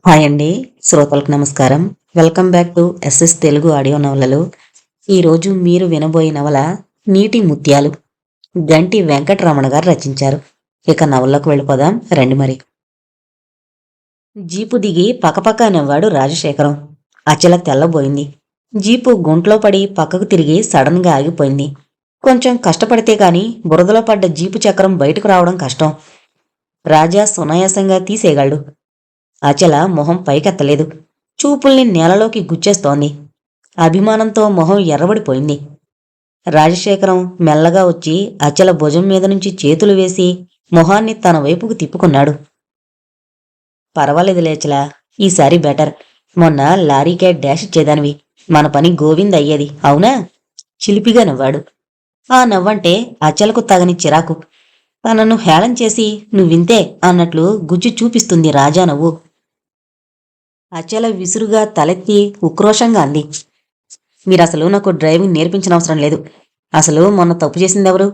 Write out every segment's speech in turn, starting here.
Hi అండి. శ్రోతలకు నమస్కారం. Welcome back to SS Telugu audio నవలలు. ఈరోజు మీరు వినబోయే నవల 'నీటి ముత్యాలు'. గంటి వెంకటరమణ గారు రచించారు. ఇక నవల్లోకి వెళ్ళిపోదాం రండి మరి. జీపు దిగి పకపక నవ్వాడు రాజశేఖరం. అచల తెల్లబోయింది. జీపు గుంట్లో పడి పక్కకు తిరిగి సడన్ గా ఆగిపోయింది. కొంచెం కష్టపడితే కాని బురదలో పడ్డ జీపు చక్రం బయటకు రావడం కష్టం. రాజా సునాయాసంగా తీసేయగలడు. అచల మొహం పైకెత్తలేదు. చూపుల్ని నేలలోకి గుచ్చేస్తోంది. అభిమానంతో మొహం ఎర్రబడిపోయింది. రాజశేఖరం మెల్లగా వచ్చి అచల భుజం మీద నుంచి చేతులు వేసి మొహాన్ని తన వైపుకు తిప్పుకున్నాడు. పర్వాలేదు లేచలా, ఈసారి బెటర్. మొన్న లారీకే డాష్ ఇచ్చేదానివి. మన పని గోవింద్ అయ్యేది, అవునా? చిలిపిగా నవ్వాడు. ఆ నవ్వంటే అచలకు తగని చిరాకు. తనను హేళన చేసి నువ్వింతే అన్నట్లు గుజ్జు చూపిస్తుంది రాజా నవ్వు. అచల విసురుగా తలెత్తి ఉక్రోషంగా అంది. మీరసలు నాకు డ్రైవింగ్ నేర్పించనవసరం లేదు. అసలు మొన్న తప్పు చేసిందెవరు?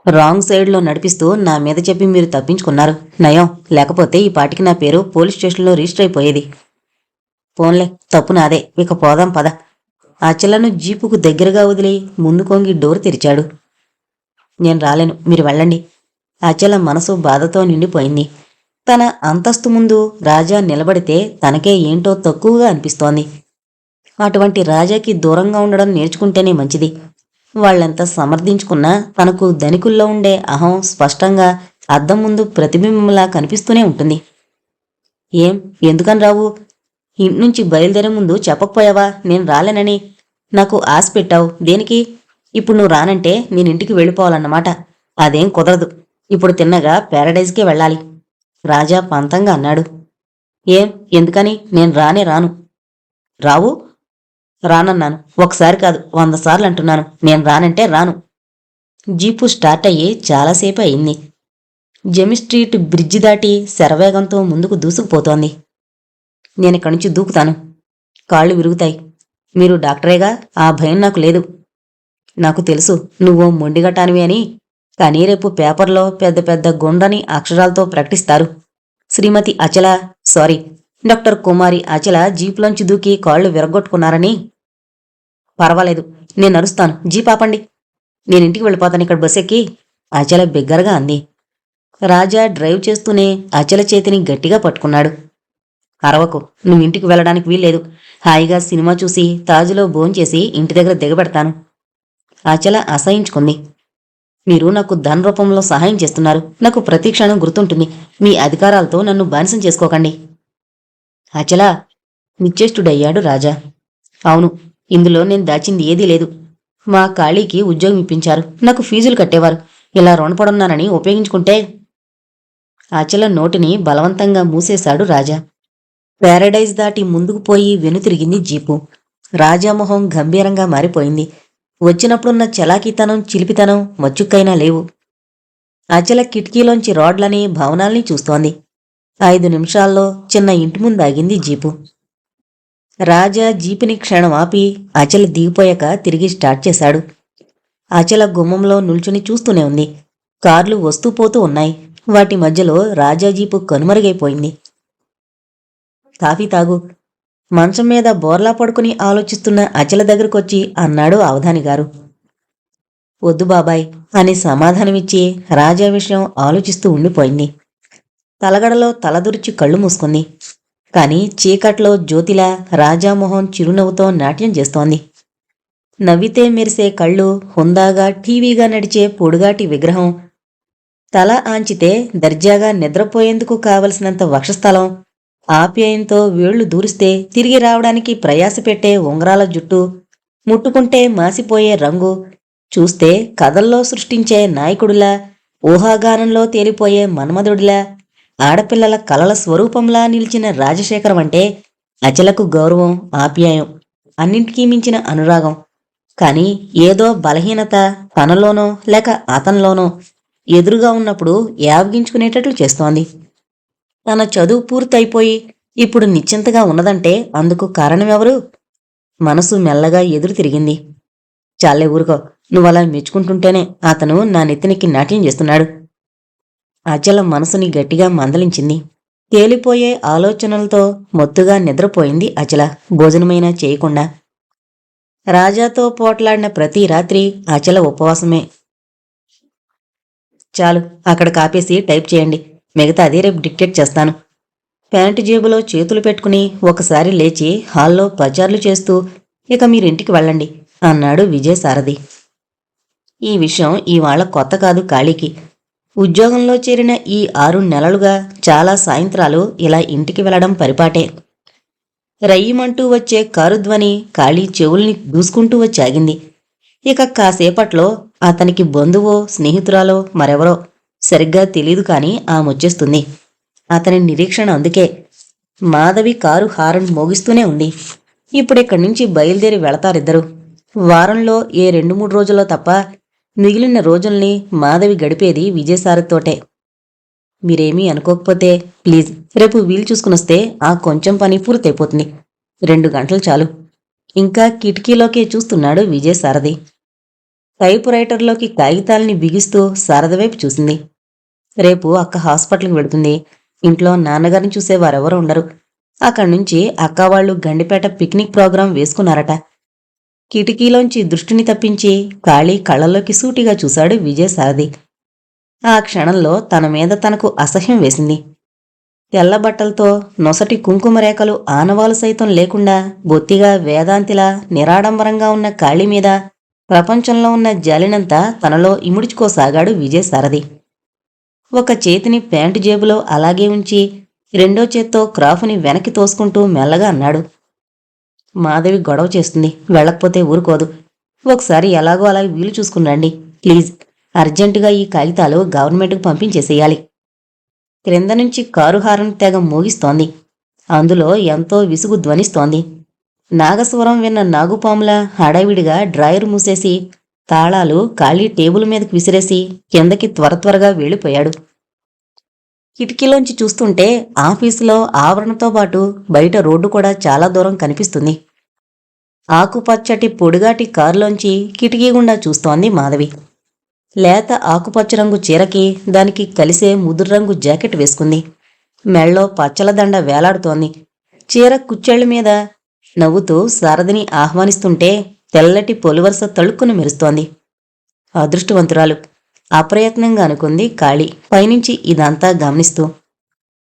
రాంగ్ సైడ్లో నడిపిస్తూ నా మీద చెప్పి మీరు తప్పించుకున్నారు. నయం, లేకపోతే ఈ పాటికి నా పేరు పోలీస్ స్టేషన్లో రిజిస్టర్ అయిపోయేది. పోన్లే, తప్పు నాదే. ఇక పోదాం పద. అచలను జీపుకు దగ్గరగా వదిలి ముందు కొంగి డోర్ తెరిచాడు. నేను రాలేను, మీరు వెళ్ళండి. అచల మనసు బాధతో నిండిపోయింది. తన అంతస్తు ముందు రాజా నిలబడితే తనకే ఏంటో తక్కువగా అనిపిస్తోంది. అటువంటి రాజాకి దూరంగా ఉండడం నేర్చుకుంటేనే మంచిది. వాళ్ళెంత సమర్థించుకున్నా తనకు ధనికుల్లో ఉండే అహం స్పష్టంగా అద్దం ముందు ప్రతిబింబంలా కనిపిస్తూనే ఉంటుంది. ఏం, ఎందుకని రావు? ఇంట్నుంచి బయలుదేరే ముందు చెప్పకపోయావా నేను రాలేనని? నాకు ఆశ పెట్టావు దేనికి? ఇప్పుడు నువ్వు రానంటే నేనింటికి వెళ్ళిపోవాలన్నమాట. అదేం కుదరదు. ఇప్పుడు తిన్నగా ప్యారడైజ్కే వెళ్ళాలి. రాజా పంతంగా అన్నాడు. ఏం, ఎందుకని? నేను రానే రాను. రావు? రానన్నాను. ఒకసారి కాదు 100 సార్లు అంటున్నాను. నేను రానంటే రాను. జీపు స్టార్ట్ అయ్యి చాలాసేపు అయింది. జెమి స్ట్రీట్ బ్రిడ్జి దాటి శరవేగంతో ముందుకు దూసుకుపోతోంది. నేనిక్కడి నుంచి దూకుతాను. కాళ్ళు విరుగుతాయి. మీరు డాక్టరేగా, ఆ భయం నాకు లేదు. నాకు తెలుసు నువ్వు మొండిగటానివి అని. కానీ రేపు పేపర్లో పెద్ద పెద్ద గుండ్రని అక్షరాలతో ప్రకటిస్తారు. శ్రీమతి అచల, సారీ, డాక్టర్ కుమారి అచల జీపులోంచి దూకి కాళ్ళు విరగొట్టుకున్నారని. పర్వాలేదు, నేను అరుస్తాను. జీప్ ఆపండి. నేనింటికి వెళ్ళిపోతాను ఇక్కడ బస్సెక్కి. అచల బిగ్గరగా అంది. రాజా డ్రైవ్ చేస్తూనే అచల చేతిని గట్టిగా పట్టుకున్నాడు. అరవకు, నువ్వింటికి వెళ్ళడానికి వీల్లేదు. హాయిగా సినిమా చూసి తాజులో భోంచేసి ఇంటి దగ్గర దిగబెడతాను. అచల అసహించుకుంది. మీరు నాకు ధన రూపంలో సహాయం చేస్తున్నారు. నాకు ప్రతి క్షణం గుర్తుంటుంది. మీ అధికారాలతో నన్ను బానిసం చేసుకోకండి. అచలా, నిశ్చేష్టుడయ్యాడు రాజా. అవును, ఇందులో నేను దాచింది ఏదీ లేదు. మా ఖాళీకి ఉద్యోగం ఇప్పించారు. నాకు ఫీజులు కట్టేవారు. ఇలా రుణపడున్నానని ఉపయోగించుకుంటే. అచల నోటిని బలవంతంగా మూసేశాడు రాజా. ప్యారడైజ్ దాటి ముందుకు పోయి వెనుతిరిగింది జీపు. రాజామొహం గంభీరంగా మారిపోయింది. వచ్చినప్పుడున్న చలాకీతనం, చిలిపితనం మచ్చుక్కైనా లేవు. అచల కిటికీలోంచి రోడ్లని, భవనాల్ని చూస్తోంది. 5 నిమిషాల్లో చిన్న ఇంటి ముందాగింది జీపు. రాజా జీపుని క్షణం ఆపి అచల దిగిపోయాక తిరిగి స్టార్ట్ చేశాడు. అచల గుమ్మంలో నిల్చుని చూస్తూనే ఉంది. కార్లు వస్తూ పోతూ ఉన్నాయి. వాటి మధ్యలో రాజా జీపు కనుమరుగైపోయింది. కాఫీ తాగు. మంచం మీద బోర్లా పడుకుని ఆలోచిస్తున్న అచల దగ్గరకొచ్చి అన్నాడు అవధానిగారు. వద్దు బాబాయ్ అని సమాధానమిచ్చి రాజా విషయం ఆలోచిస్తూ ఉండిపోయింది. తలగడలో తలదుర్చి కళ్ళు మూసుకుంది. కాని చీకట్లో జ్యోతిలా రాజామొహం చిరునవ్వుతో నాట్యం చేస్తోంది. నవ్వితే మెరిసే కళ్ళు, హుందాగా టీవీగా నడిచే పొడుగాటి విగ్రహం, తల ఆంచితే దర్జాగా నిద్రపోయేందుకు కావలసినంత వక్షస్థలం, ఆప్యాయంతో వేళ్లు దూరిస్తే తిరిగి రావడానికి ప్రయాస పెట్టే ఉంగరాల జుట్టు, ముట్టుకుంటే మాసిపోయే రంగు, చూస్తే కథల్లో సృష్టించే నాయకుడిలా, ఊహాగానంలో తేలిపోయే మన్మధుడిలా, ఆడపిల్లల కలల స్వరూపంలా నిలిచిన రాజశేఖరం అంటే అచలకు గౌరవం, ఆప్యాయం, అన్నింటికీ మించిన అనురాగం. కాని ఏదో బలహీనత తనలోనో లేక అతనిలోనో ఎదురుగా ఉన్నప్పుడు యావగించుకునేటట్లు చేస్తోంది. తన చదువు పూర్తయిపోయి ఇప్పుడు నిశ్చింతగా ఉన్నదంటే అందుకు కారణమెవరు? మనసు మెల్లగా ఎదురు తిరిగింది. చాలే ఊరుకో, నువ్వలా మెచ్చుకుంటుంటేనే అతను నా నెత్తినెక్కి నాట్యం చేస్తున్నాడు. అచల మనసుని గట్టిగా మందలించింది. తేలిపోయే ఆలోచనలతో మొత్తుగా నిద్రపోయింది అచల భోజనమైనా చేయకుండా. రాజాతో పోట్లాడిన ప్రతి రాత్రి అచల ఉపవాసమే. చాలు, అక్కడ కాపేసి టైప్ చేయండి, మిగతాది రేపు డిక్టేట్ చేస్తాను. ప్యాంటు జేబులో చేతులు పెట్టుకుని ఒకసారి లేచి హాల్లో పచార్లు చేస్తూ ఇక మీరింటికి వెళ్ళండి అన్నాడు విజయసారథి. ఈ విషయం ఇవాళ కొత్త కాదు కాళీకి. ఉద్యోగంలో చేరిన ఈ 6 నెలలుగా చాలా సాయంత్రాలు ఇలా ఇంటికి వెళ్లడం పరిపాటే. రయ్యమంటూ వచ్చే కారు ధ్వని కాళీ చెవుల్ని దూసుకుంటూ వచ్చాగింది. ఇక కాసేపట్లో అతనికి బంధువో స్నేహితురాలో మరెవరో సరిగ్గా తెలీదు కాని ఆమొచ్చేస్తుంది. అతని నిరీక్షణ అందుకే. మాధవి కారు హారన్ మోగిస్తూనే ఉంది. ఇప్పుడిక్కడి నుంచి బయలుదేరి వెళతారిద్దరు. వారంలో ఏ 2-3 రోజుల్లో తప్ప మిగిలిన రోజుల్ని మాధవి గడిపేది విజయసారథితోటే. మీరేమీ అనుకోకపోతే ప్లీజ్ రేపు వీలు చూసుకునొస్తే ఆ కొంచెం పని పూర్తయిపోతుంది. 2 గంటలు చాలు. ఇంకా కిటికీలోకే చూస్తున్నాడు విజయసారథి. టైపు రైటర్లోకి కాగితాల్ని బిగిస్తూ శారద వైపు చూసింది. రేపు అక్క హాస్పిటల్కి వెడుతుంది. ఇంట్లో నాన్నగారిని చూసే వారెవరూ ఉండరు. అక్కడి నుంచి అక్క వాళ్ళు గండిపేట పిక్నిక్ ప్రోగ్రాం వేసుకున్నారట. కిటికీలోంచి దృష్టిని తప్పించి కాళీ కళ్ళల్లోకి సూటిగా చూశాడు విజయసారథి. ఆ క్షణంలో తన మీద తనకు అసహ్యం వేసింది. తెల్లబట్టలతో నొసటి కుంకుమరేఖలు ఆనవాలు సైతం లేకుండా బొత్తిగా వేదాంతిలా నిరాడంబరంగా ఉన్న కాళీ మీద ప్రపంచంలో ఉన్న జాలినంతా తనలో ఇముడ్చుకోసాగాడు విజయసారథి. ఒక చేతిని ప్యాంటు జేబులో అలాగే ఉంచి రెండో చేత్తో క్రాఫ్ని వెనక్కి తోసుకుంటూ మెల్లగా అన్నాడు. మాధవి గొడవ చేస్తుంది, వెళ్ళకపోతే ఊరుకోదు. ఒకసారి ఎలాగో అలాగే వీలు చూసుకుని ప్లీజ్. అర్జెంటుగా ఈ కాగితాలు గవర్నమెంట్కు పంపించేసేయాలి. క్రింద నుంచి కారు హారన్ తెగ మోగిస్తోంది. అందులో ఎంతో విసుగు ధ్వనిస్తోంది. నాగస్వరం విన్న నాగుపాముల హడావిడిగా డ్రాయరు మూసేసి తాళాలు ఖాళీ టేబుల్ మీదకి విసిరేసి కిందకి త్వరగా వెళ్ళిపోయాడు. కిటికీలోంచి చూస్తుంటే ఆఫీసులో ఆవరణతో పాటు బయట రోడ్డు కూడా చాలా దూరం కనిపిస్తుంది. ఆకుపచ్చటి పొడిగాటి కారులోంచి కిటికీ గుండా చూస్తోంది మాధవి. లేత ఆకుపచ్చ రంగు చీరకి దానికి కలిసే ముదురు రంగు జాకెట్ వేసుకుంది. మెళ్ళో పచ్చల దండ వేలాడుతోంది. చీర కుచ్చెళ్ల మీద నవ్వుతూ సారథిని ఆహ్వానిస్తుంటే తెల్లటి పొలివరస తళుక్కును మెరుస్తోంది. అదృష్టవంతురాలు అప్రయత్నంగా అనుకుంది కాళీ పైనుంచి ఇదంతా గమనిస్తూ.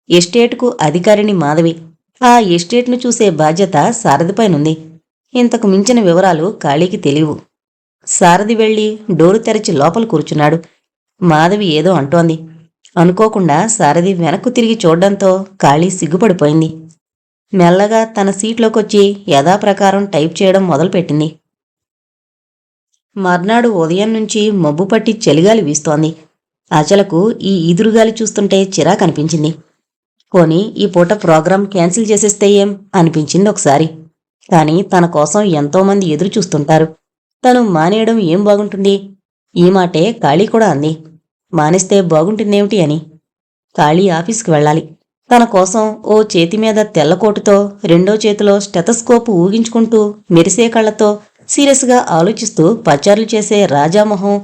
ఎస్టేటుకు అధికారిని మాధవి. ఆ ఎస్టేట్ను చూసే బాధ్యత సారథిపైనుంది. ఇంతకు మించిన వివరాలు కాళీకి తెలియవు. సారథి వెళ్లి డోరు తెరచి లోపల కూర్చున్నాడు. మాధవి ఏదో అంటోంది. అనుకోకుండా సారథి వెనక్కు తిరిగి చూడ్డంతో కాళీ సిగ్గుపడిపోయింది. మెల్లగా తన సీట్లోకొచ్చి యథాప్రకారం టైప్ చేయడం మొదలుపెట్టింది. మర్నాడు ఉదయం నుంచి మబ్బు పట్టి చలిగాలి వీస్తోంది. అచలకు ఈ ఈదురుగాలి చూస్తుంటే చిరాకనిపించింది. పోనీ ఈ పూట ప్రోగ్రాం క్యాన్సిల్ చేసేస్తే ఏం అనిపించింది ఒకసారి. కాని తన కోసం ఎంతోమంది ఎదురు చూస్తుంటారు. తను మానేయడం ఏం బాగుంటుంది? ఈ మాటే కాళీ కూడా అంది. మానేస్తే బాగుంటుందేమిటి అని. కాళీ ఆఫీస్కి వెళ్ళాలి. తన కోసం ఓ చేతి మీద తెల్లకోటుతో రెండో చేతిలో స్టెతస్కోపు ఊగించుకుంటూ మెరిసే కళ్లతో సీరియస్గా ఆలోచిస్తూ పచార్లు చేసే రాజామొహం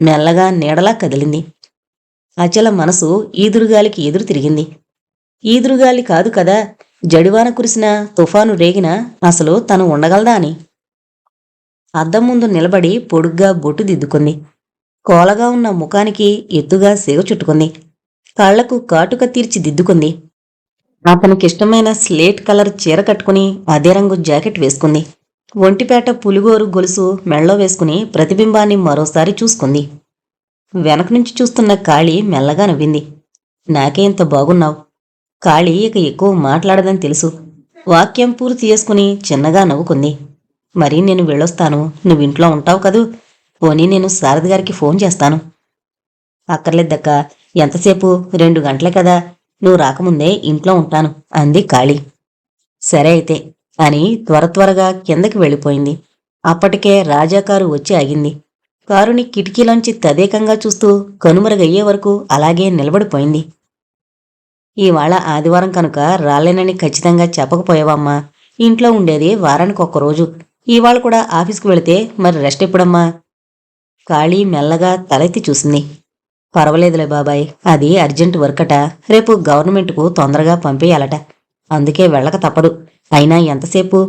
మెల్లగా నీడలా కదిలింది. అచల మనసు ఈదురుగాలికి ఎదురు తిరిగింది. ఈదురుగాలి కాదు కదా, జడివాన కురిసినా తుఫాను రేగినా అసలు తను ఉండగలదా అని. అద్దం ముందు నిలబడి పొడుగ్గా బొట్టు దిద్దుకుంది. కోలగా ఉన్న ముఖానికి ఎత్తుగా సిగ చుట్టుకుంది. కళ్లకు కాటుక తీర్చి దిద్దుకుంది. అతనికిష్టమైన స్లేట్ కలర్ చీర కట్టుకుని అదే రంగు జాకెట్ వేసుకుంది. ఒంటిపేట పులిగోరు గొలుసు మెళ్ళో వేసుకుని ప్రతిబింబాన్ని మరోసారి చూసుకుంది. వెనక నుంచి చూస్తున్న కాళీ మెల్లగా నవ్వింది. నాకే ఇంత బాగున్నావు. కాళీ ఇక ఎక్కువ మాట్లాడదని తెలుసు. వాక్యం పూర్తి చేసుకుని చిన్నగా నవ్వుకుంది. మరి నేను వెళ్ళొస్తాను, నువ్వింట్లో ఉంటావు కదూ. పోనీ నేను శారద గారికి ఫోన్ చేస్తాను. అక్కర్లేద్దక్క, ఎంతసేపు, 2 గంటలే కదా. నువ్వు రాకముందే ఇంట్లో ఉంటాను అంది కాళీ. సరే అయితే అని త్వరగా కిందకి వెళ్ళిపోయింది. అప్పటికే రాజాకారు వచ్చి ఆగింది. కారుని కిటికీలోంచి తదేకంగా చూస్తూ కనుమరుగయ్యే వరకు అలాగే నిలబడిపోయింది. ఇవాళ ఆదివారం కనుక రాలేనని ఖచ్చితంగా చెప్పకపోయావమ్మా. ఇంట్లో ఉండేది వారానికి 1 రోజు. ఇవాళ కూడా ఆఫీస్కి వెళితే మరి రెస్ట్ ఎప్పుడమ్మా? కాళీ మెల్లగా తలెత్తి చూసింది. పర్వాలేదులే బాబాయ్, అది అర్జెంట్ వర్కట. రేపు గవర్నమెంట్కు తొందరగా పంపేయాలట. అందుకే వెళ్ళక తప్పదు. అయినా ఎంతసేపు?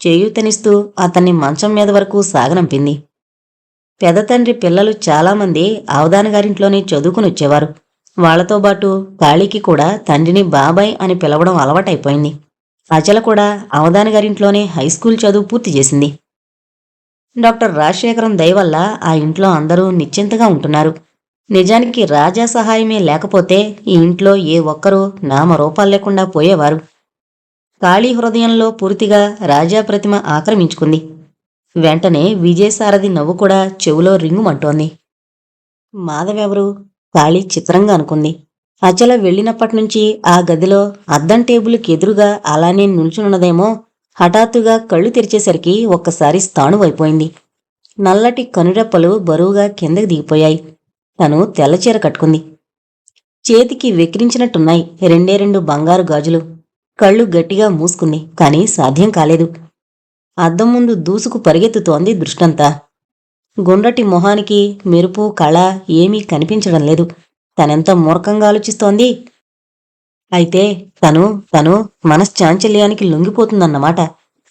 చేయూతనిస్తూ అతన్ని మంచం మీద వరకు సాగనంపింది. పెదతండ్రి పిల్లలు చాలామంది అవధానగారింట్లోనే చదువుకుని వచ్చేవారు. వాళ్లతో పాటు కాళీకి కూడా తండ్రిని బాబాయ్ అని పిలవడం అలవాటైపోయింది. అచల కూడా అవధానగారింట్లోనే హైస్కూల్ చదువు పూర్తి చేసింది. డాక్టర్ రాజశేఖరం దయవల్ల ఆ ఇంట్లో అందరూ నిశ్చింతగా ఉంటున్నారు. నిజానికి రాజా సహాయమే లేకపోతే ఈ ఇంట్లో ఏ ఒక్కరూ నామరూపాలు లేకుండా పోయేవారు. కాళీ హృదయంలో పూర్తిగా రాజా ప్రతిమ ఆక్రమించుకుంది. వెంటనే విజయసారథి నవ్వు కూడా చెవులో రింగుమంటోంది. మాధవెవరు? కాళీ చిత్రంగా అనుకుంది. అచల వెళ్ళినప్పటినుంచి ఆ గదిలో అద్దం టేబుల్కి ఎదురుగా అలానే నిల్చునున్నదేమో. హఠాత్తుగా కళ్ళు తెరిచేసరికి ఒక్కసారి స్థాణువైపోయింది. నల్లటి కనురెప్పలు బరువుగా కిందకి దిగిపోయాయి. తను తెల్లచీర కట్టుకుంది. చేతికి వెక్కిరించినట్టున్నాయి రెండే 2 బంగారు గాజులు. కళ్ళు గట్టిగా మూసుకుంది, కాని సాధ్యం కాలేదు. అద్దం ముందు దూసుకు పరిగెత్తుతోంది దృష్టంతా. గుండ్రటి మొహానికి మెరుపు కళ ఏమీ కనిపించడం లేదు. తనెంత మూర్ఖంగా ఆలోచిస్తోంది. అయితే తను మనశ్చాంచల్యానికి లొంగిపోతుందన్నమాట.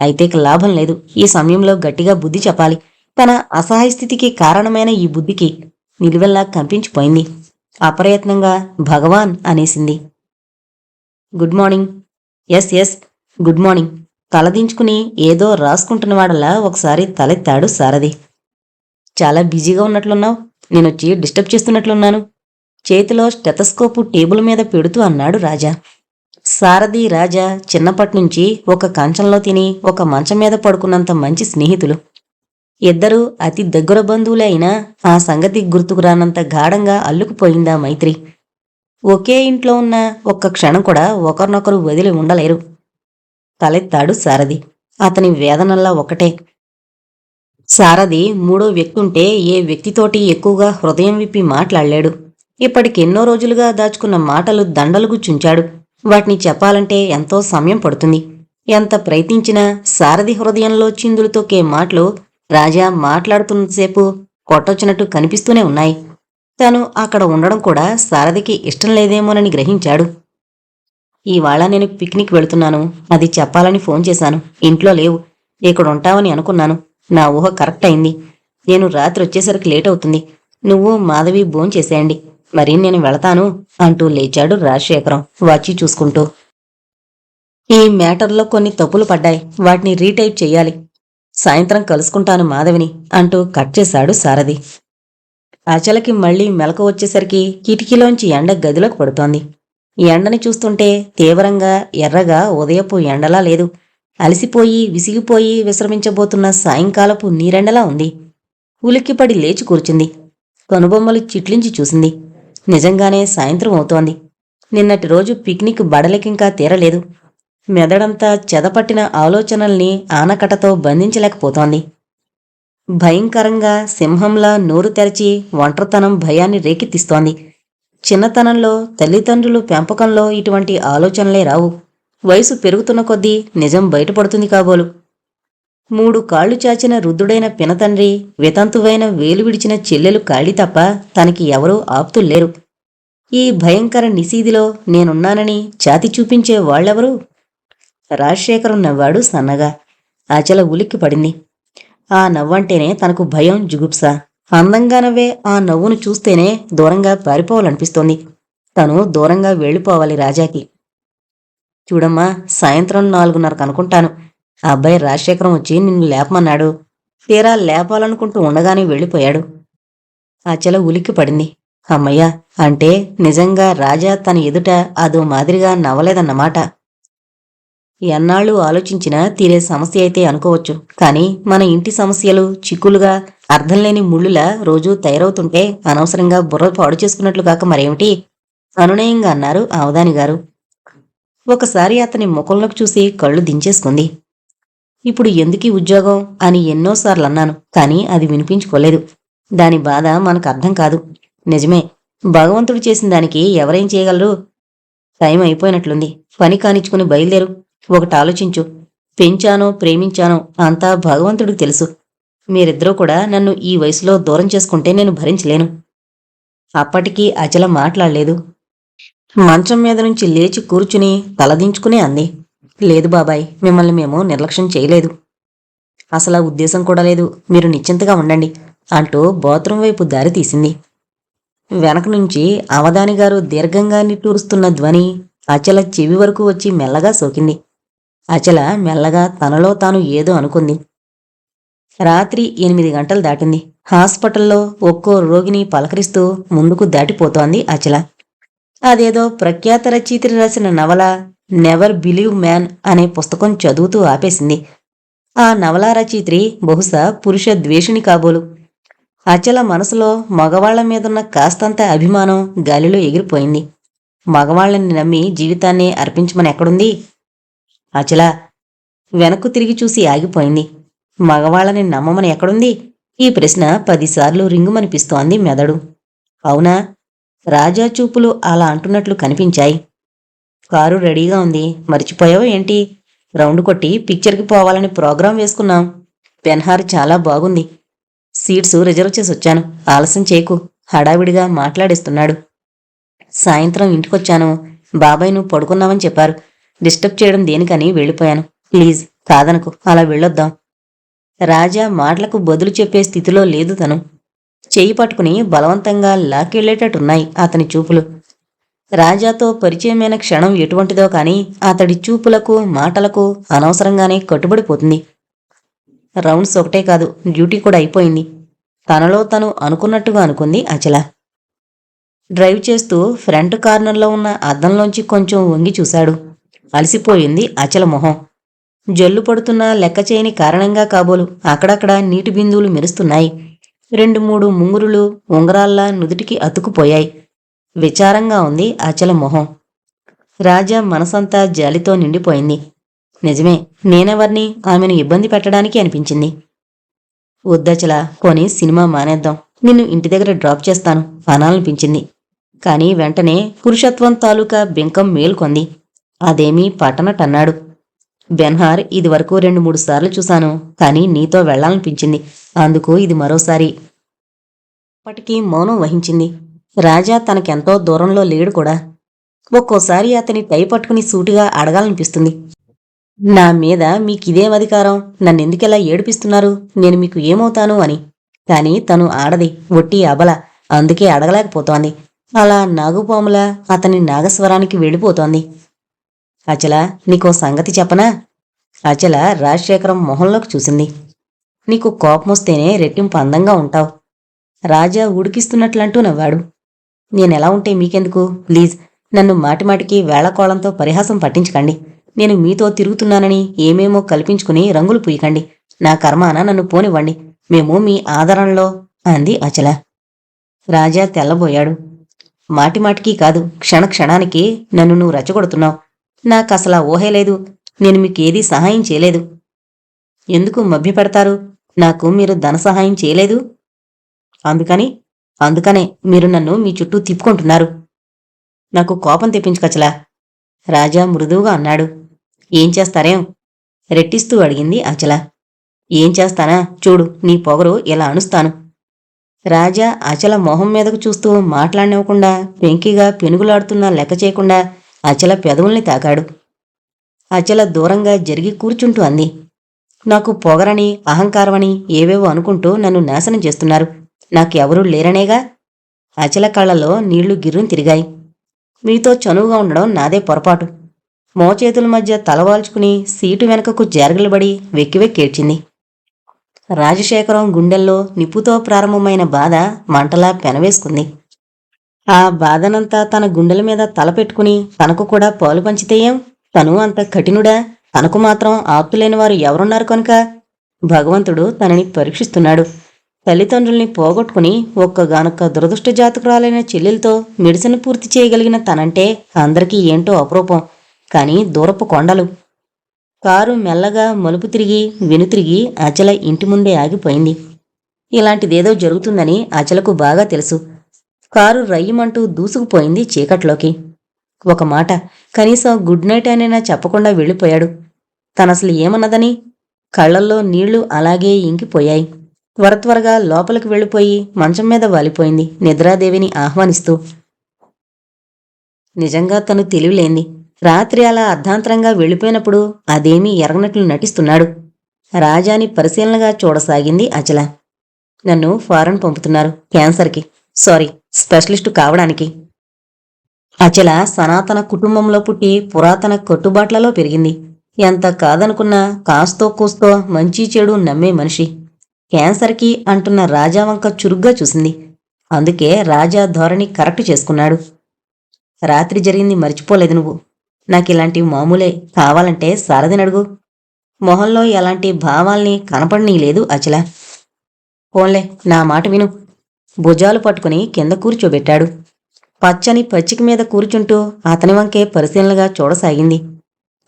అయితే లాభం లేదు. ఈ సమయంలో గట్టిగా బుద్ధి చెప్పాలి. తన అసహాయ స్థితికి కారణమైన ఈ బుద్ధికి నిలువెల్లా కంపించిపోయింది. అప్రయత్నంగా భగవాన్ అనేసింది. Good morning. Yes good morning. తలదించుకుని ఏదో రాసుకుంటున్నవాడలా ఒకసారి తలెత్తాడు సారథి. చాలా బిజీగా ఉన్నట్లున్నావు. నేనొచ్చి డిస్టర్బ్ చేస్తున్నట్లున్నాను. చేతిలో స్టెతస్కోపు టేబుల్ మీద పెడుతూ అన్నాడు రాజా. సారథి రాజా చిన్నప్పటినుంచి ఒక కంచంలో తిని ఒక మంచం మీద పడుకున్నంత మంచి స్నేహితులు. ఇద్దరూ అతి దగ్గర బంధువులే అయినా ఆ సంగతి గుర్తుకురానంత గాఢంగా అల్లుకుపోయిందా మైత్రి. ఒకే ఇంట్లో ఉన్న ఒక్క క్షణం కూడా ఒకరినొకరు వదిలి ఉండలేరు. తలెత్తాడు సారథి. అతని వేదనల్లా ఒకటే. సారథి మూడో వ్యక్తుంటే ఏ వ్యక్తితోటి ఎక్కువగా హృదయం విప్పి మాట్లాడలేడు. ఇప్పటికెన్నో రోజులుగా దాచుకున్న మాటలు దండలు గుచ్చుంచాడు. వాటిని చెప్పాలంటే ఎంతో సమయం పడుతుంది. ఎంత ప్రయత్నించినా సారథి హృదయంలో చిందులు తొక్కే మాటలు రాజా మాట్లాడుతున్నంతసేపు కొట్టొచ్చినట్టు కనిపిస్తూనే ఉన్నాయి. తను అక్కడ ఉండడం కూడా సారథికి ఇష్టం లేదేమోనని గ్రహించాడు. ఇవాళ నేను పిక్నిక్ వెళుతున్నాను. అది చెప్పాలని ఫోన్ చేశాను. ఇంట్లో లేవు. ఇక్కడుంటావని అనుకున్నాను. నా ఊహ కరెక్ట్ అయింది. నేను రాత్రి వచ్చేసరికి లేట్ అవుతుంది. నువ్వు మాధవి భోంచేసేయండి. మరి నేను వెళతాను అంటూ లేచాడు రాజశేఖరం వాచి చూసుకుంటూ. ఈ మ్యాటర్లో కొన్ని తప్పులు పడ్డాయి. వాటిని రీటైప్ చెయ్యాలి. సాయంత్రం కలుసుకుంటాను మాధవిని అంటూ కట్ చేశాడు సారథి. అచలకి మళ్లీ మెలకు వచ్చేసరికి కిటికీలోంచి ఎండ గదిలోకి పడుతోంది. ఎండని చూస్తుంటే తీవ్రంగా ఎర్రగా ఉదయపు ఎండలా లేదు. అలసిపోయి విసిగిపోయి విశ్రమించబోతున్న సాయంకాలపు నీరెండలా ఉంది. ఉలిక్కిపడి లేచి కూర్చుంది. కనుబొమ్మలు చిట్లించి చూసింది. నిజంగానే సాయంత్రం అవుతోంది. నిన్నటి రోజు పిక్నిక్ బడలికింకా తీరలేదు. మెదడంతా చెదపట్టిన ఆలోచనల్ని ఆనకటతో బంధించలేకపోతోంది. భయంకరంగా సింహంలా నోరు తెరచి ఒంటరితనం భయాన్ని రేకెత్తిస్తోంది. చిన్నతనంలో తల్లిదండ్రులు పెంపకంలో ఇటువంటి ఆలోచనలే రావు. వయసు పెరుగుతున్న కొద్దీ నిజం బయటపడుతుంది కాబోలు. 3 కాళ్లు చాచిన రుద్దుడైన పినతండ్రి, వితంతువైన వేలు విడిచిన చెల్లెలు కాళీ తప్ప తనకి ఎవరూ ఆప్తుల్లేరు. ఈ భయంకర నిశీదిలో నేనున్నానని ఛాతి చూపించే వాళ్లెవరు? రాజశేఖరం నవ్వాడు సన్నగా. అచల ఉలిక్కి పడింది. ఆ నవ్వంటేనే తనకు భయం, జుగుప్స. అందంగా నవ్వే ఆ నవ్వును చూస్తేనే దూరంగా పారిపోవాలనిపిస్తోంది. తను దూరంగా వెళ్ళిపోవాలి రాజాకి. చూడమ్మా, సాయంత్రం 4:30 అనుకుంటాను. ఆ అబ్బాయి రాజశేఖరం వచ్చి నిన్ను లేపమన్నాడు. తీరా లేపాలనుకుంటూ ఉండగానే వెళ్ళిపోయాడు. అచల ఉలిక్కి పడింది. అమ్మయ్య, అంటే నిజంగా రాజా తన ఎదుట అదో మాదిరిగా నవ్వలేదన్నమాట. ఎన్నాళ్ళు ఆలోచించినా తీరే సమస్య అయితే అనుకోవచ్చు. కాని మన ఇంటి సమస్యలు చిక్కులుగా అర్థంలేని ముళ్ళులా రోజూ తయారవుతుంటే అనవసరంగా బుర్ర పాడు చేసుకున్నట్లు కాక మరేమిటి? అనునయంగా అన్నారు అవధానిగారు. ఒకసారి అతని ముఖంలోకి చూసి కళ్ళు దించేసుకుంది. ఇప్పుడు ఎందుకీ ఉద్యోగం అని ఎన్నోసార్లు అన్నాను. కాని అది వినిపించుకోలేదు. దాని బాధ మనకు అర్థం కాదు. నిజమే, భగవంతుడు చేసిన దానికి ఎవరేం చేయగలరు? టైం అయిపోయినట్లుంది. పని కానిచ్చుకుని బయలుదేరు. ఒకటి ఆలోచించు. పెంచానో ప్రేమించానో అంతా భగవంతుడికి తెలుసు. మీరిద్దరూ కూడా నన్ను ఈ వయసులో దూరం చేసుకుంటే నేను భరించలేను. అప్పటికీ అచల మాట్లాడలేదు. మంచం మీద నుంచి లేచి కూర్చుని తలదించుకుని అంది. లేదు బాబాయ్, మిమ్మల్ని మేము నిర్లక్ష్యం చేయలేదు. అసలు ఆ ఉద్దేశం కూడా లేదు. మీరు నిశ్చింతగా ఉండండి అంటూ బాత్రూం వైపు దారి తీసింది. వెనక నుంచి అవధానిగారు దీర్ఘంగా నిట్టూరుస్తున్న ధ్వని అచల చెవి వరకు వచ్చి మెల్లగా సోకింది. అచల మెల్లగా తనలో తాను ఏదో అనుకుంది. రాత్రి 8 గంటలు దాటింది. హాస్పిటల్లో ఒక్కో రోగిని పలకరిస్తూ ముందుకు దాటిపోతోంది అచల. అదేదో ప్రఖ్యాత రచయిత్రి రాసిన నవల నెవర్ బిలీవ్ మ్యాన్ అనే పుస్తకం చదువుతూ ఆపేసింది. ఆ నవలా రచయిత్రి బహుశా పురుష ద్వేషిణి కాబోలు. అచల మనసులో మగవాళ్ల మీదున్న కాస్తంత అభిమానం గాలిలో ఎగిరిపోయింది. మగవాళ్లని నమ్మి జీవితాన్ని అర్పించమని ఎక్కడుంది? అచల వెనక్కు తిరిగి చూసి ఆగిపోయింది. మగవాళ్లని నమ్మమని ఎక్కడుంది? ఈ ప్రశ్న 10 సార్లు రింగుమనిపిస్తోంది మెదడు. అవునా? రాజా చూపులు అలా అంటున్నట్లు కనిపించాయి. కారు రెడీగా ఉంది, మర్చిపోయావో ఏంటి? రౌండ్ కొట్టి పిక్చర్కి పోవాలని ప్రోగ్రాం వేసుకున్నాం. పెన్హార్ చాలా బాగుంది. సీట్స్ రిజర్వ్ చేసి వచ్చాను. ఆలస్యం చేయకు హడావిడిగా మాట్లాడేస్తున్నాడు. సాయంత్రం ఇంటికొచ్చాను. బాబాయ్ నువ్వు పడుకున్నావని చెప్పారు. డిస్టర్బ్ చేయడం దేనికని వెళ్ళిపోయాను. ప్లీజ్ కాదనకు, అలా వెళ్ళొద్దాం. రాజా మాటలకు బదులు చెప్పే స్థితిలో లేదు తను. చెయ్యి పట్టుకుని బలవంతంగా లాక్కెళ్లేటట్టున్నాయి అతని చూపులు. రాజాతో పరిచయమైన క్షణం ఎటువంటిదో కాని అతడి చూపులకు మాటలకు అనవసరంగానే కట్టుబడిపోతుంది. రౌండ్స్ ఒకటే కాదు, డ్యూటీ కూడా అయిపోయింది. తనలో తను అనుకున్నట్టుగా అనుకుంది అచల. డ్రైవ్ చేస్తూ ఫ్రంట్ కార్నర్లో ఉన్న అద్దంలోంచి కొంచెం వంగి చూశాడు. అలసిపోయింది అచల మొహం. జల్లు పడుతున్న లెక్క చేయని కారణంగా కాబోలు అక్కడక్కడ నీటి బిందువులు మెరుస్తున్నాయి. 2-3 ముంగురులు ఉంగరాల్లా నుదుటికి అతుకుపోయాయి. విచారంగా ఉంది అచల మొహం. రాజా మనసంతా జాలితో నిండిపోయింది. నిజమే, నేనెవర్ని ఆమెను ఇబ్బంది పెట్టడానికి అనిపించింది. వద్దచల, పోనీ సినిమా మానేద్దాం. నిన్ను ఇంటి దగ్గర డ్రాప్ చేస్తాను అనాలనిపించింది. కాని వెంటనే పురుషత్వం తాలూకా బింకం మేల్కొంది. అదేమీ పట్టనట్టన్నాడు. బెన్హార్ ఇదివరకు 2-3 సార్లు చూశాను, కానీ నీతో వెళ్లాలనిపించింది. అందుకు ఇది మరోసారి. అప్పటికీ మౌనం వహించింది. రాజా తనకెంతో దూరంలో లేడు కూడా. ఒక్కోసారి అతని టై పట్టుకుని సూటిగా అడగాలనిపిస్తుంది. నా మీద మీకిదేం అధికారం? నన్నెందుకెలా ఏడిపిస్తున్నారు? నేను మీకు ఏమవుతాను అని. కాని తను ఆడది, ఒట్టి అబల. అందుకే అడగలేకపోతోంది. అలా నాగుపాములా అతని నాగస్వరానికి వెళ్ళిపోతోంది. అచల, నీకో సంగతి చెప్పనా? అచల రాజశేఖరం మొహంలోకి చూసింది. నీకు కోపమొస్తేనే రెట్టింపు అందంగా ఉంటావు. రాజా ఉడికిస్తున్నట్లంటూ నవ్వాడు. నేనెలా ఉంటే మీకెందుకు? ప్లీజ్ నన్ను మాటిమాటికి వేళకోళంతో పరిహాసం పట్టించకండి. నేను మీతో తిరుగుతున్నానని ఏమేమో కల్పించుకుని రంగులు పూయకండి. నా కర్మాన నన్ను పోనివ్వండి. మేము మీ ఆదరణలో అంది అచల. రాజా తెల్లబోయాడు. మాటిమాటికి కాదు, క్షణక్షణానికి నన్ను నువ్వు రెచ్చగొడుతున్నావు. నాకసలా ఊహే లేదు. నేను మీకేదీ సహాయం చేయలేదు. ఎందుకు మభ్యపెడతారు? నాకు మీరు ధన సహాయం చేయలేదు. అందుకనే మీరు నన్ను మీ చుట్టూ తిప్పుకుంటున్నారు. నాకు కోపం తెప్పించుకచలా. రాజా మృదువుగా అన్నాడు. ఏం చేస్తారేం? రెట్టిస్తూ అడిగింది అచల. ఏం చేస్తానా? చూడు, నీ పొగరు ఇలా అణుస్తాను. రాజా అచల మొహం మీదకు చూస్తూ మాట్లాడనివ్వకుండా పెంకిగా పెనుగులాడుతున్నా లెక్క చేయకుండా అచల పెదవుల్ని తాకాడు. అచల దూరంగా జరిగి కూర్చుంటూ అంది. నాకు పొగరని అహంకారమని ఏవేవో అనుకుంటూ నన్ను నాశనం చేస్తున్నారు. నాకెవరూ లేరనేగా. అచల కళ్ళలో నీళ్లు గిర్రుని తిరిగాయి. మీతో చనువుగా ఉండడం నాదే పొరపాటు. మోచేతుల మధ్య తలవాల్చుకుని సీటు వెనకకు జారగలబడి వెక్కివెక్కేడ్చింది. రాజశేఖరం గుండెల్లో నిప్పుతో ప్రారంభమైన బాధ మంటలా పెనవేసుకుంది. ఆ బాధనంతా తన గుండెల మీద తలపెట్టుకుని తనకు కూడా పాలు పంచితేయేం? తను అంత కఠినుడా? తనకు మాత్రం ఆప్తులేని వారు ఎవరున్నారు కనుక? భగవంతుడు తనని పరీక్షిస్తున్నాడు. తల్లిదండ్రుల్ని పోగొట్టుకుని ఒక్కగానొక్క దురదృష్టజాతకురాలైన చెల్లెలతో మెడిసిన్ పూర్తి చేయగలిగిన తనంటే అందరికీ ఏంటో అపురూపం. కాని దూరపు కొండలు. కారు మెల్లగా మలుపు తిరిగి వెనుతిరిగి అచల ఇంటి ముందే ఆగిపోయింది. ఇలాంటిదేదో జరుగుతుందని అచలకు బాగా తెలుసు. కారు రయ్యమంటూ దూసుకుపోయింది చీకట్లోకి. ఒక మాట, కనీసం గుడ్ నైట్ అయినైనా చెప్పకుండా వెళ్ళిపోయాడు. తనసలు ఏమన్నదని? కళ్లల్లో నీళ్లు అలాగే ఇంకిపోయాయి. త్వరగా లోపలికి వెళ్ళిపోయి మంచం మీద వాలిపోయింది నిద్రాదేవిని ఆహ్వానిస్తూ. నిజంగా తను తెలివిలేంది. రాత్రి అలా అర్ధాంతరంగా వెళ్ళిపోయినప్పుడు అదేమీ ఎరగనట్లు నటిస్తున్నాడు. రాజాని పరిశీలనగా చూడసాగింది అచల. నన్ను ఫారెన్ పంపుతున్నారు క్యాన్సర్కి, సారీ, స్పెషలిస్టు కావడానికి. అచల సనాతన కుటుంబంలో పుట్టి పురాతన కట్టుబాట్లలో పెరిగింది. ఎంత కాదనుకున్నా కాస్తో కూస్తో మంచి చెడు నమ్మే మనిషి. క్యాన్సర్కి అంటున్న రాజా వంక చురుగ్గా చూసింది. అందుకే రాజా ధోరణి కరెక్ట్ చేసుకున్నాడు. రాత్రి జరిగింది మర్చిపోలేదు నువ్వు. నాకిలాంటివి మామూలే, కావాలంటే సారథినడుగు. మొహంలో ఎలాంటి భావాల్ని కనపడనీలేదు అచల. పోన్లే, నా మాట విను. భుజాలు పట్టుకుని కింద కూర్చోబెట్టాడు. పచ్చని పచ్చిక మీద కూర్చుంటూ అతని వంకే పరిశీలనగా చూడసాగింది.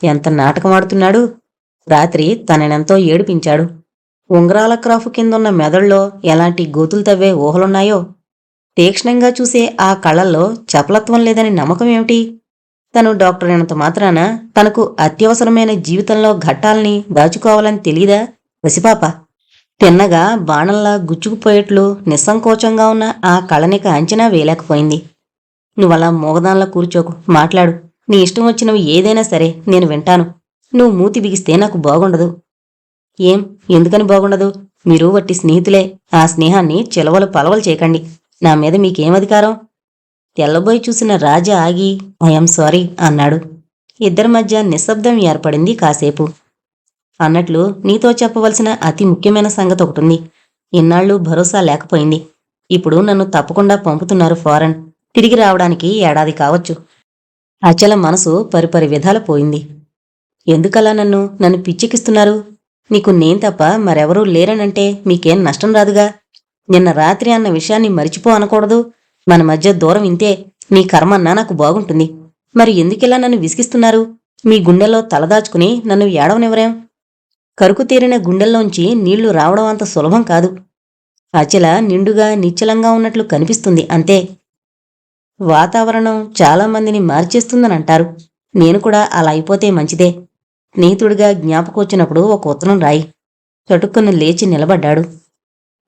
ఎంత నాటకమాడుతున్నాడు. రాత్రి తననెంతో ఏడిపించాడు. ఉంగరాల క్రాఫు కిందున్న మెదడులో ఎలాంటి గోతులు తవ్వే ఊహలున్నాయో. తీక్ష్ణంగా చూసే ఆ కళ్ళల్లో చపలత్వం లేదని నమ్మకం ఏమిటి? తను డాక్టర్ అయినంత మాత్రాన తనకు అత్యవసరమైన జీవితంలో ఘట్టాల్ని దాచుకోవాలని తెలీదా వసిపాప? తిన్నగా బాణంలా గుచ్చుకుపోయేట్లు నిస్సంకోచంగా ఉన్న ఆ కళనిక అంచనా వేయలేకపోయింది. నువ్వలా మోగదాన్లా కూర్చోకు, మాట్లాడు. నీ ఇష్టం వచ్చినవి ఏదైనా సరే నేను వింటాను. నువ్వు మూతి బిగిస్తే నాకు బాగుండదు. ఏం, ఎందుకని బాగుండదు? మీరు వట్టి స్నేహితులే. ఆ స్నేహాన్ని చిలవలు పలవలు చేయకండి. నా మీద మీకేం అధికారం? తెల్లబోయి చూసిన రాజా ఆగి ఐఎమ్ సారీ అన్నాడు. ఇద్దరి మధ్య నిశ్శబ్దం ఏర్పడింది కాసేపు. అన్నట్లు నీతో చెప్పవలసిన అతి ముఖ్యమైన సంగతి ఒకటుంది. ఇన్నాళ్ళు భరోసా లేకపోయింది. ఇప్పుడు నన్ను తప్పకుండా పంపుతున్నారు ఫారెన్. తిరిగి రావడానికి ఏడాది కావచ్చు. అచల మనసు పరిపరి విధాల పోయింది. ఎందుకలా నన్ను పిచ్చెక్కిస్తున్నారు? నీకు నేను తప్ప మరెవరూ లేరనంటే మీకేం నష్టం రాదుగా. నిన్న రాత్రి అన్న విషయాన్ని మరిచిపో అనకూడదు. మన మధ్య దూరం ఇంతే. నీ కర్మన్నా నాకు బాగుంటుంది. మరి ఎందుకిలా నన్ను విసిగిస్తున్నారు? మీ గుండెల్లో తలదాచుకుని నన్ను ఏడవనివ్వరేం? కరుకు తీరిన గుండెల్లోంచి నీళ్లు రావడం అంత సులభం కాదు. అచల నిండుగా నిశ్చలంగా ఉన్నట్లు కనిపిస్తుంది అంతే. వాతావరణం చాలామందిని మార్చేస్తుందనంటారు. నేను కూడా అలా అయిపోతే మంచిదే. స్నేహితుడిగా జ్ఞాపకొచ్చినప్పుడు ఒక ఉత్తరం రాయి. చటుక్కున లేచి నిలబడ్డాడు.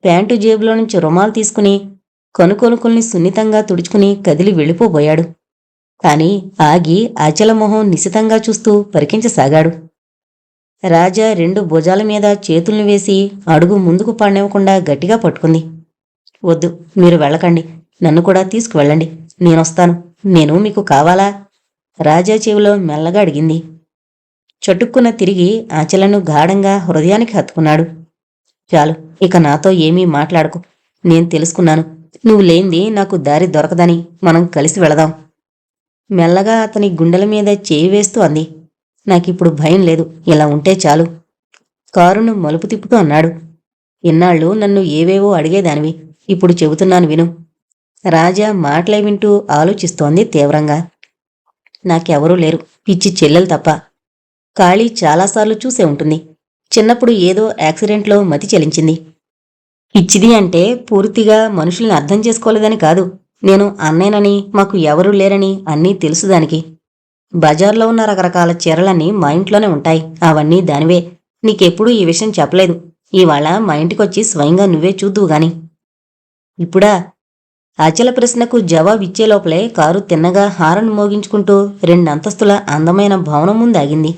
ప్యాంటు జేబులో నుంచి రుమాలు తీసుకుని కనుకొనుకుల్ని సున్నితంగా తుడుచుకుని కదిలి వెళ్ళిపోబోయాడు. కాని ఆగి అచల మొహం నిశితంగా చూస్తూ పరికించసాగాడు. రాజా రెండు భుజాల మీద చేతుల్ని వేసి అడుగు ముందుకు పడనివ్వకుండా గట్టిగా పట్టుకుంది. వద్దు, మీరు వెళ్ళకండి. నన్ను కూడా తీసుకువెళ్ళండి. నేనొస్తాను. నేను మీకు కావాలా? రాజా చెవిలో మెల్లగా అడిగింది. చటుక్కున తిరిగి అచలను గాఢంగా హృదయానికి హత్తుకున్నాడు. చాలు, ఇక నాతో ఏమీ మాట్లాడకు. నేను తెలుసుకున్నాను. నువ్వు లేంది నాకు దారి దొరకదని. మనం కలిసి వెళదాం. మెల్లగా అతని గుండెల మీద చేయి వేస్తూ అంది. నాకిప్పుడు భయం లేదు. ఇలా ఉంటే చాలు. కారును మలుపు తిప్పుతూ అన్నాడు. ఇన్నాళ్ళు నన్ను ఏవేవో అడిగేదానివి. ఇప్పుడు చెబుతున్నాను విను. రాజా మాటలే వింటూ ఆలోచిస్తోంది తీవ్రంగా. నాకెవరూ లేరు, పిచ్చి చెల్లెలు తప్ప. కాళీ చాలాసార్లు చూసే ఉంటుంది. చిన్నప్పుడు ఏదో యాక్సిడెంట్లో మతి చెలించింది. పిచ్చిది అంటే పూర్తిగా మనుషుల్ని అర్థం చేసుకోలేదని కాదు. నేను అన్నేనని, మాకు ఎవరూ లేరని అన్నీ తెలుసు దానికి. బజార్లో ఉన్న రకరకాల చీరలన్నీ మా ఇంట్లోనే ఉంటాయి. అవన్నీ దానివే. నీకెప్పుడూ ఈ విషయం చెప్పలేదు. ఇవాళ మా ఇంటికొచ్చి స్వయంగా నువ్వే చూద్దువుగాని. ఇప్పుడా? అచల ప్రశ్నకు జవాబిచ్చే లోపలే కారు తిన్నగా హారన్ మోగించుకుంటూ రెండంతస్తుల అందమైన భవనం ముందాగింది.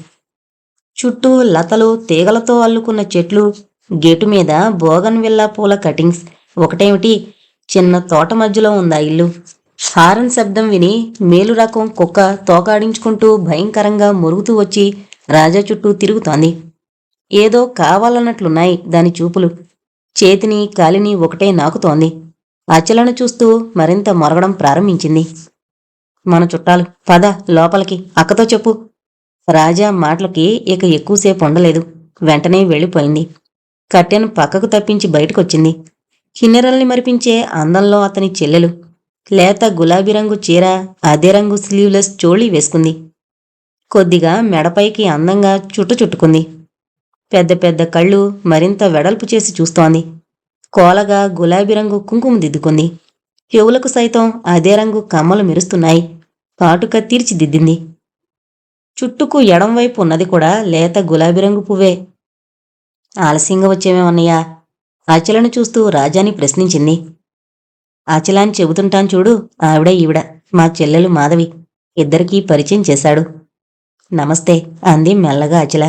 చుట్టూ లతలు, తీగలతో అల్లుకున్న చెట్లు, గేటు మీద బోగన్విల్లా పూల కటింగ్స్. ఒకటేమిటి, చిన్న తోట మధ్యలో ఉందా ఇల్లు. హారన్ శబ్దం విని మేలు రకం కుక్క తోకాడించుకుంటూ భయంకరంగా మురుగుతూ వచ్చి రాజా చుట్టూ తిరుగుతోంది. ఏదో కావాలన్నట్లున్నాయి దాని చూపులు. చేతిని కాలిని ఒకటే నాకుతోంది. అచలను చూస్తూ మరింత మొరగడం ప్రారంభించింది. మన చుట్టాలు, పద లోపలికి, అక్కతో చెప్పు. రాజా మాటలకి ఇక ఎక్కువసేపు ఉండలేదు. వెంటనే వెళ్ళిపోయింది. కట్టెను పక్కకు తప్పించి బయటకొచ్చింది. కిన్నెరల్ని మరిపించే అందంలో అతని చెల్లెలు. లేత గులాబీ రంగు చీర, అదే రంగు స్లీవ్లెస్ చోళీ వేసుకుంది. కొద్దిగా మెడపైకి అందంగా చుట్టుకుంది. పెద్ద పెద్ద కళ్ళు మరింత వెడల్పు చేసి చూస్తోంది. కోలగా గులాబీ రంగు కుంకుమ దిద్దుకుంది. చెవులకు సైతం అదే రంగు కమ్మలు మెరుస్తున్నాయి. కాటుక తీర్చిదిద్దింది. చుట్టుకు ఎడంవైపు ఉన్నది కూడా లేత గులాబీ రంగు పువ్వే. ఆలస్యంగా వచ్చేమేమన్నయ్యా? అచలను చూస్తూ రాజాని ప్రశ్నించింది. అచలాని చెబుతుంటాను చూడు, ఆవిడ ఈవిడ మా చెల్లెలు మాధవి. ఇద్దరికీ పరిచయం చేశాడు. నమస్తే అంది మెల్లగా అచల.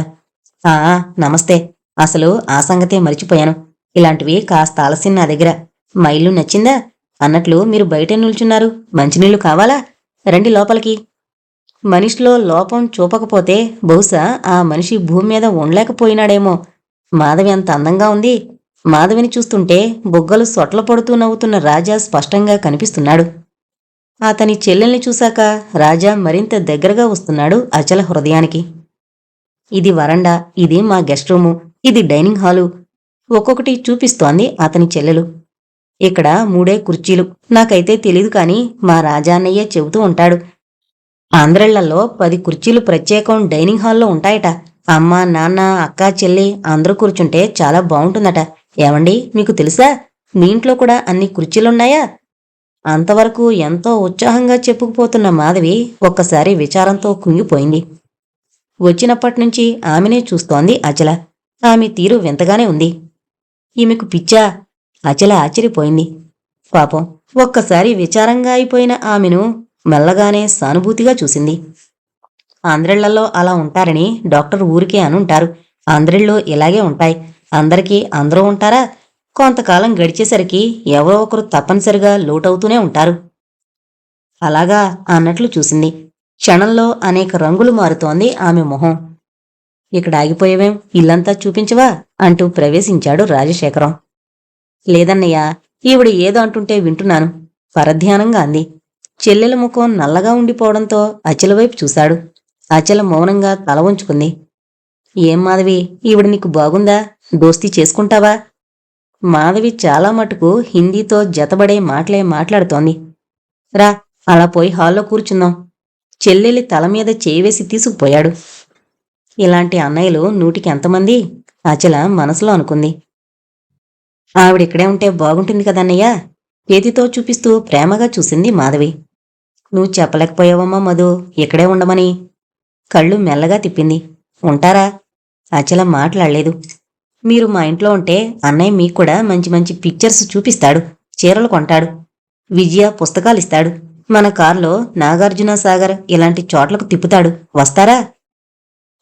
ఆ నమస్తే. అసలు ఆ సంగతే మరిచిపోయాను. ఇలాంటివి కాస్త ఆలస్యం నా దగ్గర. మా ఇల్లు నచ్చిందా? అన్నట్లు మీరు బయటే నిల్చున్నారు. మంచినీళ్లు కావాలా? రండి లోపలికి. మనిషిలో లోపం చూపకపోతే బహుశా ఆ మనిషి భూమి మీద ఉండలేకపోయినాడేమో. మాధవి అంత అందంగా ఉంది. మాధవిని చూస్తుంటే బుగ్గలు సొట్ల పడుతూ నవ్వుతున్న రాజా స్పష్టంగా కనిపిస్తున్నాడు. అతని చెల్లెల్ని చూశాక రాజా మరింత దగ్గరగా వస్తున్నాడు అచల హృదయానికి. ఇది వరండా, ఇది మా గెస్ట్ రూము, ఇది డైనింగ్ హాలు ఒక్కొక్కటి చూపిస్తోంది అతని చెల్లెలు. ఇక్కడ 3 కుర్చీలు. నాకైతే తెలీదు కాని మా రాజా అన్నయ్య చెబుతూ ఉంటాడు. ఆంధ్రళ్లలో 10 కుర్చీలు ప్రత్యేకం డైనింగ్ హాల్లో ఉంటాయట. అమ్మ, నాన్న, అక్క, చెల్లి అందరూ కూర్చుంటే చాలా బాగుంటుందట. ఏమండి, మీకు తెలుసా? మీ ఇంట్లో కూడా అన్ని కుర్చీలున్నాయా? అంతవరకు ఎంతో ఉత్సాహంగా చెప్పుకుపోతున్న మాధవి ఒక్కసారి విచారంతో కుంగిపోయింది. వచ్చినప్పటినుంచి ఆమెనే చూస్తోంది అచల. ఆమె తీరు వింతగానే ఉంది. ఈమెకు పిచ్చా? అచల ఆశ్చర్యపోయింది. పాపం, ఒక్కసారి విచారంగా అయిపోయిన ఆమెను మెల్లగానే సానుభూతిగా చూసింది. ఆంధ్రళ్లలో అలా ఉంటారని డాక్టర్ ఊరికే అనుంటారు. ఆంధ్రళ్ళు ఇలాగే ఉంటాయి. అందరికీ అందరూ ఉంటారా? కొంతకాలం గడిచేసరికి ఎవరో ఒకరు తప్పనిసరిగా లోటవుతూనే ఉంటారు. అలాగా అన్నట్లు చూసింది. క్షణంలో అనేక రంగులు మారుతోంది ఆమె మొహం. ఇక్కడ ఆగిపోయేవేం, ఇల్లంతా చూపించవా అంటూ ప్రవేశించాడు రాజశేఖరం. లేదన్నయ్యా, ఈవిడ ఏదో అంటుంటే వింటున్నాను పరధ్యానంగా అంది. చెల్లెల ముఖం నల్లగా ఉండిపోవడంతో అచల వైపు చూశాడు. అచల మౌనంగా తల ఉంచుకుంది. ఏం మాధవి, ఈవిడ నీకు బాగుందా? దోస్తీ చేసుకుంటావా? మాధవి చాలా మటుకు హిందీతో జతబడే మాటలే మాట్లాడుతోంది. రా, అలా పోయి హాల్లో కూర్చుందాం. చెల్లెలి తల మీద చేయివేసి తీసుకుపోయాడు. ఇలాంటి అన్నయ్యలు నూటికి ఎంతమంది? అచల మనసులో అనుకుంది. ఆవిడిక్కడే ఉంటే బాగుంటుంది కదన్నయ్యా. చేతితో చూపిస్తూ ప్రేమగా చూసింది మాధవి. నువ్వు చెప్పలేకపోయావమ్మా మధు, ఇక్కడే ఉండమని. కళ్ళు మెల్లగా తిప్పింది. ఉంటారా? అచల మాట్లాడలేదు. మీరు మా ఇంట్లో ఉంటే అన్నయ్య మీకు కూడా మంచి మంచి పిక్చర్స్ చూపిస్తాడు, చీరలు కొంటాడు, విజయ పుస్తకాలిస్తాడు. మన కారులో నాగార్జున సాగర్ ఇలాంటి చోట్లకు తిప్పుతాడు. వస్తారా?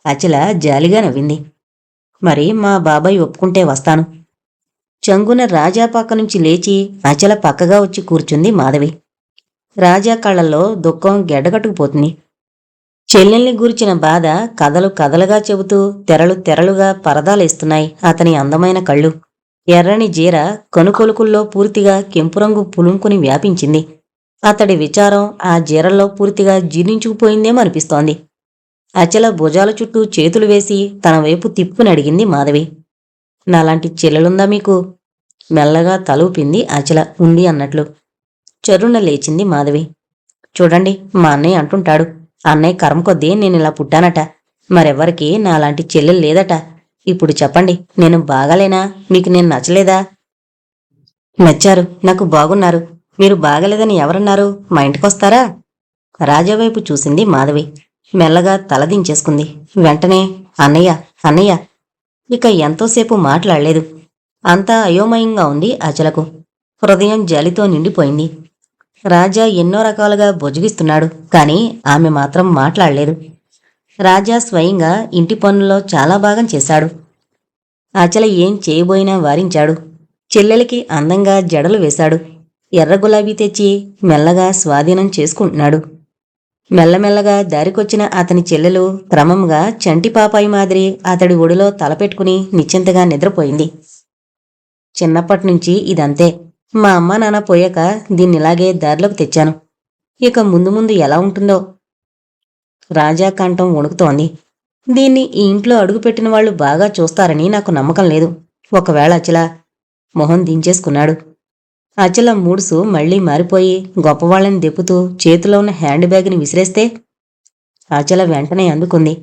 అచల జాలిగా నవ్వింది. మరి మా బాబాయ్ ఒప్పుకుంటే వస్తాను. చంగున రాజా పక్క నుంచి లేచి అచల పక్కగా వచ్చి కూర్చుంది మాధవి. రాజా కళ్ళల్లో దుఃఖం గెడ్డగట్టుకుపోతుంది. చెల్లెల్ని గూర్చిన బాధ కథలు కథలుగా చెబుతూ తెరలు తెరలుగా పరదాలేస్తున్నాయి అతని అందమైన కళ్ళు. ఎర్రని జీర కనుకొలుకుల్లో పూర్తిగా కెంపు రంగు పులుంకుని వ్యాపించింది. అతడి విచారం ఆ జీరల్లో పూర్తిగా జీర్ణించుకుపోయిందేమో అనిపిస్తోంది. అచల భుజాల చుట్టూ చేతులు వేసి తన వైపు తిప్పుకుని అడిగింది మాధవి. నాలాంటి చెల్లెలుందా మీకు? మెల్లగా తలూపింది అచల ఉంది అన్నట్లు. చరుణ లేచింది మాధవి. చూడండి, మా అన్నయ్య అంటుంటాడు, అన్నయ్య కర్మ కొద్దీ నేనిలా పుట్టానట. మరెవ్వరికీ నాలాంటి చెల్లెలు లేదట. ఇప్పుడు చెప్పండి, నేను బాగాలేనా? మీకు నేను నచ్చలేదా? నచ్చారు, నాకు బాగున్నారు. మీరు బాగలేదని ఎవరన్నారు? మా ఇంటికొస్తారా? రాజావైపు చూసింది మాధవి. మెల్లగా తలదించేసుకుంది. వెంటనే అన్నయ్య, అన్నయ్య. ఇక ఎంతోసేపు మాట్లాడలేదు. అంతా అయోమయంగా ఉంది అచలకు. హృదయం జాలితో నిండిపోయింది. రాజా ఎన్నో రకాలుగా బుజ్జగిస్తున్నాడు, కాని ఆమె మాత్రం మాట్లాడలేదు. రాజా స్వయంగా ఇంటి పనుల్లో చాలా భాగం చేశాడు. అచల ఏం చేయబోయినా వారించాడు. చెల్లెలికి అందంగా జడలు వేశాడు. ఎర్ర గులాబీ తెచ్చి మెల్లగా స్వాధీనం చేసుకుంటున్నాడు. మెల్లమెల్లగా దారికొచ్చిన అతని చెల్లెలు క్రమంగా చంటి పాపాయి మాదిరి అతడి ఒడిలో తలపెట్టుకుని నిశ్చింతగా నిద్రపోయింది. చిన్నప్పటినుంచి ఇదంతే. మా అమ్మ నాన్న పోయాక దీన్నిలాగే దారిలోకి తెచ్చాను. ఇక ముందు ముందు ఎలా ఉంటుందో. రాజా కంఠం వణుకుతోంది. దీన్ని ఈ ఇంట్లో అడుగుపెట్టిన వాళ్ళు బాగా చూస్తారని నాకు నమ్మకం లేదు. ఒకవేళ అచల మొహం దించేసుకున్నాడు. అచల మూడ్సు మళ్లీ మారిపోయి గొప్పవాళ్ళని దెప్పుతూ చేతిలో ఉన్న హ్యాండ్ బ్యాగ్ని విసిరేస్తే అచల వెంటనే అందుకుంది.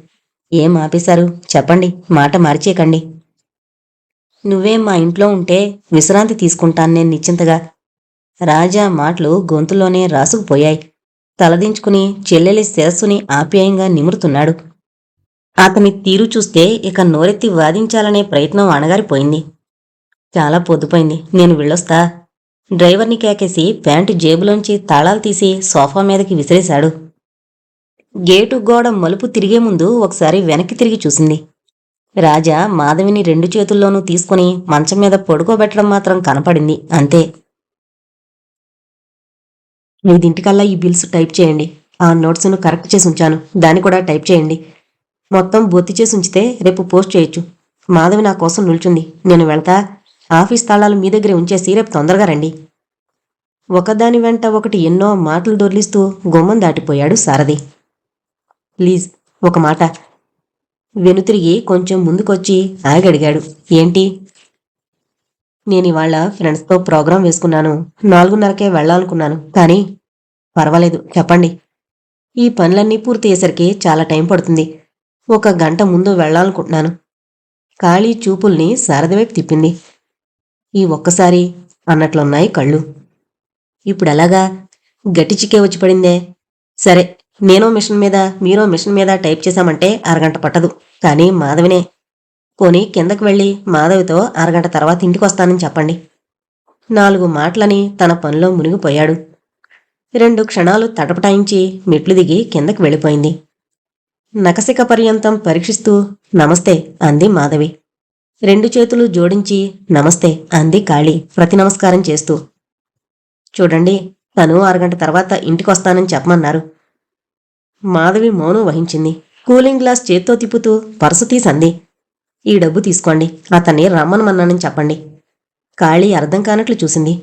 ఏం ఆపేశారు? చెప్పండి, మాట మార్చేయకండి. నువ్వే మా ఇంట్లో ఉంటే విశ్రాంతి తీసుకుంటాను నేను నిశ్చింతగా. రాజా మాటలు గొంతులోనే రాసుకుపోయాయి. తలదించుకుని చెల్లెలి శిరస్సుని ఆప్యాయంగా నిమురుతున్నాడు. అతని తీరు చూస్తే ఇక నోరెత్తి వాదించాలనే ప్రయత్నం అణగారిపోయింది. చాలా పొద్దుపోయింది, నేను వెళ్ళొస్తా. డ్రైవర్ని కేకేసి ప్యాంటు జేబులోంచి తాళాలు తీసి సోఫా మీదకి విసిరేశాడు. గేటు గోడ మలుపు తిరిగే ముందు ఒకసారి వెనక్కి తిరిగి చూసింది. రాజా మాధవిని 2 చేతుల్లోనూ తీసుకుని మంచం మీద పడుకోబెట్టడం మాత్రం కనపడింది, అంతే. 5 ఈ బిల్స్ టైప్ చేయండి. ఆ నోట్స్ను కరెక్ట్ చేసి ఉంచాను, దాన్ని కూడా టైప్ చేయండి. మొత్తం బొత్తి చేసి ఉంచితే రేపు పోస్ట్ చేయొచ్చు. మాధవి నా కోసం నిల్చుంది, నేను వెళ్తా. ఆఫీస్ తాళాలు మీ దగ్గరే ఉంచేసి రేపు తొందరగా రండి. ఒకదాని వెంట ఒకటి ఎన్నో మాటలు దొర్లిస్తూ గుమ్మం దాటిపోయాడు సారథి. ప్లీజ్, ఒక మాట. వెనుతిరిగి కొంచెం ముందుకొచ్చి ఆగడిగాడు. ఏంటి? నేనివాళ ఫ్రెండ్స్తో ప్రోగ్రాం వేసుకున్నాను. 4:30కే వెళ్లాలనుకున్నాను, కానీ పర్వాలేదు, చెప్పండి. ఈ పనులన్నీ పూర్తయ్యేసరికి చాలా టైం పడుతుంది. 1 గంట ముందు వెళ్లాలనుకుంటున్నాను. ఖాళీ చూపుల్ని శారద వైపు తిప్పింది. ఈ ఒక్కసారి అన్నట్లున్నాయి కళ్ళు. ఇప్పుడెలాగా? గట్టి చిక్కే వచ్చి పడిందే. సరే, నేనో మిషన్ మీద మీరో మిషన్ మీద టైప్ చేశామంటే అరగంట పట్టదు. కానీ మాధవినే. పోనీ కిందకు వెళ్ళి మాధవితో అరగంట తర్వాత ఇంటికొస్తానని చెప్పండి. 4 మాటలని తన పనిలో మునిగిపోయాడు. 2 క్షణాలు తటపటాయించి మెట్లు దిగి కిందకి వెళ్ళిపోయింది. నకసిక పర్యంతం పరీక్షిస్తూ నమస్తే అంది మాధవి. 2 చేతులు జోడించి నమస్తే అంది కాళీ ప్రతి నమస్కారం చేస్తూ. చూడండి, తను అరగంట తర్వాత ఇంటికొస్తానని చెప్పమన్నారు. మాధవి మౌనం వహించింది. కూలింగ్ గ్లాస్ చేత్తో తిప్పుతూ పర్సు తీసంది. ఈ డబ్బు తీసుకోండి, అతన్ని రమ్మనమన్నానని చెప్పండి. కాళీ అర్థం కానట్లు చూసింది.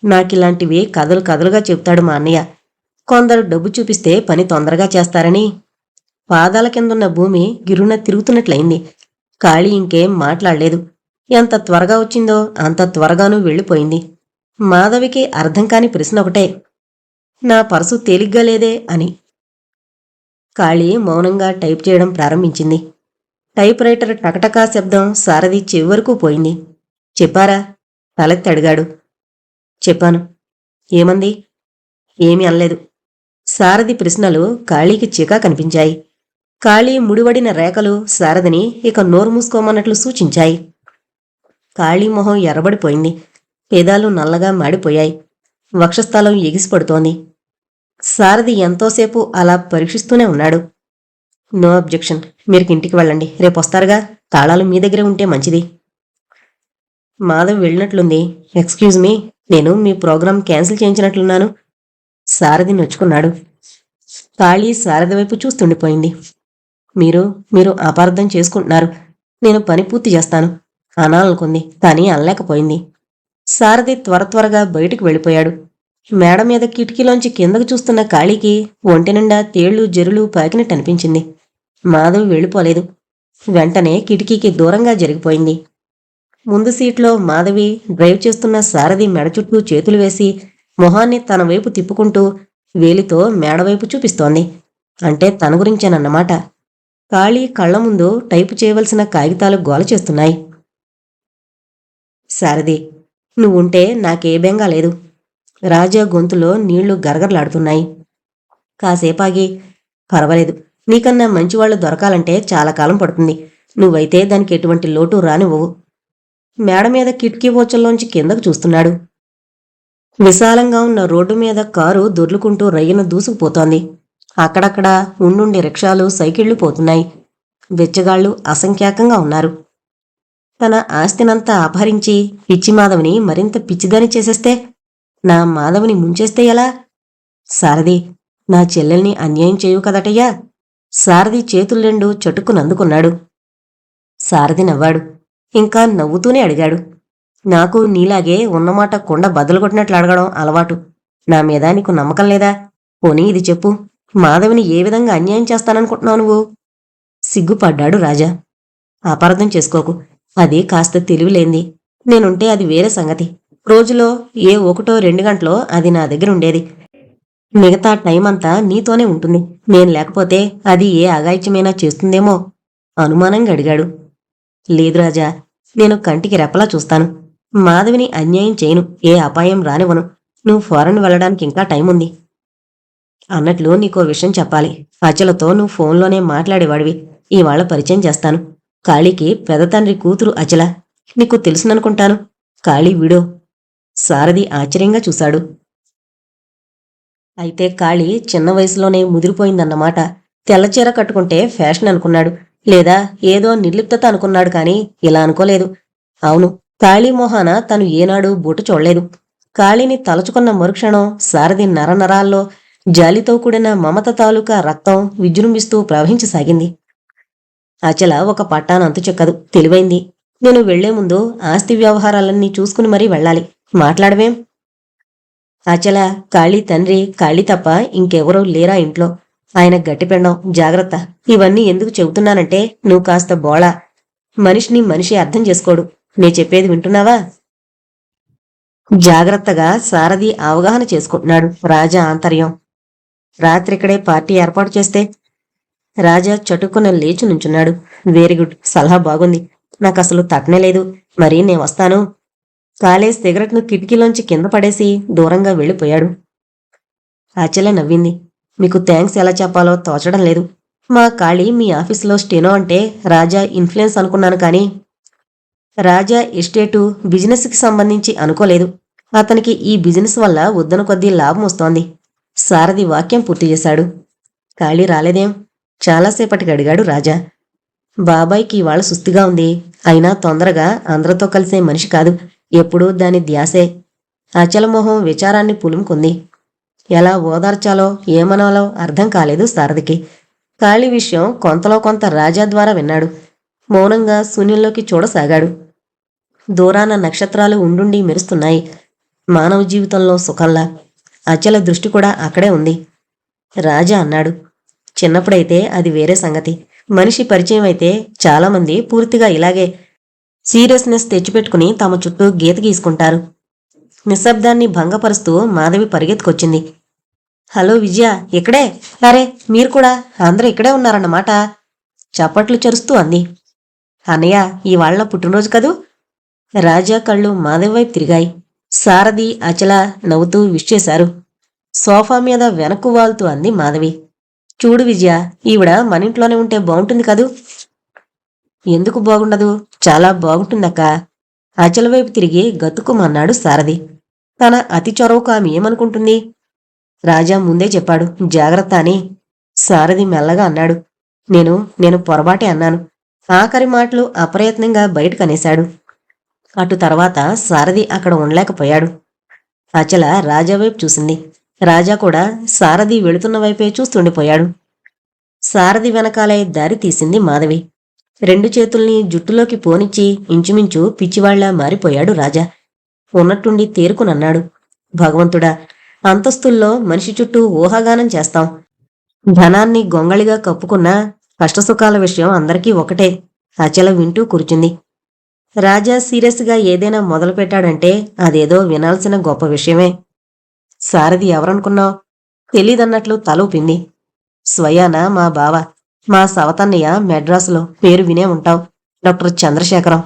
నాకిలాంటివి కథలు కథలుగా చెప్తాడు మా అన్నయ్య. కొందరు డబ్బు చూపిస్తే పని తొందరగా చేస్తారని. పాదాల కిందున్న భూమి గిరున తిరుగుతున్నట్లయింది. కాళీ ఇంకేం మాట్లాడలేదు. ఎంత త్వరగా వచ్చిందో అంత త్వరగానూ వెళ్ళిపోయింది. మాధవికి అర్థం కాని ప్రశ్న ఒకటే, నా పర్సు తేలిగ్గా లేదే అని. కాళీ మౌనంగా టైప్ చేయడం ప్రారంభించింది. టైప్ రైటర్ టకటకా శబ్దం సారథి చెవి వరకు పోయింది. చెప్పారా? తలెత్తి అడిగాడు. చెప్పాను. ఏమంది? ఏమీ అనలేదు. సారథి ప్రశ్నలు కాళీకి చికా కనిపించాయి. కాళీ ముడివడిన రేఖలు సారథిని ఇక నోరు మూసుకోమన్నట్లు సూచించాయి. కాళీ మొహం ఎర్రబడిపోయింది. పేదాలు నల్లగా మాడిపోయాయి. వక్షస్థలం ఎగిసిపడుతోంది. సారథి ఎంతోసేపు అలా పరీక్షిస్తూనే ఉన్నాడు. నో అబ్జెక్షన్, మీరుకింటికి వెళ్ళండి, రేపొస్తారుగా. తాళాలు మీ దగ్గరే ఉంటే మంచిది. మాధవ్ వెళ్ళినట్లుంది. ఎక్స్క్యూజ్ మీ, నేను మీ ప్రోగ్రాం క్యాన్సిల్ చేయించినట్లున్నాను. సారథి నొచ్చుకున్నాడు. కాళీ సారథి వైపు చూస్తుండిపోయింది. మీరు అపార్థం చేసుకుంటున్నారు. నేను పని పూర్తి చేస్తాను అనాలనుకుంది, కానీ అనలేకపోయింది. సారథి త్వరగా బయటికి వెళ్ళిపోయాడు. మేడ మీద కిటికీలోంచి కిందకు చూస్తున్న కాళీకి ఒంటి నిండా తేళ్లు జరులు పాకినట్టనిపించింది. మాధవి వెళ్ళిపోలేదు. వెంటనే కిటికీకి దూరంగా జరిగిపోయింది. ముందు సీట్లో మాధవి డ్రైవ్ చేస్తున్న సారథి మెడ చుట్టూ చేతులు వేసి మొహాన్ని తన వైపు తిప్పుకుంటూ వేలితో మేడవైపు చూపిస్తోంది. అంటే తన గురించేనన్నమాట. కాళీ కళ్ల ముందు టైపు చేయవలసిన కాగితాలు గోల చేస్తున్నాయి. సారథి, నువ్వుంటే నాకే బెంగా లేదు. రాజా గొంతులో నీళ్లు గరగరలాడుతున్నాయి. కాసేపాగి, పర్వాలేదు, నీకన్నా మంచివాళ్లు దొరకాలంటే చాలా కాలం పడుతుంది. నువ్వైతే దానికి ఎటువంటి లోటు రానివ్వవు. మేడ మీద కిటికీ ఓచల్లోంచి కిందకు చూస్తున్నాడు. విశాలంగా ఉన్న రోడ్డు మీద కారు దొర్లుకుంటూ రయ్యన దూసుకుపోతోంది. అక్కడక్కడ ఉండుండి రిక్షాలు, సైకిళ్లు పోతున్నాయి. వెచ్చగాళ్లు అసంఖ్యాకంగా ఉన్నారు. తన ఆస్తినంతా అపహరించి పిచ్చి మాధవిని మరింత పిచ్చిదాని చేసేస్తే, నా మాధవిని ముంచేస్తే ఎలా? సారథి, నా చెల్లెల్ని అన్యాయం చేయు కదటయ్యా. సారథి చేతులెండు చటుక్కునందుకున్నాడు. సారథి నవ్వాడు. ఇంకా నవ్వుతూనే అడిగాడు. నాకు నీలాగే ఉన్నమాట కుండ బద్దలుకొట్టినట్లు అడగడం అలవాటు. నా మీద నీకు నమ్మకం లేదా? పోనీ ఇది చెప్పు, మాధవిని ఏ విధంగా అన్యాయం చేస్తాననుకుంటున్నావు నువ్వు? సిగ్గుపడ్డాడు రాజా. అపార్థం చేసుకోకు, అది కాస్త తెలివిలేంది. నేనుంటే అది వేరే సంగతి. రోజులో ఏ 1-2 గంటలో అది నా దగ్గర ఉండేది. మిగతా టైం అంతా నీతోనే ఉంటుంది. నేను లేకపోతే అది ఏ అఘాయిత్యమైనా చేస్తుందేమో అనుమానంగా అడిగాడు. లేదు రాజా, నేను కంటికి రెప్పలా చూస్తాను. మాధవిని అన్యాయం చేయను, ఏ అపాయం రానివ్వను. నువ్వు ఫారెన్ వెళ్ళడానికి ఇంకా టైం ఉంది. అన్నట్లు నీకో విషయం చెప్పాలి. అచలతో నువ్వు ఫోన్లోనే మాట్లాడేవాడివి. ఇవాళ పరిచయం చేస్తాను. కాళీకి పెదతండ్రి కూతురు అచల. నీకు తెలుసుననుకుంటాను. కాళీ వీడో. సారథి ఆశ్చర్యంగా చూశాడు. అయితే కాళీ చిన్న వయసులోనే ముదిరిపోయిందన్నమాట. తెల్లచీర కట్టుకుంటే ఫ్యాషన్ అనుకున్నాడు. లేదా ఏదో నిర్లిప్తత అనుకున్నాడు కాని ఇలా అనుకోలేదు. అవును, కాళీ మొహాన తను ఏనాడు బూటు చూడలేదు. కాళీని తలుచుకున్న మరుక్షణం సారథి నరనరాల్లో జాలితో కూడిన మమత తాలూకా రక్తం విజృంభిస్తూ ప్రవహించసాగింది. అచల ఒక పట్టాన అంతు చెక్కదు, తెలివైంది. నేను వెళ్లే ముందు ఆస్తి వ్యవహారాలన్నీ చూసుకుని మరీ వెళ్ళాలి. మాట్లాడవేం? అచల, కాళీ తండ్రి కాళీ తప్ప ఇంకెవరూ లేరా ఇంట్లో? ఆయన గట్టిపెండం. జాగ్రత్త. ఇవన్నీ ఎందుకు చెబుతున్నానంటే నువ్వు కాస్త బోళా. మనిషిని మనిషి అర్థం చేసుకోడు. నే చెప్పేది వింటున్నావా? జాగ్రత్తగా సారథి అవగాహన చేసుకుంటున్నాడు రాజా ఆంతర్యం. రాత్రిక్కడే పార్టీ ఏర్పాటు చేస్తే? రాజా చటుక్కున లేచి నుంచున్నాడు. వెరీ గుడ్, సలహా బాగుంది. నాకసలు తట్టనే లేదు. మరి నే వస్తాను. కాలేజ్ సిగరెట్ను కిటికీలోంచి కింద పడేసి దూరంగా వెళ్ళిపోయాడు. అచల నవ్వింది. మీకు థ్యాంక్స్ ఎలా చెప్పాలో తోచడం లేదు. మా కాళీ మీ ఆఫీసులో స్టెనో అంటే రాజా ఇన్ఫ్లుయెన్స్ అనుకున్నాను కానీ రాజా ఎస్టేటు బిజినెస్కి సంబంధించి అనుకోలేదు. అతనికి ఈ బిజినెస్ వల్ల వద్దన కొద్దీ లాభం వస్తోంది. సారథి వాక్యం పూర్తి చేశాడు. కాళీ రాలేదేం? చాలాసేపటికి అడిగాడు రాజా. బాబాయికి ఇవాళ సుస్థిగా ఉంది. అయినా తొందరగా అందరితో కలిసే మనిషి కాదు. ఎప్పుడూ దాని ధ్యాసే. అచలమోహం విచారాన్ని పులుముకుంది. ఎలా ఓదార్చాలో ఏమనాలో అర్థం కాలేదు సారథికి. కాళీ విషయం కొంతలో కొంత రాజా ద్వారా విన్నాడు. మౌనంగా శూన్యంలోకి చూడసాగాడు. దూరాన నక్షత్రాలు ఉండుండి మెరుస్తున్నాయి, మానవ జీవితంలో సుఖంలా. అచల దృష్టి కూడా అక్కడే ఉంది. రాజా అన్నాడు, చిన్నప్పుడైతే అది వేరే సంగతి. మనిషి పరిచయం అయితే చాలామంది పూర్తిగా ఇలాగే సీరియస్నెస్ తెచ్చిపెట్టుకుని తమ చుట్టూ గీత గీసుకుంటారు. నిశ్శబ్దాన్ని భంగపరుస్తూ మాధవి పరిగెత్తుకొచ్చింది. హలో విజయ, ఇక్కడే? అరే మీరు కూడా అందరూ ఇక్కడే ఉన్నారన్నమాట. చప్పట్లు చరుస్తూ అంది. అన్నయ్య, ఇవాళ పుట్టినరోజు కదూ? రాజా కళ్ళు మాధవి వైపు తిరిగాయి. సారథి అచల నవ్వుతూ విష్ చేశారు. సోఫా మీద వెనక్కు వాల్తూ అంది మాధవి. చూడు విజయ, ఈవిడ మనింట్లోనే ఉంటే బాగుంటుంది కదూ? ఎందుకు బాగుండదు? చాలా బాగుంటుందక్క. అచల వైపు తిరిగి గతుకుమన్నాడు సారథి. తన అతి చొరవకు ఆమె ఏమనుకుంటుంది? రాజా ముందే చెప్పాడు జాగ్రత్త అని. సారథి మెల్లగా అన్నాడు. నేను పొరపాటే అన్నాను. ఆఖరి మాటలు అప్రయత్నంగా బయటకనేశాడు. అటు తర్వాత సారథి అక్కడ ఉండలేకపోయాడు. అచల రాజా వైపు చూసింది. రాజా కూడా సారథి వెళుతున్న వైపే చూస్తుండిపోయాడు. సారథి వెనకాలే దారి తీసింది మాధవి. రెండు చేతుల్ని జుట్టులోకి పోనిచ్చి ఇంచుమించు పిచ్చివాళ్లా మారిపోయాడు రాజా. ఉన్నట్టుండి తేరుకునన్నాడు. భగవంతుడా, అంతస్తుల్లో మనిషి చుట్టూ ఊహాగానం చేస్తాం. ధనాన్ని గొంగళిగా కప్పుకున్నా కష్టసుఖాల విషయం అందరికీ ఒకటే. అచల వింటూ కూర్చుంది. రాజా సీరియస్గా ఏదైనా మొదలుపెట్టాడంటే అదేదో వినాల్సిన గొప్ప విషయమే. సారథి ఎవరనుకున్నావు? తెలీదన్నట్లు తల ఊపింది. స్వయాన మా బావ, మా సవతన్నయ్య మెడ్రాసులో, పేరు వినే ఉంటావు, డాక్టర్ చంద్రశేఖరం.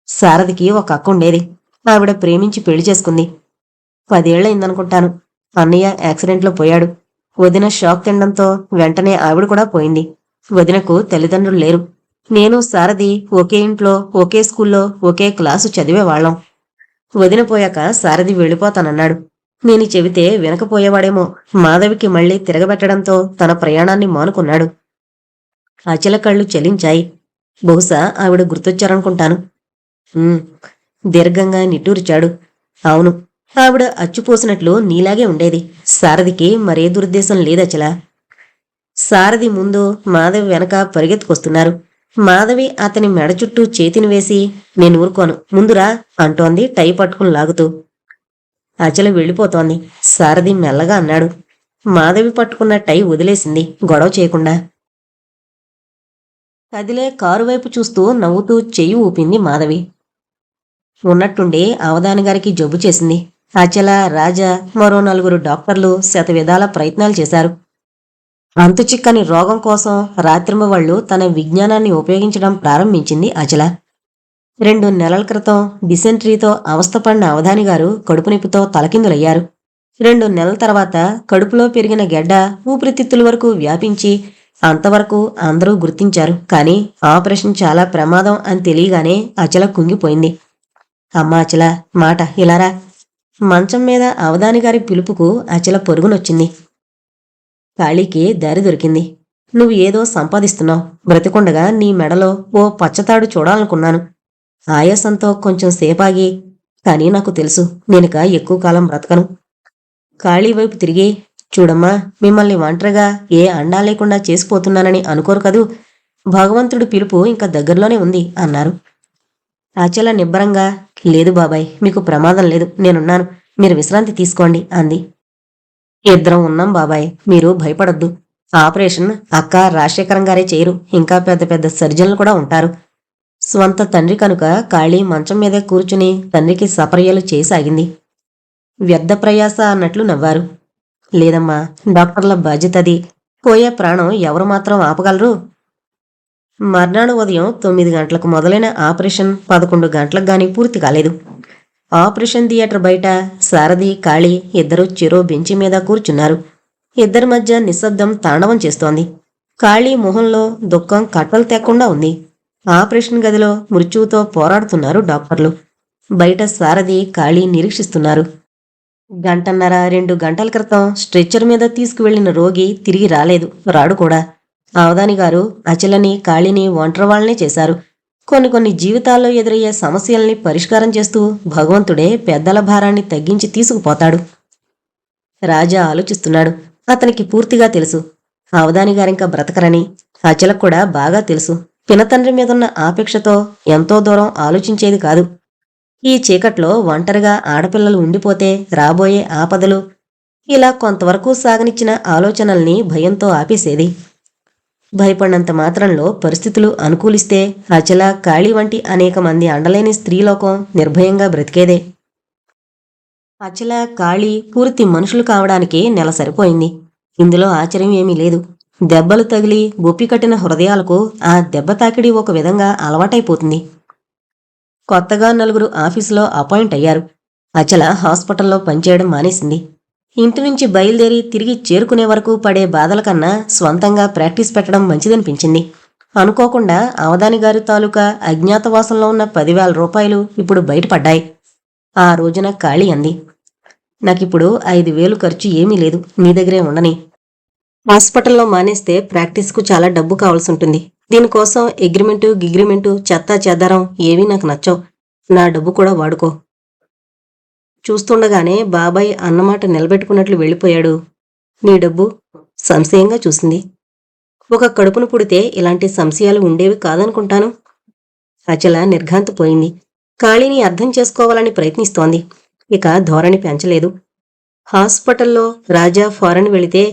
సారథికి ఒక అక్క ఉండేది. ఆవిడ ప్రేమించి పెళ్లి చేసుకుంది. 10 ఏళ్లయిందనుకుంటాను. అన్నయ్య యాక్సిడెంట్లో పోయాడు. వదిన షాక్ తినడంతో వెంటనే ఆవిడ కూడా పోయింది. వదినకు తల్లిదండ్రులు లేరు. నేను సారథి ఒకే ఇంట్లో, ఒకే స్కూల్లో, ఒకే క్లాసు చదివేవాళ్లం. వదిన పోయాక సారథి వెళ్ళిపోతానన్నాడు. నేను చెబితే వినకపోయేవాడేమో. మాధవికి మళ్లీ తిరగబెట్టడంతో తన ప్రయాణాన్ని మానుకున్నాడు. అచల కళ్ళు చలించాయి. బహుశా ఆవిడ గుర్తొచ్చారనుకుంటాను. దీర్ఘంగా నిట్టూర్చాడు. అవును, ఆవిడ అచ్చుపోసినట్లు నీలాగే ఉండేది. సారథికి మరే దురుద్దేశం లేదచల. సారథి ముందు, మాధవి వెనక పరిగెత్తుకొస్తున్నారు. మాధవి అతని మెడ చుట్టూ చేతిని వేసి, నేను ఊరుకోను, ముందురా అంటోంది టై పట్టుకుని లాగుతూ. అచల వెళ్ళిపోతోంది. సారథి మెల్లగా అన్నాడు. మాధవి పట్టుకున్న టై వదిలేసింది గొడవ చేయకుండా. కదిలే కారు వైపు చూస్తూ నవ్వుతూ చెయ్యి ఊపింది మాధవి. ఉన్నట్టుండి అవధాని గారికి జబ్బు చేసింది. అచల, రాజా, మరో 4 డాక్టర్లు శతవిధాల ప్రయత్నాలు చేశారు. అంతుచిక్కని రోగం కోసం రాత్రింబవళ్లు తన విజ్ఞానాన్ని ఉపయోగించడం ప్రారంభించింది అచల. 2 నెలల క్రితం డిసెంట్రీతో అవస్థపడిన అవధాని గారు కడుపునొప్పితో తలకిందులయ్యారు. 2 నెలల తర్వాత కడుపులో పెరిగిన గెడ్డ ఊపిరితిత్తుల వరకు వ్యాపించి అంతవరకు అందరూ గుర్తించారు. కానీ ఆపరేషన్ చాలా ప్రమాదం అని తెలియగానే అచల కుంగిపోయింది. అమ్మా అచల, మాట ఇలారా. మంచం మీద అవధాని గారి పిలుపుకు అచల పొరుగునొచ్చింది. కాళీకి దారి దొరికింది. నువ్వు ఏదో సంపాదిస్తున్నావు. బ్రతికుండగా నీ మెడలో ఓ పచ్చతాడు చూడాలనుకున్నాను. ఆయాసంతో కొంచెం సేపాగి, కానీ నాకు తెలుసు నేనిక ఎక్కువ కాలం బ్రతకను. కాళీ వైపు తిరిగి, చూడమ్మా, మిమ్మల్ని ఒంటరిగా ఏ అండా లేకుండా చేసిపోతున్నానని అనుకోరు కదూ. భగవంతుడి పిలుపు ఇంకా దగ్గరలోనే ఉంది అన్నారు. అచల నిబ్బరంగా, లేదు బాబాయ్, మీకు ప్రమాదం లేదు, నేనున్నాను, మీరు విశ్రాంతి తీసుకోండి అంది. ఇద్దరం ఉన్నాం బాబాయ్, మీరు భయపడొద్దు. ఆపరేషన్ అక్క రాజశేఖరం గారే చేయరు, ఇంకా పెద్ద పెద్ద సర్జన్లు కూడా ఉంటారు. స్వంత తండ్రి కనుక కాళీ మంచం మీదే కూర్చుని తండ్రికి సపర్యలు చేసాగింది. వ్యర్థ ప్రయాస అన్నట్లు నవ్వారు. లేదమ్మా, డాక్టర్ల బాధ్యతది. పోయే ప్రాణం ఎవరు మాత్రం ఆపగలరు? మర్నాడు ఉదయం 9 గంటలకు మొదలైన ఆపరేషన్ 11 గంటలకు గాని పూర్తి కాలేదు. ఆపరేషన్ థియేటర్ బయట సారథి, కాళీ ఇద్దరూ చెరో బెంచి మీద కూర్చున్నారు. ఇద్దరి మధ్య నిశ్శబ్దం తాండవం చేస్తోంది. కాళీ మొహంలో దుఃఖం కట్టలు తెక్కుండా ఉంది. ఆపరేషన్ గదిలో మృత్యువుతో పోరాడుతున్నారు డాక్టర్లు. బయట సారథి, కాళీ నిరీక్షిస్తున్నారు. 1.5-2 గంటల క్రితం స్ట్రెచ్చర్ మీద తీసుకువెళ్లిన రోగి తిరిగి రాలేదు, రాడు కూడా. అవధాని గారు అచలని, కాళీని ఒంటరివాళ్లనే చేశారు. కొన్ని జీవితాల్లో ఎదురయ్యే సమస్యల్ని పరిష్కారం చేస్తూ భగవంతుడే పెద్దల భారాన్ని తగ్గించి తీసుకుపోతాడు. రాజా ఆలోచిస్తున్నాడు. అతనికి పూర్తిగా తెలుసు అవధాని గారింకా బ్రతకరని. అచలకు కూడా బాగా తెలుసు. పినతండ్రి మీదున్న ఆపేక్షతో ఎంతో దూరం ఆలోచించేది కాదు. ఈ చీకట్లో ఒంటరిగా ఆడపిల్లలు ఉండిపోతే రాబోయే ఆపదలు, ఇలా కొంతవరకు సాగనిచ్చిన ఆలోచనల్ని భయంతో ఆపేసేది. భయపడినంత మాత్రంలో పరిస్థితులు అనుకూలిస్తే అచల, కాళీ వంటి అనేక మంది అండలేని స్త్రీలోకం నిర్భయంగా బ్రతికేదే. అచల, కాళీ పూర్తి మనుషులు కావడానికి నెల సరిపోయింది. ఇందులో ఆశ్చర్యం ఏమీ లేదు. దెబ్బలు తగిలి బొప్పి కట్టిన హృదయాలకు ఆ దెబ్బ తాకిడి ఒక విధంగా అలవాటైపోతుంది. కొత్తగా 4 ఆఫీసులో అపాయింట్ అయ్యారు. అచల హాస్పిటల్లో పనిచేయడం మానేసింది. ఇంటి నుంచి బయలుదేరి తిరిగి చేరుకునే వరకు పడే బాధల కన్నా స్వంతంగా ప్రాక్టీస్ పెట్టడం మంచిదనిపించింది. అనుకోకుండా అవధాని గారి తాలూకా అజ్ఞాతవాసంలో ఉన్న 10,000 రూపాయలు ఇప్పుడు బయటపడ్డాయి. ఆ రోజున కాళీ అంది, నాకిప్పుడు 5,000 ఖర్చు ఏమీ లేదు, నీ దగ్గరే ఉండని. హాస్పిటల్లో మానేస్తే ప్రాక్టీస్కు చాలా డబ్బు కావాల్సుంటుంది. దీనికోసం గిగ్రిమెంటు చెత్తా చెదారం ఏవీ నాకు నచ్చవు. నా డబ్బు కూడా వాడుకో. చూస్తుండగానే బాబాయ్ అన్నమాట నిలబెట్టుకున్నట్లు వెళ్ళిపోయాడు. నీ డబ్బు? సంశయంగా చూసింది. ఒక కడుపును పుడితే ఇలాంటి సంశయాలు ఉండేవి కాదనుకుంటాను. అచల నిర్ఘాంతపోయింది. కాళీని అర్థం చేసుకోవాలని ప్రయత్నిస్తోంది. ఇక ధోరణి పెంచలేదు. హాస్పిటల్లో రాజా ఫారెన్ వెళితే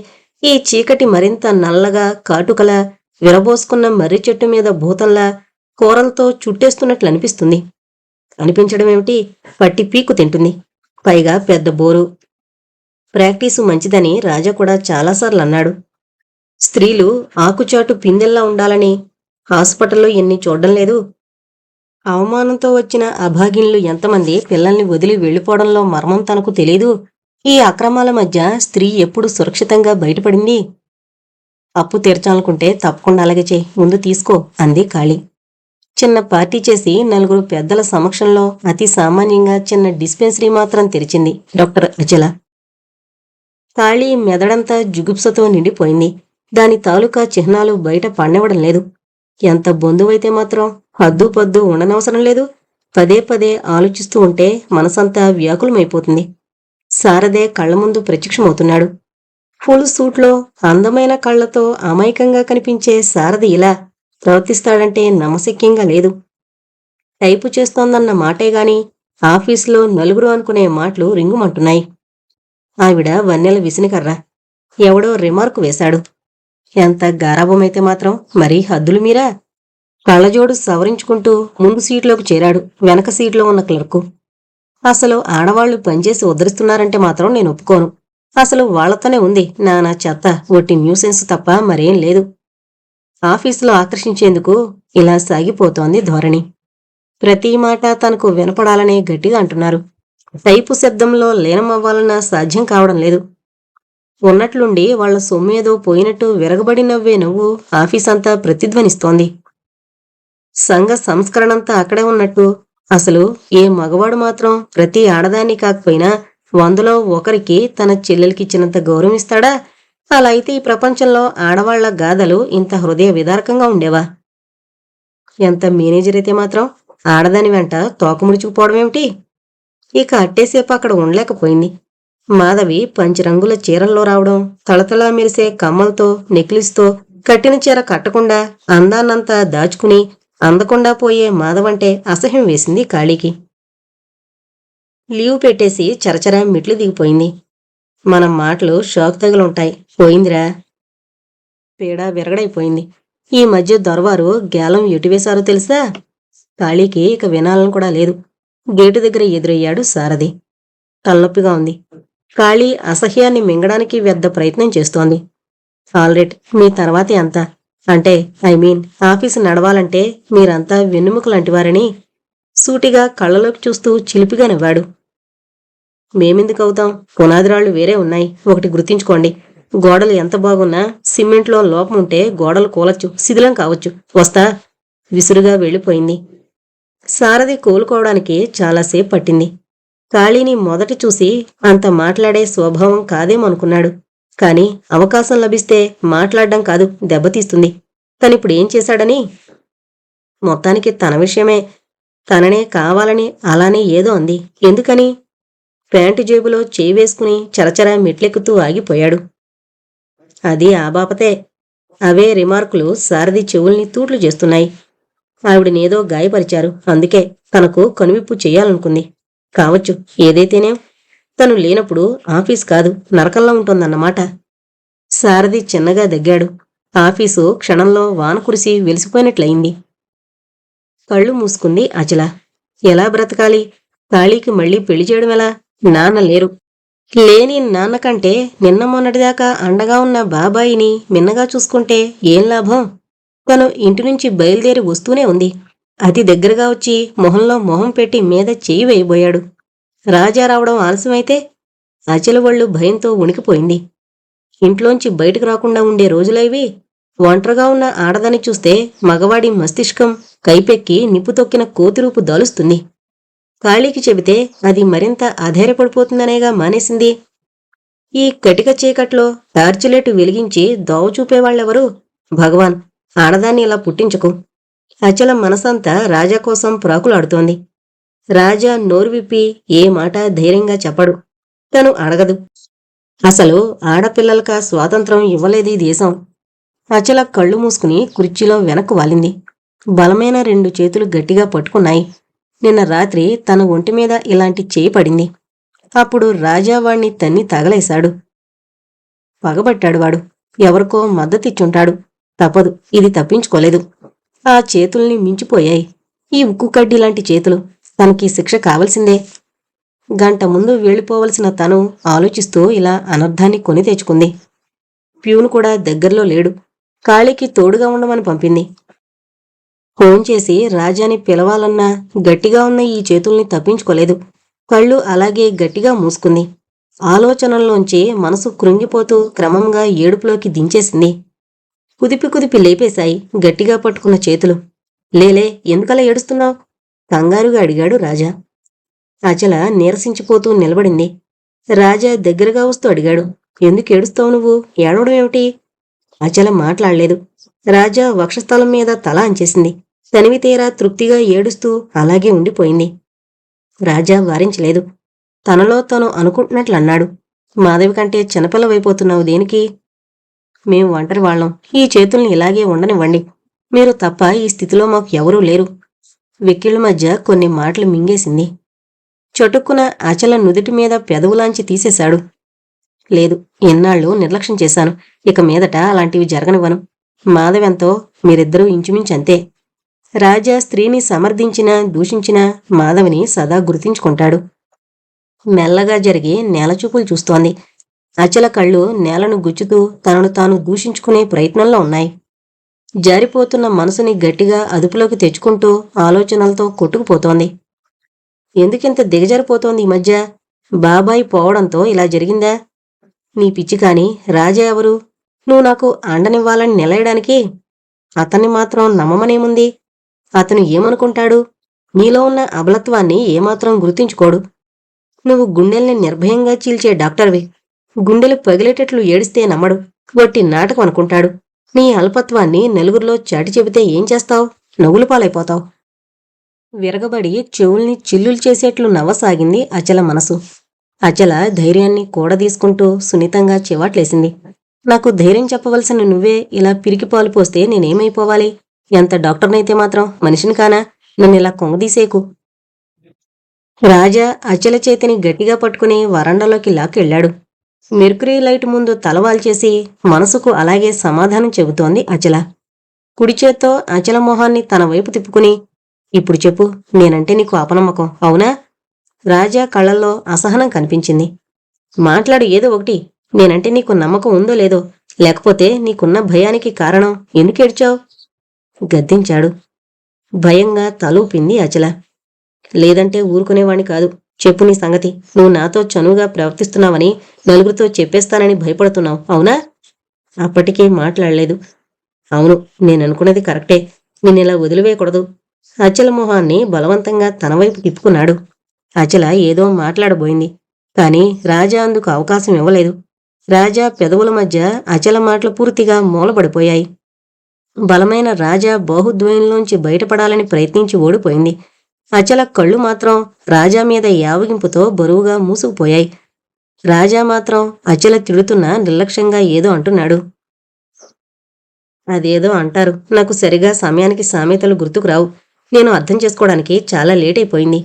ఈ చీకటి మరింత నల్లగా, కాటుకలా, విరబోసుకున్న మర్రి చెట్టు మీద భూతంలా కూరలతో చుట్టేస్తున్నట్లు అనిపిస్తుంది. అనిపించడమేమిటి, పట్టి పీక్కు తింటుంది. పైగా పెద్ద బోరు. ప్రాక్టీసు మంచిదని రాజా కూడా చాలాసార్లు అన్నాడు. స్త్రీలు ఆకుచాటు పిందెల్లా ఉండాలని హాస్పిటల్లో ఎన్ని చూడ్డం లేదు. అవమానంతో వచ్చిన అభాగిన్లు ఎంతమంది పిల్లల్ని వదిలి వెళ్ళిపోవడంలో మర్మం తనకు తెలీదు. ఈ అక్రమాల మధ్య స్త్రీ ఎప్పుడు సురక్షితంగా బయటపడింది? అప్పు తీర్చాలనుకుంటే తప్పకుండా అలాగే చేయి, ముందు తీసుకో అంది కాళీ. చిన్న పార్టీ చేసి 4 పెద్దల సమక్షంలో అతి సామాన్యంగా చిన్న డిస్పెన్సరీ మాత్రం తెరిచింది డాక్టర్ అచల. కాళీ మెదడంతా జుగుప్సతో నిండిపోయింది. దాని తాలూకా చిహ్నాలు బయట పడనివ్వడం లేదు. ఎంత బొందువైతే మాత్రం హద్దు పద్దు ఉండనవసరం లేదు. పదే పదే ఆలోచిస్తూ ఉంటే మనసంతా వ్యాకులమైపోతుంది. సారదే కళ్ల ముందు ప్రత్యక్షమవుతున్నాడు. ఫుల్ సూట్లో అందమైన కళ్లతో అమాయకంగా కనిపించే సారథి ఇలా ప్రవర్తిస్తాడంటే నమ్మశక్యంగా లేదు. టైపు చేస్తోందన్న మాటేగాని ఆఫీసులో 4 అనుకునే మాటలు రింగుమంటున్నాయి. ఆవిడ వన్నెల విసినికర్ర. ఎవడో రిమార్కు వేశాడు. ఎంత గారాభమైతే మాత్రం మరీ హద్దులు మీరా? కళ్ళజోడు సవరించుకుంటూ ముందు సీట్లోకి చేరాడు వెనక సీట్లో ఉన్న క్లర్కు. అసలు ఆడవాళ్లు పనిచేసి ఉద్ధరిస్తున్నారంటే మాత్రం నేను ఒప్పుకోను. అసలు వాళ్లతోనే ఉంది నానా చెత్త, ఒట్టి న్యూసెన్స్ తప్ప మరేం లేదు. ఆఫీసులో ఆకర్షించేందుకు ఇలా సాగిపోతోంది ధోరణి. ప్రతి మాట తనకు వినపడాలనే గట్టిగా అంటున్నారు. టైపు శబ్దంలో లీనమవ్వాలన్నా సాధ్యం కావడం లేదు. ఉన్నట్లుండి వాళ్ల సొమ్మేదో పోయినట్టు విరగబడి నవ్వే నవ్వు ఆఫీసంతా ప్రతిధ్వనిస్తోంది. సంఘ సంస్కరణంతా అక్కడే ఉన్నట్టు అసలు ఏ మగవాడు మాత్రం ప్రతి ఆడదాన్ని కాకపోయినా 100లో ఒకరికి తన చెల్లెలికిచ్చినంత గౌరవిస్తాడా? అలా అయితే ఈ ప్రపంచంలో ఆడవాళ్ల గాథలు ఇంత హృదయ విదారకంగా ఉండేవా? ఎంత మేనేజర్ అయితే మాత్రం ఆడదాని వెంట తోక ముడుచుకుపోవడమేమిటి? ఇక అట్టేసేపు అక్కడ ఉండలేకపోయింది. మాధవి పంచరంగుల చీరల్లో రావడం, తళతళా మెరిసే కమ్మలతో నెక్లెస్తో కట్టిన చీర కట్టకుండా అందాన్నంతా దాచుకుని అందకుండా పోయే మాధవంటే అసహ్యం వేసింది కాళీకి. లీవ్ పెట్టేసి చరచరా మెట్లు దిగిపోయింది. మన మాటలు షాక్ తగులుంటాయి. పోయిందిరా. పీడ విరగడైపోయింది. ఈ మధ్య దొరవారు గేలం ఎటువేశారో తెలుసా? కాళీకి ఇక వినాలని కూడా లేదు. గేటు దగ్గర ఎదురయ్యాడు సారథి. తలనొప్పిగా ఉంది. కాళీ అసహ్యాన్ని మింగడానికి వ్యర్థ ప్రయత్నం చేస్తోంది. ఆల్రెట్, మీ తర్వాతే అంతా. అంటే ఆఫీసు నడవాలంటే మీరంతా వెన్నెముకలాంటివారని సూటిగా కళ్ళలోకి చూస్తూ చిలిపిగా నవ్వాడు. మేమెందుకవుతాం? పునాదిరాళ్లు వేరే ఉన్నాయి. ఒకటి గుర్తించుకోండి. గోడలు ఎంత బాగున్నా సిమెంట్లో లోపం ఉంటే గోడలు కూలొచ్చు, శిథిలం కావచ్చు. వస్తా. విసురుగా వెళ్ళిపోయింది. సారథి కోలుకోవడానికి చాలాసేపు పట్టింది. కాళీని మొదట చూసి అంత మాట్లాడే స్వభావం కాదేమనుకున్నాడు. కాని అవకాశం లభిస్తే మాట్లాడడం కాదు, దెబ్బతీస్తుంది. తనిప్పుడేం చేశాడని? మొత్తానికి తన విషయమే. తననే కావాలని అలానే ఏదో అంది. ఎందుకని? ప్యాంటు జేబులో చేయి వేసుకుని చరచరా మెట్లెక్కుతూ ఆగిపోయాడు. అది ఆ బాపతే. అవే రిమార్కులు సారథి చెవుల్ని తూట్లు చేస్తున్నాయి. ఆవిడనేదో గాయపరిచారు, అందుకే తనకు కనువిప్పు చెయ్యాలనుకుంది. కావచ్చు, ఏదైతేనేం తను లేనప్పుడు ఆఫీస్ కాదు, నరకంలో ఉంటుందన్నమాట. సారథి చిన్నగా దగ్గాడు. ఆఫీసు క్షణంలో వాన కురిసి వెలిసిపోయినట్లయింది. కళ్ళు మూసుకుంది అచల. ఎలా బ్రతకాలి? కాళీకి మళ్లీ పెళ్లి చేయడం ఎలా? నాన్న లేరు. లేని నాన్న కంటే నిన్న మొన్నటిదాకా అండగా ఉన్న బాబాయిని మిన్నగా చూసుకుంటే ఏం లాభం? తను ఇంటి నుంచి బయలుదేరి వస్తూనే ఉంది. అతి దగ్గరగా వచ్చి మొహంలో మొహం పెట్టి మీద చెయ్యి వేయబోయాడు. రాజా రావడం ఆలస్యమైతే? అచల ఒళ్ళు భయంతో ఉణికిపోయింది. ఇంట్లోంచి బయటకు రాకుండా ఉండే రోజులైవి. ఒంటరిగా ఉన్న ఆడదాన్ని చూస్తే మగవాడి మస్తిష్కం కైపెక్కి నిప్పుతొక్కిన కోతిరూపు దాలుస్తుంది. కాళీకి చెబితే అది మరింత అధైర్యపడిపోతుందనేగా మానేసింది. ఈ కటిక చీకట్లో టార్చిలైటు వెలిగించి దోవ చూపేవాళ్లెవరు? భగవాన్, ఆడదాన్ని ఇలా పుట్టించకు. అచల మనసంతా రాజా కోసం ప్రాకులాడుతోంది. రాజా నోరు విప్పి ఏ మాట ధైర్యంగా చెప్పడు. తను అడగదు. అసలు ఆడపిల్లలకా స్వాతంత్రం ఇవ్వలేదీ దేశం. అచల కళ్ళు మూసుకుని కుర్చీలో వెనక్కు వాలింది. బలమైన 2 చేతులు గట్టిగా పట్టుకున్నాయి. నిన్న రాత్రి తన ఒంటిమీద ఇలాంటి చేయి పడింది. అప్పుడు రాజా వాణ్ణి తన్ని తగలేశాడు. పగబట్టాడు వాడు. ఎవరికో మద్దతిచ్చుంటాడు. తప్పదు, ఇది తప్పించుకోలేదు. ఆ చేతుల్ని మించిపోయాయి. ఈ ఉక్కు కడ్డీలాంటి చేతులు. తనకి శిక్ష కావలసిందే. గంట ముందు వెళ్ళిపోవలసిన తను ఆలోచిస్తూ ఇలా అనర్థాన్ని కొని తెచ్చుకుంది. ప్యూను కూడా దగ్గరలో లేడు. కాళీకి తోడుగా ఉండమని పంపింది. ఫోన్ చేసి రాజాని పిలవాలన్నా గట్టిగా ఉన్న ఈ చేతుల్ని తప్పించుకోలేదు. కళ్ళు అలాగే గట్టిగా మూసుకుంది. ఆలోచనల్లోంచి మనసు కృంగిపోతూ క్రమంగా ఏడుపులోకి దించేసింది. కుదిపి కుదిపి లేపేశాయి గట్టిగా పట్టుకున్న చేతులు. లేలే, ఎందుకలా ఏడుస్తున్నావు? కంగారుగా అడిగాడు రాజా. అచల నీరసించిపోతూ నిలబడింది. రాజా దగ్గరగా వస్తూ అడిగాడు, ఎందుకు ఏడుస్తావు నువ్వు? ఏడవడం ఏమిటి? అచల మాట్లాడలేదు. రాజా వక్షస్థలం మీద తల అంచేసింది. తనివి తీరా తృప్తిగా ఏడుస్తూ అలాగే ఉండిపోయింది. రాజా వారించలేదు. తనలో తను అనుకుంటున్నట్లన్నాడు, మాధవి కంటే చిన్నపిల్లవైపోతున్నావు దేనికి? మేం ఒంటరి వాళ్ళం. ఈ చేతుల్ని ఇలాగే ఉండనివ్వండి. మీరు తప్ప ఈ స్థితిలో మాకు ఎవరూ లేరు. వెక్కిళ్ల మధ్య కొన్ని మాటలు మింగేసింది. చటుక్కున అచల నుదుటి మీద పెదవులాంచి తీసేశాడు. లేదు, ఎన్నాళ్ళు నిర్లక్ష్యం చేశాను. ఇక మీదట అలాంటివి జరగనివ్వను. మాధవెంతో మీరిద్దరూ ఇంచుమించంతే. రాజా స్త్రీని సమర్థించినా దూషించినా మాధవిని సదా గుర్తించుకుంటాడు. మెల్లగా జరిగి నేలచూపులు చూస్తోంది. అచల కళ్ళు నేలను గుచ్చుతూ తనను తాను దూషించుకునే ప్రయత్నంలో ఉన్నాయి. జారిపోతున్న మనసుని గట్టిగా అదుపులోకి తెచ్చుకుంటూ ఆలోచనలతో కొట్టుకుపోతోంది. ఎందుకింత దిగజారిపోతోంది ఈ మధ్య? బాబాయి పోవడంతో ఇలా జరిగిందా? నీ పిచ్చి కాని రాజా ఎవరు? నువ్వు నాకు అండనివ్వాలని నిలయడానికి? అతన్ని మాత్రం నమ్మమనేముంది? అతను ఏమనుకుంటాడు? నీలో ఉన్న అబలత్వాన్ని ఏమాత్రం గుర్తించుకోడు. నువ్వు గుండెల్ని నిర్భయంగా చీల్చే డాక్టర్వి. గుండెలు పగిలేటట్లు ఏడిస్తే నమ్మడు. వట్టి నాటకం అనుకుంటాడు. నీ అల్పత్వాన్ని నలుగురిలో చాటి చెబితే ఏం చేస్తావు? నవ్వులు పాలైపోతావు. విరగబడి చెవుల్ని చిల్లులు చేసేట్లు నవ్వసాగింది అచల మనసు. అచల ధైర్యాన్ని కూడదీసుకుంటూ సున్నితంగా చివాట్లేసింది. నాకు ధైర్యం చెప్పవలసిన నువ్వే ఇలా పిరికిపాలు పోస్తే నేనేమైపోవాలి? ఎంత డాక్టర్నైతే మాత్రం మనిషిని కానా? నన్నిలా కొంగదీసేకు. రాజా అచల చేతిని గట్టిగా పట్టుకుని వరండాలోకి లాక్కెళ్లాడు. మెర్క్యూరీ లైట్ ముందు తలవాల్చేసి మనసుకు అలాగే సమాధానం చెబుతోంది అచల. కుడిచేత్తో అచల మొహాన్ని తన వైపు తిప్పుకుని, ఇప్పుడు చెప్పు, నేనంటే నీకు అపనమ్మకం, అవునా? రాజా కళ్ళల్లో అసహనం కనిపించింది. మాట్లాడు ఏదో ఒకటి. నేనంటే నీకు నమ్మకం ఉందో లేదో, లేకపోతే నీకున్న భయానికి కారణం ఎందుకేడ్చావు? గద్దించాడు. భయంగా తలూపింది అచల. లేదంటే ఊరుకునేవాణ్ణి కాదు. చెప్పు నీ సంగతి. నువ్వు నాతో చనువుగా ప్రవర్తిస్తున్నావని నలుగురితో చెప్పేస్తానని భయపడుతున్నావు, అవునా? అప్పటికే మాట్లాడలేదు. అవును, నేననుకున్నది కరెక్టే. నిన్నెలా వదిలివేయకూడదు. అచల మొహాన్ని బలవంతంగా తన వైపు తిప్పుకున్నాడు. అచల ఏదో మాట్లాడబోయింది. కాని రాజా అందుకు అవకాశం ఇవ్వలేదు. రాజా పెదవుల మధ్య అచల మాటలు పూర్తిగా మూలబడిపోయాయి. బలమైన రాజా బాహుద్వయంలోంచి బయటపడాలని ప్రయత్నించి ఓడిపోయింది. అచల కళ్ళు మాత్రం రాజా మీద యావగింపుతో బరువుగా మూసుకుపోయాయి. రాజా మాత్రం అచల తిడుతున్నా నిర్లక్ష్యంగా ఏదో అంటున్నాడు. అదేదో అంటారు, నాకు సరిగా సమయానికి సామెతలు గుర్తుకు రావు. నేను అర్థం చేసుకోవడానికి చాలా లేట్ అయిపోయింది.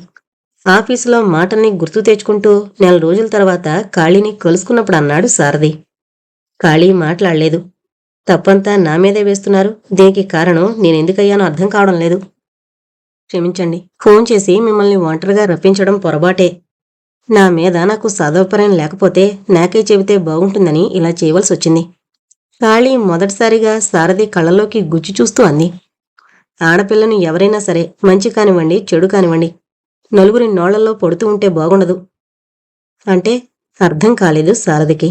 ఆఫీసులో మాటల్ని గుర్తు తెచ్చుకుంటూ 4 రోజుల తర్వాత కాళీని కలుసుకున్నప్పుడు అన్నాడు సారథి. కాళీ మాట్లాడలేదు. తప్పంతా నా మీదే వేస్తున్నారు. దీనికి కారణం నేనెందుకయ్యానో అర్థం కావడం లేదు. క్షమించండి. ఫోన్ చేసి మిమ్మల్ని ఒంటరిగా రప్పించడం పొరపాటే. నా మీద నాకు సదభిప్రాయం లేకపోతే నాకే చెబితే బాగుంటుందని ఇలా చేయవలసొచ్చింది. కాళీ మొదటిసారిగా సారథి కళ్ళలోకి గుచ్చి చూస్తూ అంది. ఆడపిల్లను ఎవరైనా సరే, మంచి కానివ్వండి చెడు కానివ్వండి, నలుగురి నోళ్లలో పడుతూ ఉంటే బాగుండదు. అంటే అర్థం కాలేదు సారథికి.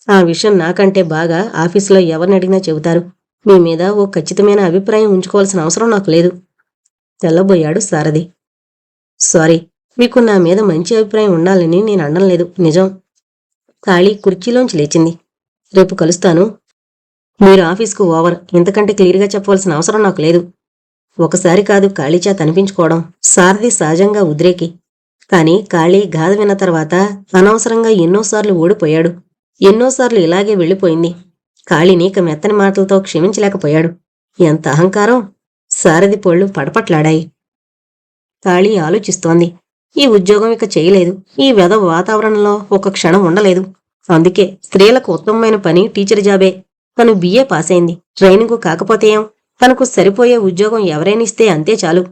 ఆ విషయం నాకంటే బాగా ఆఫీసులో ఎవరినడిగినా చెబుతారు. మీ మీద ఓ ఖచ్చితమైన అభిప్రాయం ఉంచుకోవాల్సిన అవసరం నాకు లేదు. తెల్లబోయాడు సారథి. సారీ, మీకు నా మీద మంచి అభిప్రాయం ఉండాలని నేను అనడం లేదు, నిజం. కాళీ కుర్చీలోంచి లేచింది. రేపు కలుస్తాను. మీరు ఆఫీస్కు ఓవర్. ఇంతకంటే క్లియర్గా చెప్పవలసిన అవసరం నాకు లేదు. ఒకసారి కాదు కాళీ చేత అనిపించుకోవడం. సారథి సహజంగా ఉద్రేకి. కాని కాళీ గాథ విన్న తర్వాత అనవసరంగా ఎన్నోసార్లు ఓడిపోయాడు. ఎన్నోసార్లు ఇలాగే వెళ్ళిపోయింది. కాళీని ఇక మెత్తని మాటలతో క్షమించలేకపోయాడు. ఎంత అహంకారం! సారథి పొళ్ళు పడపట్లాడాయి. కాళీ ఆలోచిస్తోంది. ఈ ఉద్యోగం ఇక చేయలేదు. ఈ వెధవ వాతావరణంలో ఒక క్షణం ఉండలేదు. అందుకే స్త్రీలకు ఉత్తమమైన పని టీచర్ జాబే. తను బిఏ పాస్ అయింది. ట్రైనింగు కాకపోతే ఏం? తనకు సరిపోయే ఉద్యోగం ఎవరైనిస్తే అంతే చాలు.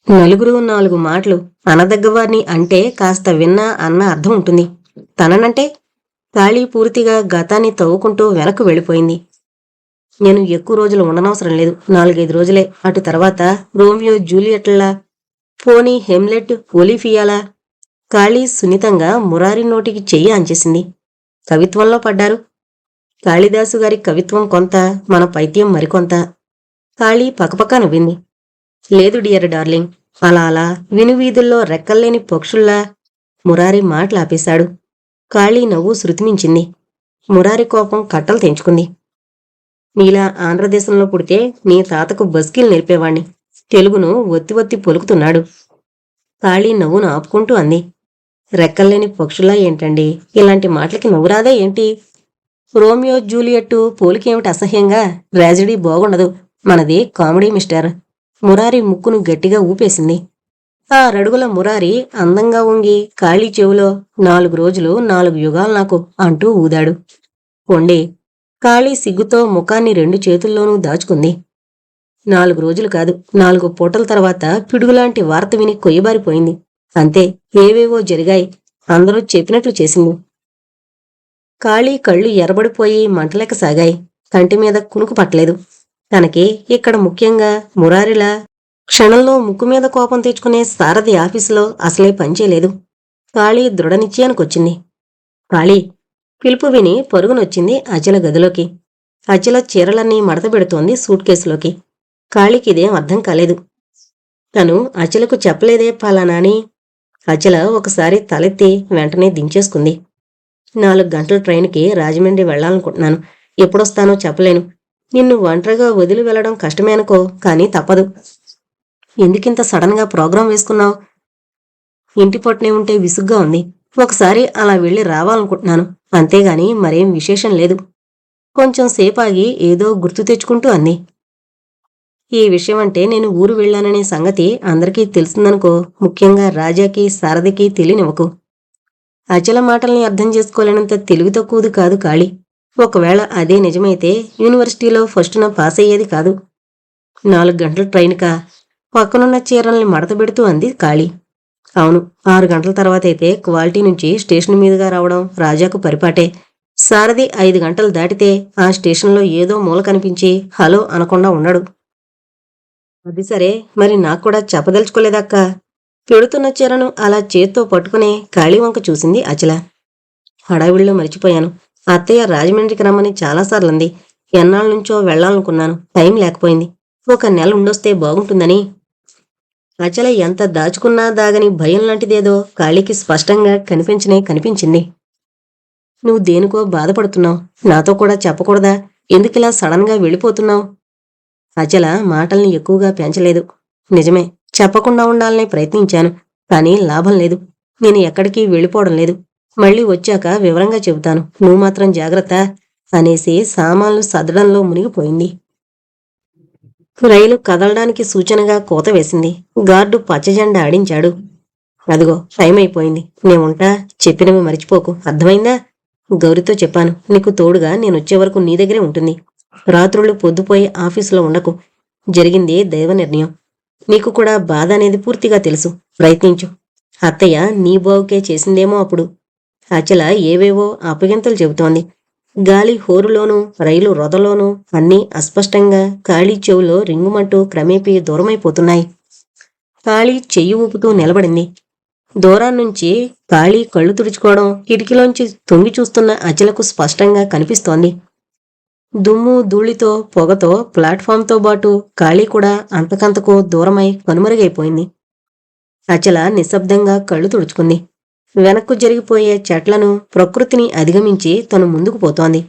నలుగురు 4 మాటలు అనదగ్గవారిని అంటే కాస్త విన్నా అన్న అర్థం ఉంటుంది. తననంటే? కాళీ పూర్తిగా గతాన్ని తవ్వుకుంటూ వెనక్కు వెళ్ళిపోయింది. నేను ఎక్కువ రోజులు ఉండనవసరం లేదు. 4-5 రోజులే. అటు తర్వాత రోమియో జూలియట్లా, పోనీ హెమ్లెట్ ఒలిఫియాలా? కాళీ సున్నితంగా మురారి నోటికి చెయ్యి అంచేసింది. కవిత్వంలో పడ్డారు. కాళిదాసు గారి కవిత్వం కొంత, మన పైత్యం మరికొంత. కాళీ పకపక నవ్వింది. లేదు డియర్ డార్లింగ్, అలా అలా వినువీధుల్లో రెక్కల్లేని పక్షుల్లా. మురారి మాటలాపేశాడు. కాళీ నవ్వు శృతిమించింది. మురారి కోపం కట్టలు తెంచుకుంది. నీలా ఆంధ్రదేశంలో పుడితే నీ తాతకు బస్కీలు నేర్పేవాణ్ణి. తెలుగును ఒత్తి ఒత్తి పొలుకుతున్నాడు. కాళీ నవ్వును ఆపుకుంటూ అంది. రెక్కల్లేని పక్షుల్లా ఏంటండి? ఇలాంటి మాటలకి నవ్వురాదా ఏంటి? రోమియో జూలియట్టు పోలికేమిటి అసహ్యంగా? ట్రాజడీ బాగుండదు. మనది కామెడీ మిస్టర్. మురారి ముక్కును గట్టిగా ఊపేసింది. ఆ రడుగుల మురారి అందంగా వంగి కాళీ చెవులో 4 రోజులు 4 యుగాలు నాకు అంటూ ఊదాడు. పొండి. కాళీ సిగ్గుతో ముఖాన్ని 2 చేతుల్లోనూ దాచుకుంది. 4 రోజులు కాదు, 4 పూటల తర్వాత పిడుగులాంటి వార్త విని కొయ్యబారిపోయింది. అంతే, ఏవేవో జరిగాయి. అందరూ చెప్పినట్లు చేసింది. కాళీ కళ్ళు ఎర్రబడిపోయి మంటలేక సాగాయి. కంటి మీద కునుకు పట్టలేదు. తనకి ఇక్కడ ముఖ్యంగా మురారిలా క్షణంలో ముక్కు మీద కోపం తెచ్చుకునే సారథి ఆఫీసులో అసలే పనిచేయలేదు. కాళీ దృఢనిశ్చయానికొచ్చింది. కాళీ, పిలుపు విని పరుగునొచ్చింది అచల గదిలోకి. అచల చీరలన్నీ మడతబెడుతోంది సూట్ కేసులోకి. కాళీకిదేం అర్థం కాలేదు. తను అచలకు చెప్పలేదే పలానా అని. అచల ఒకసారి తలెత్తి వెంటనే దించేసుకుంది. 4 గంటల ట్రైన్కి రాజమండ్రి వెళ్లాలనుకుంటున్నాను. ఎప్పుడొస్తానో చెప్పలేను. నిన్ను ఒంటరిగా వదిలి వెళ్లడం కష్టమే అనుకో, కానీ తప్పదు. ఎందుకింత సడన్గా ప్రోగ్రాం వేసుకున్నావు? ఇంటి పట్టునే ఉంటే విసుగ్గా ఉంది. ఒకసారి అలా వెళ్ళి రావాలనుకుంటున్నాను. అంతేగాని మరేం విశేషం లేదు. కొంచెం సేపాగి ఏదో గుర్తు తెచ్చుకుంటూ అంది. ఈ విషయం అంటే నేను ఊరు వెళ్ళాననే సంగతి అందరికీ తెలిసిందనుకో, ముఖ్యంగా రాజాకి, సారథికి తెలియనివ్వకు. అచల మాటల్ని అర్థం చేసుకోలేనంత తెలివి తక్కువది కాదు కాళీ. ఒకవేళ అదే నిజమైతే యూనివర్సిటీలో ఫస్టున పాస్ అయ్యేది కాదు. 4 గంటల ట్రైన్కా? పక్కనున్న చీరల్ని మడతబెడుతూ అంది కాళీ. అవును, 6 గంటల తర్వాతైతే క్వాలిటీ నుంచి స్టేషన్ మీదుగా రావడం రాజాకు పరిపాటే. సారథి 5 గంటలు దాటితే ఆ స్టేషన్లో ఏదో మూల కనిపించి హలో అనకుండా ఉండడు. అది సరే, మరి నాక్కూడా చెప్పదలుచుకోలేదక్కా. పెడుతున్న చీరను అలా చేత్తో పట్టుకునే కాళీ వంక చూసింది అచల. హడావిడిలో మరిచిపోయాను. అత్తయ్య రాజమండ్రికి రమ్మని చాలాసార్లంది. ఎన్నాళ్ళనుంచో వెళ్లాలనుకున్నాను. టైం లేకపోయింది. 1 నెల ఉండొస్తే బాగుంటుందని. అచల ఎంత దాచుకున్నా దాగని భయం లాంటిదేదో కాళీకి స్పష్టంగా కనిపించింది. నువ్వు దేనికో బాధపడుతున్నావు. నాతో కూడా చెప్పకూడదా? ఎందుకిలా సడన్గా వెళ్ళిపోతున్నావు? అచల మాటల్ని ఎక్కువగా పెంచలేదు. నిజమే, చెప్పకుండా ఉండాలనే ప్రయత్నించాను. కానీ లాభం లేదు. నేను ఎక్కడికి వెళ్ళిపోవడం లేదు. మళ్ళీ వచ్చాక వివరంగా చెబుతాను. నువ్వు మాత్రం జాగ్రత్త అనేసి సామాన్లు సదడంలో మునిగిపోయింది. రైలు కదలడానికి సూచనగా కోత వేసింది. గార్డు పచ్చజెండా ఆడించాడు. అదిగో టైం అయిపోయింది. నేనుంటా, చెప్పినవి మరిచిపోకు, అర్థమైందా? గౌరితో చెప్పాను, నీకు తోడుగా నేనొచ్చే వరకు నీ దగ్గరే ఉంటుంది. రాత్రుళ్ళు పొద్దుపోయి ఆఫీసులో ఉండకు. జరిగింది దైవ నిర్ణయం. నీకు కూడా బాధ అనేది పూర్తిగా తెలుసు. ప్రయత్నించు. అత్తయ్య నీ బావుకే చేసిందేమో అప్పుడు. అచల ఏవేవో అప్పగింతలు చెబుతోంది. గాలి హోరులోనూ రైలు రొదలోనూ అన్నీ అస్పష్టంగా కాళీ చెవులో రింగుమంటూ క్రమేపీ దూరమైపోతున్నాయి. కాళీ చెయ్యి ఊపుతూ నిలబడింది. దూరాన్నుంచి కాళీ కళ్ళు తుడుచుకోవడం కిటికీలోంచి తొంగి చూస్తున్న అచలకు స్పష్టంగా కనిపిస్తోంది. దుమ్ము ధూళితో పొగతో ప్లాట్ఫామ్తో బాటు కాళీ కూడా అంతకంతకు దూరమై కనుమరుగైపోయింది. అచల నిశ్శబ్దంగా కళ్ళు తుడుచుకుంది. వెనక్కు జరిగిపోయే చెట్లను, ప్రకృతిని అధిగమించి తను ముందుకు పోతోంది.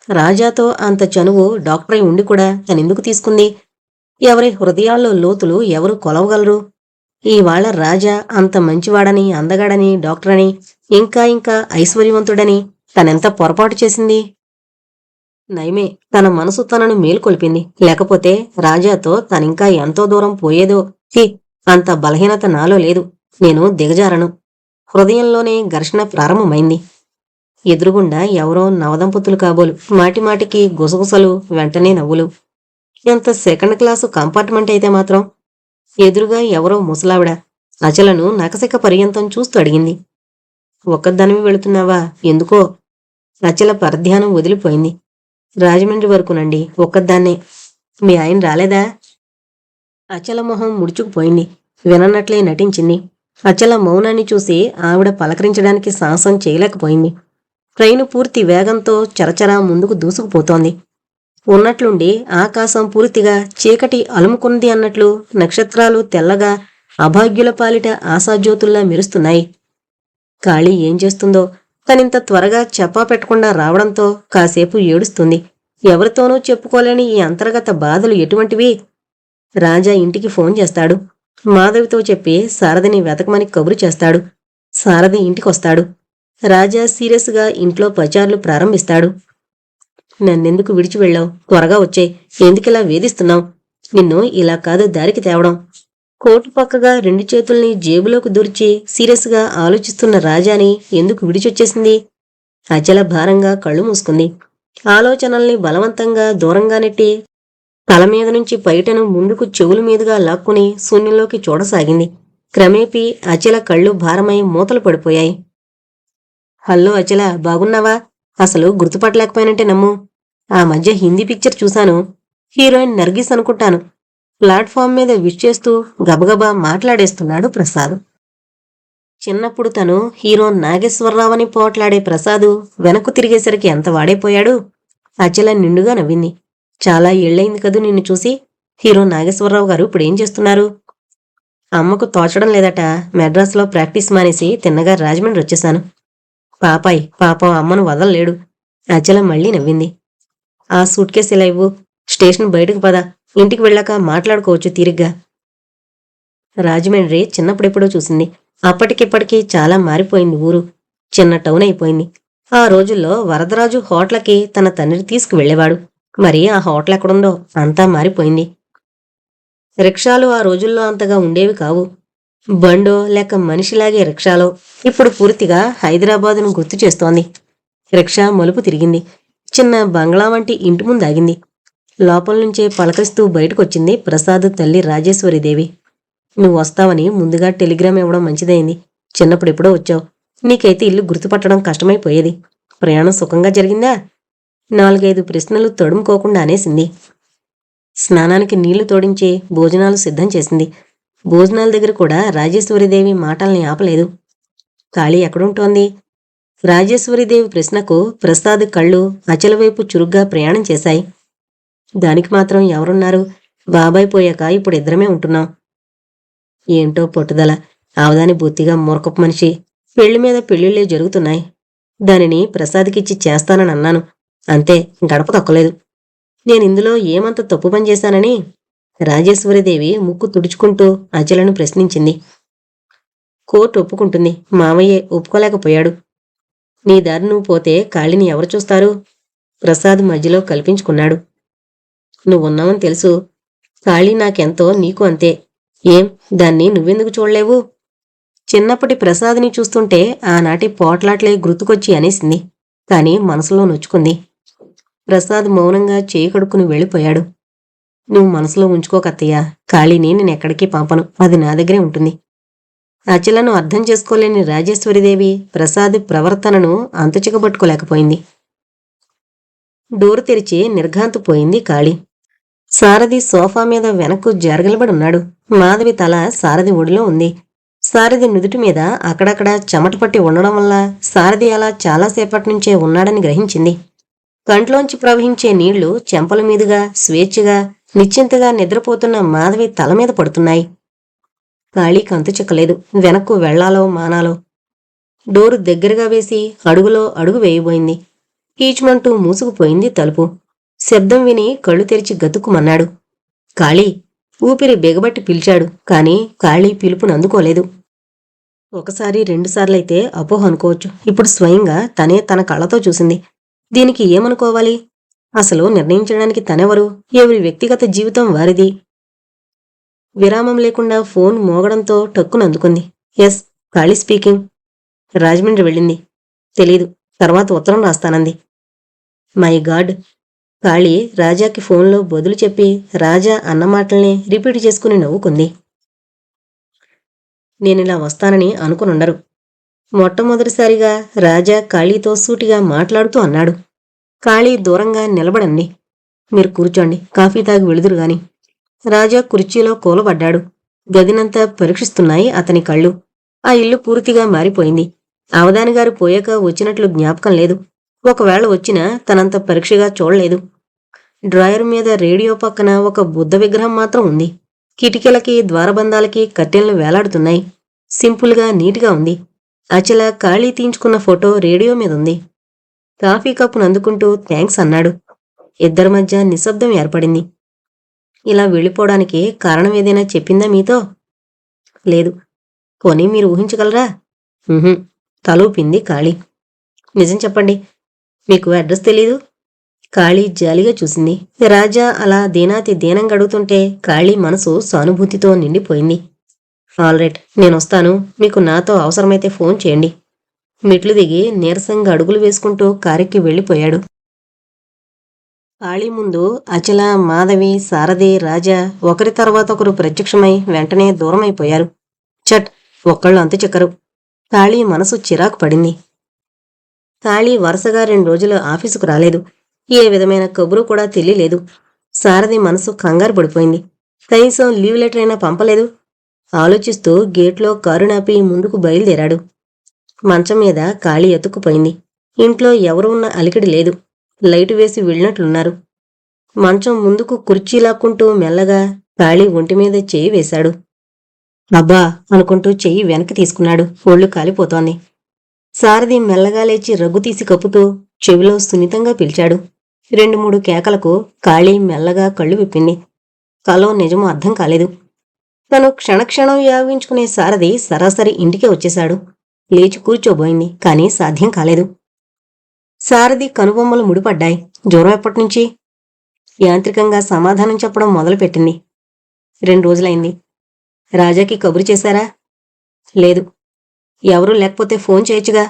రాజాతో అంత చనువు డాక్టరై ఉండి కూడా తనెందుకు తీసుకుంది? ఎవరి హృదయాల్లో లోతులు ఎవరు కొలవగలరు? ఈవాళ్ల రాజా అంత మంచివాడని, అందగాడని, డాక్టరని, ఇంకా ఐశ్వర్యవంతుడని తనెంత పొరపాటు చేసింది? నయమే, తన మనసు తనను మేలుకొల్పింది. లేకపోతే రాజాతో తనింకా ఎంతో దూరం పోయేదో. అంత బలహీనత నాలో లేదు. నేను దిగజారను. హృదయంలోనే ఘర్షణ ప్రారంభమైంది. ఎదురుగుండా ఎవరో నవదంపతులు కాబోలు. మాటిమాటికి గుసగుసలు, వెంటనే నవ్వులు. ఎంత సెకండ్ క్లాసు కంపార్ట్మెంట్ అయితే మాత్రం. ఎదురుగా ఎవరో ముసలావిడ అచలను నకసిక పర్యంతం చూస్తూ అడిగింది. ఒక్కదానివి వెళుతున్నావా? ఎందుకో? అచల పరధ్యానం వదిలిపోయింది. రాజమండ్రి వరకునండి, ఒక్కదాన్నే. మీ ఆయన రాలేదా? అచల మొహం ముడుచుకుపోయింది. వినన్నట్లే నటించింది. అచల మౌనాన్ని చూసి ఆవిడ పలకరించడానికి సాహసం చేయలేకపోయింది. ట్రైను పూర్తి వేగంతో చరచరా ముందుకు దూసుకుపోతోంది. ఉన్నట్లుండి ఆకాశం పూర్తిగా చీకటి అలుముకుంది అన్నట్లు నక్షత్రాలు తెల్లగా అభాగ్యుల పాలిట ఆశాజ్యోతుల్లా మెరుస్తున్నాయి. కాళీ ఏం చేస్తుందో? తనింత త్వరగా చెప్పా పెట్టకుండా రావడంతో కాసేపు ఏడుస్తుంది. ఎవరితోనూ చెప్పుకోలేని ఈ అంతర్గత బాధలు ఎటువంటివి? రాజా ఇంటికి ఫోన్ చేస్తాడు. మాధవితో చెప్పి సారథిని వెతకమని కబురు చేస్తాడు. సారథి ఇంటికొస్తాడు. రాజా సీరియస్గా ఇంట్లో పచార్లు ప్రారంభిస్తాడు. నన్నెందుకు విడిచి వెళ్ళావు? త్వరగా వచ్చేయ్. ఎందుకిలా వేధిస్తున్నావు? నిన్ను ఇలా కాదు దారికి తేవడం. కోటు పక్కగా 2 చేతుల్ని జేబులోకి దూర్చి సీరియస్గా ఆలోచిస్తున్న రాజాని ఎందుకు విడిచొచ్చేసింది? అచల భారంగా కళ్ళు మూసుకుంది. ఆలోచనల్ని బలవంతంగా దూరంగా నెట్టి తల మీద నుంచి పైటను ముందుకు చెవుల మీదుగా లాక్కుని శూన్యంలోకి చూడసాగింది. క్రమేపీ అచల కళ్ళు భారమై మూతలు పడిపోయాయి. హల్లో అచల, బాగున్నావా? అసలు గుర్తుపట్టలేకపోయినంటే నమ్ము. ఆ మధ్య హిందీ పిక్చర్ చూశాను. హీరోయిన్ నర్గిస్ అనుకుంటాను. ప్లాట్ఫామ్ మీద విష్ చేస్తూ గబగబా మాట్లాడేస్తున్నాడు ప్రసాద్. చిన్నప్పుడు తను హీరో నాగేశ్వరరావుని పోట్లాడే ప్రసాదు వెనక్కు తిరిగేసరికి ఎంత వాడైపోయాడు. అచల నిండుగా నవ్వింది. చాలా ఏళ్లయింది కదూ నిన్ను చూసి. హీరో నాగేశ్వరరావు గారు ఇప్పుడేం చేస్తున్నారు? అమ్మకు తోచడం లేదట. మెడ్రాస్లో ప్రాక్టీస్ మానేసి తిన్నగా రాజమండ్రి వచ్చేశాను. పాపాయ్, పాపం అమ్మను వదలలేడు. అచల మళ్ళీ నవ్వింది. ఆ సూట్ కేసు ఇలా ఇవ్వు. స్టేషన్ బయటకు పద. ఇంటికి వెళ్ళాక మాట్లాడుకోవచ్చు తీరిగ్గా. రాజమండ్రి చిన్నప్పుడెప్పుడో చూసింది. అప్పటికిప్పటికీ చాలా మారిపోయింది ఊరు. చిన్న టౌన్ అయిపోయింది. ఆ రోజుల్లో వరదరాజు హోటల్కి తన తండ్రి తీసుకువెళ్లేవాడు. మరి ఆ హోటల్ ఎక్కడుందో అంతా మారిపోయింది. రిక్షాలు ఆ రోజుల్లో అంతగా ఉండేవి కావు. బండో లేక మనిషిలాగే రిక్షాలో. ఇప్పుడు పూర్తిగా హైదరాబాదును గుర్తు చేస్తోంది. రిక్షా మలుపు తిరిగింది. చిన్న బంగ్లా వంటి ఇంటి ముందు ఆగింది. లోపల నుంచే పలకరిస్తూ బయటకొచ్చింది ప్రసాద్ తల్లి రాజేశ్వరీదేవి. నువ్వు వస్తావని ముందుగా టెలిగ్రామ్ ఇవ్వడం మంచిదైంది. చిన్నప్పుడెప్పుడో వచ్చావు. నీకైతే ఇల్లు గుర్తుపట్టడం కష్టమైపోయేది. ప్రయాణం సుఖంగా జరిగిందా? 4-5 ప్రశ్నలు తడుముకోకుండా అనేసింది. స్నానానికి నీళ్లు తోడించి భోజనాలు సిద్ధం చేసింది. భోజనాల దగ్గర కూడా రాజేశ్వరీదేవి మాటల్ని ఆపలేదు. ఖాళీ ఎక్కడుంటోంది? రాజేశ్వరీదేవి ప్రశ్నకు ప్రసాద్ కళ్ళు అచల వైపు చురుగ్గా ప్రయాణం చేశాయి. దానికి మాత్రం ఎవరున్నారు? బాబాయ్ పోయాక ఇప్పుడు ఇద్దరమే ఉంటున్నాం. ఏంటో పట్టుదల. ఆవదాని బొత్తిగా మూర్ఖపు మనిషి. పెళ్లి మీద పెళ్లిళ్లే జరుగుతున్నాయి. దానిని ప్రసాద్కిచ్చి చేస్తానని అన్నాను. అంతే, గడప తొక్కలేదు. నేనిందులో ఏమంత తప్పు పని చేశానని రాజేశ్వరీదేవి ముక్కు తుడుచుకుంటూ అచలను ప్రశ్నించింది. కోర్టు ఒప్పుకుంటుంది. మామయ్యే ఒప్పుకోలేకపోయాడు. నీ దారి నువ్వు పోతే కాళిని ఎవరు చూస్తారు? ప్రసాద్ మధ్యలో కల్పించుకున్నాడు. నువ్వున్నావని తెలుసు. కాళీ నాకెంతో నీకు అంతే. ఏం, దాన్ని నువ్వెందుకు చూడలేవు? చిన్నప్పటి ప్రసాద్ని చూస్తుంటే ఆనాటి పోట్లాట్లే గుర్తుకొచ్చి అనేసింది. కాని మనసులో నొచ్చుకుంది. ప్రసాద్ మౌనంగా చేయి కడుక్కుని వెళ్ళిపోయాడు. నువ్వు మనసులో ఉంచుకోకత్తయ్యా. కాళీని నేనెక్కడికి పంపను. అది నా దగ్గరే ఉంటుంది. అచలను అర్థం చేసుకోలేని రాజేశ్వరీదేవి ప్రసాద్ ప్రవర్తనను అంతుచికబట్టుకోలేకపోయింది. డోరు తెరిచి నిర్ఘాంతపోయింది కాళీ. సారథి సోఫా మీద వెనక్కు జరగలబడున్నాడు. మాధవి తల సారథి ఒడిలో ఉంది. సారథి నుదుటి మీద అక్కడక్కడా చెమట పట్టి ఉండడం వల్ల సారథి అలా చాలాసేపటి నుంచే ఉన్నాడని గ్రహించింది. కంట్లోంచి ప్రవహించే నీళ్లు చెంపల మీదుగా స్వేచ్ఛగా నిశ్చింతగా నిద్రపోతున్న మాధవి తల మీద పడుతున్నాయి. కాళీకి అంతు చిక్కలేదు. వెనక్కు వెళ్లాలో మానాలో. డోరు దగ్గరగా వేసి అడుగులో అడుగు వేయబోయింది. కీచుమంటూ మూసుకుపోయింది తలుపు. శబ్దం విని కళ్ళు తెరిచి గతుక్కుమన్నాడు. కాళీ! ఊపిరి బిగబట్టి పిలిచాడు. కాని కాళీ పిలుపునందుకోలేదు. ఒకసారి 2 సార్లైతే అపోహ అనుకోవచ్చు. ఇప్పుడు స్వయంగా తనే తన కళ్ళతో చూసింది. దీనికి ఏమనుకోవాలి? అసలు నిర్ణయించడానికి తనెవరు? ఎవరి వ్యక్తిగత జీవితం వారిది. విరామం లేకుండా ఫోన్ మోగడంతో టక్కునందుకుంది. ఎస్, కాళీ స్పీకింగ్. రాజమండ్రి వెళ్ళింది. తెలీదు. తర్వాత ఉత్తరం రాస్తానంది. My God! కాళీ రాజాకి ఫోన్లో బదులు చెప్పి రాజా అన్నమాటల్ని రిపీట్ చేసుకుని నవ్వుకుంది. నేనిలా వస్తానని అనుకునుండరు. మొట్టమొదటిసారిగా రాజా కాళీతో సూటిగా మాట్లాడుతూ అన్నాడు. కాళీ దూరంగా నిలబడండి. మీరు కూర్చోండి, కాఫీ తాగి వెళుదురుగాని. రాజా కుర్చీలో కూలబడ్డాడు. గదినంతా పరీక్షిస్తున్నాయి అతని కళ్ళు. ఆ ఇల్లు పూర్తిగా మారిపోయింది. అవధానిగారు పోయాక వచ్చినట్లు జ్ఞాపకం లేదు. ఒకవేళ వచ్చినా తనంత పరీక్షగా చూడలేదు. డ్రాయర్ మీద రేడియో పక్కన ఒక బుద్ధ విగ్రహం మాత్రం ఉంది. కిటికీలకి ద్వారబంధాలకి కట్టెలను వేలాడుతున్నాయి. సింపుల్గా నీట్గా ఉంది. అచల కాళీ తీయించుకున్న ఫోటో రేడియో మీదుంది. కాఫీ కప్పును అందుకుంటూ థ్యాంక్స్ అన్నాడు. ఇద్దరి మధ్య నిశ్శబ్దం ఏర్పడింది. ఇలా వెళ్ళిపోవడానికి కారణం ఏదైనా చెప్పిందా మీతో? లేదు. పోనీ మీరు ఊహించగలరా? తలూపింది కాళీ. నిజం చెప్పండి. మీకు అడ్రస్ తెలీదు? కాళీ జాలిగా చూసింది. రాజా అలా దీనాతి దీనంగా అడుగుతుంటే కాళీ మనసు సానుభూతితో నిండిపోయింది. ఆల్రైట్, నేనొస్తాను. మీకు నాతో అవసరమైతే ఫోన్ చేయండి. మెట్లు దిగి నీరసంగా అడుగులు వేసుకుంటూ కారెక్కి వెళ్ళిపోయాడు. కాళీ ముందు అచల, మాధవి, సారథి, రాజా ఒకరి తర్వాత ఒకరు ప్రత్యక్షమై వెంటనే దూరమైపోయారు. చట్! ఒక్కళ్ళు అంతు చిక్కరు. కాళీ మనసు చిరాకు పడింది. కాళీ వరుసగా 2 రోజులు ఆఫీసుకు రాలేదు. ఏ విధమైన కబురు కూడా తెలియలేదు. సారథి మనసు కంగారు పడిపోయింది. కనీసం లీవ్ లెటర్ అయినా పంపలేదు. ఆలోచిస్తూ గేట్లో కారు నాపి ముందుకు బయలుదేరాడు. మంచం మీద ఖాళీ ఎత్తుక్కుపోయింది. ఇంట్లో ఎవరు ఉన్న అలికిడి లేదు. లైటు వేసి వెళ్ళినట్లున్నారు. మంచం ముందుకు కుర్చీ లాక్కుంటూ మెల్లగా ఖాళీ ఒంటిమీద చెయ్యి వేశాడు. అబ్బా అనుకుంటూ చెయ్యి వెనక్కి తీసుకున్నాడు. ఒళ్ళు కాలిపోతోంది. సారథి మెల్లగా లేచి రగ్గు తీసి కప్పుతూ చెవిలో సున్నితంగా పిలిచాడు. 2-3 కేకలకు ఖాళీ మెల్లగా కళ్ళు విప్పింది. కలో నిజమో అర్థం కాలేదు. తను క్షణక్షణం యావించుకునే సారథి సరాసరి ఇంటికే వచ్చేశాడు. లేచి కూర్చోబోయింది, కానీ సాధ్యం కాలేదు. సారథి కనుబొమ్మలు ముడిపడ్డాయి. జ్వరం ఎప్పటినుంచి? యాంత్రికంగా సమాధానం చెప్పడం మొదలుపెట్టింది. 2 రోజులైంది. రాజాకి కబురు చేశారా? లేదు. ఎవరూ లేకపోతే ఫోన్ చేయొచ్చుగా?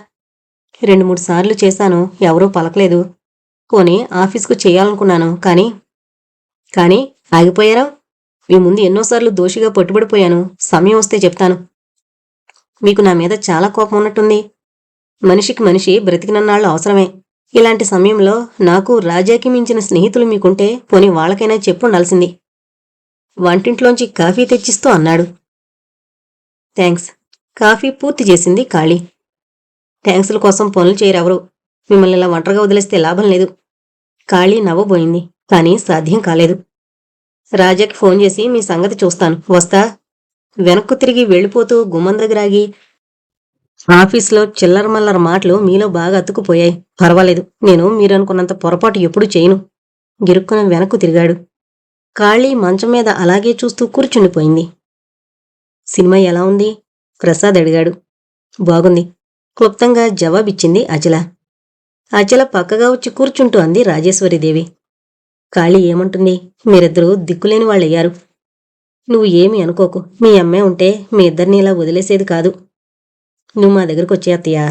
2-3 సార్లు చేశాను, ఎవరూ పలకలేదు. పోనీ ఆఫీసుకు చేయాలనుకున్నాను, కానీ ఆగిపోయారా? మీ ముందు ఎన్నోసార్లు దోషిగా పట్టుబడిపోయాను. సమయం వస్తే చెప్తాను. మీకు నా మీద చాలా కోపం ఉన్నట్టుంది. మనిషికి మనిషి బ్రతికినన్నాళ్ళు అవసరమే. ఇలాంటి సమయంలో నాకు రాజాకి మించిన స్నేహితులు మీకుంటే పోనీ వాళ్ళకైనా చెప్పుండాల్సింది. వంటింట్లోంచి కాఫీ తెచ్చిస్తూ అన్నాడు. థ్యాంక్స్. కాఫీ పూర్తి చేసింది ఖాళీ. థ్యాంక్సుల కోసం పనులు చేయరెవరు. మిమ్మల్ని ఇలా ఒంటరిగా వదిలేస్తే లాభం లేదు. ఖాళీ నవ్వబోయింది, కానీ సాధ్యం కాలేదు. రాజాకి ఫోన్ చేసి మీ సంగతి చూస్తాను, వస్తా. వెనక్కు తిరిగి వెళ్ళిపోతూ గుమ్మం దగ్గరాగి, ఆఫీస్లో చిల్లరమల్లర మాటలు మీలో బాగా అతుక్కుపోయాయి. పర్వాలేదు, నేను మీరనుకున్నంత పొరపాటు ఎప్పుడూ చేయను. గిరుక్కున వెనక్కు తిరిగాడు. ఖాళీ మంచం మీద అలాగే చూస్తూ కూర్చుండిపోయింది. సినిమా ఎలా ఉంది? ప్రసాద్ అడిగాడు. బాగుంది, క్లుప్తంగా జవాబిచ్చింది అచల. అచల పక్కగా వచ్చి కూర్చుంటూ అంది రాజేశ్వరీదేవి. ఖాళీ ఏమంటుంది? మీరిద్దరూ దిక్కులేని వాళ్ళయ్యారు. నువ్వు ఏమీ అనుకోకు. మీ అమ్మే ఉంటే మీ ఇద్దరిని ఇలా వదిలేసేది కాదు. నువ్వు మా దగ్గరకు వచ్చే అత్తయ్యా,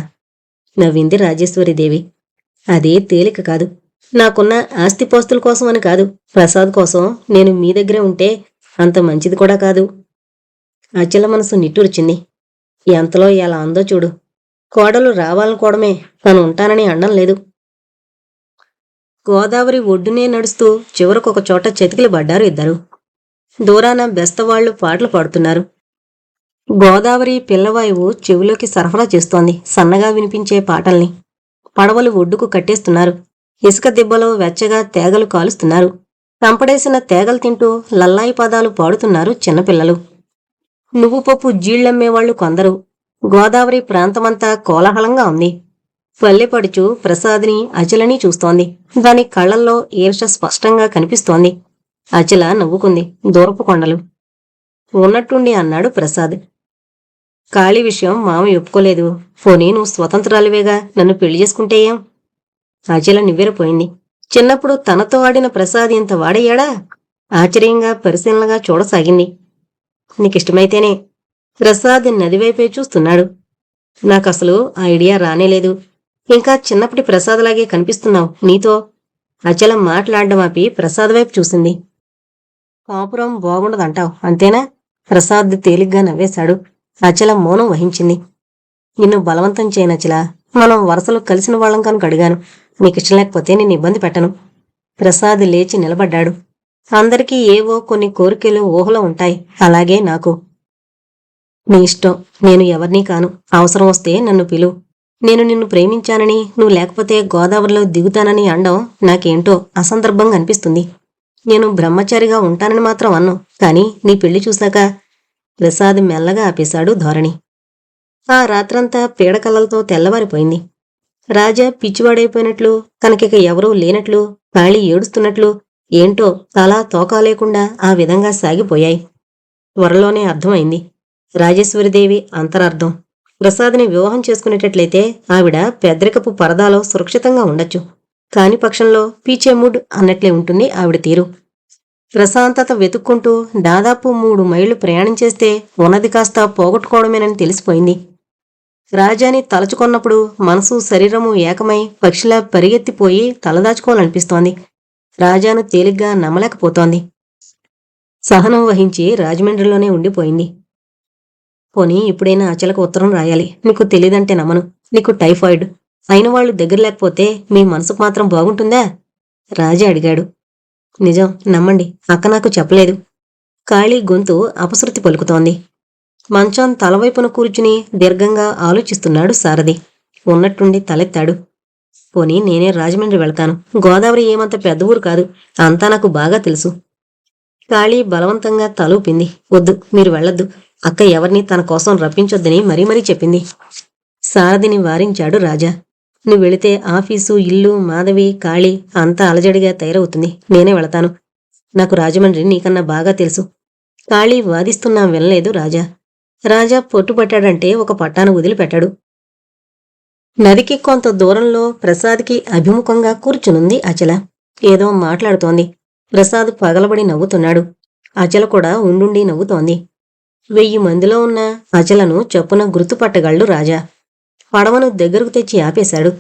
నవ్వింది రాజేశ్వరీదేవి. అదే తేలిక కాదు. నాకున్న ఆస్తిపాస్తుల కోసం అని కాదు, ప్రసాద్ కోసం నేను మీ దగ్గరే ఉంటే అంత మంచిది కూడా కాదు. అచల మనసు నిట్టూర్చింది. ఎంతలో ఎలా అందో చూడు. కోడలు రావాలనుకోవడమే, తను ఉంటానని అండం లేదు. గోదావరి ఒడ్డునే నడుస్తూ చివరకొక చోట చతికిలి పడ్డారు ఇద్దరు. దూరాన బెస్తవాళ్లు పాటలు పాడుతున్నారు. గోదావరి పిల్లవాయువు చెవిలోకి సరఫరా చేస్తోంది సన్నగా వినిపించే పాటల్ని. పడవలు ఒడ్డుకు కట్టేస్తున్నారు. ఇసుక దిబ్బలో వెచ్చగా తేగలు కాలుస్తున్నారు. తంపడేసిన తేగలు తింటూ లల్లాయి పదాలు పాడుతున్నారు చిన్నపిల్లలు. నువ్వు పప్పు జీళ్లమ్మేవాళ్లు కొందరు. గోదావరి ప్రాంతమంతా కోలాహలంగా ఉంది. పల్లెపడుచు ప్రసాద్ని అచలని చూస్తోంది. దాని కళ్లల్లో ఈర్ష స్పష్టంగా కనిపిస్తోంది. అచల నవ్వుకుంది. దూరపు కొండలు ఉన్నట్టుండి అన్నాడు ప్రసాద్. ఖాళీ విషయం మామ ఒప్పుకోలేదు. పోనీ నువ్వు స్వతంత్రాలువేగా, నన్ను పెళ్లి చేసుకుంటే ఏం? అచల నివ్వెరపోయింది. చిన్నప్పుడు తనతో ఆడిన ప్రసాద్ ఇంత వాడయ్యాడా? ఆశ్చర్యంగా పరిశీలనగా చూడసాగింది. నీకిష్టమైతేనే. ప్రసాద్ నదివైపే చూస్తున్నాడు. నాకసలు ఆ ఐడియా రానేలేదు. ఇంకా చిన్నప్పటి ప్రసాద్లాగే కనిపిస్తున్నావు నీతో. అచల మాట్లాడడం ఆపి ప్రసాద్ వైపు చూసింది. కాపురం బాగుండదంటావు అంతేనా? ప్రసాద్ తేలిగ్గా నవ్వేశాడు. అచల మౌనం వహించింది. నిన్ను బలవంతం చేయనచలా. మనం వరసలు కలిసిన వాళ్ళం కనుక అడిగాను. నీకిష్టం లేకపోతే నిన్ను ఇబ్బంది పెట్టను. ప్రసాద్ లేచి నిలబడ్డాడు. అందరికీ ఏవో కొన్ని కోరికలు ఊహలో ఉంటాయి. అలాగే నాకు. నీ ఇష్టం. నేను ఎవరినీ కాను. అవసరం వస్తే నన్ను పిలువు. నేను నిన్ను ప్రేమించానని, నువ్వు లేకపోతే గోదావరిలో దిగుతానని అనడం నాకేంటో అసందర్భంగా అనిపిస్తుంది. నేను బ్రహ్మచారిగా ఉంటానని మాత్రం అన్ను. కాని నీ పెళ్లి చూశాక. ప్రసాద్ మెల్లగా ఆపేశాడు ధోరణి. ఆ రాత్రంతా పీడకలలతో తెల్లవారిపోయింది. రాజా పిచ్చివాడైపోయినట్లు, తనకిక ఎవరూ లేనట్లు, ఖాళీ ఏడుస్తున్నట్లు, ఏంటో తలా తోకా లేకుండా ఆ విధంగా సాగిపోయాయి. త్వరలోనే అర్థమైంది రాజేశ్వరీదేవి అంతరార్థం. ప్రసాద్ని వివాహం చేసుకునేటట్లయితే ఆవిడ పెద్దరికపు పరదాలో సురక్షితంగా ఉండొచ్చు. కాని పక్షంలో పీచేముడ్ అన్నట్లే ఉంటుంది ఆవిడ తీరు. ప్రశాంతత వెతుక్కుంటూ దాదాపు 3 మైళ్లు ప్రయాణం చేస్తే ఉన్నది కాస్త పోగొట్టుకోవడమేనని తెలిసిపోయింది. రాజాని తలచుకొన్నప్పుడు మనసు శరీరము ఏకమై పక్షిలా పరిగెత్తిపోయి తలదాచుకోవాలనిపిస్తోంది. రాజాను తేలిగ్గా నమ్మలేకపోతోంది. సహనం వహించి రాజమండ్రిలోనే ఉండిపోయింది. పోనీ ఇప్పుడైనా అచలకు ఉత్తరం రాయాలి. నీకు తెలీదంటే నమ్మను. నీకు టైఫాయిడ్. అయిన వాళ్ళు దగ్గర లేకపోతే మీ మనసుకు మాత్రం బాగుంటుందా? రాజా అడిగాడు. నిజం, నమ్మండి. అక్క నాకు చెప్పలేదు. ఖాళీ గొంతు అపశృతి పలుకుతోంది. మంచం తలవైపున కూర్చుని దీర్ఘంగా ఆలోచిస్తున్నాడు సారథి. ఉన్నట్టుండి తలెత్తాడు. పోనీ నేనే రాజమండ్రి వెళ్తాను. గోదావరి ఏమంత పెద్ద ఊరు కాదు. అంతా నాకు బాగా తెలుసు. కాళీ బలవంతంగా తలూపింది. వద్దు, మీరు వెళ్ళొద్దు. అక్క ఎవరిని తన కోసం రప్పించొద్దని మరీ మరీ చెప్పింది. సారథిని వారించాడు రాజా. నువ్వు వెళితే ఆఫీసు, ఇల్లు, మాధవి, కాళీ అంతా అలజడిగా తయారవుతుంది. నేనే వెళతాను. నాకు రాజమండ్రి నీకన్నా బాగా తెలుసు. కాళీ వాదిస్తున్నా వినలేదు రాజా. రాజా పొట్టుపట్టాడంటే ఒక పట్టాను వదిలిపెట్టాడు. నదికి కొంత దూరంలో ప్రసాద్కి అభిముఖంగా కూర్చునుంది అచల. ఏదో మాట్లాడుతోంది. ప్రసాద్ పగలబడి నవ్వుతున్నాడు. అచల కూడా ఉండుండి నవ్వుతోంది. 1000 మందిలో ఉన్న అచలను చప్పున గుర్తుపట్టగలడు రాజా. పడవను దగ్గరకు తెచ్చి ఆపేశాడు.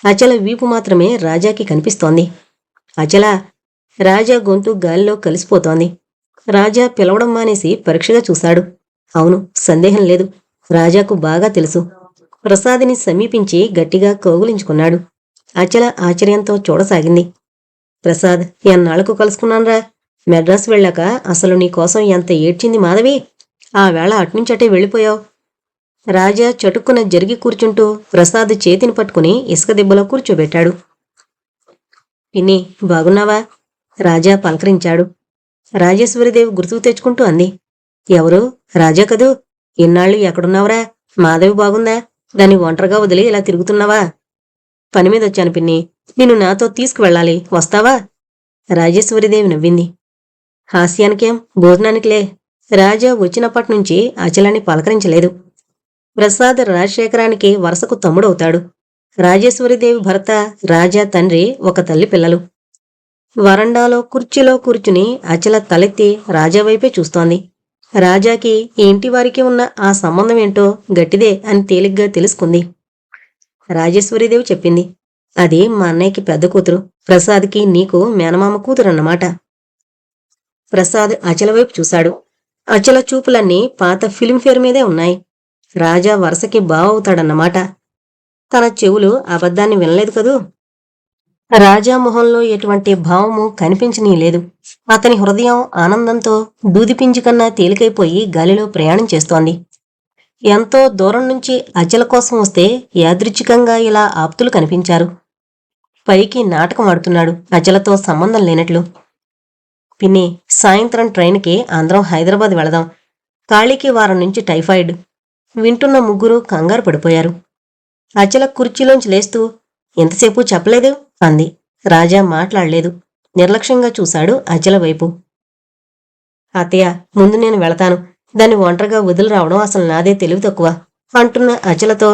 అచల వీపు మాత్రమే రాజాకి కనిపిస్తోంది. అచల! రాజా గొంతు గాలిలో కలిసిపోతోంది. రాజా పిలవడం మానేసి పరీక్షగా చూశాడు. అవును, సందేహం లేదు. రాజాకు బాగా తెలుసు. ప్రసాదిని సమీపించి గట్టిగా కౌగులించుకున్నాడు. అచల ఆశ్చర్యంతో చూడసాగింది. ప్రసాద్, ఎన్నాళ్లకు కలుసుకున్నాన్రా? మెడ్రాస్ వెళ్ళాక అసలు నీకోసం ఎంత ఏడ్చింది మాధవి. ఆ వేళ అట్నుంచటే వెళ్ళిపోయావు. రాజా చటుక్కున జరిగి కూర్చుంటూ ప్రసాద్ చేతిని పట్టుకుని ఇసుక దిబ్బలో కూర్చోబెట్టాడు. పిన్ని, బాగున్నావా? రాజా పలకరించాడు. రాజేశ్వరిదేవి గుర్తుకు తెచ్చుకుంటూ అంది. ఎవరు? రాజా కదూ. ఇన్నాళ్ళు ఎక్కడున్నావురా? మాధవి బాగుందా? దాన్ని ఒంటరిగా వదిలి ఇలా తిరుగుతున్నావా? పనిమీదొచ్చాను పిన్ని. నిన్ను నాతో తీసుకువెళ్ళాలి, వస్తావా? రాజేశ్వరిదేవి నవ్వింది. హాస్యానికేం, భోజనానికిలే. రాజా వచ్చినప్పటినుంచి అచలని పలకరించలేదు. ప్రసాద్ రాజశేఖరానికి వరసకు తమ్ముడవుతాడు. రాజేశ్వరిదేవి భర్త, రాజా తండ్రి ఒక తల్లి పిల్లలు. వరండాలో కుర్చీలో కూర్చుని అచల తలెత్తి రాజా వైపే చూస్తోంది. రాజాకి ఈ ఇంటివారికి ఉన్న ఆ సంబంధం ఏంటో గట్టిదే అని తేలిగ్గా తెలుసుకుంది. రాజేశ్వరిదేవి చెప్పింది. అది మా అన్నయ్యకి పెద్ద కూతురు. ప్రసాద్కి నీకు మేనమామ కూతురన్నమాట. ప్రసాద్ అచల వైపు చూశాడు. అచల చూపులన్నీ పాత ఫిల్మ్ఫేర్ మీదే ఉన్నాయి. రాజా వరసకి బావవుతాడన్నమాట. తన చెవులు అబద్ధాన్ని వినలేదు కదూ. రాజా మొహంలో ఎటువంటి భావము కనిపించనీలేదు. అతని హృదయం ఆనందంతో దూదిపించి కన్నా తేలికైపోయి గాలిలో ప్రయాణం చేస్తోంది. ఎంతో దూరం నుంచి అచల కోసం వస్తే యాదృచ్ఛికంగా ఇలా ఆప్తులు కనిపించారు. పైకి నాటకం ఆడుతున్నాడు అచలతో సంబంధం లేనట్లు. పిన్ని, సాయంత్రం ట్రైన్కి అందరం హైదరాబాద్ వెళదాం. కాళీకి వారం నుంచి టైఫాయిడ్. వింటున్న ముగ్గురు కంగారు పడిపోయారు. అచల కుర్చీలోంచి లేస్తూ ఎంతసేపు చెప్పలేదు అంది. రాజా మాట్లాడలేదు. నిర్లక్ష్యంగా చూశాడు అచల వైపు. అత్తయ్య, ముందు నేను వెళతాను. దాన్ని ఒంటరిగా వదిలి రావడం అసలు నాదే తెలివి తక్కువ అంటున్న అచలతో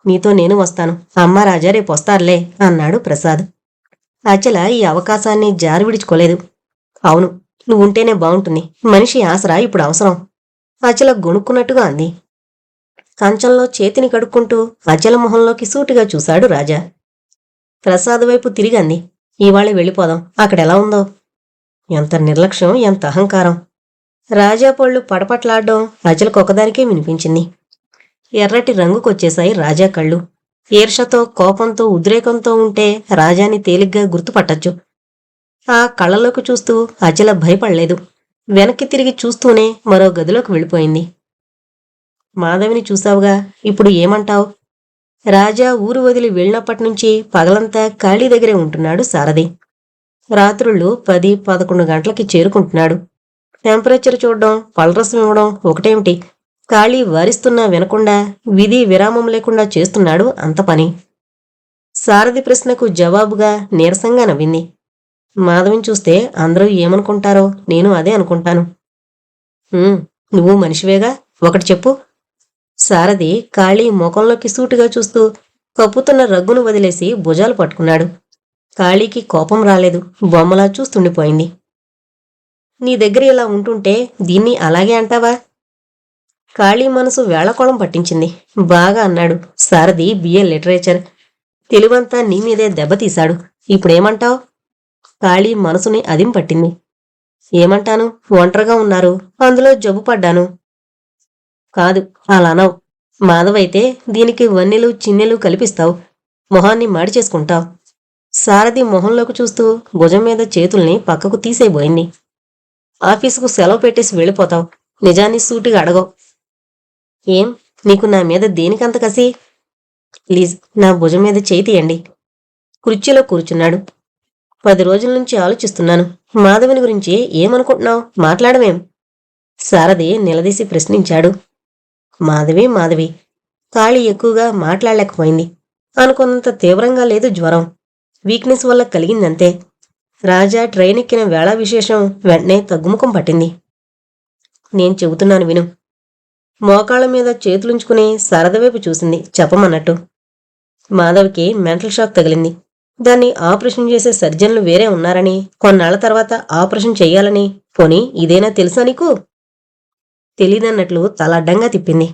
నీతో నేను వస్తాను. అమ్మ రాజా రేపు వస్తారులే అన్నాడు ప్రసాద్. అచల ఈ అవకాశాన్ని జారి విడుచుకోలేదు. అవును, నువ్వుంటేనే బావుంటుంది. మనిషి ఆసరా ఇప్పుడు అవసరం. అచల గొణుక్కున్నట్టుగా అంది. కంచంలో చేతిని కడుక్కుంటూ అచల మొహంలోకి సూటిగా చూశాడు రాజా. ప్రసాద్ వైపు తిరిగంది. ఇవాళ వెళ్ళిపోదాం. అక్కడెలా ఉందో. ఎంత నిర్లక్ష్యం, ఎంత అహంకారం. రాజా పళ్ళు పడపట్లాడడం అచలకొకదానికే వినిపించింది. ఎర్రటి రంగుకొచ్చేశాయి రాజా కళ్ళు. ఈర్షతో, కోపంతో, ఉద్రేకంతో ఉంటే రాజాని తేలిగ్గా గుర్తుపట్టచ్చు. ఆ కళ్ళలోకి చూస్తూ అచల భయపడలేదు. వెనక్కి తిరిగి చూస్తూనే మరో గదిలోకి వెళ్ళిపోయింది. మాధవిని చూశావుగా, ఇప్పుడు ఏమంటావు? రాజా ఊరు వదిలి వెళ్ళినప్పటినుంచి పగలంతా ఖాళీ దగ్గరే ఉంటున్నాడు సారథి. రాత్రుళ్ళు 10-11 గంటలకి చేరుకుంటున్నాడు. టెంపరేచర్ చూడడం, పళ్ళరసం ఇవ్వడం ఒకటేమిటి, ఖాళీ వారిస్తున్నా వినకుండా విధి విరామం లేకుండా చేస్తున్నాడు అంత పని. సారథి ప్రశ్నకు జవాబుగా నీరసంగా నవ్వింది. మాధవిని చూస్తే అందరూ ఏమనుకుంటారో నేను అదే అనుకుంటాను. నువ్వు మనిషివేగా, ఒకటి చెప్పు. సారథి ఖాళీ ముఖంలోకి సూటిగా చూస్తూ కప్పుతున్న రగ్గును వదిలేసి భుజాలు పట్టుకున్నాడు. ఖాళీకి కోపం రాలేదు. బొమ్మలా చూస్తుండిపోయింది. నీ దగ్గర ఇలా ఉంటుంటే దీన్ని అలాగే అంటావా? ఖాళీ మనసు వేళకోళం పట్టించింది. బాగా అన్నాడు. సారథి బిఏ లిటరేచర్. తెలివంతా నీ మీదే దెబ్బతీశాడు. ఇప్పుడేమంటావు? ఖాళీ మనసుని అదిం పట్టింది. ఏమంటాను? ఒంటరిగా ఉన్నారు, అందులో జబ్బు పడ్డాను. కాదు, అలానవు. మాధవైతే దీనికి వన్నెలు చిన్నెలు కల్పిస్తావు. మొహాన్ని మాడి చేసుకుంటావు. సారథి మొహంలోకి చూస్తూ భుజం మీద చేతుల్ని పక్కకు తీసేయబోయింది. ఆఫీసుకు సెలవు పెట్టేసి వెళ్ళిపోతావు. నిజాన్ని సూటిగా అడగవు. ఏం, నీకు నా మీద దేనికంత కసి? ప్లీజ్ నా భుజం మీద చేయి తీయండి. కుర్చీలో కూర్చున్నాడు. 10 రోజుల నుంచి ఆలోచిస్తున్నాను. మాధవిని గురించి ఏమనుకుంటున్నావు? మాట్లాడవేం? సారథి నిలదీసి ప్రశ్నించాడు. మాధవి కాళీ ఎక్కువగా మాట్లాడలేకపోయింది. అనుకున్నంత తీవ్రంగా లేదు జ్వరం. వీక్నెస్ వల్ల కలిగిందంతే. రాజా ట్రైన్ ఎక్కిన వేళ విశేషం వెంటనే తగ్గుముఖం పట్టింది. నేను చెబుతున్నాను విను. మోకాళ్ళ మీద చేతులుంచుకుని శారదవైపు చూసింది చెప్పమన్నట్టు. మాధవికి మెంటల్ షాక్ తగిలింది. దాన్ని ఆపరేషన్ చేసే సర్జన్లు వేరే ఉన్నారని, కొన్నాళ్ల తర్వాత ఆపరేషన్ చెయ్యాలని, పోనీ ఇదేనా తెలుసా నీకు? తెలీదన్నట్లు తల అడ్డంగా తిప్పింది.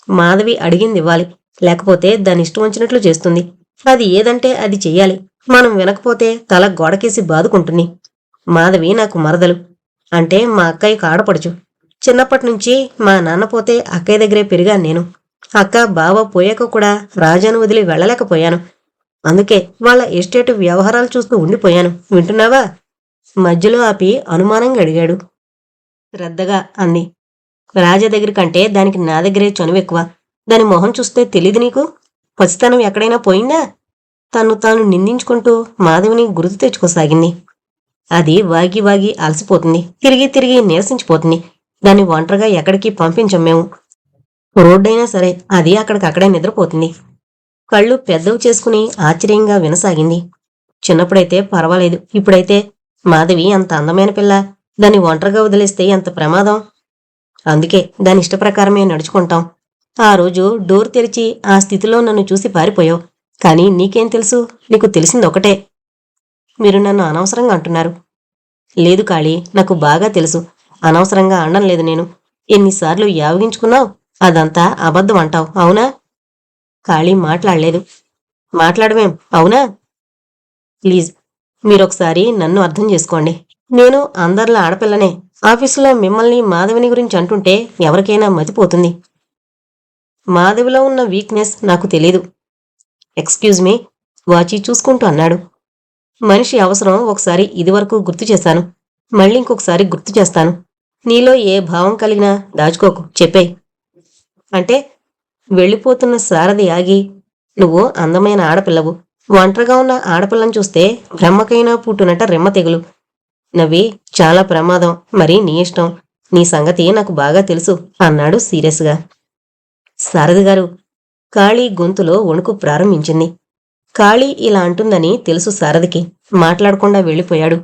మాధవి అడిగింది ఇవ్వాలి, లేకపోతే దాని ఇష్టం వచ్చినట్లు చేస్తుంది. అది ఏదంటే అది చెయ్యాలి. మనం వినకపోతే తల గోడకేసి బాదుకుంటుంది. మాధవి నాకు మరదలు, అంటే మా అక్కయ్యకు ఆడపడుచు. చిన్నప్పటినుంచి మా నాన్న పోతే అక్కయ్య దగ్గరే పెరిగాను నేను. అక్క బావ పోయాక కూడా రాజాను వదిలి వెళ్ళలేకపోయాను. అందుకే వాళ్ళ ఎస్టేటు వ్యవహారాలు చూస్తూ ఉండిపోయాను. వింటున్నావా? మధ్యలో ఆపి అనుమానంగా అడిగాడు. శ్రద్ధగా అంది. రాజా దగ్గర కంటే దానికి నా దగ్గరే చనువెక్కువ. దాని మొహం చూస్తే తెలీదు నీకు? పసితనం ఎక్కడైనా పోయిందా? తను తాను నిందించుకుంటూ మాధవిని గుర్తు తెచ్చుకోసాగింది. అది వాగి వాగి అలసిపోతుంది. తిరిగి తిరిగి నీరసించిపోతుంది. దాన్ని ఒంటరిగా ఎక్కడికి పంపించం మేము. రోడ్డైనా సరే అది అక్కడికక్కడే నిద్రపోతుంది. కళ్ళు పెద్దవి చేసుకుని ఆశ్చర్యంగా వినసాగింది. చిన్నప్పుడైతే పర్వాలేదు, ఇప్పుడైతే మాధవి అంత అందమైన పిల్ల. దాన్ని ఒంటరిగా వదిలేస్తే ఎంత ప్రమాదం. అందుకే దాని ఇష్టప్రకారమే నడుచుకుంటాం. ఆ రోజు డోర్ తెరిచి ఆ స్థితిలో నన్ను చూసి పారిపోయావు. కానీ నీకేం తెలుసు? నీకు తెలిసింది ఒకటే. మీరు నన్ను అనవసరంగా అంటున్నారు. లేదు కాళీ, నాకు బాగా తెలుసు. అనవసరంగా అనడం లేదు నేను. ఎన్నిసార్లు యావగించుకున్నావు? అదంతా అబద్ధం అంటావు, అవునా? కాళీ మాట్లాడలేదు. మాట్లాడవేం, అవునా? ప్లీజ్, మీరొకసారి నన్ను అర్థం చేసుకోండి. నేను అందరిలా ఆడపిల్లనే. ఆఫీసులో మిమ్మల్ని మాధవిని గురించి అంటుంటే ఎవరికైనా మతిపోతుంది. మాధవిలో ఉన్న వీక్నెస్ నాకు తెలీదు. ఎక్స్క్యూజ్ మీ, వాచి చూసుకుంటూ అన్నాడు. మనిషి అవసరం ఒకసారి ఇదివరకు గుర్తు చేశాను. మళ్ళీ ఇంకొకసారి గుర్తు చేస్తాను. నీలో ఏ భావం కలిగినా దాచుకోకు, చెప్పేయ్. అంటే? వెళ్ళిపోతున్న సారథి ఆగి, నువ్వు అందమైన ఆడపిల్లవు. ఒంటరిగా ఉన్న ఆడపిల్లని చూస్తే బ్రహ్మకైనా పుట్టునట రెమ్మ తెగులు. నవ్వి, చాలా ప్రమాదం. మరి నీ ఇష్టం. నీ సంగతి నాకు బాగా తెలుసు అన్నాడు సీరియస్గా. సారథి గారు. కాళీ గొంతులో వణుకు ప్రారంభించింది. కాళీ ఇలా అంటుందని తెలుసు సారథికి. మాట్లాడకుండా వెళ్ళిపోయాడు.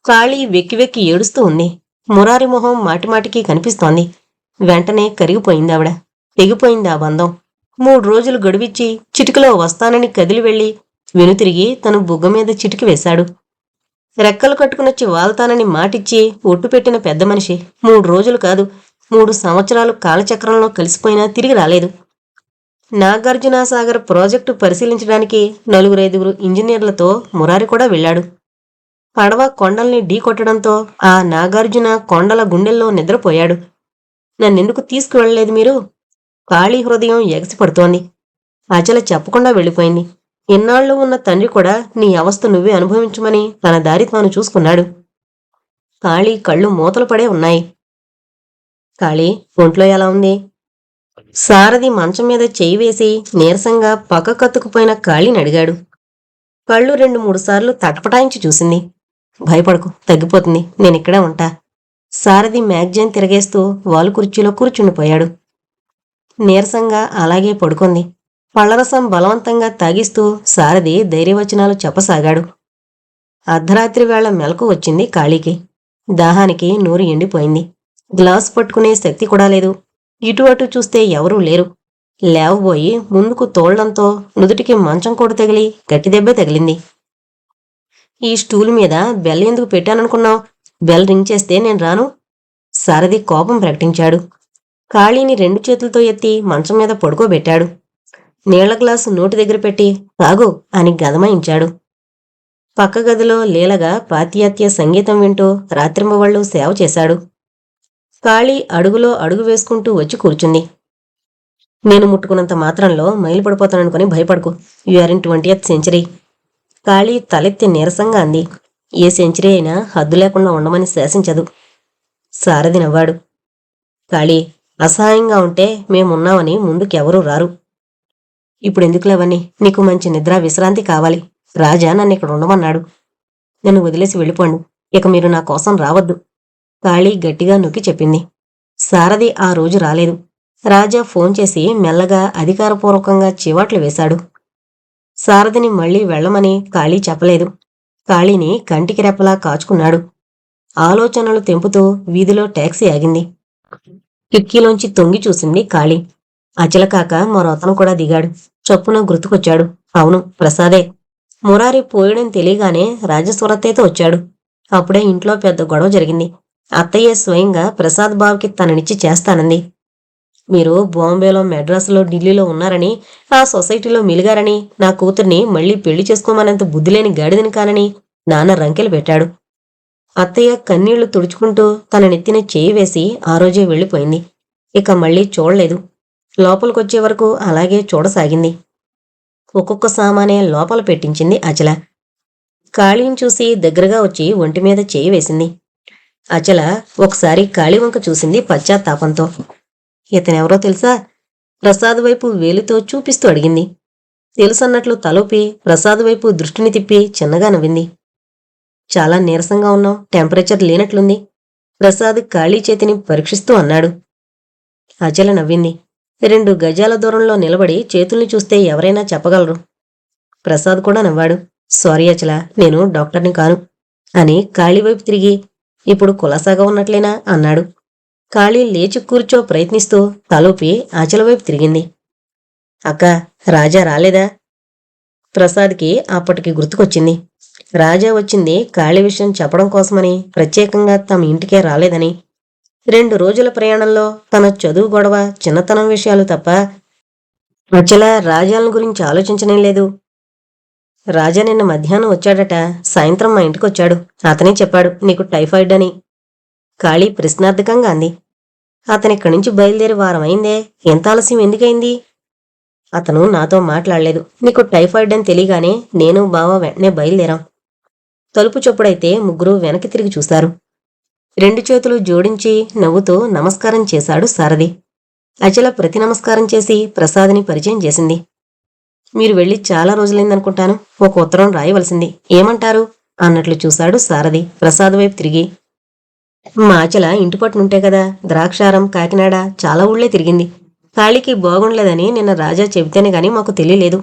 కాళీ వెక్కి వెక్కి ఏడుస్తూ ఉంది. మురారి మొహం మాటిమాటికి కనిపిస్తోంది. వెంటనే కరిగిపోయిందావిడ. తెగిపోయింది ఆ బంధం. 3 రోజులు గడువిచ్చి చిటికలో వస్తానని కదిలి వెళ్లి వెనుతిరిగి తను బుగ్గ మీద చిటికి వేశాడు. రెక్కలు కట్టుకునొచ్చి వాల్తానని మాటిచ్చి ఒట్టు పెట్టిన పెద్ద మనిషి 3 రోజులు కాదు, 3 సంవత్సరాలు కాలచక్రంలో కలిసిపోయినా తిరిగి రాలేదు. నాగార్జునసాగర్ ప్రాజెక్టు పరిశీలించడానికి 4-5 ఇంజనీర్లతో మురారి కూడా వెళ్ళాడు. పడవ కొండల్ని ఢీకొట్టడంతో ఆ నాగార్జున కొండల గుండెల్లో నిద్రపోయాడు. నన్నెందుకు తీసుకువెళ్లలేదు మీరు? కాళీ హృదయం ఎగసిపడుతోంది. అచల చెప్పకుండా వెళ్ళిపోయింది. ఇన్నాళ్లు ఉన్న తండ్రి కూడా నీ అవస్థ నువ్వే అనుభవించమని తన దారి తాను చూసుకున్నాడు. కాళీ కళ్ళు మూతలు పడే ఉన్నాయి. కాళీ, ఒంట్లో ఎలా ఉంది? సారథి మంచం మీద చేయి వేసి నీరసంగా పక్క కత్తుకుపోయిన కాళీని అడిగాడు. కళ్ళు 2-3 సార్లు తటపటాయించి చూసింది. భయపడకు, తగ్గిపోతుంది. నేనిక్కడే ఉంటా. సారథి మ్యాగజైన్ తిరగేస్తూ వాలు కుర్చీలో కూర్చుండిపోయాడు. నీరసంగా అలాగే పడుకుంది. పళ్లరసం బలవంతంగా తాగిస్తూ సారథి ధైర్యవచనాలు చెప్పసాగాడు. అర్ధరాత్రి వేళ మెలకు వచ్చింది కాళీకి. దాహానికి నోరు ఎండిపోయింది. గ్లాసు పట్టుకునే శక్తి కూడా లేదు. ఇటు అటు చూస్తే ఎవరూ లేరు. లేవబోయి ముందుకు తోళ్లంతో నుదుటికి మంచం కూడా తగిలి గట్టి దెబ్బే తగిలింది. ఈ స్టూల్ మీద బెల్ ఎందుకు పెట్టాననుకున్నావు? బెల్ రింగ్ చేస్తే నేను రాను. సారథి కోపం ప్రకటించాడు. కాళీని 2 చేతులతో ఎత్తి మంచం మీద పడుకోబెట్టాడు. నీళ్ల గ్లాసు నోటి దగ్గర పెట్టి తాగు అని గదమాయించాడు. పక్క గదిలో లీలగా పాశ్చాత్య సంగీతం వింటూ రాత్రింబవళ్ళు సేవ చేశాడు. కాళీ అడుగులో అడుగు వేసుకుంటూ వచ్చి కూర్చుంది. నేను ముట్టుకున్నంత మాత్రంలో మైలుపడిపోతాననుకుని భయపడకు. You are in 20th century. Kali తలెత్తి నీరసంగా అంది. ఏ సెంచరీ అయినా హద్దు లేకుండా ఉండమని శాసించదు. సారథి నవ్వాడు. కాళీ, అసహాయంగా ఉంటే మేమున్నామని ముందుకెవరూ రారు. ఇప్పుడెందుకులేవని, నీకు మంచి నిద్ర విశ్రాంతి కావాలి. రాజా నన్ను ఇక్కడ ఉండమన్నాడు. నన్ను వదిలేసి వెళ్ళిపోండి. ఇక మీరు నా కోసం రావద్దు. కాళీ గట్టిగా నొక్కి చెప్పింది. సారథి ఆ రోజు రాలేదు. రాజా ఫోన్ చేసి మెల్లగా అధికారపూర్వకంగా చివాట్లు వేశాడు. సారథిని మళ్లీ వెళ్లమని కాళీ చెప్పలేదు. కాళీని కంటికి రెప్పలా కాచుకున్నాడు. ఆలోచనలు తెంపుతూ వీధిలో టాక్సీ ఆగింది. కిటికీలోంచి తొంగి చూసింది కాళీ. అచలకాక మరో అతను కూడా దిగాడు. చప్పున గుర్తుకొచ్చాడు. అవును, ప్రసాదే. మురారి పోయడం తెలియగానే రాజస్వరత్తయ్యతో వచ్చాడు. అప్పుడే ఇంట్లో పెద్ద గొడవ జరిగింది. అత్తయ్య స్వయంగా ప్రసాద్ బాబుకి తననిచ్చి చేస్తానంది. మీరు బాంబేలో, మెడ్రాసులో, ఢిల్లీలో ఉన్నారని, ఆ సొసైటీలో మిలిగారని, నా కూతుర్ని మళ్లీ పెళ్లి చేసుకోమనంత బుద్ధిలేని గాడిదని కానని నాన్న రంకెలు పెట్టాడు. అత్తయ్య కన్నీళ్లు తుడుచుకుంటూ తన నెత్తిన చేయి వేసి ఆ రోజే వెళ్ళిపోయింది. ఇక మళ్లీ చూడలేదు. లోపలికొచ్చే వరకు అలాగే చూడసాగింది. ఒక్కొక్క సామానే లోపల పెట్టించింది అచల. కాళీని చూసి దగ్గరగా వచ్చి ఒంటిమీద చేయి వేసింది. అచల ఒకసారి కాళీ వంక చూసింది పశ్చాత్తాపంతో. ఇతనెవరో తెలుసా? ప్రసాద్ వైపు వేలితో చూపిస్తూ అడిగింది. తెలుసన్నట్లు తలూపి ప్రసాద్ వైపు దృష్టిని తిప్పి చిన్నగా నవ్వింది. చాలా నీరసంగా ఉన్నావు, టెంపరేచర్ లేనట్లుంది. ప్రసాద్ కాళీ చేతిని పరీక్షిస్తూ అన్నాడు. అచల నవ్వింది. 2 గజాల దూరంలో నిలబడి చేతుల్ని చూస్తే ఎవరైనా చెప్పగలరు. ప్రసాద్ కూడా నవ్వాడు. సారీ అచల, నేను డాక్టర్ని కాను అని కాళీ వైపు తిరిగి, ఇప్పుడు కులాసాగా ఉన్నట్లేనా అన్నాడు. కాళీ లేచి కూర్చో ప్రయత్నిస్తూ తలూపి అచల వైపు తిరిగింది. అక్క, రాజా రాలేదా? ప్రసాద్కి అప్పటికి గుర్తుకొచ్చింది. రాజా వచ్చింది కాళీ విషయం చెప్పడం కోసమని, ప్రత్యేకంగా తమ ఇంటికే రాలేదని. 2 రోజుల ప్రయాణంలో తన చదువు గొడవ, చిన్నతనం విషయాలు తప్ప అచల రాజాల గురించి ఆలోచించనే లేదు. రాజా నిన్న మధ్యాహ్నం వచ్చాడట. సాయంత్రం మా ఇంటికొచ్చాడు. అతనే చెప్పాడు నీకు టైఫాయిడ్ అని. కాళీ ప్రశ్నార్థకంగా అంది. అతనిక్కడి నుంచి బయలుదేరి వారం అయిందే. ఎంత ఆలస్యం ఎందుకైంది? అతను నాతో మాట్లాడలేదు. నీకు టైఫాయిడ్ అని తెలియగానే నేను బావ వెంటనే బయలుదేరాం. తలుపు చొప్పుడైతే ముగ్గురు వెనక్కి తిరిగి చూశారు. 2 చేతులు జోడించి నవ్వుతూ నమస్కారం చేశాడు సారథి. అచల ప్రతి నమస్కారం చేసి ప్రసాద్ని పరిచయం చేసింది. మీరు వెళ్ళి చాలా రోజులైందనుకుంటాను. ఒక ఉత్తరం రాయవలసింది. ఏమంటారు అన్నట్లు చూశాడు సారథి ప్రసాద్ వైపు తిరిగి. మా అచల ఇంటిపట్టునుంటే కదా, ద్రాక్షారం, కాకినాడ చాలా ఊళ్ళే తిరిగింది. కాళీకి బాగుండలేదని నిన్న రాజా చెబితేనే గాని మాకు తెలియలేదు.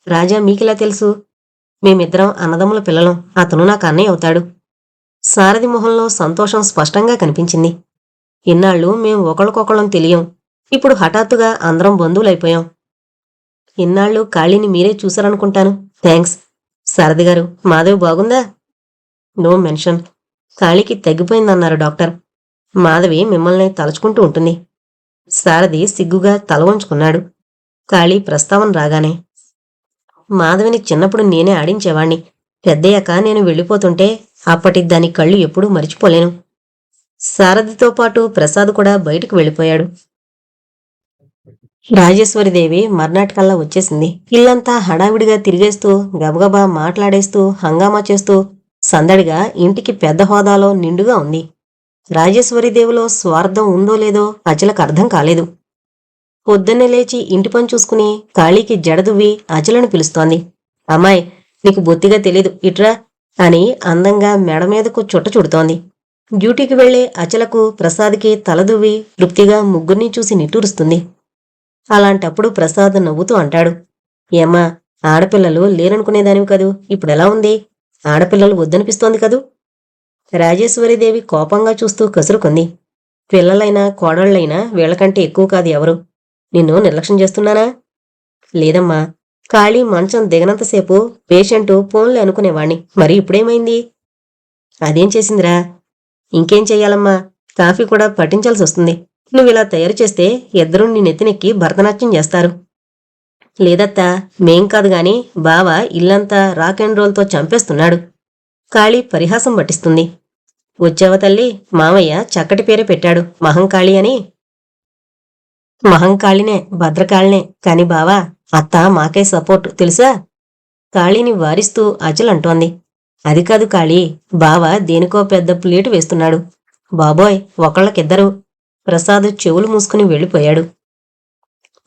రాజా మీకిలా తెలుసు? మేమిద్దరం అన్నదమ్ముల పిల్లలం. అతను నాకు అన్నయ్య అవుతాడు. సారథి మొహంలో సంతోషం స్పష్టంగా కనిపించింది. ఇన్నాళ్ళు మేం ఒకళ్ళకొకళ్ళం తెలియం. ఇప్పుడు హఠాత్తుగా అందరం బంధువులైపోయాం. ఇన్నాళ్ళు కాళీని మీరే చూశారనుకుంటాను. థ్యాంక్స్. సారథి గారు, మాధవి బాగుందా? No mention. కాళీకి తగ్గిపోయిందన్నారు డాక్టర్. మాధవి మిమ్మల్ని తలుచుకుంటూ ఉంటుంది. సారథి సిగ్గుగా తల వంచుకున్నాడు. కాళీ ప్రస్తావన రాగానే, మాధవిని చిన్నప్పుడు నేనే ఆడించేవాణ్ణి. పెద్దయ్యాక నేను వెళ్ళిపోతుంటే అప్పటి దాని కళ్ళు ఎప్పుడూ మరిచిపోలేను. సారథితో పాటు ప్రసాద్ కూడా బయటకు వెళ్ళిపోయాడు. రాజేశ్వరిదేవి మర్నాటికల్లా వచ్చేసింది. ఇల్లంతా హడావిడిగా తిరిగేస్తూ, గబగబా మాట్లాడేస్తూ, హంగామా చేస్తూ సందడిగా ఇంటికి పెద్ద హోదాలో నిండుగా ఉంది. రాజేశ్వరిదేవిలో స్వార్థం ఉందో లేదో అచలకు అర్థం కాలేదు. పొద్దున్నే లేచి ఇంటి పని చూసుకుని కాళీకి జడదువ్వి అచలను పిలుస్తోంది. అమ్మాయి, నీకు బొత్తిగా తెలీదు, ఇట్రా అని అందంగా మెడ మీదకు చుట్ట చుడుతోంది. డ్యూటీకి వెళ్లే అచలకు ప్రసాద్కి తలదువ్వి తృప్తిగా ముగ్గురిని చూసి నిట్టూరుస్తుంది. అలాంటప్పుడు ప్రసాద్ నవ్వుతూ అంటాడు, ఏమ్మా, ఆడపిల్లలు లేరనుకునేదానివి కదూ, ఇప్పుడెలా ఉంది? ఆడపిల్లలు వద్దనిపిస్తోంది కదూ? రాజేశ్వరీదేవి కోపంగా చూస్తూ కసురుకుంది. పిల్లలైనా కోడళ్లైనా వీళ్లకంటే ఎక్కువ కాదు ఎవరు. నిన్ను నిర్లక్ష్యం చేస్తున్నానా? లేదమ్మా, కాళీ మంచం దిగనంతసేపు పేషెంటు పోన్లే అనుకునేవాణ్ణి. మరి ఇప్పుడేమైంది? అదేం చేసిందిరా? ఇంకేం చెయ్యాలమ్మా, కాఫీ కూడా పట్టించాల్సి వస్తుంది. నువ్విలా తయారు చేస్తే ఇద్దరూ నీ నెత్తినెక్కి భరతనాట్యం చేస్తారు. లేదత్తా, మేం కాదు గాని బావ ఇల్లంతా రాక్ అండ్ రోల్తో చంపేస్తున్నాడు. కాళీ పరిహాసం పట్టిస్తుంది. వచ్చావ తల్లి, మామయ్య చక్కటి పేరే పెట్టాడు, మహంకాళి అని. మహంకాళినే, భద్రకాళినే, కాని బావా, అత్త మాకే సపోర్ట్ తెలుసా? కాళీని వారిస్తూ అచలంటోంది. అది కాదు కాళీ, బావ దేనికో పెద్ద ప్లేటు వేస్తున్నాడు. బాబోయ్, ఒకళ్ళకిద్దరు. ప్రసాద్ చెవులు మూసుకుని వెళ్ళిపోయాడు.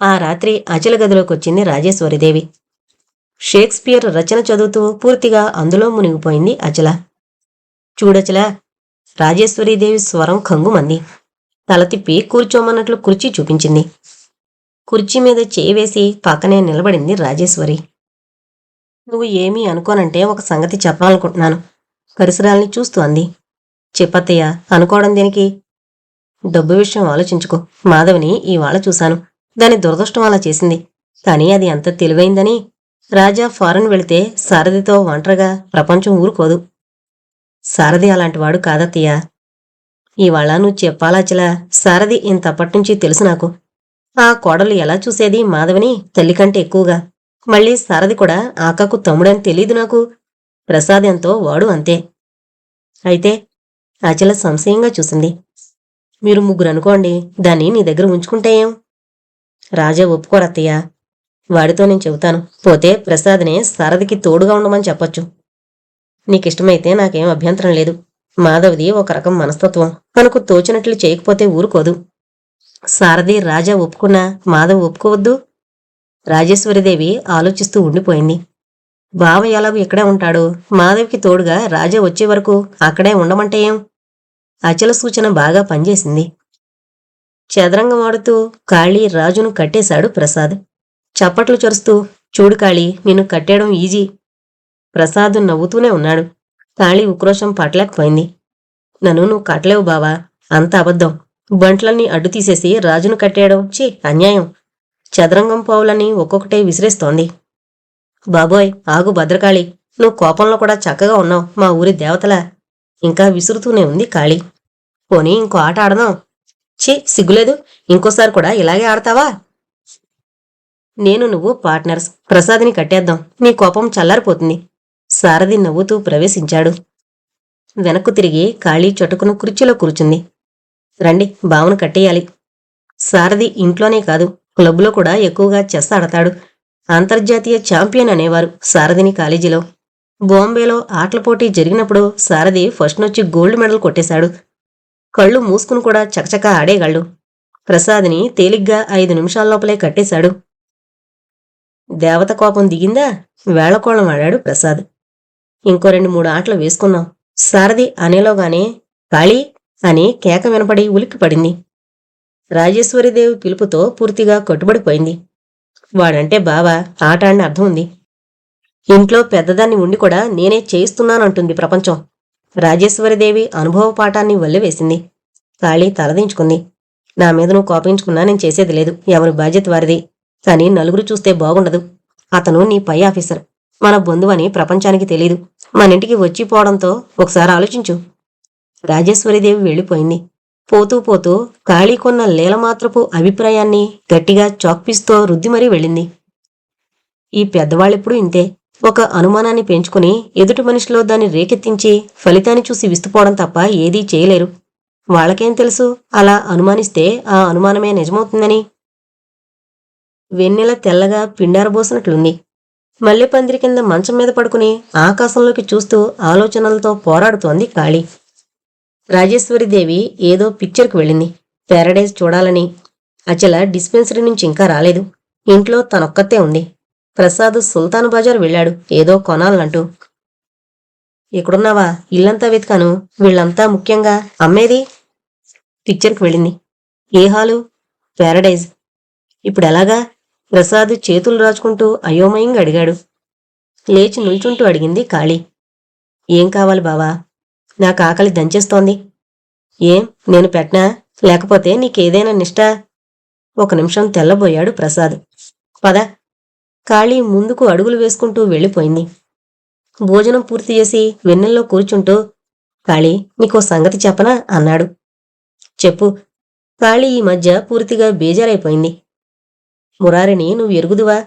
ఆ రాత్రి అచల గదిలోకొచ్చింది రాజేశ్వరీదేవి. షేక్స్పియర్ రచన చదువుతూ పూర్తిగా అందులో మునిగిపోయింది అచల. చూడచలా, రాజేశ్వరీదేవి స్వరం ఖంగుమంది. తల తిప్పి కూర్చోమన్నట్లు కుర్చీ చూపించింది. కుర్చీ మీద చేయి వేసి పక్కనే నిలబడింది రాజేశ్వరి. నువ్వు ఏమీ అనుకోనంటే ఒక సంగతి చెప్పాలనుకుంటున్నాను, పరిసరాల్ని చూస్తూ అంది. చెప్పత్తయ్య, అనుకోవడం దేనికి? డబ్బు విషయం ఆలోచించుకో. మాధవిని ఇవాళ చూశాను. దాని దురదృష్టం అలా చేసింది. కానీ అది ఎంత తెలివైందని. రాజా ఫారెన్ వెళితే సారథితో ఒంటరిగా ప్రపంచం ఊరుకోదు. సారథి అలాంటివాడు కాదత్తయ్య. ఇవాళ నువ్వు చెప్పాలాచలా, సారథి ఇంతప్పటినుంచి తెలుసు నాకు. ఆ కోడలు ఎలా చూసేది మాధవిని తల్లి కంటే ఎక్కువగా. మళ్ళీ సారథి కూడా ఆకాకు తమ్ముడని తెలీదు నాకు. ప్రసాద్ ఎంతో వాడు అంతే. అయితే అచల సంశయంగా చూసింది. మీరు ముగ్గురు అనుకోండి, దాన్ని నీ దగ్గర ఉంచుకుంటే ఏం? రాజా ఒప్పుకోరత్తయ్య. వాడితో నేను చెబుతాను. పోతే ప్రసాద్నే సారథికి తోడుగా ఉండమని చెప్పొచ్చు. నీకిష్టమైతే నాకేం అభ్యంతరం లేదు. మాధవ్ది ఒక రకం మనస్తత్వం. తనకు తోచినట్లు చేయకపోతే ఊరుకోదు. సారథి రాజా ఒప్పుకున్నా మాధవ్ ఒప్పుకోవద్దు. రాజేశ్వరీదేవి ఆలోచిస్తూ ఉండిపోయింది. బావ ఎలాగూ ఇక్కడే ఉంటాడు. మాధవ్కి తోడుగా రాజా వచ్చే వరకు అక్కడే ఉండమంటే ఏం? అచల సూచన బాగా పనిచేసింది. చదరంగం ఆడుతూ కాళీ రాజును కట్టేశాడు ప్రసాద్. చప్పట్లు చరుస్తూ, చూడు కాళీ, నిన్ను కట్టేయడం ఈజీ. ప్రసాద్ నవ్వుతూనే ఉన్నాడు. కాళీ ఉక్రోషం పట్టలేకపోయింది. నన్ను నువ్వు కట్టలేవు బావా, అంత అబద్ధం. బంట్లన్నీ అడ్డు తీసేసి రాజును కట్టేయడం ఛీ, అన్యాయం. చదరంగం పావులని ఒక్కొక్కటే విసిరేస్తోంది. బాబోయ్, ఆగు భద్రకాళి, నువ్వు కోపంలో కూడా చక్కగా ఉన్నావు, మా ఊరి దేవతలా. ఇంకా విసురుతూనే ఉంది కాళీ. పోనీ ఇంకో ఆట ఆడదాం. ఛీ, సిగ్గులేదు. ఇంకోసారి కూడా ఇలాగే ఆడతావా? నేను నువ్వు పార్ట్నర్స్. ప్రసాద్ని కట్టేద్దాం. నీ కోపం చల్లారిపోతుంది. సారథి నవ్వుతూ ప్రవేశించాడు. వెనక్కు తిరిగి కాళీ చటుకును కుర్చీలో కూర్చుంది. రండి, బావను కట్టేయాలి. సారథి ఇంట్లోనే కాదు, క్లబ్లో కూడా ఎక్కువగా చెస్ ఆడతాడు. అంతర్జాతీయ ఛాంపియన్ అనేవారు సారథిని కాలేజీలో. బాంబేలో ఆటల పోటీ జరిగినప్పుడు సారథి ఫస్ట్ నొచ్చి గోల్డ్ మెడల్ కొట్టేశాడు. కళ్ళు మూసుకుని కూడా చకచకా ఆడేగాళ్ళు. ప్రసాద్ని తేలిగ్గా 5 నిమిషాల్లోపలే కట్టేశాడు. దేవత కోపం దిగిందా? వేళకోళం ఆడాడు ప్రసాద్. ఇంకో 2-3 ఆటలు వేసుకున్నాం సారథి అనేలోగానే కాళీ అని కేక వినపడి ఉలిక్కిపడింది. రాజేశ్వరీదేవి పిలుపుతో పూర్తిగా కట్టుబడిపోయింది. వాడంటే బావా, ఆట ఆడిన అర్థం ఉంది. ఇంట్లో పెద్దదాన్ని ఉండి కూడా నేనే చేయిస్తున్నానంటుంది ప్రపంచం. రాజేశ్వరీదేవి అనుభవ పాఠాన్ని వల్లెవేసింది. కాళీ తలదించుకుంది. నా మీద నువ్వు కోపించుకున్నా నేను చేసేది లేదు. ఎవరి బాధ్యత వారిది. కానీ నలుగురు చూస్తే బాగుండదు. అతను నీ పై ఆఫీసర్. మన బంధువని ప్రపంచానికి తెలీదు. మనింటికి వచ్చిపోవడంతో ఒకసారి ఆలోచించు. రాజేశ్వరీదేవి వెళ్ళిపోయింది. పోతూ పోతూ కాళీ కొన్న లీలమాత్రపు అభిప్రాయాన్ని గట్టిగా చాక్పీస్తో రుద్ది మరీ వెళ్ళింది. ఈ పెద్దవాళ్ళెప్పుడూ ఇంతే. ఒక అనుమానాన్ని పెంచుకుని ఎదుటి మనిషిలో దాన్ని రేకెత్తించి ఫలితాన్ని చూసి విస్తుపోవడం తప్ప ఏదీ చేయలేరు. వాళ్ళకేం తెలుసు అలా అనుమానిస్తే ఆ అనుమానమే నిజమవుతుందని? వెన్నెల తెల్లగా పిండారబోసినట్లుంది. మల్లెపందిరి కింద మంచం మీద పడుకుని ఆకాశంలోకి చూస్తూ ఆలోచనలతో పోరాడుతోంది కాళీ. రాజేశ్వరీదేవి ఏదో పిక్చర్కి వెళ్ళింది, ప్యారడైజ్ చూడాలని. అచల డిస్పెన్సరీ నుంచి ఇంకా రాలేదు. ఇంట్లో తనొక్కతే ఉంది. ప్రసాద్ సుల్తాన్ బజార్ వెళ్ళాడు ఏదో కొనాలంటూ. ఇక్కడున్నావా? ఇల్లంతా వెతికాను. వీళ్ళంతా ముఖ్యంగా అమ్మేది? పిక్చర్కి వెళ్ళింది. ఏ హాలు? ప్యారడైజ్. ఇప్పుడెలాగా? ప్రసాద్ చేతులు రాచుకుంటూ అయోమయంగా అడిగాడు. లేచి నిల్చుంటూ అడిగింది కాళీ. ఏం కావాలి బావా? నాకు ఆకలి దంచేస్తోంది. ఏం నేను పెట్టనా? లేకపోతే నీకేదైనా నిష్టా? 1 నిమిషం తెల్లబోయాడు ప్రసాద్. పద. కాళీ ముందుకు అడుగులు వేసుకుంటూ వెళ్ళిపోయింది. భోజనం పూర్తి చేసి వెన్నెల్లో కూర్చుంటూ, కాళీ, నీకో సంగతి చెప్పనా అన్నాడు. చెప్పు. కాళీ ఈ మధ్య పూర్తిగా బేజారైపోయింది. మురారిని నువ్వు ఎరుగుదువా?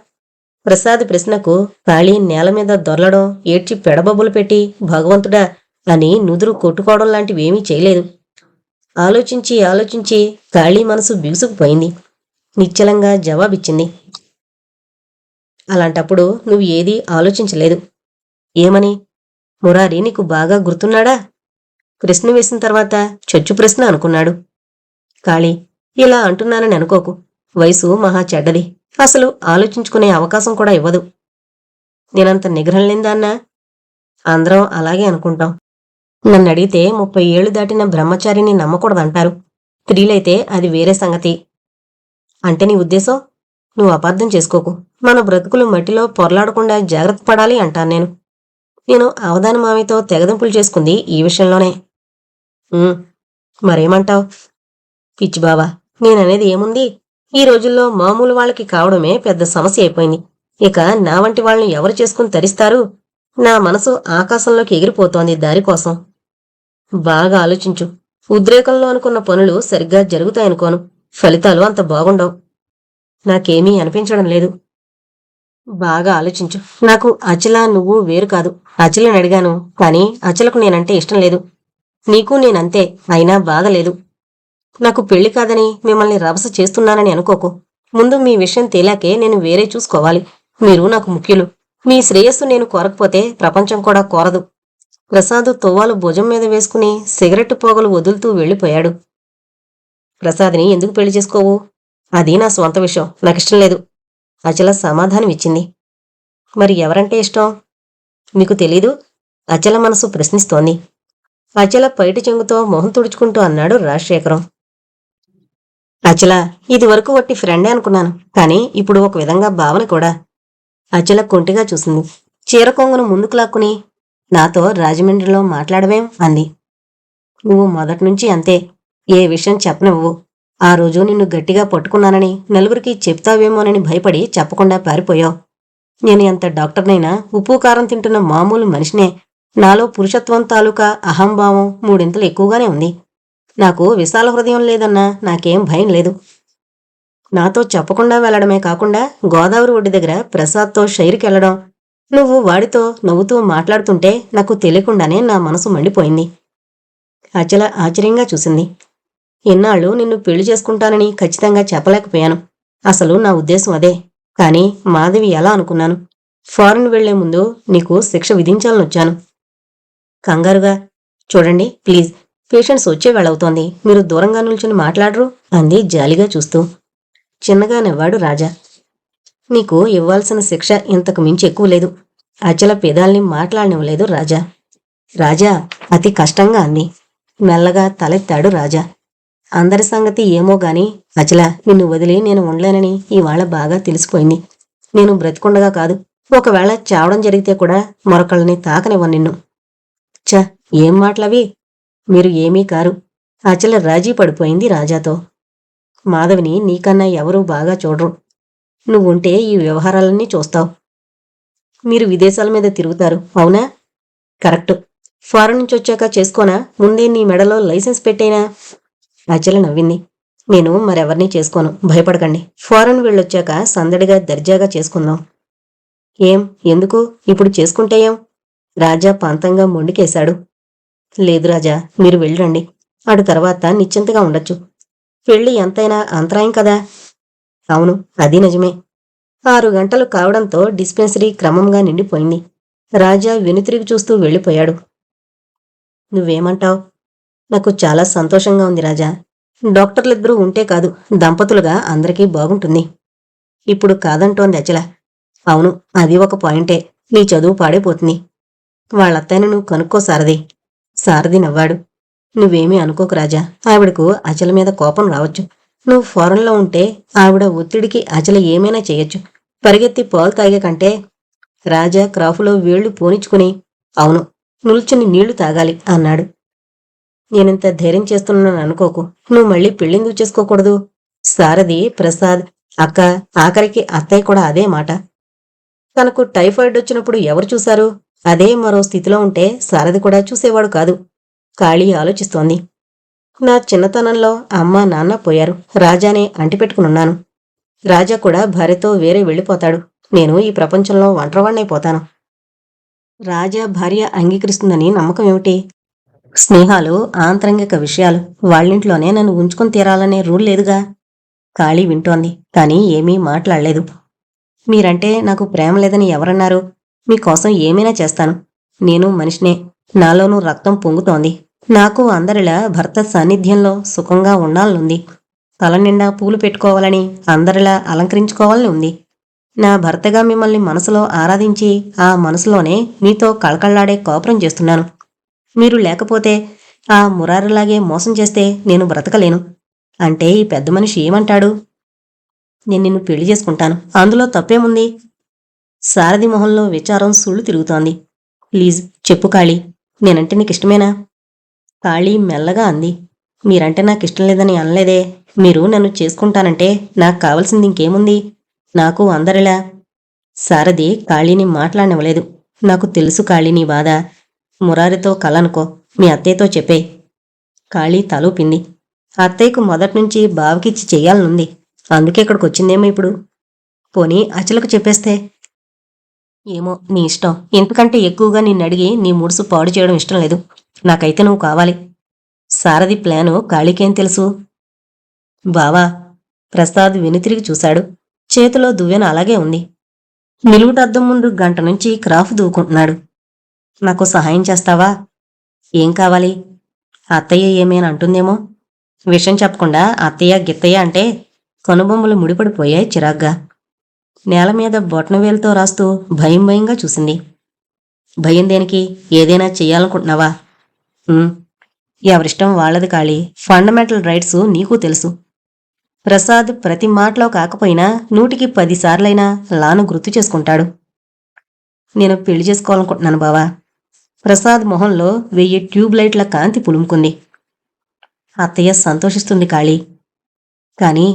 ప్రసాద్ ప్రశ్నకు కాళీ నేల మీద దొర్లడం, ఏడ్చి పెడబొబ్బులు పెట్టి భగవంతుడా అని నుదురు కొట్టుకోవడం లాంటివేమీ చేయలేదు. ఆలోచించి ఆలోచించి కాళీ మనసు బిగుసుకుపోయింది. నిశ్చలంగా జవాబిచ్చింది. అలాంటప్పుడు నువ్వు ఏదీ ఆలోచించలేదు. ఏమని? మురారి నీకు బాగా గుర్తున్నాడా? ప్రశ్న వేసిన తర్వాత చచ్చు ప్రశ్న అనుకున్నాడు. కాళీ, ఇలా అంటున్నానని అనుకోకు. వయసు మహా చెడ్డది. అసలు ఆలోచించుకునే అవకాశం కూడా ఇవ్వదు. నేనంత నిగ్రహం లేందాన్నా? అందరం అలాగే అనుకుంటాం. నన్నడిగితే 30 ఏళ్లు దాటిన బ్రహ్మచారిని నమ్మకూడదంటారు. స్త్రీలైతే అది వేరే సంగతి. అంటే నీ ఉద్దేశం? నువ్వు అపార్థం చేసుకోకు. మన బ్రతుకులు మట్టిలో పొరలాడకుండా జాగ్రత్త పడాలి అంటాను నేను. నేను అవధాని మామితో తెగదింపులు చేసుకుంది ఈ విషయంలోనే. మరేమంటావ్? పిచ్చి బావా, నేననేది ఏముంది? ఈ రోజుల్లో మామూలు వాళ్ళకి కావడమే పెద్ద సమస్య అయిపోయింది. ఇక నా వంటి వాళ్ళని ఎవరు చేసుకుని తరిస్తారు? నా మనసు ఆకాశంలోకి ఎగిరిపోతోంది దారికోసం. బాగా ఆలోచించు. ఉద్రేకంలో అనుకున్న పనులు సరిగ్గా జరుగుతాయనుకోను. ఫలితాలు అంత బాగుండవు. నాకేమీ అనిపించడం లేదు. బాగా ఆలోచించు. నాకు అచల, నువ్వు వేరు కాదు. అచలని అడిగాను, కానీ అచలకు నేనంటే ఇష్టం లేదు. నీకు నేనంతే, అయినా బాధలేదు. నాకు పెళ్లి కాదని మిమ్మల్ని రభస చేస్తున్నానని అనుకోకు. ముందు మీ విషయం తేలాకే నేను వేరే చూసుకోవాలి. మీరు నాకు ముఖ్యులు. మీ శ్రేయస్సు నేను కోరకపోతే ప్రపంచం కూడా కోరదు. ప్రసాద్ తువ్వాలు భుజం మీద వేసుకుని సిగరెట్టు పోగలు వదులుతూ వెళ్ళిపోయాడు. ప్రసాద్ని ఎందుకు పెళ్లి చేసుకోవు? అది నా స్వంత విషయం, నాకిష్టం లేదు. అచల సమాధానం ఇచ్చింది. మరి ఎవరంటే ఇష్టం? మీకు తెలీదు? అచల మనసు ప్రశ్నిస్తోంది. అచల పైటి చెంగుతో మొహం తుడుచుకుంటూ అన్నాడు రాజశేఖరం. అచల, ఇది వరకు వట్టి ఫ్రెండే అనుకున్నాను, కానీ ఇప్పుడు ఒక విధంగా భావన కూడా. అచల కొంటిగా చూసింది. చీర కొంగును ముందుకు లాక్కుని, నాతో రాజమండ్రిలో మాట్లాడవేం అంది. నువ్వు మొదట్నుంచి అంతే. ఏ విషయం చెప్పనివ్వు. ఆ రోజు నిన్ను గట్టిగా పట్టుకున్నానని నలుగురికి చెప్తావేమోనని భయపడి చెప్పకుండా పారిపోయావు. నేను ఎంత డాక్టర్నైనా ఉప్పు కారం తింటున్న మామూలు మనిషినే. నాలో పురుషత్వం తాలూకా అహంభావం మూడింతలు ఎక్కువగానే ఉంది. నాకు విశాల హృదయం లేదన్నా నాకేం భయం లేదు. నాతో చెప్పకుండా వెళ్లడమే కాకుండా గోదావరి ఒడ్డు దగ్గర ప్రసాద్తో షైరుకెళ్లడం, నువ్వు వాడితో నవ్వుతూ మాట్లాడుతుంటే నాకు తెలియకుండానే నా మనసు మండిపోయింది. అచల ఆశ్చర్యంగా చూసింది. ఇన్నాళ్ళు నిన్ను పెళ్లి చేసుకుంటానని ఖచ్చితంగా చెప్పలేకపోయాను. అసలు నా ఉద్దేశం అదే. కాని మాధవి ఎలా అనుకున్నాను. ఫారెన్ వెళ్లే ముందు నీకు శిక్ష విధించాలనొచ్చాను. కంగారుగా, చూడండి ప్లీజ్, పేషెంట్స్ వచ్చే వేళవుతోంది. మీరు దూరంగా నిల్చుని మాట్లాడరు అంది జాలిగా చూస్తూ. చిన్నగా నవ్వాడు రాజా. నీకు ఇవ్వాల్సిన శిక్ష ఇంతకు మించి ఎక్కువ లేదు. అచల పెదాల్ని మాట్లాడనివ్వలేదు రాజా. రాజా, అతి కష్టంగా అంది. మెల్లగా తలెత్తాడు రాజా. అందరి సంగతి ఏమో గాని అచల, నిన్ను వదిలి నేను ఉండలేనని ఇవాళ బాగా తెలిసిపోయింది. నేను బ్రతికుండగా కాదు, ఒకవేళ చావడం జరిగితే కూడా మరొకళ్ళని తాకనివ్వను నిన్ను. చ, ఏం మాటలవి? మీరు ఏమీ కారు. అచల రాజీ పడిపోయింది రాజాతో. మాధవిని నీకన్నా ఎవరూ బాగా చూడరు. నువ్వుంటే ఈ వ్యవహారాలన్నీ చూస్తావు. మీరు విదేశాల మీద తిరుగుతారు, అవునా? కరెక్టు. ఫారెన్ నుంచి వచ్చాక చేసుకోనా? ముందే నీ మెడలో లైసెన్స్ పెట్టేనా? అచల నవ్వింది. నేను మరెవర్నీ చేసుకోను, భయపడకండి. ఫారెన్ వెళ్ళొచ్చాక సందడిగా దర్జాగా చేసుకుందాం. ఏం, ఎందుకు? ఇప్పుడు చేసుకుంటే ఏం? రాజా పంతంగా మొండికేశాడు. లేదు రాజా, మీరు వెళ్ళండి. అటు తర్వాత నిశ్చింతగా ఉండొచ్చు. పెళ్లి ఎంతైనా అంతరాయం కదా. అవును, అది నిజమే. 6 గంటలు కావడంతో డిస్పెన్సరీ క్రమంగా నిండిపోయింది. రాజా వెనుతిరిగి చూస్తూ వెళ్ళిపోయాడు. నువ్వేమంటావ్? నాకు చాలా సంతోషంగా ఉంది రాజా. డాక్టర్లిద్దరూ ఉంటే కాదు, దంపతులుగా అందరికీ బాగుంటుంది. ఇప్పుడు కాదంటోంది అచల. అవును, అది ఒక పాయింటే. నీ చదువు పాడైపోతుంది. వాళ్ళత్తయ్యను నువ్వు కనుక్కో సారథి. సారథి నవ్వాడు. నువ్వేమీ అనుకోకు రాజా. ఆవిడకు అచల మీద కోపం రావచ్చు. నువ్వు ఫారెన్లో ఉంటే ఆవిడ ఒత్తిడికి అచల ఏమైనా చేయొచ్చు. పరిగెత్తి పాలు తాగే కంటే. రాజా క్రాఫులో వేళ్లు పోనిచ్చుకుని, అవును, నిల్చుని నీళ్లు తాగాలి అన్నాడు. నేనింత ధైర్యం చేస్తున్నాను అనుకోకు. నువ్వు మళ్ళీ పెళ్ళెందుకు చేసుకోకూడదు? సారథి, ప్రసాద్, అక్క, ఆఖరికి అత్తయ్య కూడా అదే మాట. తనకు టైఫాయిడ్ వచ్చినప్పుడు ఎవరు చూశారు? అదే మరో స్థితిలో ఉంటే సారథి కూడా చూసేవాడు కాదు. కాళీ ఆలోచిస్తోంది. నా చిన్నతనంలో అమ్మ నాన్న పోయారు. రాజానే అంటిపెట్టుకునున్నాను. రాజా కూడా భార్యతో వేరే వెళ్ళిపోతాడు. నేను ఈ ప్రపంచంలో ఒంటరివాణ్ణైపోతాను. రాజా భార్య అంగీకరిస్తుందని నమ్మకం ఏమిటి? స్నేహాలు, ఆంతరంగిక విషయాలు. వాళ్ళింట్లోనే నన్ను ఉంచుకుని తీరాలనే రూల్ లేదుగా. కాళీ వింటోంది, కానీ ఏమీ మాట్లాడలేదు. మీరంటే నాకు ప్రేమ లేదని ఎవరన్నారు? మీకోసం ఏమైనా చేస్తాను. నేను మనిషినే. నాలోనూ రక్తం పొంగుతోంది. నాకు అందరిలా భర్త సాన్నిధ్యంలో సుఖంగా ఉండాలనుంది. తల నిండా పూలు పెట్టుకోవాలని, అందరిలా అలంకరించుకోవాలని ఉంది. నా భర్తగా మిమ్మల్ని మనసులో ఆరాధించి ఆ మనసులోనే మీతో కళకళ్లాడే కాపురం చేస్తున్నాను. మీరు లేకపోతే ఆ మురారిలాగే మోసం చేస్తే నేను బ్రతకలేను. అంటే ఈ పెద్ద మనిషి ఏమంటాడు? నేను నిన్ను పెళ్లి చేసుకుంటాను, అందులో తప్పేముంది? సారథి మొహంలో విచారం సుళ్ళు తిరుగుతోంది. ప్లీజ్ చెప్పు కాళీ, నేనంటే నీకిష్టమేనా? కాళీ మెల్లగా అంది. మీరంటే నాకిష్టం లేదని అనలేదే. మీరు నన్ను చేసుకుంటానంటే నాకు కావలసింది ఇంకేముంది? నాకు అందరిలా. సారథి కాళీని మాట్లాడనివ్వలేదు. నాకు తెలుసు కాళీ నీ బాధ. మురారితో కలనుకో, మీ అత్తయ్యతో చెప్పే. కాళీ తలూపింది. అత్తయ్యకు మొదట్నుంచి బావకిచ్చి చెయ్యాలనుంది. అందుకే ఇక్కడికొచ్చిందేమో ఇప్పుడు. పోనీ అచలకు చెప్పేస్తే? ఏమో, నీ ఇష్టం. ఇంతకంటే ఎక్కువగా నిన్నడిగి నీ ముడుసు పాడు చేయడం ఇష్టం లేదు. నాకైతే నువ్వు కావాలి. సారథి ప్లాను కాళీకేం తెలుసు? బావా, ప్రసాద్ వెనుతిరిగి చూశాడు. చేతిలో దువ్వెన అలాగే ఉంది. నిలువుటద్దం ముందు గంట నుంచి క్రాఫ్ దూకుంటున్నాడు. నాకు సహాయం చేస్తావా? ఏం కావాలి? అత్తయ్య ఏమేనా అంటుందేమో. విషయం చెప్పకుండా అత్తయ్య గిత్తయ్య అంటే కనుబొమ్మలు ముడిపడిపోయాయి చిరాగ్గా. నేల మీద బొటనవేలుతో రాస్తూ భయం భయంగా చూసింది. భయం దేనికి? ఏదైనా చెయ్యాలనుకుంటున్నావా? ఎవరిష్టం వాళ్ళది కాళీ. ఫండమెంటల్ రైట్స్ నీకు తెలుసు. ప్రసాద్ ప్రతి మాటలో కాకపోయినా 100కి 10 సార్లైనా లాను గుర్తు చేసుకుంటాడు. నేను పెళ్లి చేసుకోవాలనుకుంటున్నాను బావా. ప్రసాద్ మొహంలో 1000 ట్యూబ్లైట్ల కాంతి పులుముకుంది. అత్తయ్య సంతోషిస్తుంది కాళీ. కాని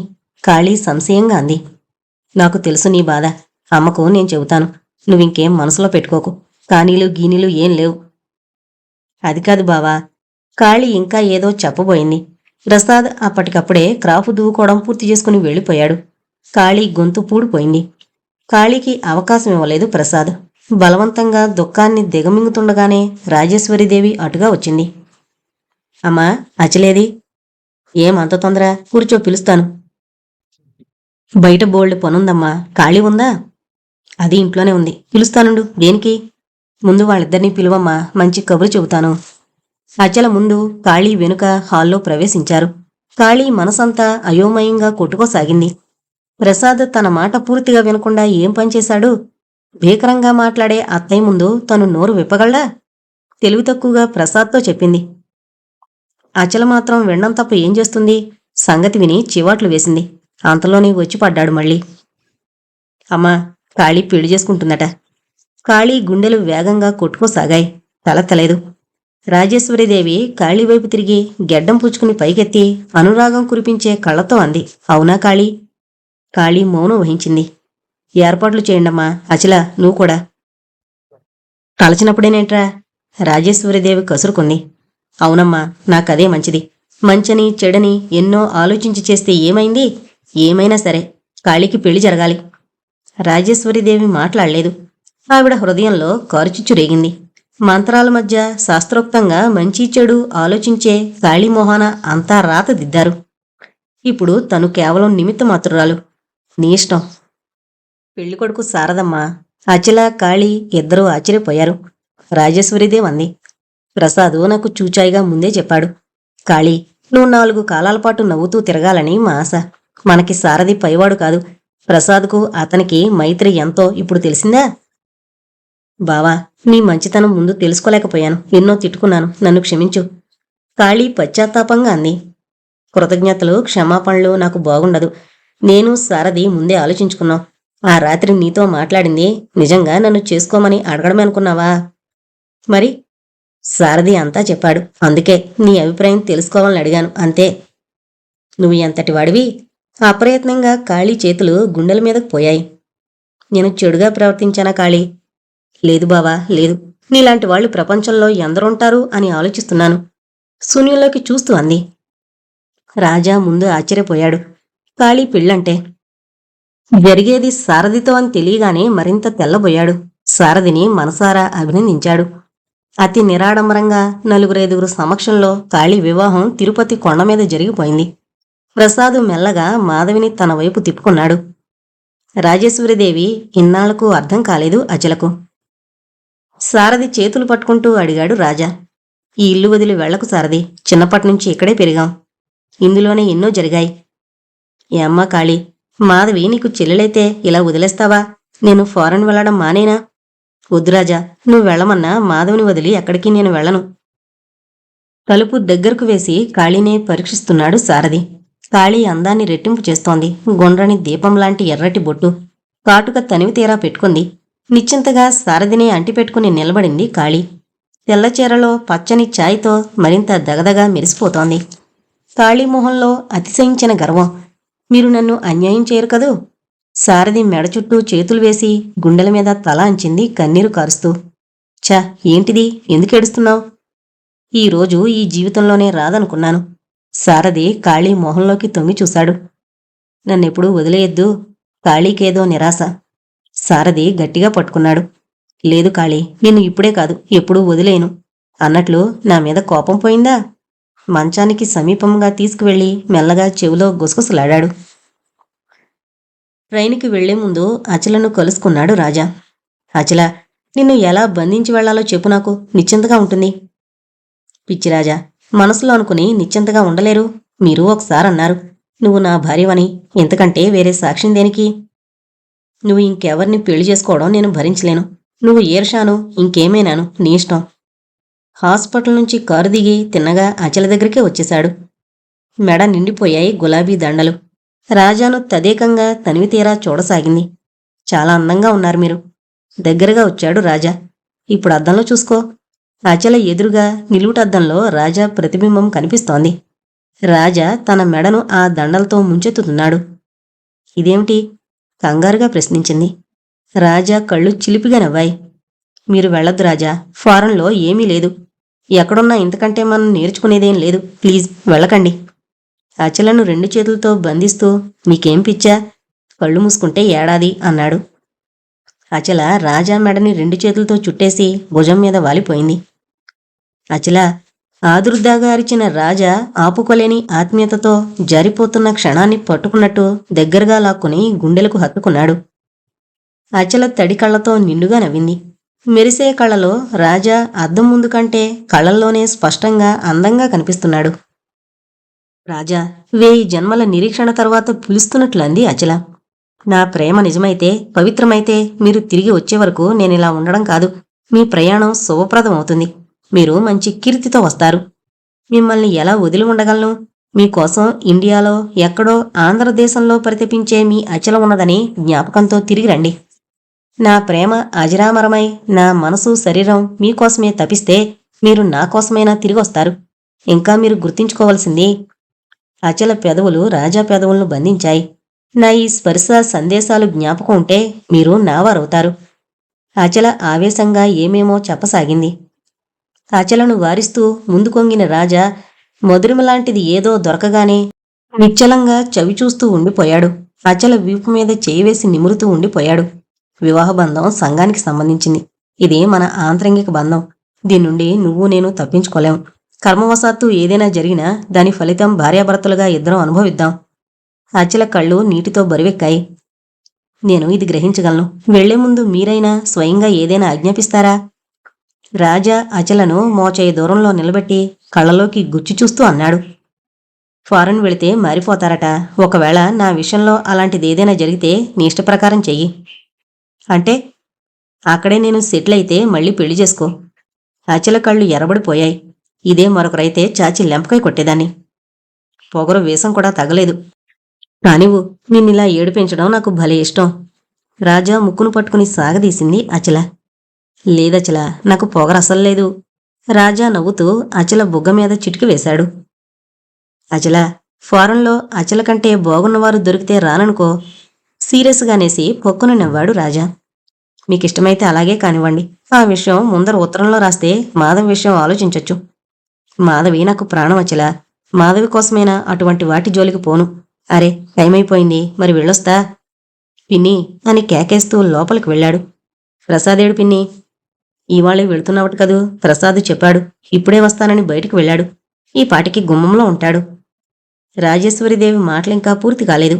కాళీ సంశయంగా అంది. నాకు తెలుసు నీ బాధ. అమ్మకు నేను చెబుతాను. నువ్వింకేం మనసులో పెట్టుకోకు. కానీలు గీనీలు ఏం లేవు. అది కాదు బావా. కాళీ ఇంకా ఏదో చెప్పబోయింది. ప్రసాద్ అప్పటికప్పుడే క్రాఫ్ దువ్వుకోవడం పూర్తి చేసుకుని వెళ్ళిపోయాడు. కాళీ గొంతు పూడిపోయింది. కాళీకి అవకాశం ఇవ్వలేదు ప్రసాద్. బలవంతంగా దుఃఖాన్ని దిగమింగుతుండగానే రాజేశ్వరీదేవి అటుగా వచ్చింది. అమ్మా, అచలేది? ఏమంత తొందర? కూర్చో, పిలుస్తాను. బయట బోల్డ్ పనుందమ్మా. ఖాళీ ఉందా? అది ఇంట్లోనే ఉంది. పిలుస్తానుండు. దేనికి? ముందు వాళ్ళిద్దరినీ పిలువమ్మా, మంచి కబురు చెబుతాను. అచల ముందు, కాళీ వెనుక హాల్లో ప్రవేశించారు. కాళీ మనసంతా అయోమయంగా కొట్టుకోసాగింది. ప్రసాద్ తన మాట పూర్తిగా వినకుండా ఏం పనిచేశాడు? భీకరంగా మాట్లాడే అత్తయ్య ముందు తను నోరు విప్పగలడా? తెలివి తక్కువగా ప్రసాద్తో చెప్పింది. అచల మాత్రం వినడం తప్ప ఏం చేస్తుంది? సంగతి విని చివాట్లు వేసింది. అంతలోనే వచ్చి పడ్డాడు మళ్ళీ. అమ్మా, కాళీ పెళ్లి చేసుకుంటుందట. కాళీ గుండెలు వేగంగా కొట్టుకోసాగాయి. తల తెలేదు. రాజేశ్వరీదేవి కాళీ వైపు తిరిగి గెడ్డం పుచ్చుకుని పైకెత్తి అనురాగం కురిపించే కళ్ళతో అంది. అవునా కాళీ? కాళీ మౌనం వహించింది. ఏర్పాట్లు చేయండమ్మా. అచల, నువ్వు కూడా. తలచినప్పుడేనేంట్రా? రాజేశ్వరీదేవి కసురుకుంది. అవునమ్మా, నాకదే మంచిది. మంచని చెడని ఎన్నో ఆలోచించి చేస్తే ఏమైంది? ఏమైనా సరే కాళీకి పెళ్లి జరగాలి. రాజేశ్వరీదేవి మాట్లాడలేదు. ఆవిడ హృదయంలో కారుచిచ్చు రేగింది. మంత్రాల మధ్య శాస్త్రోక్తంగా మంచి చెడు ఆలోచించే కాళీమోహన అంతా రాత దిద్దారు. ఇప్పుడు తను కేవలం నిమిత్తమాత్రురాలు. నీ ఇష్టం. పెళ్లికొడుకు సారదమ్మ. అచల, కాళీ ఇద్దరూ ఆశ్చర్యపోయారు. రాజేశ్వరీదేవి అంది. ప్రసాదు నాకు చూచాయిగా ముందే చెప్పాడు. కాళీ, నువ్వు 4 కాలాల పాటు నవ్వుతూ తిరగాలని మా ఆశ. మనకి సారథి పైవాడు కాదు. ప్రసాద్కు అతనికి మైత్రి ఎంతో ఇప్పుడు తెలిసిందా? బావా, నీ మంచితనం ముందు తెలుసుకోలేకపోయాను. ఎన్నో తిట్టుకున్నాను. నన్ను క్షమించు. కాళీ పశ్చాత్తాపంగా అంది. కృతజ్ఞతలు, క్షమాపణలు నాకు బాగుండదు. నేను సారథి ముందే ఆలోచించుకున్నాం. ఆ రాత్రి నీతో మాట్లాడింది నిజంగా నన్ను చేసుకోమని అడగడమే అనుకున్నావా? మరి సారథి అంతా చెప్పాడు. అందుకే నీ అభిప్రాయం తెలుసుకోవాలని అడిగాను, అంతే. నువ్వు ఎంతటి వాడివి? అప్రయత్నంగా కాళీ చేతులు గుండెల మీదకు పోయాయి. నేను చెడుగా ప్రవర్తించానా కాళీ? లేదు బావా, లేదు. నీలాంటి వాళ్ళు ప్రపంచంలో ఎందరుంటారు అని ఆలోచిస్తున్నాను. శూన్యంలోకి చూస్తూ అంది. రాజా ముందు ఆశ్చర్యపోయాడు. కాళీ పెళ్ళంటే జరిగేది సారథితో అని తెలియగానే మరింత తెల్లబోయాడు. సారథిని మనసారా అభినందించాడు. అతి నిరాడంబరంగా 4-5 సమక్షంలో కాళీ వివాహం తిరుపతి కొండ మీద జరిగిపోయింది. ప్రసాదు మెల్లగా మాధవిని తన వైపు తిప్పుకున్నాడు. రాజేశ్వరీదేవి ఇన్నాళ్లకు అర్థం కాలేదు అచలకు. సారథి చేతులు పట్టుకుంటూ అడిగాడు రాజా. ఈ ఇల్లు వదిలి వెళ్లకు సారది. చిన్నప్పటి నుంచి ఇక్కడే పెరిగాం. ఇందులోనే ఎన్నో జరిగాయి. ఏ అమ్మా కాళీ, మాధవి నీకు చెల్లెలైతే ఇలా వదిలేస్తావా? నేను ఫారెన్ వెళ్లడం మానేనా? వద్దురాజా, నువ్వు వెళ్ళమన్నా మాధవిని వదిలి ఎక్కడికి నేను వెళ్ళను. తలుపు దగ్గరకు వేసి కాళీనే పరీక్షిస్తున్నాడు సారథి. కాళీ అందాన్ని రెట్టింపు చేస్తోంది. గుండ్రని దీపంలాంటి ఎర్రటి బొట్టు, కాటుక తనివి తీరా పెట్టుకుంది. నిశ్చింతగా సారథిని అంటిపెట్టుకుని నిలబడింది కాళీ. తెల్లచీరలో పచ్చని ఛాయ్తో మరింత దగదగా మెరిసిపోతోంది. కాళీ మొహంలో అతిశయించిన గర్వం. మీరు నన్ను అన్యాయం చేయరు కదూ? సారథి మెడ చుట్టూ చేతులు వేసి గుండెల మీద తల అంచింది కన్నీరు కారుస్తూ. ఛ, ఏంటిది? ఎందుకేడుస్తున్నావు? ఈరోజు ఈ జీవితంలోనే రాదనుకున్నాను. సారథి కాళీ మొహంలోకి తొంగి చూశాడు. నన్నెప్పుడూ వదిలేయద్దు. కాళీకేదో నిరాశ. సారథి గట్టిగా పట్టుకున్నాడు. లేదు కాళీ, నిన్ను ఇప్పుడే కాదు, ఎప్పుడూ వదిలేను. అన్నట్లు నా మీద కోపం పోయిందా? మంచానికి సమీపంగా తీసుకువెళ్లి మెల్లగా చెవిలో గుసగుసలాడాడు. ట్రైన్కి వెళ్లే ముందు అచలను కలుసుకున్నాడు రాజా. అచల, నిన్ను ఎలా బంధించి వెళ్లాలో చెప్పు, నాకు నిశ్చింతగా ఉంటుంది. పిచ్చిరాజా, మనసులో అనుకుని నిశ్చింతగా ఉండలేరు. మీరు ఒకసారి అన్నారు, నువ్వు నా భార్యవని. ఇంతకంటే వేరే సాక్ష్యం దేనికి? నువ్వు ఇంకెవరిని పెళ్లి చేసుకోవడం నేను భరించలేను. నువ్వు ఈర్షాను, ఇంకేమైనాను, నీ ఇష్టం. హాస్పిటల్ నుంచి కారు దిగి తిన్నగా అచల దగ్గరికే వచ్చేశాడు. మెడ నిండిపోయాయి గులాబీ దండలు. రాజాను తదేకంగా తనివి తీరా చూడసాగింది. చాలా అందంగా ఉన్నారు మీరు. దగ్గరగా వచ్చాడు రాజా. ఇప్పుడు అద్దంలో చూసుకో. అచల ఎదురుగా నిలువుటద్దంలో రాజా ప్రతిబింబం కనిపిస్తోంది. రాజా తన మెడను ఆ దండలతో ముంచెత్తుతున్నాడు. ఇదేమిటి? కంగారుగా ప్రశ్నించింది. రాజా కళ్ళు చిలిపిగా నవ్వాయి. మీరు వెళ్ళొద్దు రాజా, ఫారెన్లో ఏమీ లేదు. ఎక్కడున్నా ఇంతకంటే మనం నేర్చుకునేదేం లేదు. ప్లీజ్ వెళ్ళకండి. అచలను 2 చేతులతో బంధిస్తూ, మీకేం పిచ్చా? కళ్ళు మూసుకుంటే ఏడాది అన్నాడు. అచల రాజా మెడని 2 చేతులతో చుట్టేసి భుజం మీద వాలిపోయింది. అచల, ఆదుర్దాగా అరిచిన రాజా ఆపుకోలేని ఆత్మీయతతో జారిపోతున్న క్షణాన్ని పట్టుకున్నట్టు దగ్గరగా లాక్కుని గుండెలకు హత్తుకున్నాడు. అచల తడి కళ్లతో నిండుగా నవ్వింది. మెరిసే కళ్ళలో రాజా అద్దం ముందు కంటే కళ్ళల్లోనే స్పష్టంగా అందంగా కనిపిస్తున్నాడు. రాజా 1000 జన్మల నిరీక్షణ తర్వాత పిలుస్తున్నట్లు అంది అచల. నా ప్రేమ నిజమైతే, పవిత్రమైతే మీరు తిరిగి వచ్చే వరకు నేనిలా ఉండడం కాదు. మీ ప్రయాణం శుభప్రదమవుతుంది. మీరు మంచి కీర్తితో వస్తారు. మిమ్మల్ని ఎలా వదిలి ఉండగలను? మీకోసం ఇండియాలో ఎక్కడో ఆంధ్రదేశంలో పరితపించే మీ అచల ఉన్నదని జ్ఞాపకంతో తిరిగి రండి. నా ప్రేమ అజరామరమై నా మనసు శరీరం మీకోసమే తపిస్తే మీరు నా కోసమైనా తిరిగొస్తారు. ఇంకా మీరు గుర్తించుకోవలసింది. అచల పెదవులు రాజా పెదవులను బంధించాయి. నా ఈ స్పర్శ సందేశాలు జ్ఞాపకం ఉంటే మీరు నావారవుతారు. అచల ఆవేశంగా ఏమేమో చెప్పసాగింది. అచలను వారిస్తూ ముందుకొంగిన రాజా మధురిమలాంటిది ఏదో దొరకగానే నిశ్చలంగా చవిచూస్తూ ఉండిపోయాడు. అచల వీపు మీద చేయివేసి నిమురుతూ ఉండిపోయాడు. వివాహబంధం సంఘానికి సంబంధించింది. ఇది మన ఆంతరంగిక బంధం. దీని నుండి నువ్వు నేను తప్పించుకోలేం. కర్మవశాత్తు ఏదైనా జరిగినా దాని ఫలితం భార్యాభర్తలుగా ఇద్దరం అనుభవిద్దాం. అచల కళ్ళు నీటితో బరువెక్కాయి. నేను ఇది గ్రహించగలను. వెళ్లే ముందు మీరైనా స్వయంగా ఏదైనా ఆజ్ఞాపిస్తారా? రాజా అచలను మోచేయి దూరంలో నిలబెట్టి కళ్ళలోకి గుచ్చి చూస్తూ అన్నాడు. ఫారెన్ వెళితే మారిపోతారట. ఒకవేళ నా విషయంలో అలాంటిదేదైనా జరిగితే నీ ఇష్టప్రకారం చెయ్యి. అంటే అక్కడే నేను సెటిల్ అయితే మళ్ళీ పెళ్లి చేసుకో. అచల కళ్ళు ఎర్రబడిపోయాయి. ఇదే మరొకరైతే చాచి లెంపకాయ కొట్టేదాన్ని. పొగరు వేషం కూడా తగలేదు. కానివ్వు, నిన్నిలా ఏడిపించడం నాకు భలే ఇష్టం. రాజా ముక్కును పట్టుకుని సాగదీసింది అచల. లేదచల, నాకు పొగరు అసలు లేదు. రాజా నవ్వుతూ అచల బుగ్గ మీద చిటికి వేశాడు. అచల, ఫారెన్లో అచల కంటే బాగున్నవారు దొరికితే రాననుకో. సీరియస్గానేసి పొక్కును నవ్వాడు రాజా. మీకిష్టమైతే అలాగే కానివ్వండి. ఆ విషయం ముందర ఉత్తరంలో రాస్తే మాధవి విషయం ఆలోచించొచ్చు. మాధవి నాకు ప్రాణం అచల. మాధవి కోసమైనా అటువంటి వాటి జోలికి పోను. అరే, టైం అయిపోయింది, మరి వెళ్ళొస్తా. పిన్ని అని కేకేస్తూ లోపలికి వెళ్ళాడు. ప్రసాదేడు పిన్ని? ఇవాళే వెళుతున్నావట కదూ? ప్రసాద్ చెప్పాడు. ఇప్పుడే వస్తానని బయటికి వెళ్ళాడు. ఈ పాటికి గుమ్మంలో ఉంటాడు. రాజేశ్వరీదేవి మాటలింకా పూర్తి కాలేదు.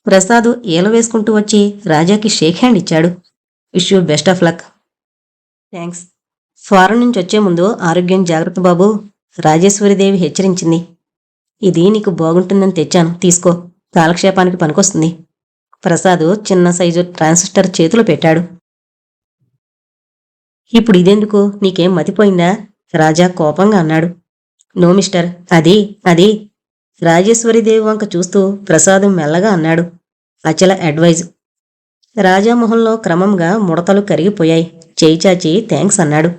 ప్రసాద్ ఏల వేసుకుంటూ వచ్చి రాజాకి షేక్ హ్యాండ్ ఇచ్చాడు. Wish you best of luck. Thanks. Foreign నుంచి వచ్చే ముందు ఆరోగ్యం జాగ్రత్త బాబూ, రాజేశ్వరీదేవి హెచ్చరించింది. ఇది నీకు బాగుంటుందని తెచ్చాను, తీసుకో, కాలక్షేపానికి పనికొస్తుంది. ప్రసాద్ చిన్న సైజు ట్రాన్సిస్టర్ చేతిలో పెట్టాడు. ఇప్పుడు ఇదెందుకు, నీకేం మతిపోయిందా? రాజా కోపంగా అన్నాడు. నో మిస్టర్, అది రాజేశ్వరీదేవి వంక చూస్తూ ప్రసాద్ మెల్లగా అన్నాడు. అచల అడ్వైజ్. రాజామొహంలో క్రమంగా ముడతలు కరిగిపోయాయి. చేయి చాచి థ్యాంక్స్ అన్నాడు.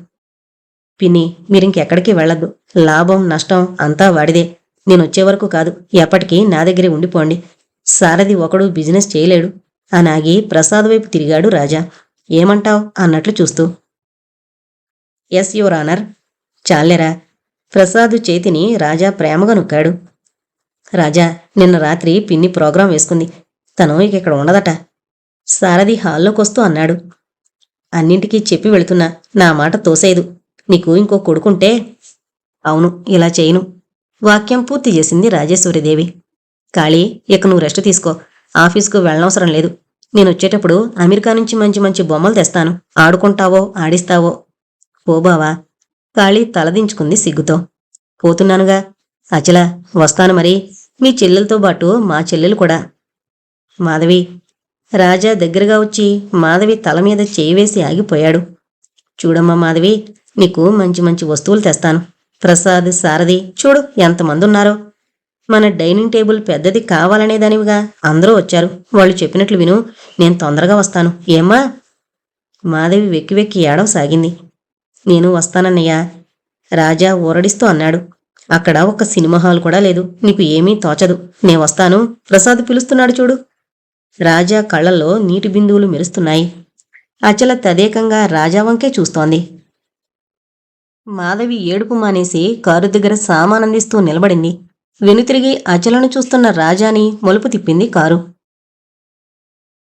పిన్ని, మీరింకెక్కడికి వెళ్ళద్దు. లాభం నష్టం అంతా వాడిదే. నేనొచ్చే వరకు కాదు, ఎప్పటికీ నా దగ్గరే ఉండిపోండి. సారథి ఒకడు బిజినెస్ చేయలేడు అనాగి ప్రసాద్ వైపు తిరిగాడు రాజా. ఏమంటావ్ అన్నట్లు చూస్తూ. Yes your honour. చాలేరా. ప్రసాద్ చేతిని రాజా ప్రేమగా నొక్కాడు. రాజా, నిన్న రాత్రి పిన్ని ప్రోగ్రాం వేసుకుంది. తను ఇక ఇక్కడ ఉండదట. సారథి హాల్లోకొస్తూ అన్నాడు. అన్నింటికీ చెప్పి వెళుతున్నా, నా మాట తోసేదు. నీకు ఇంకో కొడుకుంటే. అవును, ఇలా చేయను. వాక్యం పూర్తి చేసింది రాజేశ్వరీదేవి. కాళీ, ఇక నువ్వు రెస్ట్ తీసుకో. ఆఫీస్కు వెళ్ళనవసరం లేదు. నేనొచ్చేటప్పుడు అమెరికా నుంచి మంచి మంచి బొమ్మలు తెస్తాను. ఆడుకుంటావో ఆడిస్తావో. ఓ బావా. కాళీ తలదించుకుంది సిగ్గుతో. పోతున్నానుగా. అచల, వస్తాను మరి. మీ చెల్లెలతో పాటు మా చెల్లెలు కూడా. మాధవి. రాజా దగ్గరగా వచ్చి మాధవి తల మీద చేయి వేసి ఆగిపోయాడు. చూడమ్మా మాధవి, నీకు మంచి మంచి వస్తువులు తెస్తాను. ప్రసాద్, సారథి చూడు ఎంతమంది ఉన్నారో. మన డైనింగ్ టేబుల్ పెద్దది కావాలనేదానివిగా అందరూ వచ్చారు. వాళ్ళు చెప్పినట్లు విను. నేను తొందరగా వస్తాను. ఏమ్మా? మాధవి వెక్కి వెక్కి ఏడవసాగింది. నేను వస్తానన్నయ్యా, రాజా ఊరడిస్తూ అన్నాడు. అక్కడ ఒక సినిమా హాల్ కూడా లేదు. నీకు ఏమీ తోచదు. నే వస్తాను. ప్రసాద్ పిలుస్తున్నాడు చూడు. రాజా కళ్ళల్లో నీటి బిందువులు మెరుస్తున్నాయి. అచల తదేకంగా రాజా వంకే చూస్తోంది. మాధవి ఏడుపు మానేసి కారు దగ్గర సామానందిస్తూ నిలబడింది. వెనుతిరిగి అచలను చూస్తున్న రాజాని మలుపు తిప్పింది కారు.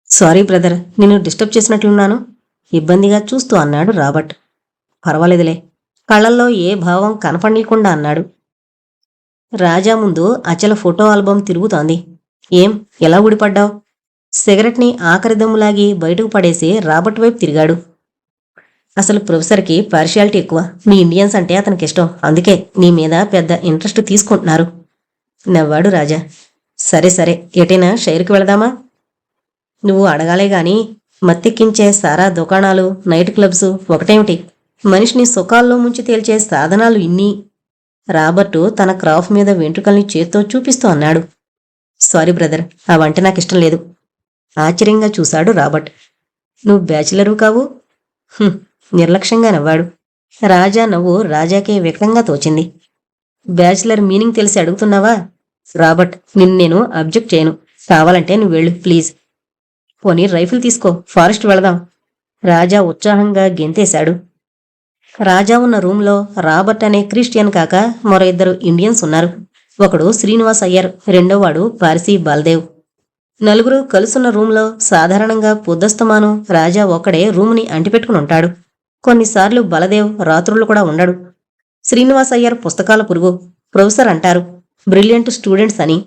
సారీ బ్రదర్, నిన్ను డిస్టర్బ్ చేసినట్లున్నాను. ఇబ్బందిగా చూస్తూ అన్నాడు రాబర్ట్. పర్వాలేదులే. కళ్ళల్లో ఏ భావం కనపడనీయకుండా అన్నాడు. రాజా ముందు అచల ఫోటో ఆల్బం తిరుగుతోంది. ఏం, ఎలా ఊడిపడ్డావు? సిగరెట్ని ఆఖరి దమ్ములాగి బయటకు పడేసి రాబర్ట్ వైపు తిరిగాడు. అసలు ప్రొఫెసర్కి పార్షియాలిటీ ఎక్కువ. మీ ఇండియన్స్ అంటే అతనికి ఇష్టం. అందుకే నీ మీద పెద్ద ఇంట్రెస్ట్ తీసుకుంటున్నారు. నవ్వాడు రాజా. సరే సరే, ఎటైనా షైర్కి వెళదామా? నువ్వు అడగాలే గాని మత్తెక్కించే సారా దుకాణాలు, నైట్ క్లబ్స్ ఒకటేమిటి? మనిషిని సుఖాల్లో ముంచి తేల్చే సాధనాలు ఇన్ని. రాబర్టు తన క్రాఫ్ మీద వెంట్రుకల్ని చేత్తో చూపిస్తూ అన్నాడు. సారీ బ్రదర్, అవంటే నాకిష్టం లేదు. ఆశ్చర్యంగా చూశాడు రాబర్ట్. నువ్వు బ్యాచిలరు కావు? నిర్లక్ష్యంగా నవ్వాడు. రాజా నవ్వు రాజాకే వ్యక్తంగా తోచింది. బ్యాచిలర్ మీనింగ్ తెలిసి అడుగుతున్నావా? రాబర్ట్, నిన్ను నేను అబ్జెక్ట్ చేయను. కావాలంటే నువ్వు వెళ్ళు ప్లీజ్. పోనీ రైఫిల్ తీసుకో, ఫారెస్ట్ వెళదాం. రాజా ఉత్సాహంగా గెంతేశాడు. రాజా ఉన్న రూంలో రాబర్ట్ అనే క్రిస్టియన్ కాక మరో ఇద్దరు ఇండియన్స్ ఉన్నారు. ఒకడు శ్రీనివాస్ అయ్యర్, రెండోవాడు పార్సీ బాల్దేవ్. నలుగురు కలుసున్న రూంలో సాధారణంగా పొద్దస్తమాను రాజా ఒక్కడే రూముని అంటిపెట్టుకుని ఉంటాడు. కొన్నిసార్లు బలదేవ్ రాత్రుళ్ళు కూడా ఉండడు. శ్రీనివాస్ అయ్యర్ పుస్తకాల పురుగు, ప్రొఫెసర్ అంటారు. బ్రిలియంట్ స్టూడెంట్స్ అని.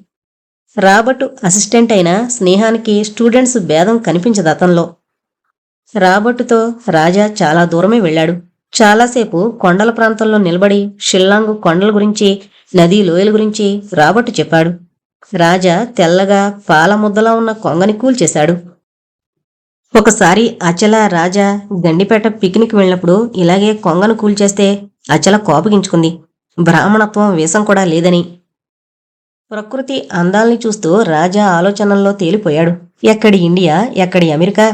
రాబర్టు అసిస్టెంట్ అయిన స్నేహానికి స్టూడెంట్స్ భేదం కనిపించదు అతనిలో. రాబర్టుతో రాజా చాలా దూరమే వెళ్ళాడు. చాలాసేపు కొండల ప్రాంతంలో నిలబడి షిల్లాంగు కొండల గురించి, నదీ లోయల గురించి రాబర్టు చెప్పాడు. రాజా తెల్లగా పాల ముద్దలా ఉన్న కొంగని కూల్చేశాడు. ఒకసారి అచల, రాజా గండిపేట పిక్నిక్ వెళ్ళినప్పుడు ఇలాగే కొంగను కూల్చేస్తే అచల కోపగించుకుంది. బ్రాహ్మణత్వం వేషం కూడా లేదని. ప్రకృతి అందాల్ని చూస్తూ రాజా ఆలోచనల్లో తేలిపోయాడు. ఎక్కడి ఇండియా, ఎక్కడి అమెరికా?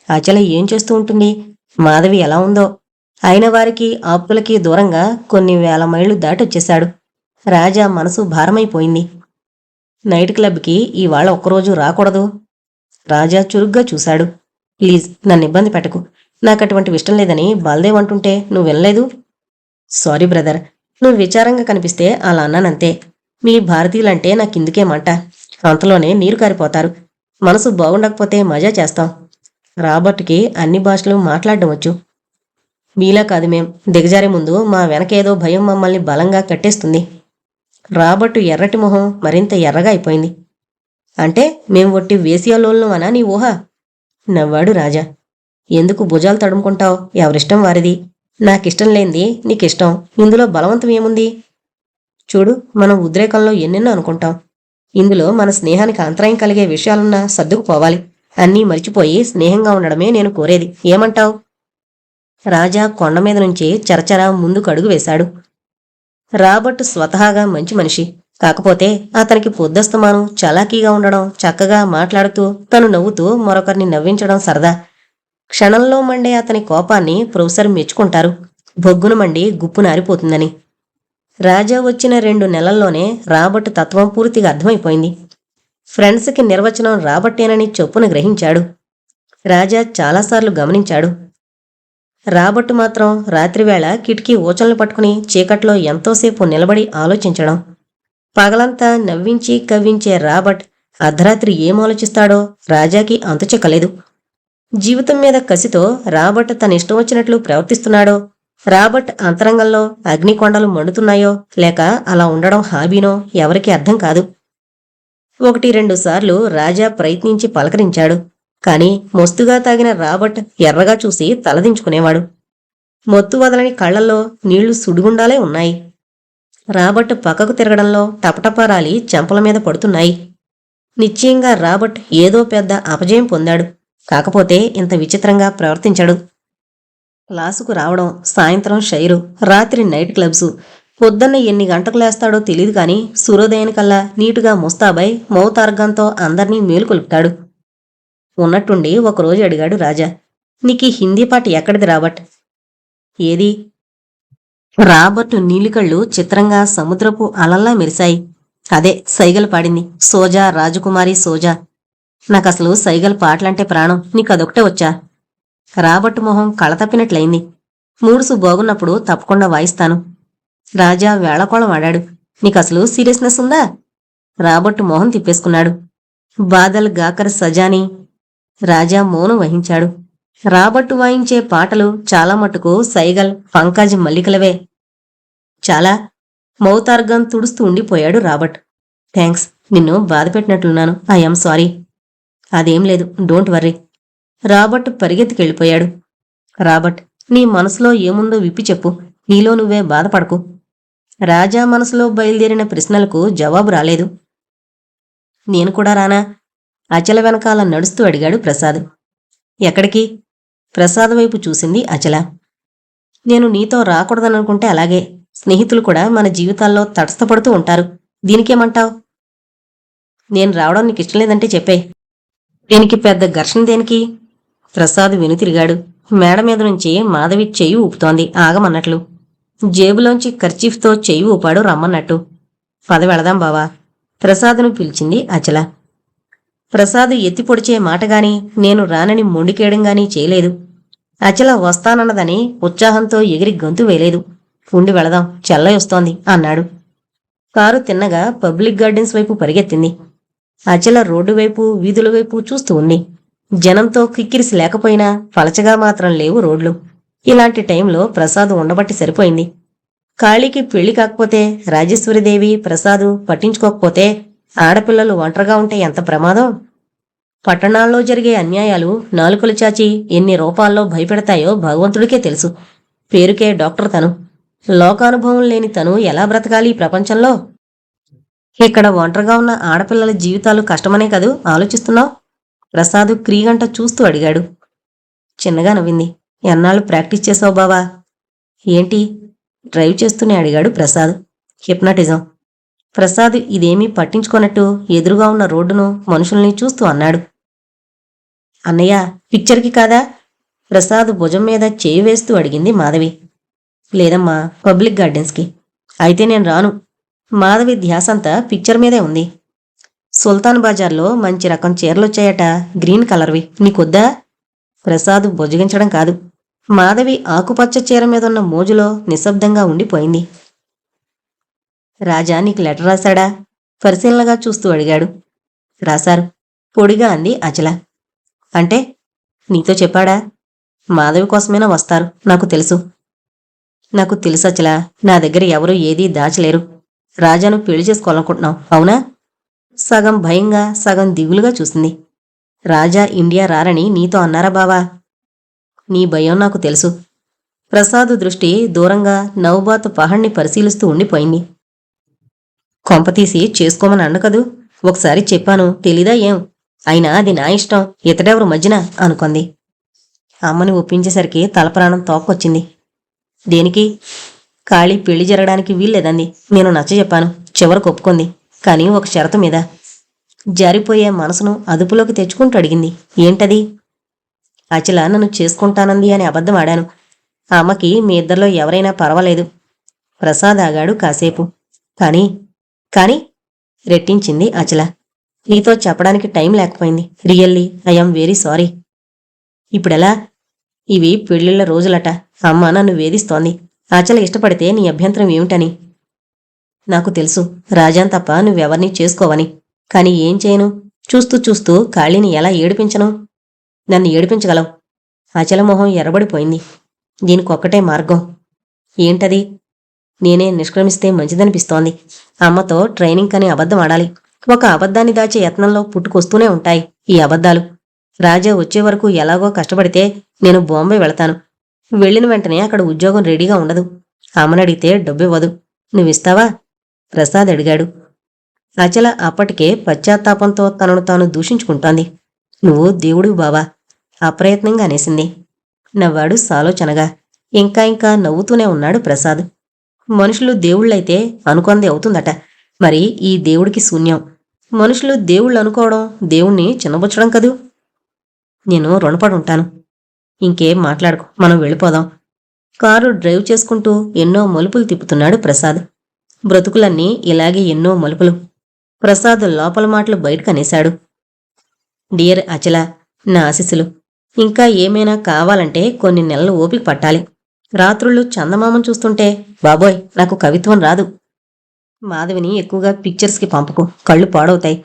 అచల ఏం చేస్తూ ఉంటుంది? మాధవి ఎలా ఉందో? అయిన వారికి ఆప్తులకి దూరంగా కొన్ని వేల మైళ్లు దాటొచ్చేశాడు. రాజా మనసు భారమైపోయింది. నైట్ క్లబ్కి ఇవాళ ఒక్కరోజు రాకూడదు? రాజా చురుగ్గా చూశాడు. ప్లీజ్ నన్ను ఇబ్బంది పెట్టకు. నాకటువంటివి ఇష్టం లేదని బాల్దేవ్ అంటుంటే నువ్వు వినలేదు? సారీ బ్రదర్, నువ్వు విచారంగా కనిపిస్తే అలా అన్నానంతే. మీ భారతీయులంటే నాకిందుకేమంట. అంతలోనే నీరు కారిపోతారు. మనసు బాగుండకపోతే మజా చేస్తాం. రాబర్ట్కి అన్ని భాషలు మాట్లాడడం వచ్చు. మీలా కాదు మేం. దిగజారే ముందు మా వెనకేదో భయం మమ్మల్ని బలంగా కట్టేస్తుంది. రాబర్టు ఎర్రటి మొహం మరింత ఎర్రగా అయిపోయింది. అంటే మేం ఒట్టి వేసియాలోళ్ళం అనా నీ ఊహ? నవ్వాడు రాజా. ఎందుకు భుజాలు తడుముకుంటావు? ఎవరిష్టం వారిది. నాకిష్టం లేనిది నీకిష్టం, ఇందులో బలవంతం ఏముంది? చూడు, మనం ఉద్రేకంలో ఎన్నెన్నో అనుకుంటాం. ఇందులో మన స్నేహానికి అంతరాయం కలిగే విషయాలున్నా సర్దుకుపోవాలి. అన్నీ మరిచిపోయి స్నేహంగా ఉండడమే నేను కోరేది. ఏమంటావ్? రాజా కొండ మీద నుంచి చరచరా ముందుకు అడుగు వేశాడు. రాబర్ట్ స్వతహాగా మంచి మనిషి. కాకపోతే అతనికి పొద్దస్తమానం చలాకీగా ఉండడం, చక్కగా మాట్లాడుతూ తను నవ్వుతూ మరొకరిని నవ్వించడం సరదా. క్షణంలో మండే అతని కోపాన్ని ప్రొఫెసర్ మెచ్చుకుంటారు, బొగ్గున మండి గుప్పునారిపోతుందని. రాజా వచ్చిన 2 నెలల్లోనే రాబర్ట్ తత్వం పూర్తిగా అర్థమైపోయింది. ఫ్రెండ్స్కి నిర్వచనం రాబర్టేనని చొప్పున గ్రహించాడు. రాజా చాలాసార్లు గమనించాడు. రాబర్ట్ మాత్రం రాత్రివేళ కిటికీ ఊచలను పట్టుకుని చీకట్లో ఎంతోసేపు నిలబడి ఆలోచించడం. పగలంతా నవ్వించి కవ్వించే రాబర్ట్ అర్ధరాత్రి ఏం ఆలోచిస్తాడో రాజాకి అంతుచిక్కలేదు. జీవితం మీద కసితో రాబర్ట్ తన ఇష్టం వచ్చినట్లు ప్రవర్తిస్తున్నాడో, రాబర్ట్ అంతరంగంలో అగ్నికొండలు మండుతున్నాయో, లేక అలా ఉండడం హాబీనో ఎవరికీ అర్థం కాదు. 1-2 సార్లు రాజా ప్రయత్నించి పలకరించాడు. కాని మొస్తుగా తాగిన రాబర్ట్ ఎర్రగా చూసి తలదించుకునేవాడు. మొత్తు వదలని కళ్లల్లో నీళ్లు సుడిగుండాలే ఉన్నాయి. రాబర్ట్ పక్కకు తిరగడంలో టపటపారాలి చెంపల మీద పడుతున్నాయి. నిశ్చయంగా రాబర్ట్ ఏదో పెద్ద అపజయం పొందాడు. కాకపోతే ఇంత విచిత్రంగా ప్రవర్తించడు. క్లాసుకు రావడం, సాయంత్రం షైరు, రాత్రి నైట్ క్లబ్సు, పొద్దున్న ఎన్ని గంటకు లేస్తాడో తెలియదు కాని సూర్యోదయానికల్లా నీటుగా ముస్తాబై మౌతార్గంతో అందర్నీ మేలుకొలుపుతాడు. ఉన్నట్టుండి ఒకరోజు అడిగాడు రాజా, నీకీ హిందీ పాట ఎక్కడిది రాబర్ట్? ఏది? రాబర్ట్ నీలికళ్ళు చిత్రంగా సముద్రపు అలల్లా మెరిశాయి. అదే సైగలు పాడింది, సోజా రాజకుమారి సోజా. నాకసలు సైగలు పాటలంటే ప్రాణం, నీకదొకటే వచ్చా? రాబర్ట్ మొహం కళతప్పినట్లయింది. మూడుసు బాగున్నప్పుడు తప్పకుండా వాయిస్తాను. రాజా వేళకోళం ఆడాడు. నీకసలు సీరియస్నెస్ ఉందా? రాబర్ట్ మొహం తిప్పేసుకున్నాడు. బాదల్ గాకర్ సజాని. రాజా మౌనం వహించాడు. రాబర్ట్ వాయించే పాటలు చాలా మటుకు సైగల్, పంకజ్ మల్లికలవే. చాలా. మౌతార్గం తుడుస్తూ ఉండిపోయాడు రాబర్ట్. థ్యాంక్స్, నిన్ను బాధపెట్టినట్లున్నాను. I'm sorry. అదేం లేదు, డోంట్ వర్రీ. రాబర్ట్ పరిగెత్తికెళ్ళిపోయాడు. రాబర్ట్, నీ మనసులో ఏముందో విప్పి చెప్పు. నీలో నువ్వే బాధపడకు. రాజా మనసులో బయలుదేరిన ప్రశ్నలకు జవాబు రాలేదు. నేను కూడా రానా? అచల వెనకాల నడుస్తూ అడిగాడు ప్రసాద్. ఎక్కడికి? ప్రసాద్ వైపు చూసింది అచల. నేను నీతో రాకూడదనుకుంటే అలాగే. స్నేహితులు కూడా మన జీవితాల్లో తటస్థపడుతూ ఉంటారు. దీనికేమంటావ్? నేను రావడం నీకు ఇష్టం లేదంటే చెప్పే. దీనికి పెద్ద ఘర్షణ దేనికి? ప్రసాద్ వెనుతిరిగాడు. మేడ మీద నుంచి మాధవి చెయ్యి ఊపుతోంది ఆగమన్నట్లు. జేబులోంచి కర్చీఫ్తో చెయ్యి ఊపాడు రమ్మన్నట్టు. పద వెళదాం బావా. ప్రసాద్ను పిలిచింది అచల. ప్రసాద్ ఎత్తి పొడిచే మాటగాని, నేను రానని మొండికేయడంగాని చేయలేదు. అచల వస్తానన్నదని ఉత్సాహంతో ఎగిరి గొంతు వేయలేదు. ఉండి వెళదాం, చెల్లయొస్తోంది అన్నాడు. కారు తిన్నగా పబ్లిక్ గార్డెన్స్ వైపు పరిగెత్తింది. అచల రోడ్డు వైపు, వీధుల వైపు చూస్తూ ఉంది. జనంతో కిక్కిరిసి లేకపోయినా పలచగా మాత్రం లేవు రోడ్లు. ఇలాంటి టైంలో ప్రసాద్ ఉండబట్టి సరిపోయింది. కాళీకి పెళ్లి కాకపోతే, రాజేశ్వరిదేవి ప్రసాదు పట్టించుకోకపోతే ఆడపిల్లలు ఒంటరిగా ఉంటే ఎంత ప్రమాదం. పట్టణాల్లో జరిగే అన్యాయాలు నాలుకలు చాచి ఎన్ని రూపాల్లో భయపెడతాయో భగవంతుడికే తెలుసు. పేరుకే డాక్టర్ తను. లోకానుభవం లేని తను ఎలా బ్రతకాలి ఈ ప్రపంచంలో? ఇక్కడ ఒంటరిగా ఉన్న ఆడపిల్లల జీవితాలు కష్టమనే కదూ ఆలోచిస్తున్నావు? ప్రసాదు క్రీగంట చూస్తూ అడిగాడు. చిన్నగా నవ్వింది. ఎన్నాళ్ళు ప్రాక్టీస్ చేసావు బావా? ఏంటి? డ్రైవ్ చేస్తూనే అడిగాడు ప్రసాద్. హిప్నటిజం. ప్రసాద్ ఇదేమీ పట్టించుకోనట్టు ఎదురుగా ఉన్న రోడ్డును, మనుషుల్ని చూస్తూ అన్నాడు. అన్నయ్య, పిక్చర్కి కాదా? ప్రసాద్ భుజం మీద చేయి వేస్తూ అడిగింది మాధవి. లేదమ్మా, పబ్లిక్ గార్డెన్స్కి. అయితే నేను రాను. మాధవి ధ్యాసంతా పిక్చర్ మీదే ఉంది. సుల్తాన్ బజార్లో మంచి రకం చీరలొచ్చాయట, గ్రీన్ కలర్వి. నీకొద్దా? ప్రసాద్ బొజ్జగించడం కాదు. మాధవి ఆకుపచ్చ చీర మీదున్న మోజులో నిశ్శబ్దంగా ఉండిపోయింది. రాజా నీకు లెటర్ రాశాడా? పరిశీలనగా చూస్తూ అడిగాడు. రాశారు, పొడిగా అంది అచల. అంటే? నీతో చెప్పాడా? మాధవి కోసమైనా వస్తారు, నాకు తెలుసు. నాకు తెలుసు అచల. నా దగ్గర ఎవరూ ఏదీ దాచలేరు. రాజాను పెళ్లి చేసుకోవాలనుకుంటున్నావు, అవునా? సగం భయంగా, సగం దిగులుగా చూసింది. రాజా ఇండియా రారని నీతో అన్నారా బావా? నీ భయం నాకు తెలుసు. ప్రసాద్ దృష్టి దూరంగా నౌబాతు పహాడ్ని పరిశీలిస్తూ ఉండిపోయింది. కొంపతీసి చేసుకోమని అన్నకదూ, ఒకసారి చెప్పాను తెలీదా ఏం? అయినా అది నా ఇష్టం, ఇతడెవరు మధ్యన అనుకుంది. అమ్మని ఒప్పించేసరికి తలప్రాణం తోక్కొచ్చింది. దేనికి? ఖాళీ పెళ్లి జరగడానికి వీల్లేదంది. నేను నచ్చజెప్పాను, చివరకు ఒప్పుకుంది. కానీ ఒక షరతు మీద. జారిపోయే మనసును అదుపులోకి తెచ్చుకుంటూ అడిగింది. ఏంటది? అచల నన్ను చేసుకుంటానంది అని అబద్ధం ఆడాను. ఆ అమ్మకి మీ ఇద్దరిలో ఎవరైనా పర్వాలేదు. ప్రసాద్ ఆగాడు కాసేపు. కానీ రెట్టించింది అచల. నీతో చెప్పడానికి టైం లేకపోయింది. Really I'm very sorry. ఇప్పుడెలా? ఇవి పెళ్ళిళ్ళ రోజులట. అమ్మ నన్ను వేధిస్తోంది. అచల ఇష్టపడితే నీ అభ్యంతరం ఏమిటని. నాకు తెలుసు, రాజాన్ తప్ప నువ్వెవర్నీ చేసుకోవని. కాని ఏం చేయను? చూస్తూ చూస్తూ కాళీని ఎలా ఏడిపించను? నన్ను ఏడిపించగలవు. అచల మొహం ఎర్రబడిపోయింది. దీనికొక్కటే మార్గం. ఏంటది? నేనే నిష్క్రమిస్తే మంచిదనిపిస్తోంది. అమ్మతో ట్రైనింగ్ కని అబద్ధం ఆడాలి. ఒక అబద్ధాన్ని దాచే యత్నంలో పుట్టుకొస్తూనే ఉంటాయి ఈ అబద్ధాలు. రాజా వచ్చే వరకు ఎలాగో కష్టపడితే నేను బాంబే వెళతాను. వెళ్ళిన వెంటనే అక్కడ ఉద్యోగం రెడీగా ఉండదు. అమ్మనడిగితే డబ్బివ్వదు. నువ్విస్తావా? ప్రసాద్ అడిగాడు. అచల అప్పటికే పశ్చాత్తాపంతో తనను తాను దూషించుకుంటోంది. నువ్వు దేవుడివి బావా, అప్రయత్నంగా అనేసింది. నవ్వాడు సాలోచనగా. ఇంకా నవ్వుతూనే ఉన్నాడు ప్రసాద్. మనుషులు దేవుళ్ళైతే అనుకొంది అవుతుందట. మరి ఈ దేవుడికి శూన్యం. మనుషులు దేవుళ్ళు అనుకోవడం దేవుణ్ణి చిన్నబుచ్చడం కదూ. నేను రుణపడుంటాను. ఇంకేం మాట్లాడుకో, మనం వెళ్ళిపోదాం. కారు డ్రైవ్ చేసుకుంటూ ఎన్నో మలుపులు తిప్పుతున్నాడు ప్రసాద్. బ్రతుకులన్నీ ఇలాగే ఎన్నో మలుపులు. ప్రసాద్ లోపల మాటలు బయటకనేశాడు. డియర్ అచల, నా ఆశీస్సులు. ఇంకా ఏమైనా కావాలంటే కొన్ని నెలలు ఓపిక పట్టాలి. రాత్రుళ్ళు చందమామను చూస్తుంటే బాబోయ్ నాకు కవిత్వం రాదు. మాధవిని ఎక్కువగా పిక్చర్స్కి పంపకు, కళ్ళు పాడవుతాయి.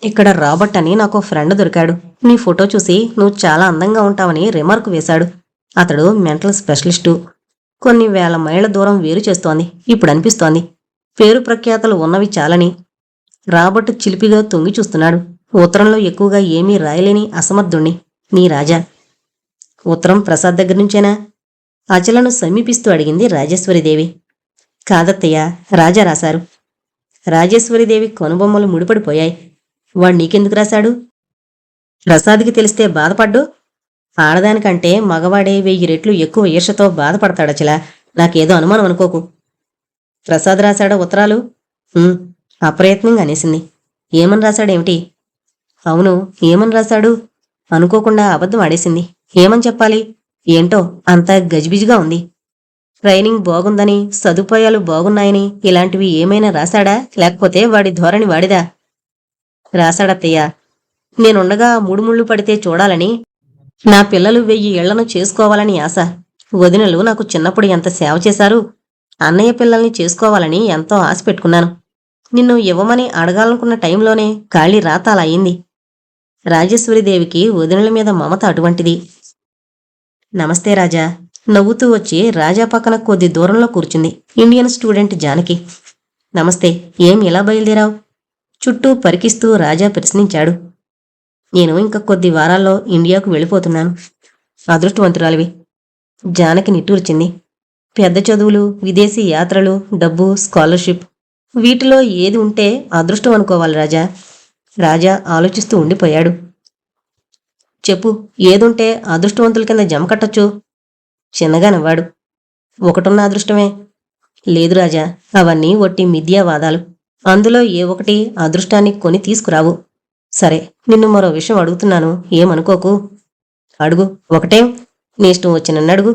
ఇక్కడ రాబర్ట్ అని నాకు ఫ్రెండ్ దొరికాడు. నీ ఫోటో చూసి నువ్వు చాలా అందంగా ఉంటావని రిమార్క్ వేశాడు. అతడు మెంటల్ స్పెషలిస్టు. కొన్ని వేల మైళ్ళ దూరం వేరు చేస్తోంది. ఇప్పుడు అనిపిస్తోంది పేరు ప్రఖ్యాతలు ఉన్నవి చాలని. రాబర్ట్ చిలిపిగా తొంగి చూస్తున్నాడు. ఉత్తరంలో ఎక్కువగా ఏమీ రాయలేని అసమర్థుణ్ణి. నీ రాజా. ఉత్తరం ప్రసాద్ దగ్గర నుంచేనా? అచలను సమీపిస్తూ అడిగింది రాజేశ్వరీదేవి. కాదత్తయ్య, రాజా రాశారు. రాజేశ్వరీదేవి కనుబొమ్మలు ముడిపడిపోయాయి. వాడు నీకెందుకు రాశాడు? ప్రసాద్కి తెలిస్తే బాధపడ్డు. ఆడదానికంటే మగవాడే 1000 రెట్లు ఎక్కువ ఈర్షతో బాధపడతాడచలా. నాకేదో అనుమానం అనుకోకు. ప్రసాద్ రాశాడా ఉత్తరాలు? అప్రయత్నంగా అనేసింది. ఏమని రాశాడేమిటి? అవును, ఏమని రాశాడు? అనుకోకుండా అబద్ధం ఆడేసింది. ఏమని చెప్పాలి? ఏంటో అంతా గజిబిజిగా ఉంది. ట్రైనింగ్ బాగుందని, సదుపాయాలు బాగున్నాయని ఇలాంటివి ఏమైనా రాశాడా? లేకపోతే వాడి ధోరణి వాడిదా? రాశాడత్తయ్య. నేనుండగా ముడుముళ్ళు పడితే చూడాలని, నా పిల్లలు 1000 ఇళ్లను చేసుకోవాలని ఆశ. వదినలు నాకు చిన్నప్పుడు ఎంత సేవ చేశారు. అన్నయ్య పిల్లల్ని చేసుకోవాలని ఎంతో ఆశ పెట్టుకున్నాను. నిన్ను ఇవ్వమని అడగాలనుకున్న టైంలోనే ఖాళీ రాత అలా అయింది. రాజేశ్వరీదేవికి వదినల మీద మమత అటువంటిది. నమస్తే రాజా. నవ్వుతూ వచ్చి రాజా పక్కన కొద్ది దూరంలో కూర్చుంది ఇండియన్ స్టూడెంట్ జానకి. నమస్తే. ఏం ఇలా బయలుదేరావు? చుట్టూ పరికిస్తూ రాజా ప్రశ్నించాడు. నేను ఇంక కొద్ది వారాల్లో ఇండియాకు వెళ్ళిపోతున్నాను. అదృష్టవంతురాలివి. జానకి నిట్టూర్చింది. పెద్ద చదువులు, విదేశీ యాత్రలు, డబ్బు, స్కాలర్షిప్, వీటిలో ఏది ఉంటే అదృష్టం అనుకోవాలి రాజా. రాజా ఆలోచిస్తూ ఉండిపోయాడు. చెప్పు, ఏదుంటే అదృష్టవంతుల కింద జమ కట్టొచ్చు? చిన్నగా నవ్వాడు. ఒకటున్న అదృష్టమే. లేదు రాజా, అవన్నీ ఒట్టి మిథ్యావాదాలు. అందులో ఏ ఒకటి అదృష్టాన్ని కొని తీసుకురావు. సరే, నిన్ను మరో విషయం అడుగుతున్నాను, ఏమనుకోకు. అడుగు. ఒకటేం? నీ ఇష్టం వచ్చినన్ను.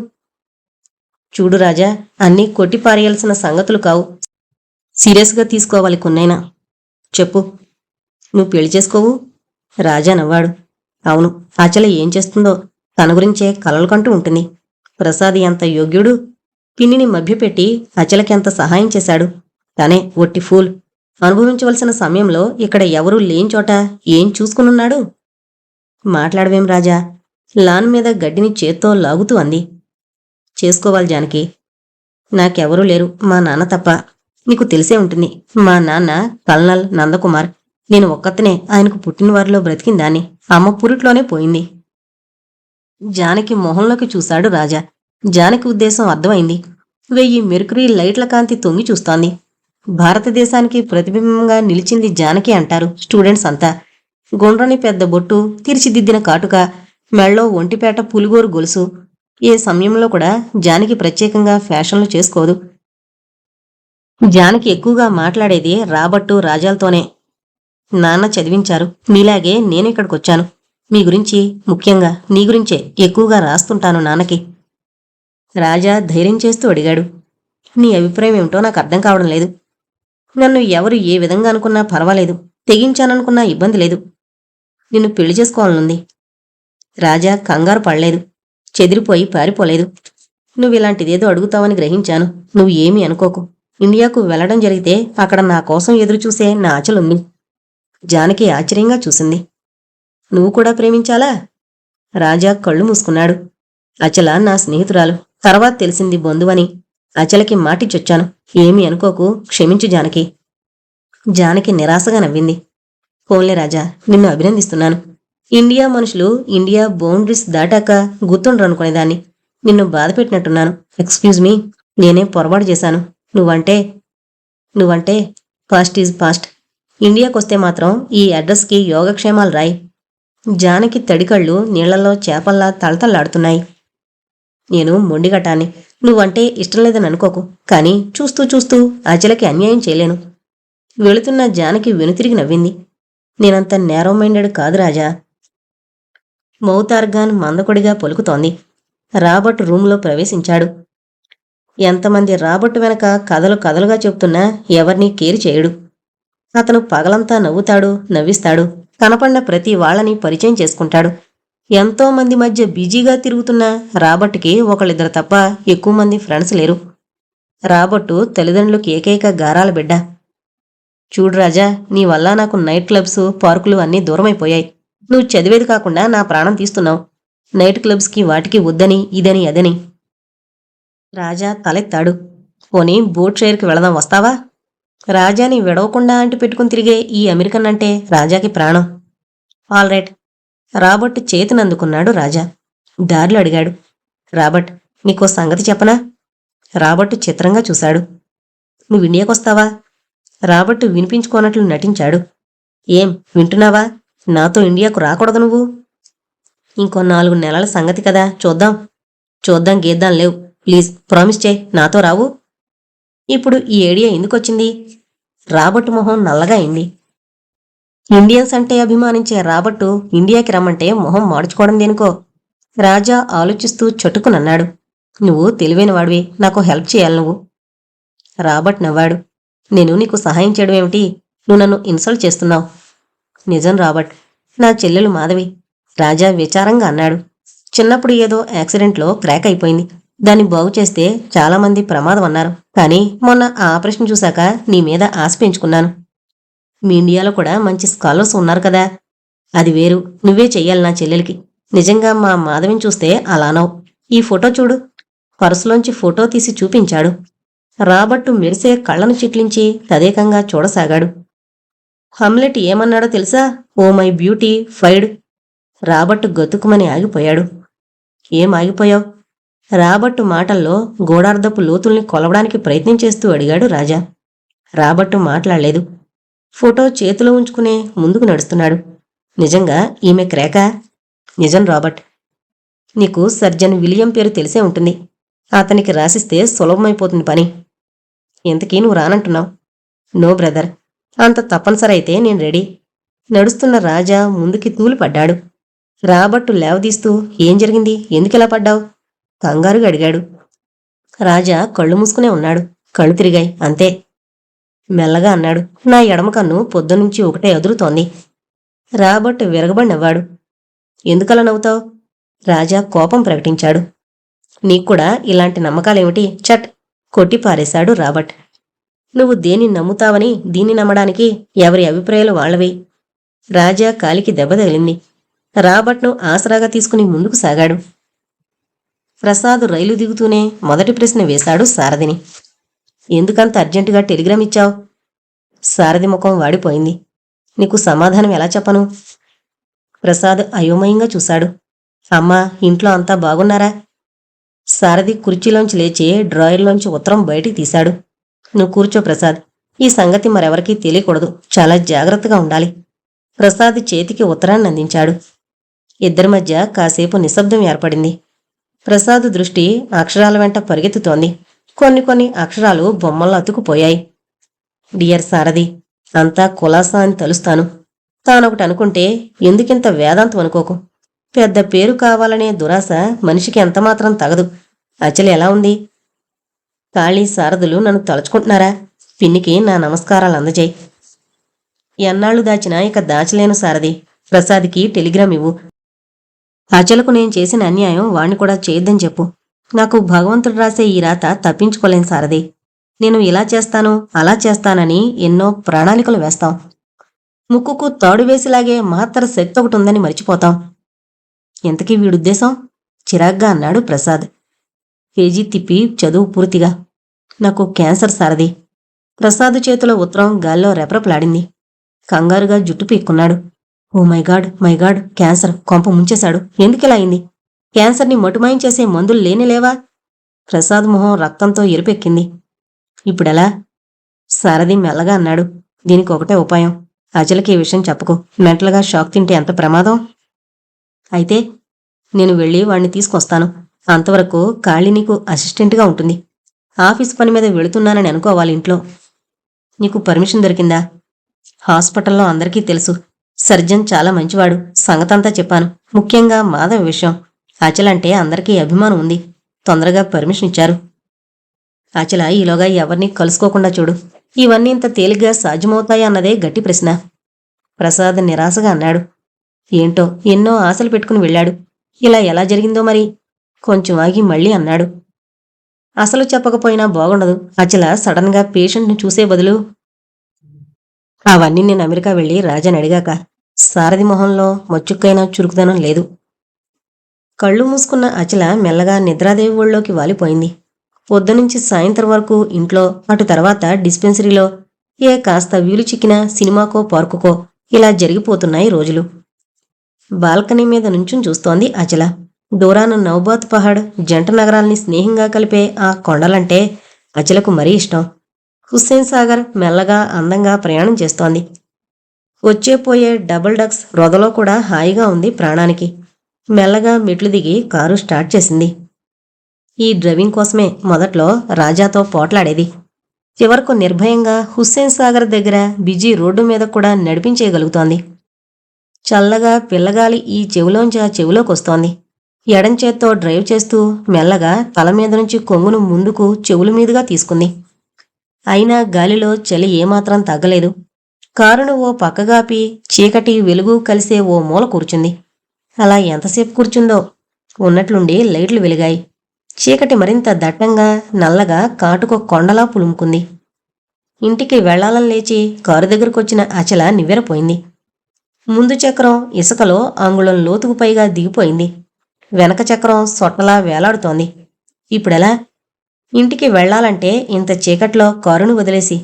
చూడు రాజా, అన్నీ కొట్టిపారేయాల్సిన సంగతులు కావు. సీరియస్గా తీసుకోవాలి కొన్నైనా. చెప్పు. నువ్వు పెళ్లి చేసుకోవు? రాజా నవ్వాడు. అవును. అచల ఏం చేస్తుందో తన గురించే కలలు కంటూ ఉంటుంది. ప్రసాద్ ఎంత యోగ్యుడు. పిన్నిని మభ్యపెట్టి అచలకెంత సహాయం చేశాడు. తనే ఒట్టి ఫూల్. అనుభవించవలసిన సమయంలో ఇక్కడ ఎవరూ లేనిచోట ఏం చూసుకునున్నాడు? మాట్లాడవేం రాజా? లాన్ మీద గడ్డిని చేత్తో లాగుతూ అంది. చేసుకోవాలి జానకి. నాకెవరూ లేరు, మా నాన్న తప్ప. నీకు తెలిసే ఉంటుంది. మా నాన్న కల్నల్ నందకుమార్. నేను ఒక్కతనే ఆయనకు పుట్టినవారిలో బ్రతికిందాన్ని. అమ్మ పురిట్లోనే పోయింది. జానకి మొహంలోకి చూశాడు రాజా. జానకి ఉద్దేశం అర్థమైంది. 1000 మెర్క్యూరీ లైట్ల కాంతి తొంగి చూస్తోంది. భారతదేశానికి ప్రతిబింబంగా నిలిచింది జానకి అంటారు స్టూడెంట్స్ అంతా. గుండ్రని పెద్ద బొట్టు, తీర్చిదిద్దిన కాటుక, మెళ్ళో ఒంటిపేట పులిగోరు గొలుసు. ఏ సమయంలో కూడా జానకి ప్రత్యేకంగా ఫ్యాషన్లు చేసుకోదు. జానకి ఎక్కువగా మాట్లాడేది రాబట్టు రాజాలతోనే. నాన్న చదివించారు, మీలాగే నేను ఇక్కడికొచ్చాను. మీ గురించి, ముఖ్యంగా నీ గురించే ఎక్కువగా రాస్తుంటాను నాన్నకి. రాజా ధైర్యం చేస్తూ అడిగాడు. నీ అభిప్రాయం ఏమిటో నాకు అర్థం కావడం లేదు. నన్ను ఎవరు ఏ విధంగా అనుకున్నా పర్వాలేదు, తెగించాననుకున్నా ఇబ్బంది లేదు. నిన్ను పెళ్లి చేసుకోవాలనుంది. రాజా కంగారు పడలేదు, చెదిరిపోయి పారిపోలేదు. నువ్విలాంటిదేదో అడుగుతావని గ్రహించాను. నువ్వు ఏమీ అనుకోకు. ఇండియాకు వెళ్లడం జరిగితే అక్కడ నా కోసం ఎదురుచూసే నా అచలుంది. జానకి ఆశ్చర్యంగా చూసింది. నువ్వు కూడా ప్రేమించాలా? రాజా కళ్ళు మూసుకున్నాడు. అచల నా స్నేహితురాలు, తర్వాత తెలిసింది బంధువని. అచలకి మాటిచ్చొచ్చాను. ఏమీ అనుకోకు, క్షమించు జానకి. జానకి నిరాశగా నవ్వింది. పోన్లే రాజా, నిన్ను అభినందిస్తున్నాను. ఇండియా మనుషులు ఇండియా బౌండరీస్ దాటాక గుర్తుండ్రనుకునేదాన్ని. నిన్ను బాధపెట్టినట్టున్నాను. ఎక్స్క్యూజ్ మీ, నేనే పొరపాటు చేశాను. నువ్వంటే పాస్ట్ ఈజ్ పాస్ట్. ఇండియాకొస్తే మాత్రం ఈ అడ్రస్కి యోగక్షేమాలు రాయి. జానకి తడికళ్ళు నీళ్లలో చేపల్లా తళతళ్లాడుతున్నాయి. నేను మొండిగటాన్ని, నువ్వంటే ఇష్టం లేదని అనుకోకు. కానీ చూస్తూ చూస్తూ అచలకి అన్యాయం చేయలేను. వెళుతున్న జానకి వెనుతిరిగి నవ్వింది. నేనంత నేరో మైండెడ్ కాదు రాజా. మౌతార్గాన్ మందకొడిగా పలుకుతోంది. రాబర్ట్ రూంలో ప్రవేశించాడు. ఎంతమంది రాబర్ట్ వెనక కథలు కథలుగా చెప్తున్నా ఎవరినీ కేరి చేయడు. అతను పగలంతా నవ్వుతాడు, నవ్విస్తాడు. కనపడిన ప్రతి వాళ్ళని పరిచయం చేసుకుంటాడు. ఎంతో మంది మధ్య బిజీగా తిరుగుతున్న రాబర్ట్కి ఒకళ్ళిద్దరు తప్ప ఎక్కువ మంది ఫ్రెండ్స్ లేరు. రాబర్టు తల్లిదండ్రులకు ఏకైక గారాల బిడ్డ. చూడు రాజా, నీ వల్ల నాకు నైట్ క్లబ్స్, పార్కులు అన్నీ దూరమైపోయాయి. నువ్వు చదివేది కాకుండా నా ప్రాణం తీస్తున్నావు. నైట్ క్లబ్స్కి వాటికి వద్దని, ఇదని అదని. రాజా తలెత్తాడు. పోనీ బోట్ షైర్కి వెళదాం, వస్తావా? రాజాని విడవకుండా అంటి పెట్టుకుని తిరిగే ఈ అమెరికన్ అంటే రాజాకి ప్రాణం. All right. రాబర్ట్ చేతినందుకున్నాడు రాజా. దారిలో అడిగాడు. రాబర్ట్, నీకో సంగతి చెప్పనా? రాబర్ట్ చిత్రంగా చూశాడు. నువ్వు ఇండియాకొస్తావా? రాబర్ట్ వినిపించుకోనట్లు నటించాడు. ఏం వింటున్నావా? నాతో ఇండియాకు రాకూడదు నువ్వు? ఇంకో 4 నెలల సంగతి కదా, చూద్దాం గీద్దాం లేవు. ప్లీజ్ ప్రామిస్ చేయి, నాతో రావు? ఇప్పుడు ఈ ఐడియా ఎందుకొచ్చింది? రాబర్ట్ మొహం నల్లగా అయింది. ఇండియన్స్ అంటే అభిమానించే రాబర్టు ఇండియాకి రమ్మంటే మొహం మార్చుకోవడం దేనికో? రాజా ఆలోచిస్తూ చటుకునన్నాడు. నువ్వు తెలివైన వాడివి, నాకు హెల్ప్ చేయాలి నువ్వు. రాబర్ట్ నవ్వాడు. నేను నీకు సహాయం చేయడం ఏమిటి? నువ్వు నన్ను ఇన్సల్ట్ చేస్తున్నావు. నిజం రాబర్ట్, నా చెల్లెలు మాధవి. రాజా విచారంగా అన్నాడు. చిన్నప్పుడు ఏదో యాక్సిడెంట్లో క్రాక్ అయిపోయింది. దాన్ని బాగు చేస్తే చాలామంది ప్రమాదం అన్నారు. కానీ మొన్న ఆ ఆపరేషన్ చూశాక నీ మీద ఆశ పెంచుకున్నాను. మీ ఇండియాలో కూడా మంచి స్కాలర్స్ ఉన్నారు కదా. అది వేరు, నువ్వే చెయ్యాలి నా చెల్లెలికి. నిజంగా మా మాధవిని చూస్తే అలానవు. ఈ ఫోటో చూడు. పర్సులోంచి ఫోటో తీసి చూపించాడు. రాబర్టు మెరిసే కళ్ళను చిట్లించి తదేకంగా చూడసాగాడు. హమ్లెట్ ఏమన్నాడో తెలుసా? Oh my beautified. Robert గతుకుమని ఆగిపోయాడు. ఏం ఆగిపోయావు? రాబర్టు మాటల్లో గోడార్ధపు లోతుల్ని కొలవడానికి ప్రయత్నం చేస్తూ అడిగాడు రాజా. రాబర్టు మాట్లాడలేదు. ఫోటో చేతిలో ఉంచుకునే ముందుకు నడుస్తున్నాడు. నిజంగా ఈమె క్రేకా? నిజం రాబర్ట్. నీకు సర్జన్ విలియం పేరు తెలిసే ఉంటుంది. అతనికి రాసిస్తే సులభమైపోతుంది పని. ఇంతకీ నువ్వు రానంటున్నావు? నో బ్రదర్, అంత తప్పనిసరి అయితే నేను రెడీ. నడుస్తున్న రాజా ముందుకి తూలిపడ్డాడు. రాబర్టు లేవదీస్తూ ఏం జరిగింది, ఎందుకిలా పడ్డావు? కంగారుగా అడిగాడు. రాజా కళ్ళు మూసుకునే ఉన్నాడు. కళ్ళు తిరిగాయి, అంతే. మెల్లగా అన్నాడు. నా ఎడమ కన్ను పొద్దునుంచి ఒకటే అదురుతోంది. రాబర్ట్ విరగబడి నవ్వాడు. ఎందుకలా నవ్వుతావు? రాజా కోపం ప్రకటించాడు. నీక్కూడా ఇలాంటి నమ్మకాలేమిటి? చట్! కొట్టి పారేశాడు రాబర్ట్. నువ్వు దేన్ని నమ్ముతావని దీన్ని నమ్మడానికి ఎవరి అభిప్రాయాలు వాళ్ళవి. రాజా కాలికి దెబ్బ తగిలింది. రాబర్ట్ను ఆసరాగా తీసుకుని ముందుకు సాగాడు. ప్రసాద్ రైలు దిగుతూనే మొదటి ప్రశ్న వేశాడు సారథిని. ఎందుకంత అర్జెంటుగా టెలిగ్రామ్ ఇచ్చావు? సారథి ముఖం వాడిపోయింది. నీకు సమాధానం ఎలా చెప్పను? ప్రసాద్ అయోమయంగా చూశాడు. అమ్మా, ఇంట్లో అంతా బాగున్నారా? సారథి కుర్చీలోంచి లేచి డ్రాయర్లోంచి ఉత్తరం బయటికి తీశాడు. నువ్వు కూర్చో ప్రసాద్. ఈ సంగతి మరెవరికీ తెలియకూడదు. చాలా జాగ్రత్తగా ఉండాలి. ప్రసాద్ చేతికి ఉత్తరాన్ని అందించాడు. ఇద్దరి మధ్య కాసేపు నిశ్శబ్దం ఏర్పడింది. ప్రసాద్ దృష్టి అక్షరాల వెంట పరిగెత్తుతోంది. కొన్ని అక్షరాలు బొమ్మల్లో అతుకుపోయాయి. డియర్ సారథి, అంతా కులాసా అని తలుస్తాను. తానొకటి అనుకుంటే ఎందుకింత వేదాంతం అనుకోకు. పెద్ద పేరు కావాలనే దురాశ మనిషికి ఎంతమాత్రం తగదు. అచల ఎలా ఉంది? కాళీ సారథులు నన్ను తలుచుకుంటున్నారా? పిన్నికి నా నమస్కారాలు అందజేయి. ఎన్నాళ్లు దాచినా ఇక దాచలేను సారథి. ప్రసాద్కి టెలిగ్రామ్ ఇవ్వు. అచలకు నేను చేసిన అన్యాయం వాణ్ణి కూడా చేయొద్దని చెప్పు. నాకు భగవంతుడు రాసే ఈ రాత తప్పించుకోలేను సారథి. నేను ఇలా చేస్తాను, అలా చేస్తానని ఎన్నో ప్రణాళికలు వేస్తాం. ముక్కుకు తాడు వేసిలాగే మహత్తర శక్తి ఒకటి ఉందని మర్చిపోతాం. ఎంతకీ వీడుద్దేశం? చిరాగ్గా అన్నాడు ప్రసాద్. పేజీ తిప్పి చదువు పూర్తిగా. నాకు క్యాన్సర్ సారథి. ప్రసాద్ చేతిలో ఉత్తరం గాల్లో రెపరెపలాడింది. కంగారుగా జుట్టు పీక్కున్నాడు. ఓ మైగాడ్, క్యాన్సర్ కొంప ముంచేశాడు. ఎందుకిలా అయింది? క్యాన్సర్ని మటుమాయం చేసే మందులు లేనిలేవా? ప్రసాద్ మొహం రక్తంతో ఎరుపెక్కింది. ఇప్పుడెలా? సారథి మెల్లగా అన్నాడు. దీనికి ఒకటే ఉపాయం. అచలకి ఈ విషయం చెప్పకు. మెంటల్గా షాక్ తింటే ఎంత ప్రమాదం. అయితే నేను వెళ్ళి వాణ్ణి తీసుకొస్తాను. అంతవరకు కాళీ నీకు అసిస్టెంట్గా ఉంటుంది. ఆఫీస్ పని మీద వెళుతున్నానని అనుకోవాలి ఇంట్లో. నీకు పర్మిషన్ దొరికిందా? హాస్పిటల్లో అందరికీ తెలుసు. సర్జన్ చాలా మంచివాడు. సంగతంతా చెప్పాను. ముఖ్యంగా మాధవ్ విషయం. అచలంటే అందరికీ అభిమానం ఉంది. తొందరగా పర్మిషన్ ఇచ్చారు. అచల ఈలోగా ఎవరినీ కలుసుకోకుండా చూడు. ఇవన్నీ ఇంత తేలిగ్గా సాధ్యమవుతాయా అన్నదే గట్టి ప్రశ్న. ప్రసాద్ నిరాశగా అన్నాడు. ఏంటో ఎన్నో ఆశలు పెట్టుకుని వెళ్ళాడు. ఇలా ఎలా జరిగిందో మరి. కొంచెం ఆగి మళ్ళీ అన్నాడు. అసలు చెప్పకపోయినా బాగుండదు. అచల సడన్ గా పేషెంట్ని చూసే బదులు. అవన్నీ నేను అమెరికా వెళ్ళి రాజాని అడిగాక. సారథి మొహంలో మచ్చుక్కైనా చురుకుదనం లేదు. కళ్ళు మూసుకున్న అచల మెల్లగా నిద్రాదేవి ఒళ్ళోకి వాలిపోయింది. పొద్దునుంచి సాయంత్రం వరకు ఇంట్లో, అటు తర్వాత డిస్పెన్సరీలో ఏ కాస్త వీలు చిక్కినా సినిమాకో పార్కుకో ఇలా జరిగిపోతున్నాయి రోజులు. బాల్కనీ మీద నుంచుని చూస్తోంది అచల. దూరాన నౌబాత్ పహాడ్ జంట నగరాల్ని స్నేహంగా కలిపే ఆ కొండలంటే అచలకు మరీ ఇష్టం. హుస్సేన్ సాగర్ మెల్లగా అందంగా ప్రయాణం చేస్తోంది. వచ్చేపోయే డబుల్ డక్స్ రొదలో కూడా హాయిగా ఉంది ప్రాణానికి. మెల్లగా మెట్లు దిగి కారు స్టార్ట్ చేసింది. ఈ డ్రైవింగ్ కోసమే మొదట్లో రాజాతో పోట్లాడేది. చివరకు నిర్భయంగా హుస్సేన్ సాగర్ దగ్గర బిజీ రోడ్డు మీద కూడా నడిపించేయగలుగుతోంది. చల్లగా పిల్లగాలి ఈ చెవిలోంచి ఆ చెవిలోకొస్తోంది. ఎడంచేత్తో డ్రైవ్ చేస్తూ మెల్లగా తల మీద నుంచి కొంగును ముందుకు చెవుల మీదుగా తీసుకుంది. అయినా గాలిలో చలి ఏమాత్రం తగ్గలేదు. కారును ఓ పక్కగాపి చీకటి వెలుగు కలిసే ఓ మూల కూర్చుంది. అలా ఎంతసేపు కూర్చుందో. ఉన్నట్లుండి లైట్లు వెలిగాయి. చీకటి మరింత దట్టంగా నల్లగా కాటుకో కొండలా పులుముకుంది. ఇంటికి వెళ్లాలని లేచి కారు దగ్గరకొచ్చిన అచల నివ్వెరపోయింది. ముందు చక్రం ఇసుకలో అంగుళం లోతుకు పైగా దిగిపోయింది. వెనక చక్రం సొట్టలా వేలాడుతోంది. ఇప్పుడెలా? ఇంటికి వెళ్లాలంటే ఇంత చీకట్లో కారును వదిలేసి.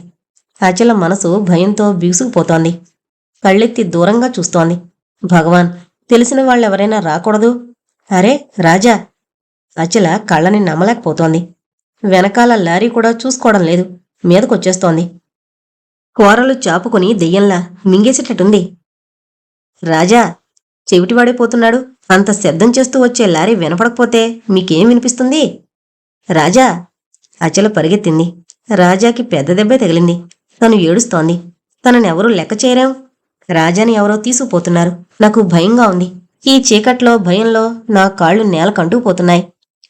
అచల మనసు భయంతో బిగుసుకుపోతోంది. కళ్ళెత్తి దూరంగా చూస్తోంది. భగవాన్, తెలిసిన వాళ్ళెవరైనా రాకూడదు? అరే రాజా! అచల కళ్ళని నమ్మలేకపోతోంది. వెనకాల లారీ కూడా చూసుకోవడం లేదు. మీదకొచ్చేస్తోంది. కూరలు చాపుకుని దెయ్యంలా మింగేసేటట్టుంది. రాజా! చెవిటివాడైపోతున్నాడు. అంత శబ్దం చేస్తూ వచ్చే లారీ వినపడకపోతే మీకేం వినిపిస్తుంది? రాజా! అచల పరిగెత్తింది. రాజాకి పెద్ద దెబ్బే తగిలింది. తను ఏడుస్తోంది. తననెవరూ లెక్క చేయరేం. రాజాని ఎవరో తీసుకుపోతున్నారు. నాకు భయంగా ఉంది. ఈ చీకట్లో భయంలో నా కాళ్ళు నేలకంటుకుపోతున్నాయి.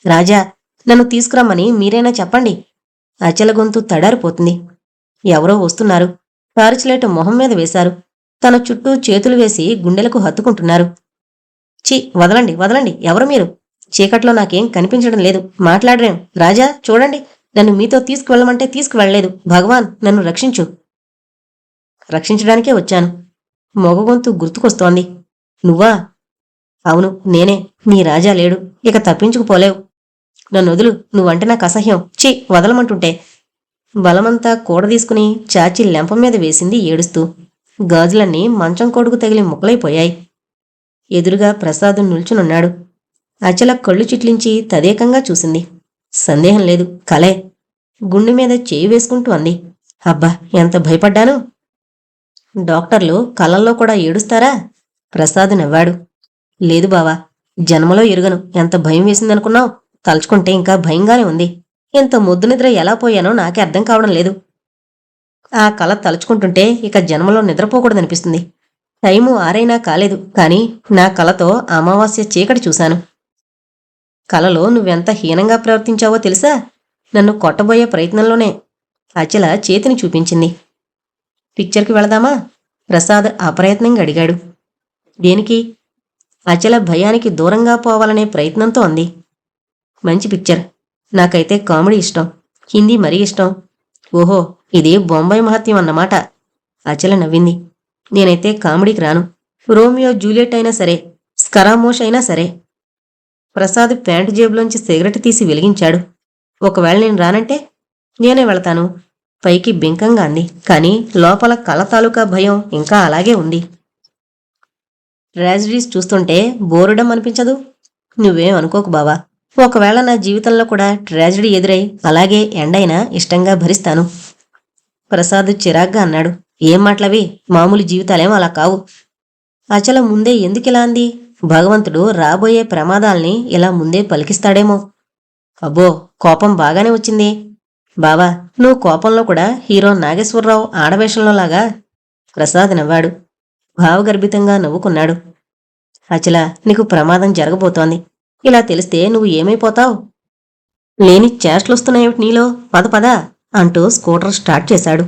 రాజా, నన్ను తీసుకురమ్మని మీరైనా చెప్పండి. అచల గొంతు తడారిపోతుంది. ఎవరో వస్తున్నారు. టార్చ్లైట్ మొహం మీద వేశారు. తన చుట్టూ చేతులు వేసి గుండెలకు హత్తుకుంటున్నారు. ఛీ, వదలండి, వదలండి. ఎవరు మీరు? చీకట్లో నాకేం కనిపించడం లేదు. మాట్లాడరేం. రాజా, చూడండి, నన్ను మీతో తీసుకువెళ్ళమంటే తీసుకువెళ్లలేదు. భగవాన్, నన్ను రక్షించు. రక్షించడానికే వచ్చాను. మొగగొంతు గుర్తుకొస్తోంది. నువ్వా? అవును, నేనే. నీ రాజా లేడు. ఇక తప్పించుకుపోలేవు. నన్నొదులు. నువ్వంటే నాకు అసహ్యం. ఛీ, వదలమంటుంటే. బలమంతా కూడదీసుకుని చాచి లెంప మీద వేసింది ఏడుస్తూ. గాజులన్నీ మంచం కొడుకు తగిలి ముక్కలైపోయాయి. ఎదురుగా ప్రసాద్ నిల్చునున్నాడు. అచల కళ్ళు చిట్లించి తదేకంగా చూసింది. సందేహం లేదు, కలే. గుండె మీద చేయి వేసుకుంటూ అంది. అబ్బా, ఎంత భయపడ్డాను. డాక్టర్లు కలల్లో కూడా ఏడుస్తారా? ప్రసాద్ నవ్వాడు. లేదు బావా, జన్మలో ఎరుగను. ఎంత భయం వేసిందనుకున్నావు? తలుచుకుంటే ఇంకా భయంగానే ఉంది. ఇంత ముద్దు నిద్ర ఎలా పోయానో నాకే అర్థం కావడం లేదు. ఆ కల తలుచుకుంటుంటే ఇక జన్మలో నిద్రపోకూడదనిపిస్తుంది. టైము 6 కాలేదు, కాని నా కలతో అమావాస్య చీకటి చూశాను. కలలో నువ్వెంత హీనంగా ప్రవర్తించావో తెలుసా? నన్ను కొట్టబోయే ప్రయత్నంలోనే. అచల చేతిని చూపించింది. పిక్చర్కి వెళదామా? ప్రసాద్ అప్రయత్నంగా అడిగాడు. దేనికి? అచల భయానికి దూరంగా పోవాలనే ప్రయత్నంతో అంది. మంచి పిక్చర్. నాకైతే కామెడీ ఇష్టం, హిందీ మరీ ఇష్టం. ఓహో, ఇది బొంబాయి మహత్యం అన్నమాట. అచల నవ్వింది. నేనైతే కామెడీకి రాను. రోమియో జూలియట్ అయినా సరే, స్కరామోష్ అయినా సరే. ప్రసాద్ ప్యాంటు జేబులోంచి సిగరెట్ తీసి వెలిగించాడు. ఒకవేళ నేను రానంటే? నేనే వెళతాను. పైకి బింకంగా అంది, కాని లోపల కల తాలూకా భయం ఇంకా అలాగే ఉంది. ట్రాజడీస్ చూస్తుంటే బోరుడం అనిపించదు? నువ్వేం అనుకోకు బావా. ఒకవేళ నా జీవితంలో కూడా ట్రాజడీ ఎదురై అలాగే ఎండైనా ఇష్టంగా భరిస్తాను. ప్రసాద్ చిరాగ్గా అన్నాడు. ఏం మాటలవి? మామూలు జీవితాలేం అలా కావు. అచల ముందే ఎందుకిలా అంది? భగవంతుడు రాబోయే ప్రమాదాల్ని ఇలా ముందే పలికిస్తాడేమో. అబ్బో, కోపం బాగానే వచ్చింది. బావా, నువ్వు కోపంలో కూడా హీరో నాగేశ్వరరావు ఆడవేషంలోలాగా. ప్రసాద్ నవ్వాడు. భావగర్భితంగా నవ్వుకున్నాడు. అచల, నీకు ప్రమాదం జరగబోతోంది. ఇలా తెలిస్తే నువ్వు ఏమైపోతావు? లేని చేష్టలొస్తున్నాయేమిటి నీలో? పద పద అంటూ స్కూటర్ స్టార్ట్ చేశాడు.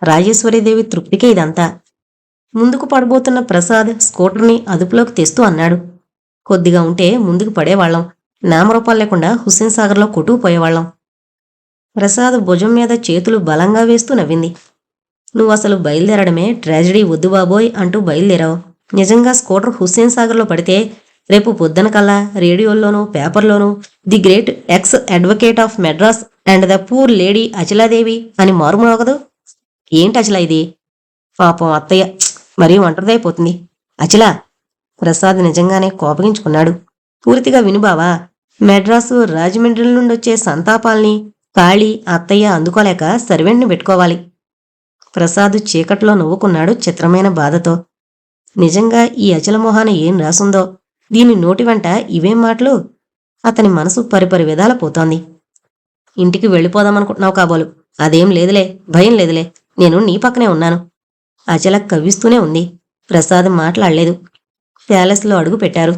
రాజేశ్వరీదేవి తృప్తికే ఇదంతా. ముందుకు పడబోతున్న ప్రసాద్ స్కూటర్ని అదుపులోకి తెస్తూ అన్నాడు. కొద్దిగా ఉంటే ముందుకు పడేవాళ్లం. నామరూపాలు లేకుండా హుస్సేన్ సాగర్లో కొట్టుకుపోయేవాళ్లం. ప్రసాద్ భుజం మీద చేతులు బలంగా వేస్తూ నవ్వింది. నువ్వసలు బయలుదేరడమే ట్రాజడీ వద్దు బాబోయ్ అంటూ బయలుదేరావు. నిజంగా స్కూటర్ హుస్సేన్ సాగర్లో పడితే రేపు పొద్దున కల్లా రేడియోల్లోనూ పేపర్లోనూ the great ex advocate of Madras and the poor lady Achaladevi అని మారుమోగదు. ఏంటి అచల ఇది? పాపం అత్తయ్య మరీ ఒంటరిదైపోతుంది. అచలా! ప్రసాద్ నిజంగానే కోపగించుకున్నాడు. పూర్తిగా వినుబావా. మెడ్రాసు రాజమండ్రి నుండొచ్చే సంతాపాల్ని కాళీ అత్తయ్య అందుకోలేక సర్వెంట్ని పెట్టుకోవాలి. ప్రసాద్ చీకట్లో నవ్వుకున్నాడు చిత్రమైన బాధతో. నిజంగా ఈ అచల మొహాన ఏం రాసుందో? దీని నోటి వెంట ఇవేం మాటలు? అతని మనసు పరిపరి విధాల పోతోంది. ఇంటికి వెళ్ళిపోదామనుకుంటున్నావు కాబోలు. అదేం లేదులే, భయం లేదులే. నేను నీ పక్కనే ఉన్నాను. అచల కవ్విస్తూనే ఉంది. ప్రసాద్ మాట్లాడలేదు. ప్యాలెస్లో అడుగు పెట్టారు.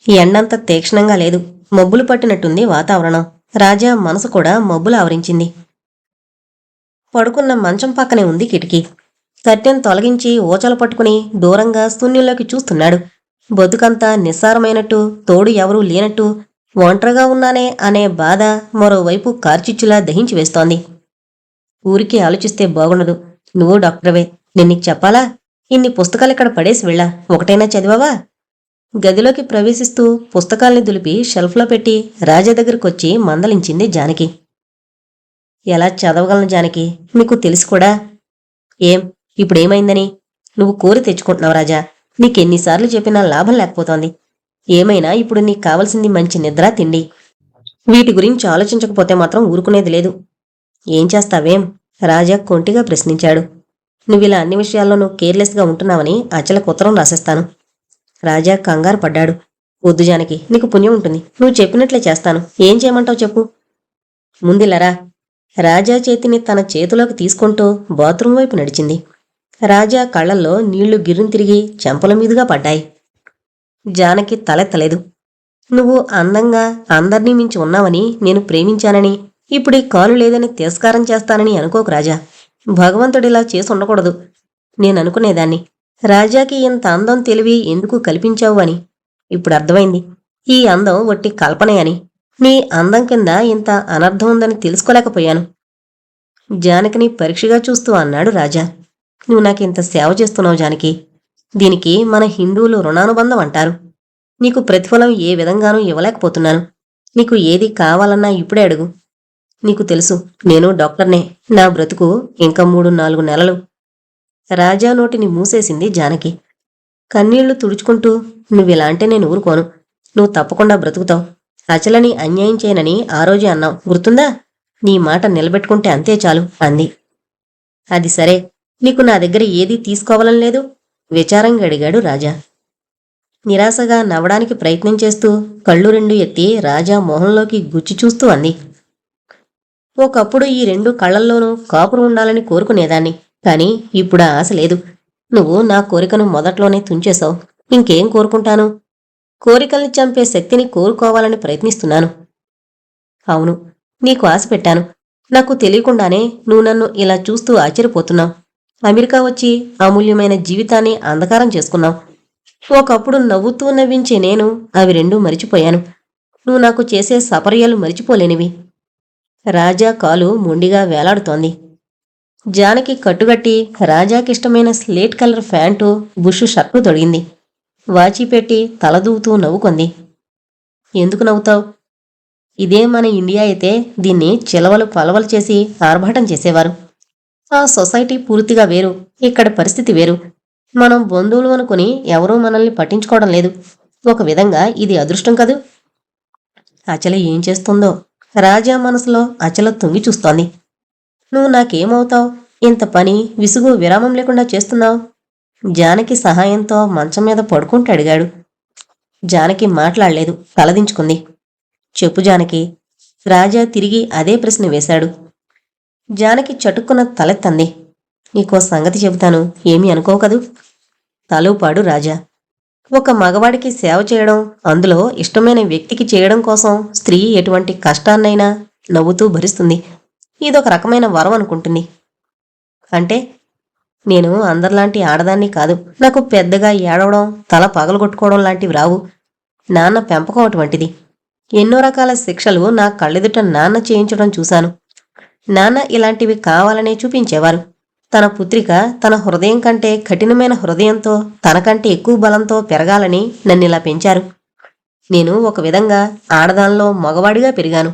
ఎండంత తీక్షణంగా లేదు. మబ్బులు పట్టినట్టుంది వాతావరణం. రాజా మనసు కూడా మబ్బులు ఆవరించింది. పడుకున్న మంచం పక్కనే ఉంది కిటికీ. కట్టెను తొలగించి ఊచలు పట్టుకుని దూరంగా శూన్యంలోకి చూస్తున్నాడు. బతుకంతా నిస్సారమైనట్టు, తోడు ఎవరూ లేనట్టు, ఒంటరిగా ఉన్నానే అనే బాధ మరోవైపు కార్చిచ్చులా దహించి వేస్తోంది. ఊరికే ఆలోచిస్తే బాగుండదు. నువ్వు డాక్టర్వే, నేను నీకు చెప్పాలా? ఇన్ని పుస్తకాలిక్కడ పడేసి వెళ్ళా, ఒకటైనా చదివావా? గదిలోకి ప్రవేశిస్తూ పుస్తకాల్ని దులిపి షెల్ఫ్లో పెట్టి రాజా దగ్గరకొచ్చి మందలించింది జానకి. ఎలా చదవగలను జానకి, మీకు తెలిసి కూడా. ఏం ఇప్పుడేమైందని? నువ్వు కోరి తెచ్చుకుంటున్నావు రాజా. నీకెన్నిసార్లు చెప్పినా లాభం లేకపోతోంది. ఏమైనా ఇప్పుడు నీకు కావలసింది మంచి నిద్ర, తిండి. వీటి గురించి ఆలోచించకపోతే మాత్రం ఊరుకునేది లేదు. ఏం చేస్తావేం? రాజా కొంటిగా ప్రశ్నించాడు. నువ్విలా అన్ని విషయాల్లోనూ కేర్లెస్గా ఉంటున్నావని అచలకు ఉత్తరం రాసేస్తాను. రాజా కంగారు పడ్డాడు. వద్దు జానకి, నీకు పుణ్యం ఉంటుంది. నువ్వు చెప్పినట్లే చేస్తాను. ఏం చేయమంటావు చెప్పు. ముందిలరా. రాజా చేతిని తన చేతిలోకి తీసుకుంటూ బాత్రూం వైపు నడిచింది. రాజా కళ్లల్లో నీళ్లు గిర్రును తిరిగి చెంపల మీదుగా పడ్డాయి. జానకి తలెత్తలేదు. నువ్వు అందంగా అందర్నీ మించి ఉన్నావని, నేను ప్రేమించానని, ఇప్పుడీ కాలు లేదని తిరస్కారం చేస్తానని అనుకోకు రాజా. భగవంతుడిలా చేసి ఉండకూడదు. నేననుకునేదాన్ని, రాజాకి ఇంత అందం తెలివి ఎందుకు కల్పించావు అని. ఇప్పుడు అర్థమైంది. ఈ అందం వట్టి కల్పనే అని. నీ అందం కింద ఇంత అనర్థం ఉందని తెలుసుకోలేకపోయాను. జానకిని పరీక్షగా చూస్తూ అన్నాడు రాజా. నువ్వు నాకింత సేవ చేస్తున్నావు జానకి. దీనికి మన హిందువులు రుణానుబంధం అంటారు. నీకు ప్రతిఫలం ఏ విధంగానూ ఇవ్వలేకపోతున్నాను. నీకు ఏది కావాలన్నా ఇప్పుడే అడుగు. నీకు తెలుసు, నేను డాక్టర్నే. నా బ్రతుకు ఇంకా 3-4 నెలలు. రాజా నోటిని మూసేసింది జానకి. కన్నీళ్లు తుడుచుకుంటూ, నువ్విలా అంటే నేను ఊరుకోను. నువ్వు తప్పకుండా బ్రతుకుతావు. అచలని అన్యాయం చేయనని ఆ రోజే అన్నావు, గుర్తుందా? నీ మాట నిలబెట్టుకుంటే అంతే చాలు అంది. అది సరే, నీకు నా దగ్గర ఏదీ తీసుకోవాలని లేదు? విచారంగా అడిగాడు రాజా. నిరాశగా నవ్వడానికి ప్రయత్నం చేస్తూ కళ్ళు రెండు ఎత్తి రాజా మొహంలోకి గుచ్చి చూస్తూ అంది. ఒకప్పుడు ఈ రెండు కళ్ళల్లోనూ కాపురం ఉండాలని కోరుకునేదాన్ని, కాని ఇప్పుడు ఆ ఆశ లేదు. నువ్వు నా కోరికను మొదట్లోనే తుంచేశావు. ఇంకేం కోరుకుంటాను? కోరికల్ని చంపే శక్తిని కోరుకోవాలని ప్రయత్నిస్తున్నాను. అవును, నీకు ఆశ పెట్టాను. నాకు తెలియకుండానే నువ్వు నన్ను ఇలా చూస్తూ ఆశ్చర్యపోతున్నావు. అమెరికా వచ్చి అమూల్యమైన జీవితాన్ని అంధకారం చేసుకున్నావు. ఒకప్పుడు నవ్వుతూ నవ్వించే నేను అవి రెండూ మరిచిపోయాను. నువ్వు నాకు చేసే సపర్యలు మరిచిపోలేనివి. రాజా కాలు మొండిగా వేలాడుతోంది. జానకి కట్టుగట్టి రాజాకిష్టమైన slate colour pant, bush shirt తొడిగింది. వాచి పెట్టి తలదూవుతూ నవ్వుకొంది. ఎందుకు నవ్వుతావు? ఇదే మన ఇండియా అయితే దీన్ని చిలవలు పలవలు చేసి ఆర్భాటం చేసేవారు. ఆ సొసైటీ పూర్తిగా వేరు, ఇక్కడ పరిస్థితి వేరు. మనం బంధువులు అనుకుని ఎవరూ మనల్ని పట్టించుకోవడం లేదు. ఒక విధంగా ఇది అదృష్టం కదూ. అచల ఏం చేస్తుందో రాజా మనసులో అచల తొంగి చూస్తోంది. నువ్వు నాకేమవుతావు? ఇంత పని విసుగు విరామం లేకుండా చేస్తున్నావు. జానకి సహాయంతో మంచం మీద పడుకుంటూ అడిగాడు. జానకి మాట్లాడలేదు, తలదించుకుంది. చెప్పు జానకి. రాజా తిరిగి అదే ప్రశ్న వేశాడు. జానకి చటుక్కున తలెత్తంది. నీకో సంగతి చెబుతాను, ఏమీ అనుకోకదు. తలూపాడు రాజా. ఒక మగవాడికి సేవ చేయడం, అందులో ఇష్టమైన వ్యక్తికి చేయడం కోసం స్త్రీ ఎటువంటి కష్టాన్నైనా నవ్వుతూ భరిస్తుంది. ఇదొక రకమైన వరం అనుకుంటుంది. అంటే? నేను అందరిలాంటి ఆడదాన్ని కాదు. నాకు పెద్దగా ఏడవడం, తల పగలగొట్టుకోవడం లాంటివి రావు. నాన్న పెంపకం అటువంటిది. ఎన్నో రకాల శిక్షలు నా కళ్ళెదుట నాన్న చేయించడం చూశాను. నాన్న ఇలాంటివి కావాలనే చూపించేవారు. తన పుత్రిక తన హృదయం కంటే కఠినమైన హృదయంతో, తనకంటే ఎక్కువ బలంతో పెరగాలని నన్నిలా పెంచారు. నేను ఒక విధంగా ఆడదానిలో మగవాడిగా పెరిగాను.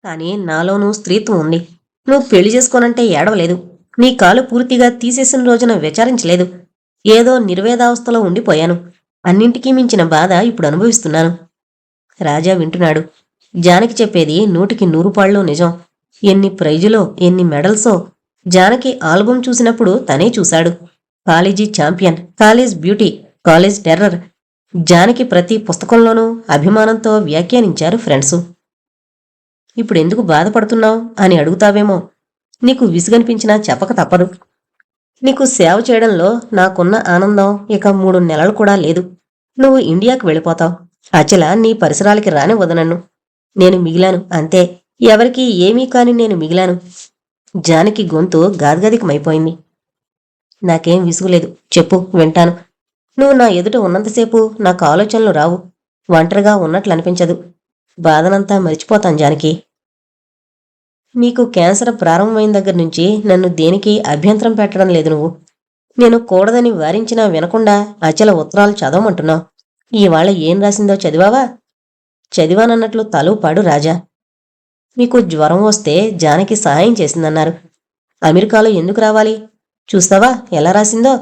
కానీ నాలోనూ స్త్రీత్వం ఉంది. నువ్వు పెళ్లి చేసుకోనంటే ఏడవలేదు. నీ కాలు పూర్తిగా తీసేసిన రోజున విచారించలేదు. ఏదో నిర్వేదావస్థలో ఉండిపోయాను. అన్నింటికీ మించిన బాధ ఇప్పుడు అనుభవిస్తున్నాను. రాజా వింటున్నాడు. జానకి చెప్పేది 100కి 100 పాళ్ళు నిజం. ఎన్ని ప్రైజులో, ఎన్ని మెడల్సో. జానకి ఆల్బం చూసినప్పుడు తనే చూశాడు. College champion, college beauty, college terror. Janaki ప్రతి పుస్తకంలోనూ అభిమానంతో వ్యాఖ్యానించారు ఫ్రెండ్సు. ఇప్పుడెందుకు బాధపడుతున్నావు అని అడుగుతావేమో. నీకు విసుగనిపించినా చెప్పక తప్పదు. నీకు సేవ చేయడంలో నాకున్న ఆనందం ఇక 3 నెలలు కూడా లేదు. నువ్వు ఇండియాకు వెళ్ళిపోతావు. అచల నీ పరిసరాలకి రానివ్వదు నన్ను. నేను మిగిలాను, అంతే. ఎవరికీ ఏమీ కాని నేను మిగిలాను. జానకి గొంతు గాద్గదికమైపోయింది. నాకేం విసుగులేదు. చెప్పు, వింటాను. నువ్వు నా ఎదుట ఉన్నంతసేపు నాకు ఆలోచనలు రావు. ఒంటరిగా ఉన్నట్లనిపించదు. బాధనంతా మరిచిపోతాను జానకి. నీకు క్యాన్సర్ ప్రారంభమైన దగ్గర నుంచి నన్ను దేనికి అభ్యంతరం పెట్టడం లేదు నువ్వు. నేను కూడదని వారించినా వినకుండా అచల ఉత్తరాలు చదవమంటున్నావు. ఇవాళ ఏం రాసిందో చదివావా? చదివానన్నట్లు తలూపాడు రాజా. మీకు జ్వరం వస్తే జానకి సహాయం చేసిందన్నారు. అమెరికాలో ఎందుకు రావాలి? చూస్తావా ఎలా రాసిందో?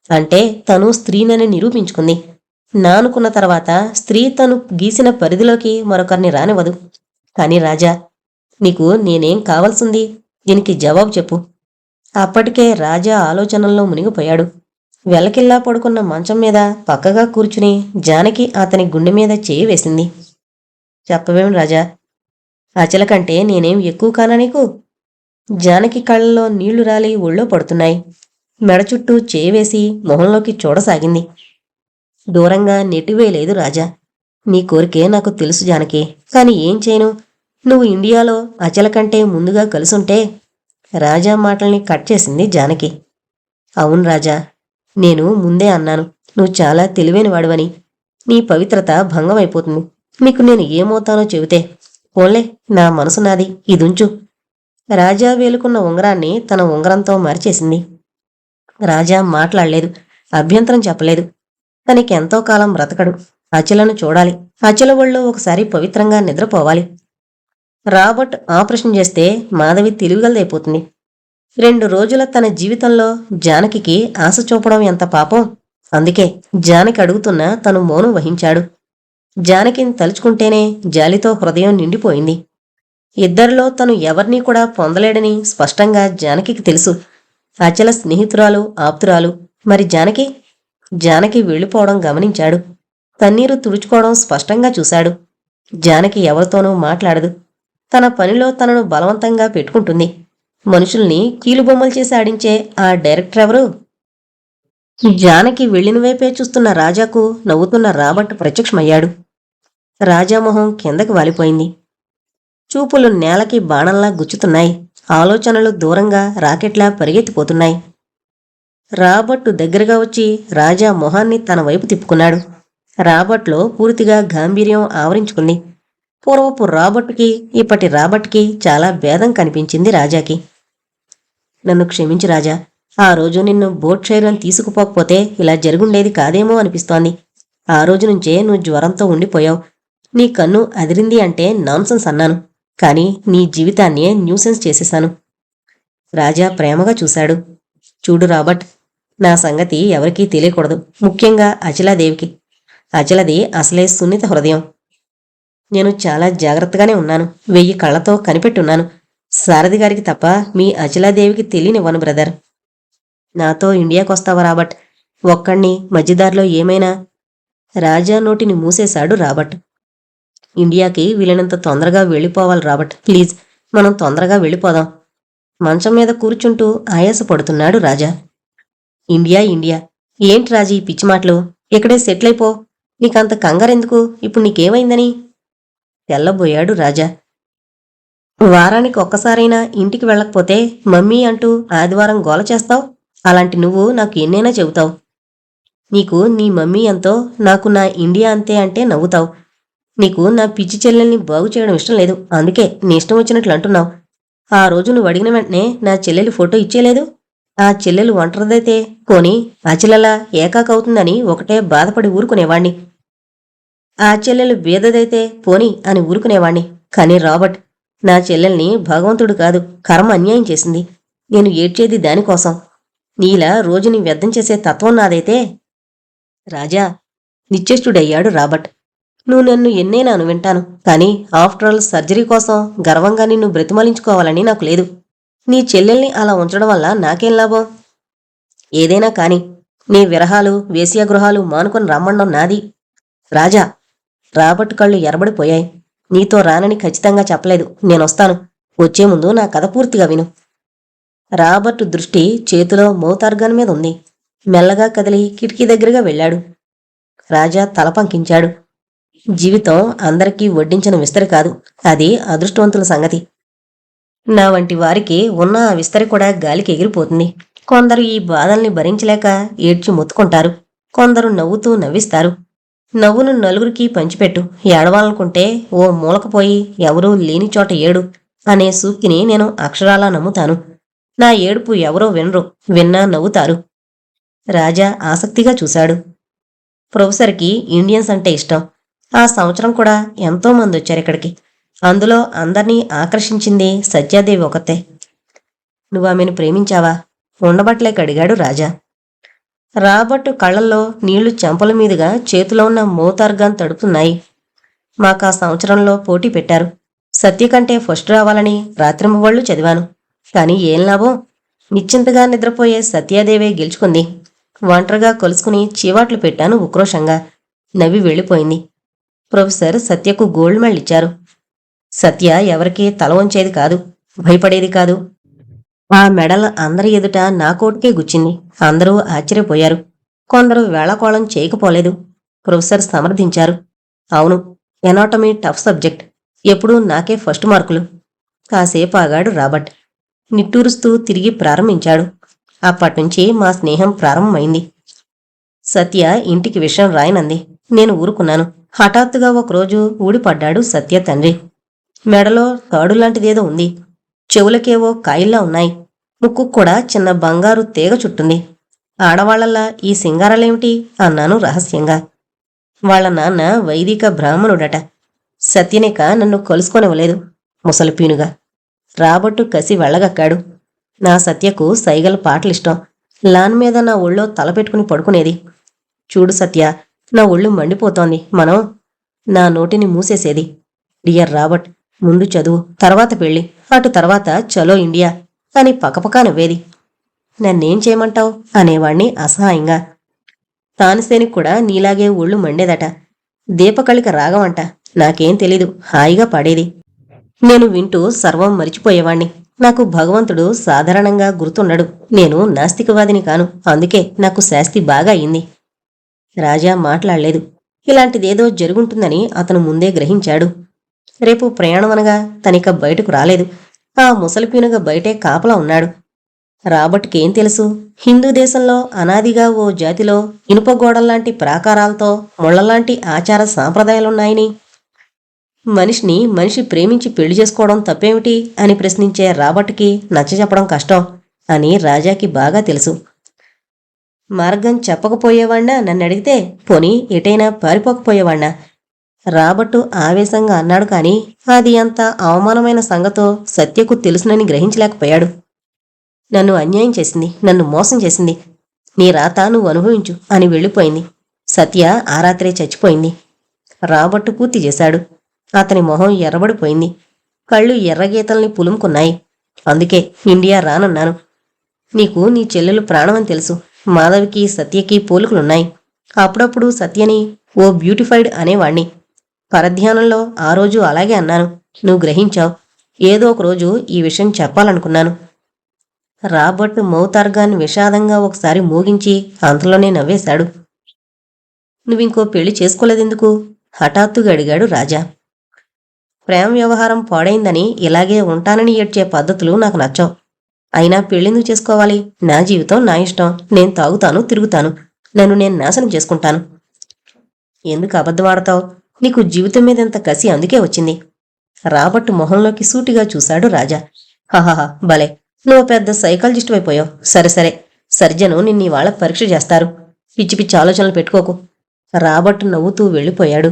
అంటే తను స్త్రీనని నిరూపించుకుంది. నా అనుకున్న తర్వాత స్త్రీ తను గీసిన పరిధిలోకి మరొకరిని రానివ్వదు. కాని రాజా, నీకు నేనేం కావాల్సింది? దీనికి జవాబు చెప్పు. అప్పటికే రాజా ఆలోచనల్లో మునిగిపోయాడు. వెలకిల్లా పడుకున్న మంచం మీద పక్కగా కూర్చుని జానకి అతని గుండె మీద చేయి వేసింది. చెప్పవేం రాజా? అచల కంటే నేనేం ఎక్కువ కానా నీకు? జానకి కళ్ళల్లో నీళ్లు రాలి ఒళ్ళో పడుతున్నాయి. మెడ చుట్టూ చేయి వేసి మొహంలోకి చూడసాగింది. దూరంగా నెట్టివేయలేదు రాజా. నీ కోరికే నాకు తెలుసు జానకి. కాని ఏం చేయను? నువ్వు ఇండియాలో అచల కంటే ముందుగా కలుసుంటే. రాజా మాటల్ని కట్ చేసింది జానకి. అవును రాజా, నేను ముందే అన్నాను నువ్వు చాలా తెలివైన వాడివని. నీ పవిత్రత భంగమైపోతుంది నీకు నేను ఏమవుతానో చెబితే. పోన్లే, నా మనసు నాది, ఇదుంచు. రాజా వేలుకున్న ఉంగరాన్ని తన ఉంగరంతో మార్చేసింది. రాజా మాట్లాడలేదు, అభ్యంతరం చెప్పలేదు. తనకెంతో కాలం బ్రతకడు. అచలను చూడాలి. అచల ఒళ్ళో ఒకసారి పవిత్రంగా నిద్రపోవాలి. రాబర్ట్ ఆపరేషన్ చేస్తే మాధవి తెలివిగలదైపోతుంది. 2 రోజుల తన జీవితంలో జానకికి ఆశ చూపడం ఎంత పాపం. అందుకే జానకి అడుగుతున్నా తను మౌనం వహించాడు. జానకిని తలుచుకుంటేనే జాలితో హృదయం నిండిపోయింది. ఇద్దరిలో తను ఎవరినీ కూడా పొందలేడని స్పష్టంగా జానకికి తెలుసు. అచల స్నేహితురాలు, ఆప్తురాలు. మరి జానకి? జానకి వెళ్ళిపోవడం గమనించాడు. కన్నీరు తుడుచుకోవడం స్పష్టంగా చూశాడు. జానకి ఎవరితోనూ మాట్లాడదు. తన పనిలో తనను బలవంతంగా పెట్టుకుంటుంది. మనుషుల్ని కీలుబొమ్మలు చేసి ఆడించే ఆ డైరెక్టర్ ఎవరు? జానకి వెళ్ళిన వైపే చూస్తున్న రాజాకు నవ్వుతున్న రాబర్ట్ ప్రత్యక్షమయ్యాడు. రాజామొహం కిందకి వాలిపోయింది. చూపులు నేలకి బాణంలా గుచ్చుతున్నాయి. ఆలోచనలు దూరంగా రాకెట్లా పరిగెత్తిపోతున్నాయి. రాబర్ట్ దగ్గరగా వచ్చి రాజా మొహాన్ని తన వైపు తిప్పుకున్నాడు. రాబర్ట్లో పూర్తిగా గాంభీర్యం ఆవరించుకుంది. పూర్వపు రాబర్ట్కి ఇప్పటి రాబర్ట్కి చాలా భేదం కనిపించింది రాజాకి. నన్ను క్షమించు రాజా. ఆ రోజు నిన్ను బోట్ షైరన్ తీసుకుపోకపోతే ఇలా జరుగుండేది కాదేమో అనిపిస్తోంది. ఆ రోజు నుంచే నువ్వు జ్వరంతో ఉండిపోయావు. నీ కన్ను అదిరింది అంటే నాన్సెన్స్ అన్నాను. కానీ నీ జీవితాన్నే న్యూసెన్స్ చేసేశాను. రాజా ప్రేమగా చూశాడు. చూడు రాబర్ట్, నా సంగతి ఎవరికీ తెలియకూడదు. ముఖ్యంగా అచలాదేవికి. అచలది అసలే సున్నిత హృదయం. నేను చాలా జాగ్రత్తగానే ఉన్నాను. 1000 కళ్లతో కనిపెట్టున్నాను. సారథి గారికి తప్ప మీ అచలాదేవికి తెలియనివ్వను బ్రదర్. నాతో ఇండియాకొస్తావా రాబర్ట్? ఒక్కణ్ణి మధ్యదారిలో ఏమైనా? రాజా నోటిని మూసేశాడు రాబర్ట్. ఇండియాకి వీలైనంత తొందరగా వెళ్ళిపోవాలి రాబర్ట్. ప్లీజ్, మనం తొందరగా వెళ్ళిపోదాం. మంచం మీద కూర్చుంటూ ఆయాసపడుతున్నాడు రాజా. ఇండియా ఇండియా ఏంటి రాజీ ఈ పిచ్చి మాటలు? ఇక్కడే సెటిల్ అయిపో. నీకంత కంగారెందుకు? ఇప్పుడు నీకేమైందని? తెల్లబోయాడు రాజా. వారానికి ఒక్కసారైనా ఇంటికి వెళ్ళకపోతే మమ్మీ అంటూ ఆదివారం గోల చేస్తావు. అలాంటి నువ్వు నాకు ఎన్నైనా చెబుతావు. నీకు నీ మమ్మీ ఎంతో, నాకు నా ఇండియా అంతే అంటే నవ్వుతావు. నీకు నా పిచ్చి చెల్లెల్ని బాగు చేయడం ఇష్టం లేదు. అందుకే నీ ఇష్టం వచ్చినట్లు అంటున్నావు. ఆ రోజు నువ్వు అడిగిన వెంటనే నా చెల్లెలి ఫోటో ఇచ్చేలేదు. ఆ చెల్లెలు ఒంటరిదైతే పోనీ అచిలలా ఏకాకవుతుందని ఒకటే బాధపడి ఊరుకునేవాణ్ణి. ఆ చెల్లెలు బీదదైతే పోనీ అని ఊరుకునేవాణ్ణి. కానీ రాబర్ట్, నా చెల్లెల్ని భగవంతుడు కాదు, కర్మ అన్యాయం చేసింది. నేను ఏడ్చేది దానికోసం. నీలా రోజుని వ్యర్థం చేసే తత్వం నాదైతే. రాజా, నిశ్చేష్టుడయ్యాడు రాబర్ట్. నువ్వు నన్ను ఎన్నైనా వింటాను. కానీ ఆఫ్టర్ ఆల్ సర్జరీ కోసం గర్వంగా నిన్ను బ్రతిమలించుకోవాలని నాకు లేదు. నీ చెల్లెల్ని అలా ఉంచడం వల్ల నాకేం లాభం? ఏదైనా కాని నీ విరహాలు, వేశ్యాగృహాలు మానుకొని రమ్మండం నాది. రాజా, రాబర్ట్ కళ్ళు ఎరబడిపోయాయి. నీతో రానని ఖచ్చితంగా చెప్పలేదు. నేనొస్తాను. వచ్చే ముందు నా కథ పూర్తిగా విను. రాబర్ట్ దృష్టి చేతిలో మౌతార్గన్ మీద ఉంది. మెల్లగా కదిలి కిటికీ దగ్గరగా వెళ్ళాడు. రాజా తల పంకించాడు. జీవితం అందరికీ వడ్డించిన విస్తరి కాదు. అది అదృష్టవంతుల సంగతి. నా వంటి వారికి ఉన్న ఆ విస్తరి కూడా గాలికి ఎగిరిపోతుంది. కొందరు ఈ బాధల్ని భరించలేక ఏడ్చి మొత్తుకుంటారు. కొందరు నవ్వుతూ నవ్విస్తారు. నవ్వును నలుగురికి పంచిపెట్టు. ఏడవాలనుకుంటే ఓ మూలకపోయి ఎవరూ లేని చోట ఏడు అనే సూక్తిని నేను అక్షరాలా నమ్ముతాను. నా ఏడుపు ఎవరో వినరు, విన్నా నవ్వుతారు. రాజా ఆసక్తిగా చూశాడు. ప్రొఫెసర్కి ఇండియన్స్ అంటే ఇష్టం. ఆ సంవత్సరం కూడా ఎంతో మంది వచ్చారు ఇక్కడికి. అందులో అందర్నీ ఆకర్షించింది సత్యాదేవి ఒకతే. నువ్వామెను ప్రేమించావా? ఉండబట్లేక అడిగాడు రాజా. రాబర్ట్ కళ్లల్లో నీళ్లు చెంపల మీదుగా చేతిలో ఉన్న మోతార్గాన్ తడుపుతున్నాయి. మాకా సంవత్సరంలో పోటీ పెట్టారు. సత్య కంటే ఫస్ట్ రావాలని రాత్రింబవళ్ళు చదివాను. కాని ఏం లాభం? నిశ్చింతగా నిద్రపోయే సత్యాదేవే గెలుచుకుంది. ఒంటరిగా కలుసుకుని చీవాట్లు పెట్టాను ఉక్రోషంగా. నవ్వి వెళ్ళిపోయింది. ప్రొఫెసర్ సత్యకు గోల్డ్ మెడల్ ఇచ్చారు. సత్య ఎవరికీ తల వంచేది కాదు, భయపడేది కాదు. ఆ మెడల్ అందరి ఎదుట నా కోటుకే గుచ్చింది. అందరూ ఆశ్చర్యపోయారు. కొందరు వేళకోళం చేయకపోలేదు. ప్రొఫెసర్ సమర్థించారు. అవును, ఎనాటమీ టఫ్ సబ్జెక్ట్. ఎప్పుడూ నాకే ఫస్ట్ మార్కులు. కాసేపు ఆగాడు రాబర్ట్. నిట్టూరుస్తూ తిరిగి ప్రారంభించాడు. అప్పట్నుంచి మా స్నేహం ప్రారంభమైంది. సత్య ఇంటికి విషయం రాయనంది. నేను ఊరుకున్నాను. హఠాత్తుగా ఒకరోజు ఊడిపడ్డాడు సత్య తండ్రి. మెడలో తాడులాంటిదేదో ఉంది. చెవులకేవో కాయిల్లా ఉన్నాయి. ముక్కు కూడా చిన్న బంగారు తీగ చుట్టుంది. ఆడవాళ్లలా ఈ సింగారాలేమిటి అన్నాను రహస్యంగా. వాళ్ల నాన్న వైదిక బ్రాహ్మణుడట. సత్యనిక నన్ను కలుసుకొనివ్వలేదు ముసలిపీనుగా. రాబట్టు కసి వెళ్ళగక్కాడు. నా సత్యకు సైగల పాటలిష్టం. లాన్ మీద నా ఒళ్ళో తలపెట్టుకుని పడుకునేది. చూడు సత్య, నా ఒళ్ళు మండిపోతోంది. మనం నా నోటిని మూసేసేది. డియర్ రాబర్ట్, ముందు చదువు, తర్వాత పెళ్లి, అటు తర్వాత చలో ఇండియా అని పకపకా నవ్వేది. నన్నేం చేయమంటావు అనేవాణ్ణి అసహాయంగా. తానసేనికి కూడా నీలాగే ఒళ్ళు మండేదట. దీపకళిక రాగమంట. నాకేం తెలీదు, హాయిగా పాడేది. నేను వింటూ సర్వం మరిచిపోయేవాణ్ణి. నాకు భగవంతుడు సాధారణంగా గుర్తుండడు. నేను నాస్తికవాదిని కాను. అందుకే నాకు శాస్తి బాగా అయింది. రాజా మాట్లాడలేదు. ఇలాంటిదేదో జరుగుంటుందని అతను ముందే గ్రహించాడు. రేపు ప్రయాణమనగా తనిక బయటకు రాలేదు. ఆ ముసలిపీనుగ బయటే కాపలా ఉన్నాడు. రాబర్ట్కేం తెలుసు? హిందూ దేశంలో అనాదిగా ఓ జాతిలో ఇనుపగోడల్లాంటి ప్రాకారాలతో ముళ్లలాంటి ఆచార సాంప్రదాయాలున్నాయని. మనిషిని మనిషి ప్రేమించి పెళ్లి చేసుకోవడం తప్పేమిటి అని ప్రశ్నించే రాబర్ట్కి నచ్చజెప్పడం కష్టం అని రాజాకి బాగా తెలుసు. మార్గం చెప్పకపోయేవాణ్ణా నన్నడిగితే? పోనీ ఎటైనా పారిపోకపోయేవాణ్ణా? రాబర్టు ఆవేశంగా అన్నాడు. కాని అది అంత అవమానమైన సంగతో సత్యకు తెలుసునని గ్రహించలేకపోయాడు. నన్ను అన్యాయం చేసింది, నన్ను మోసం చేసింది. నీ రాత నువ్వు అనుభవించు అని వెళ్ళిపోయింది. సత్య ఆ రాత్రే చచ్చిపోయింది. రాబర్టు పూర్తి చేశాడు. అతని మొహం ఎర్రబడిపోయింది. కళ్ళు ఎర్రగీతల్ని పులుముకున్నాయి. అందుకే ఇండియా రానన్నాను. నీకు నీ చెల్లెలు ప్రాణమని తెలుసు. మాధవికి సత్యకి పోలికలున్నాయి. అప్పుడప్పుడు సత్యని ఓ బ్యూటిఫైడ్ అనేవాణ్ణి. పరధ్యానంలో ఆ రోజు అలాగే అన్నాను. నువ్వు గ్రహించావు. ఏదో ఒక రోజు ఈ విషయం చెప్పాలనుకున్నాను. రాబర్ట్ మౌతార్గాన్ని విషాదంగా ఒకసారి మోగించి అంతలోనే నవ్వేశాడు. నువ్వింకో పెళ్లి చేసుకోలేదెందుకు? హఠాత్తుగా అడిగాడు రాజా. ప్రేమ వ్యవహారం పాడైందని ఇలాగే ఉంటానని ఏడ్చే పద్ధతులు నాకు నచ్చవు. అయినా పెళ్లిందుకు చేసుకోవాలి? నా జీవితం నా ఇష్టం. నేను తాగుతాను, తిరుగుతాను. నన్ను నేను నాశనం చేసుకుంటాను. ఎందుకు అబద్ధమాడతావు? నీకు జీవితం మీద ఇంత కసి అందుకే వచ్చింది. రాబర్ట్ మొహంలోకి సూటిగా చూశాడు రాజా. హహహ, భలే, నువ్వు పెద్ద సైకాలజిస్ట్ అయిపోయావు. సరే సరే, సర్జను నిన్నీవాళ పరీక్ష చేస్తారు. పిచ్చి పిచ్చి ఆలోచనలు పెట్టుకోకు. రాబర్ట్ నవ్వుతూ వెళ్ళిపోయాడు.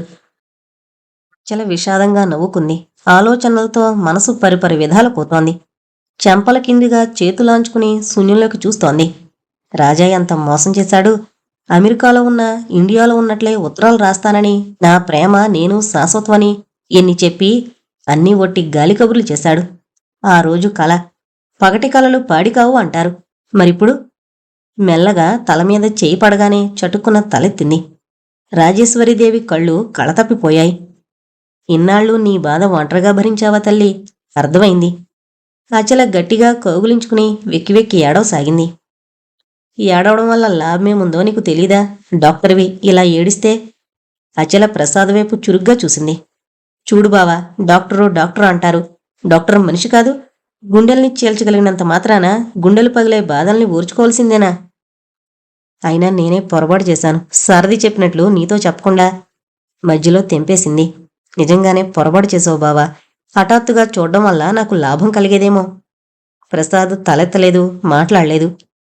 చాలా విషాదంగా నవ్వుకుంది. ఆలోచనలతో మనసు పరిపరి విధాలు పోతోంది. చెంపల కిందిగా చేతులాంచుకుని శూన్యంలోకి చూస్తోంది. రాజా ఎంత మోసం చేశాడు. అమెరికాలో ఉన్న ఇండియాలో ఉన్నట్లే ఉత్తరాలు రాస్తానని, నా ప్రేమ నేను శాశ్వతమని ఎన్ని చెప్పి అన్నీ ఒట్టి గాలి కబుర్లు చేశాడు. ఆ రోజు కల. పగటి కలలు పాడికావు అంటారు. మరిప్పుడు? మెల్లగా తలమీద చేయి పడగానే చటుక్కున తలెత్తింది. రాజేశ్వరీదేవి కళ్ళు కళతప్పిపోయాయి. ఇన్నాళ్ళు నీ బాధ ఒంటరిగా భరించావా తల్లి? అర్థమైంది. అచల గట్టిగా కౌగులించుకుని వెక్కి వెక్కి ఏడవసాగింది. ఏడవడం వల్ల లాభమేముందో నీకు తెలీదా? డాక్టర్వి ఇలా ఏడిస్తే? అచల ప్రసాద్ వైపు చురుగ్గా చూసింది. చూడు బావా, డాక్టరు డాక్టరు అంటారు. డాక్టర్ మనిషి కాదు. గుండెల్ని చీల్చగలిగినంత మాత్రాన గుండెలు పగిలే బాధల్ని ఊర్చుకోవాల్సిందేనా? అయినా నేనే పొరపాటు చేశాను. సారథి చెప్పినట్లు నీతో చెప్పకుండా. మధ్యలో తెంపేసింది. నిజంగానే పొరపాటు చేసావు బావా. హఠాత్తుగా చూడ్డం వల్ల నాకు లాభం కలిగేదేమో. ప్రసాద్ తలెత్తలేదు, మాట్లాడలేదు.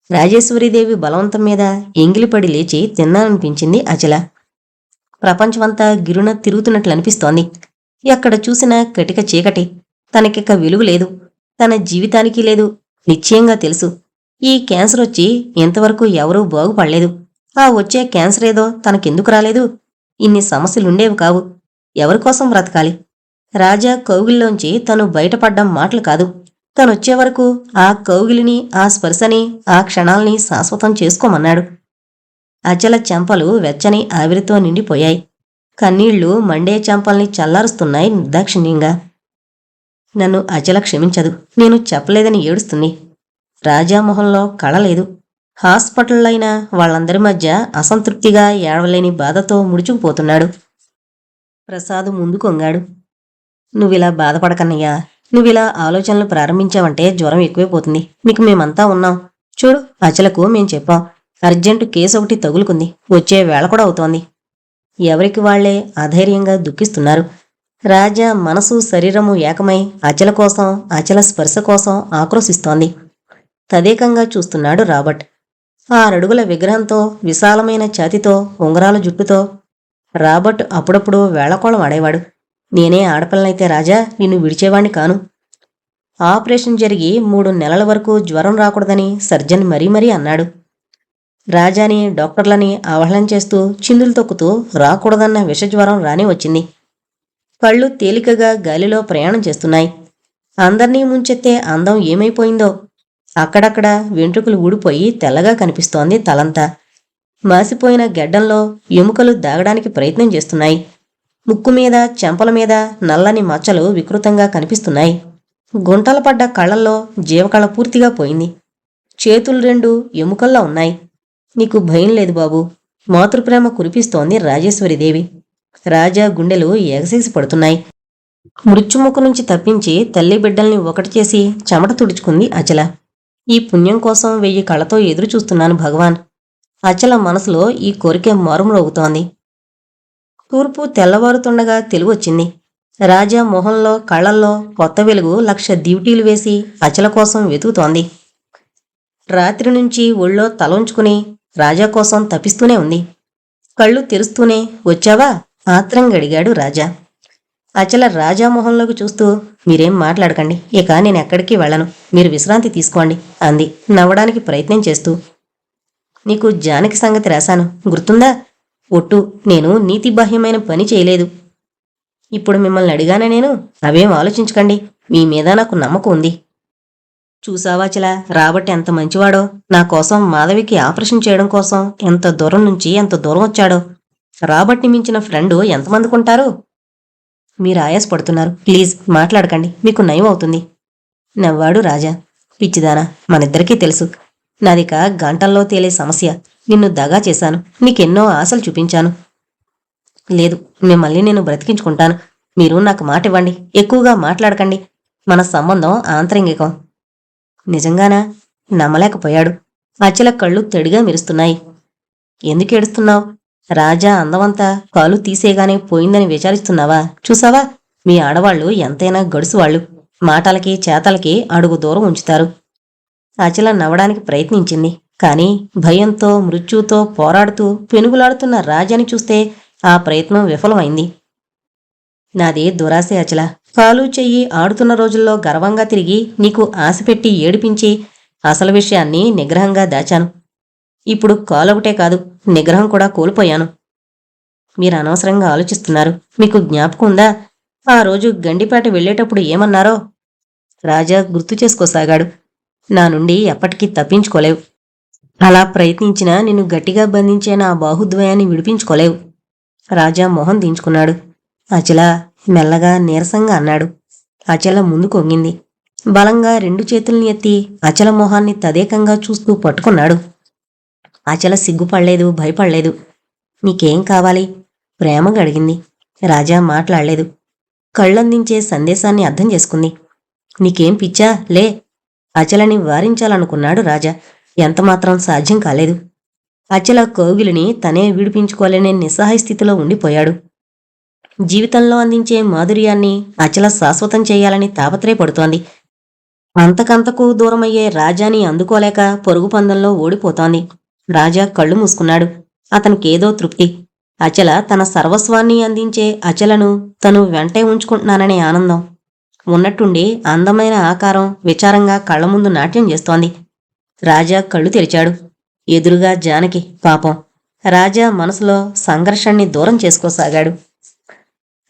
రాజేశ్వరీదేవి బలవంతం మీద ఎంగిలిపడి లేచి తిన్నాననిపించింది అచల. ప్రపంచమంతా గిరున తిరుగుతున్నట్లు అనిపిస్తోంది. ఎక్కడ చూసినా కటిక చీకటి. తనకిక వెలుగు లేదు. తన జీవితానికి లేదు. నిశ్చయంగా తెలుసు. ఈ క్యాన్సర్ వచ్చి ఇంతవరకు ఎవరూ బాగుపడలేదు. ఆ వచ్చే క్యాన్సర్ ఏదో తనకెందుకు రాలేదు? ఇన్ని సమస్యలుండేవి కావు. ఎవరికోసం బ్రతకాలి? రాజా కౌగిల్లోంచి తను బయటపడ్డం మాటలు కాదు. తనొచ్చే వరకు ఆ కౌగిలిని, ఆ స్పర్శని, ఆ క్షణాల్ని శాశ్వతం చేసుకోమన్నాడు. అచల చెంపలు వెచ్చని ఆవిరితో నిండిపోయాయి. కన్నీళ్లు మండే చెంపల్ని చల్లారుస్తున్నాయి నిర్దాక్షిణ్యంగా. నన్ను అచల క్షమించదు. నేను చెప్పలేదని ఏడుస్తుంది. రాజామొహంలో కళలేదు. హాస్పిటల్లైనా వాళ్ళందరి మధ్య అసంతృప్తిగా ఏడవలేని బాధతో ముడుచుకుపోతున్నాడు. ప్రసాద్ ముందు కొంగాడు. నువ్విలా బాధపడకన్నయ్యా. నువ్విలా ఆలోచనలు ప్రారంభించావంటే జ్వరం ఎక్కువైపోతుంది. మీకు మేమంతా ఉన్నాం. చూడు, అచలకు మేం చెప్పాం. అర్జెంటు కేసు ఒకటి తగులుకుంది. వచ్చే వేళ కూడా అవుతోంది. ఎవరికి వాళ్లే అధైర్యంగా దుఃఖిస్తున్నారు. రాజా మనసు శరీరము ఏకమై అచల కోసం, అచల స్పర్శ కోసం ఆక్రోశిస్తోంది. తదేకంగా చూస్తున్నాడు రాబర్ట్. 6 అడుగుల విగ్రహంతో, విశాలమైన ఛాతితో, ఉంగరాల జుట్టుతో. రాబర్ట్ అప్పుడప్పుడు వేళకోళం ఆడేవాడు. నేనే ఆడపిల్లనైతే రాజా నిన్ను విడిచేవాణ్ణి కాను. ఆపరేషన్ జరిగి 3 నెలల వరకు జ్వరం రాకూడదని సర్జన్ మరీ మరీ అన్నాడు. రాజాని డాక్టర్లని అవహేళన చేస్తూ చిందులు తొక్కుతూ రాకూడదన్న విషజ్వరం రాని వచ్చింది. కళ్ళు తేలికగా గాలిలో ప్రయాణం చేస్తున్నాయి. అందర్నీ ముంచెత్తే అందం ఏమైపోయిందో. అక్కడక్కడ వెంట్రుకలు ఊడిపోయి తెల్లగా కనిపిస్తోంది తలంతా. మాసిపోయిన గెడ్డంలో ఎముకలు దాగడానికి ప్రయత్నం చేస్తున్నాయి. ముక్కు మీద చెంపల మీద నల్లని మచ్చలు వికృతంగా కనిపిస్తున్నాయి. గుంటలు పడ్డ కళ్ళల్లో జీవకళ పూర్తిగా పోయింది. చేతులు రెండు ఎముకల్లా ఉన్నాయి. నీకు భయం లేదు బాబూ. మాతృప్రేమ కురిపిస్తోంది రాజేశ్వరిదేవి. రాజా గుండెలు ఎగసేసి పడుతున్నాయి. మృత్యుముఖ నుంచి తప్పించి తల్లి బిడ్డల్ని ఒకటి చేసి చెమట తుడుచుకుంది అచల. ఈ పుణ్యం కోసం 1000 కళ్ళతో ఎదురు చూస్తున్నాను భగవాన్. అచల మనసులో ఈ కోరికే మారుమ్రోగుతోంది. తూర్పు తెల్లవారుతుండగా తెలివొచ్చింది. రాజా మొహంలో కళ్ళల్లో కొత్త వెలుగు 1,00,000 డ్యూటీలు వేసి అచల కోసం వెతుకుతోంది. రాత్రి నుంచి ఒళ్ళో తలంచుకుని రాజా కోసం తపిస్తూనే ఉంది. కళ్ళు తెరుస్తూనే వచ్చావా ఆత్రంగా అడిగాడు రాజా. అచల రాజా మొహంలోకి చూస్తూ మీరేం మాట్లాడకండి, ఇక నేనెక్కడికి వెళ్ళను, మీరు విశ్రాంతి తీసుకోండి అంది నవ్వడానికి ప్రయత్నం చేస్తూ. నీకు జానకి సంగతి రాశాను గుర్తుందా? ఒట్టు, నేను నీతిబాహ్యమైన పని చేయలేదు. ఇప్పుడు మిమ్మల్ని అడిగానా నేను? అవేం ఆలోచించకండి, మీ మీద నాకు నమ్మకం ఉంది. చూసావా చలా, రాబట్టి ఎంత మంచివాడో. నా కోసం మాధవికి ఆపరేషన్ చేయడం కోసం ఎంత దూరం నుంచి ఎంత దూరం వచ్చాడో. రాబట్టి మించిన ఫ్రెండు ఎంతమందికుంటారు? మీరు ఆయాసపడుతున్నారు, ప్లీజ్ మాట్లాడకండి, మీకు నయం అవుతుంది నవ్వాడు రాజా. పిచ్చిదానా, మనిద్దరికీ తెలుసు నాదిక గంటల్లో తేలే సమస్య. నిన్ను దగా చేశాను, నీకెన్నో ఆశలు చూపించాను. లేదు, మిమ్మల్ని నేను బ్రతికించుకుంటాను. మీరు నాకు మాట ఇవ్వండి, ఎక్కువగా మాట్లాడకండి. మన సంబంధం ఆంతరంగికం. నిజంగానా? నమ్మలేకపోయాడు. అచల కళ్ళు తడిగా మెరుస్తున్నాయి. ఎందుకు ఏడుస్తున్నావు? రాజా అందమంతా కాలు తీసేగానే పోయిందని విచారిస్తున్నావా? చూసావా, మీ ఆడవాళ్లు ఎంతైనా గడుసువాళ్లు. మాటలకి చేతలకి అడుగు దూరం ఉంచుతారు. అచల నవ్వడానికి ప్రయత్నించింది. కాని భయంతో మృత్యుతో పోరాడుతూ పెనుగులాడుతున్న రాజాని చూస్తే ఆ ప్రయత్నం విఫలమైంది. నాది దురాశే అచల. కాలు చెయ్యి ఆడుతున్న రోజుల్లో గర్వంగా తిరిగి నీకు ఆశపెట్టి ఏడిపించి అసలు విషయాన్ని నిగ్రహంగా దాచాను. ఇప్పుడు కాలొకటే కాదు, నిగ్రహం కూడా కోల్పోయాను. మీరు అనవసరంగా ఆలోచిస్తున్నారు. మీకు జ్ఞాపకం ఉందా ఆ రోజు గండిపేట వెళ్లేటప్పుడు ఏమన్నారో? రాజా గుర్తు చేసుకోసాగాడు. నా నుండి ఎప్పటికీ తప్పించుకోలేవు. అలా ప్రయత్నించినా నిన్ను గట్టిగా బంధించే నా బాహుద్వయాన్ని విడిపించుకోలేవు. రాజా మొహం దించుకున్నాడు. అచల మెల్లగా నీరసంగా అన్నాడు. అచల ముందుకు వంగింది. బలంగా 2 చేతుల్ని ఎత్తి అచల మొహాన్ని తదేకంగా చూస్తూ పట్టుకున్నాడు. అచల సిగ్గుపడలేదు, భయపడలేదు. నీకేం కావాలి? ప్రేమగా అడిగింది. రాజా మాట్లాడలేదు. కళ్ళందించే సందేశాన్ని అర్థం చేసుకుంది. నీకేం పిచ్చా, లే. అచలని వారించాలనుకున్నాడు రాజా. ఎంతమాత్రం సాధ్యం కాలేదు. అచల కౌగిలిని తనే విడిపించుకోలేని నిస్సహాయ స్థితిలో ఉండిపోయాడు. జీవితంలో అందించే మాధుర్యాన్ని అచల శాశ్వతం చేయాలని తాపత్రయపడుతోంది. అంతకంతకు దూరమయ్యే రాజాని అందుకోలేక పొరుగు పందెంలో ఓడిపోతోంది. రాజా కళ్ళు మూసుకున్నాడు. అతనికేదో తృప్తి. అచల తన సర్వస్వాన్ని అందించే అచలను తను వెంటే ఉంచుకుంటున్నాననే ఆనందం. ఉన్నట్టుండి అందమైన ఆకారం విచారంగా కళ్ల ముందు నాట్యం చేస్తోంది. రాజా కళ్ళు తెరిచాడు. ఎదురుగా జానకి. పాపం. రాజా మనసులో సంఘర్షణని దూరం చేసుకోసాగాడు.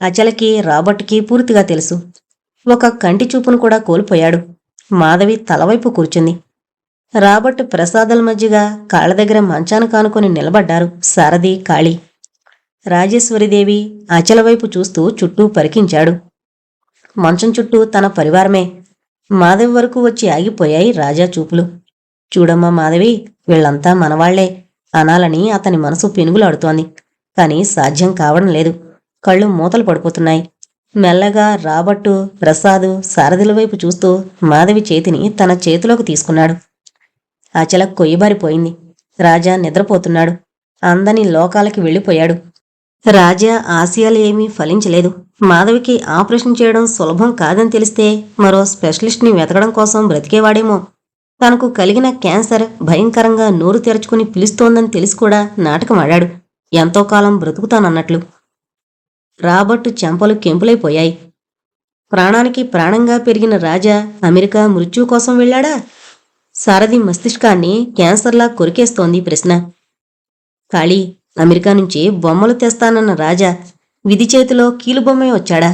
అచలకి రాబర్ట్కి పూర్తిగా తెలుసు. ఒక కంటి చూపును కూడా కోల్పోయాడు. మాధవి తలవైపు కూర్చుంది. రాబర్ట్ ప్రసాదాల మధ్యగా కాళ్ల దగ్గర మంచాన కానుకొని నిలబడ్డారు సారథి కాళీ. రాజేశ్వరిదేవి అచల వైపు చూస్తూ చుట్టూ పరికించాడు. మంచం చుట్టూ తన పరివారమే. మాధవి వరకు వచ్చి ఆగిపోయాయి రాజా చూపులు. చూడమ్మా మాధవి, వీళ్లంతా మనవాళ్లే అనాలని అతని మనసు పెనుగులాడుతోంది. కాని సాధ్యం కావడం లేదు. కళ్ళు మూతలు పడిపోతున్నాయి. మెల్లగా రాబట్టు, ప్రసాదు, సారథుల వైపు చూస్తూ మాధవి చేతిని తన చేతిలోకి తీసుకున్నాడు. అచల కొయ్యబారిపోయింది. రాజా నిద్రపోతున్నాడు. అందని లోకాలకి వెళ్ళిపోయాడు. రాజా ఆశయాలు ఏమీ ఫలించలేదు. మాధవికి ఆపరేషన్ చేయడం సులభం కాదని తెలిస్తే మరో స్పెషలిస్ట్ని వెతకడం కోసం బ్రతికేవాడేమో. తనకు కలిగిన క్యాన్సర్ భయంకరంగా నోరు తెరుచుకుని పిలుస్తోందని తెలిసి కూడా నాటకం ఆడాడు. ఎంతో కాలం బ్రతుకుతానన్నట్లు. రాబర్ట్ చెంపలు సారథి మస్తిష్కాన్ని క్యాన్సర్లా కొరికేస్తోంది ప్రశ్న. కాళీ, అమెరికా నుంచి బొమ్మలు తెస్తానన్న రాజా విధి చేతిలో కీలుబొమ్మే వచ్చాడా?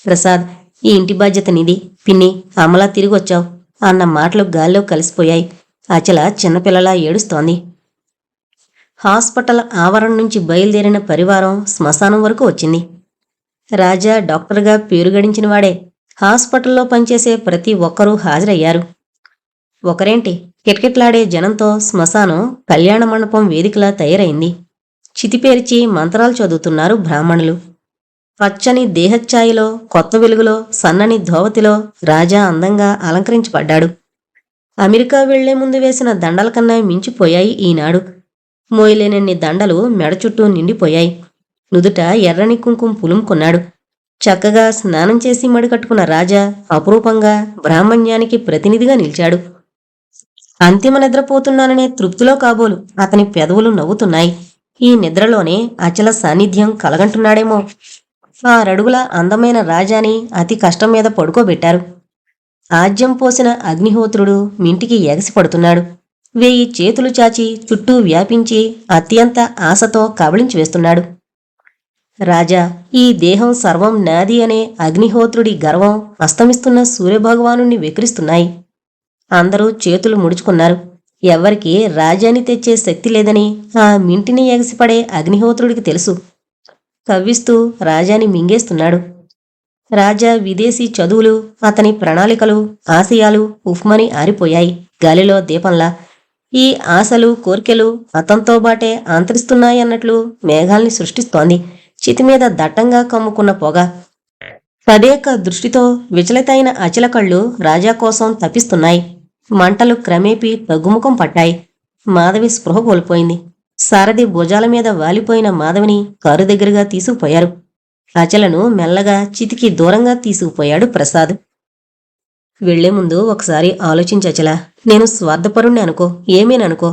ప్రసాద్, ఈ ఇంటి బాధ్యత నీది. పిన్ని, అమలా తిరిగొచ్చావు అన్న మాటలు గాల్లో కలిసిపోయాయి. అచల చిన్నపిల్లలా ఏడుస్తోంది. హాస్పిటల్ ఆవరణ నుంచి బయలుదేరిన పరివారం శ్మశానం వరకు వచ్చింది. రాజా డాక్టర్గా పేరు గడించినవాడే. హాస్పిటల్లో పనిచేసే ప్రతి ఒక్కరూ హాజరయ్యారు. ఒకరేంటి, కిటకిటలాడే జనంతో శ్మశానం కళ్యాణ మండపం వేదికలా తయారైంది. చితిపేర్చి మంత్రాలు చదువుతున్నారు బ్రాహ్మణులు. పచ్చని దేహఛాయలో, కొత్త వెలుగులో, సన్నని ధోవతిలో రాజా అందంగా అలంకరించబడ్డాడు. అమెరికా వెళ్లే ముందు వేసిన దండల కన్నా మించిపోయాయి ఈనాడు. మోయలేనన్ని దండలు మెడ చుట్టూ నిండిపోయాయి. నుదుట ఎర్రని కుంకుమ పులుముకున్నాడు. చక్కగా స్నానం చేసి మడికట్టుకున్న రాజా అపురూపంగా బ్రాహ్మణ్యానికి ప్రతినిధిగా నిలిచాడు. అంతిమ నిద్రపోతున్నాననే తృప్తిలో కాబోలు అతని పెదవులు నవ్వుతున్నాయి. ఈ నిద్రలోనే అచల సాన్నిధ్యం కలగంటున్నాడేమో. 6 అడుగుల అందమైన రాజాని అతి కష్టం మీద పడుకోబెట్టారు. ఆజ్యం పోసిన అగ్నిహోత్రుడు మింటికి ఎగసిపడుతున్నాడు. 1000 చేతులు చాచి చుట్టూ వ్యాపించి అత్యంత ఆశతో కబళించి వేస్తున్నాడు. రాజా, ఈ దేహం సర్వం నాది అనే అగ్నిహోత్రుడి గర్వం అస్తమిస్తున్న సూర్యభగవానుణ్ణి వెక్కిరిస్తున్నాయి. అందరూ చేతులు ముడుచుకున్నారు. ఎవ్వరికీ రాజాని తెచ్చే శక్తి లేదని ఆ మింటిని ఎగసిపడే అగ్నిహోత్రుడికి తెలుసు. కవ్విస్తూ రాజాని మింగేస్తున్నాడు. రాజా విదేశీ చదువులు, అతని ప్రణాళికలు, ఆశయాలు ఉఫ్మని ఆరిపోయాయి గాలిలో దీపంలా. ఈ ఆశలు, కోర్కెలు అతనితో బాటే ఆంతరిస్తున్నాయన్నట్లు మేఘాల్ని సృష్టిస్తోంది చితిమీద దట్టంగా కమ్ముకున్న పొగ. తదేక దృష్టితో విచలితైన అచల కళ్ళు రాజా కోసం తప్పిస్తున్నాయి. మంటలు క్రమేపీ తగ్గుముఖం పట్టాయి. మాధవి స్పృహ కోల్పోయింది. సారథి భుజాల మీద వాలిపోయిన మాధవిని కారు దగ్గరగా తీసుకుపోయారు. అచలను మెల్లగా చితికి దూరంగా తీసుకుపోయాడు ప్రసాద్. వెళ్లే ముందు ఒకసారి ఆలోచించచలా. నేను స్వార్థపరుణ్ణి అనుకో, ఏమేననుకో.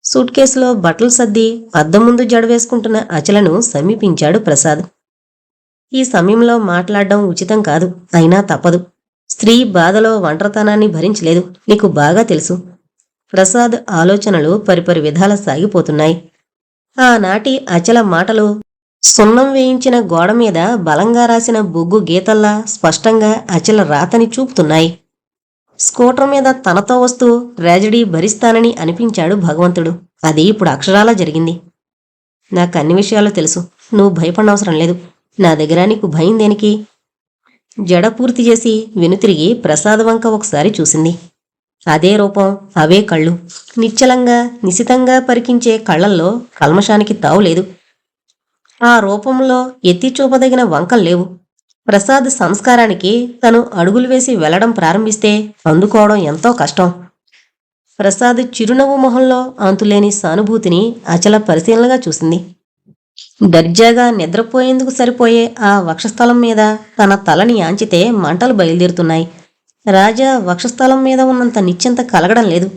సూట్ కేసులో బట్టలు సర్ది అద్దం ముందు జడవేసుకుంటున్న అచలను సమీపించాడు ప్రసాద్. ఈ సమయంలో మాట్లాడడం ఉచితం కాదు, అయినా తప్పదు. స్త్రీ బాధలో ఒంటరితనాన్ని భరించలేదు, నీకు బాగా తెలుసు. ప్రసాద్ ఆలోచనలు పరిపరి విధాల సాగిపోతున్నాయి. ఆనాటి అచల మాటలు సున్నం వేయించిన గోడ మీద బలంగా రాసిన బొగ్గు గీతల్లా స్పష్టంగా అచల రాతని చూపుతున్నాయి. స్కూటర్ మీద తనతో వస్తూ ట్రాజడీ భరిస్తానని అనిపించాడు భగవంతుడు. అది ఇప్పుడు అక్షరాలా జరిగింది. నాకు అన్ని విషయాలు తెలుసు, నువ్వు భయపడనవసరం లేదు. నా దగ్గర నీకు భయం దేనికి? జడ పూర్తి చేసి వెనుతిరిగి ప్రసాద్ వంక ఒకసారి చూసింది. అదే రూపం, అవే కళ్ళు. నిశ్చలంగా నిశితంగా పరికించే కళ్లల్లో కల్మషానికి తావులేదు. ఆ రూపంలో ఎత్తి చూపదగిన వంకల్లేవు. ప్రసాద్ సంస్కారానికి తను అడుగులు వేసి వెళ్లడం ప్రారంభిస్తే అందుకోవడం ఎంతో కష్టం. ప్రసాద్ చిరునవ్వు మొహంలో అంతులేని సానుభూతిని అచల పరిశీలనగా చూసింది. దర్జాగా నిద్రపోయేందుకు సరిపోయే ఆ వక్షస్థలం మీద తన తలని యాంచితే మంటలు బయలుదేరుతున్నాయి. రాజా వక్షస్థలం మీద ఉన్నంత నిశ్చింత కలగడం లేదు.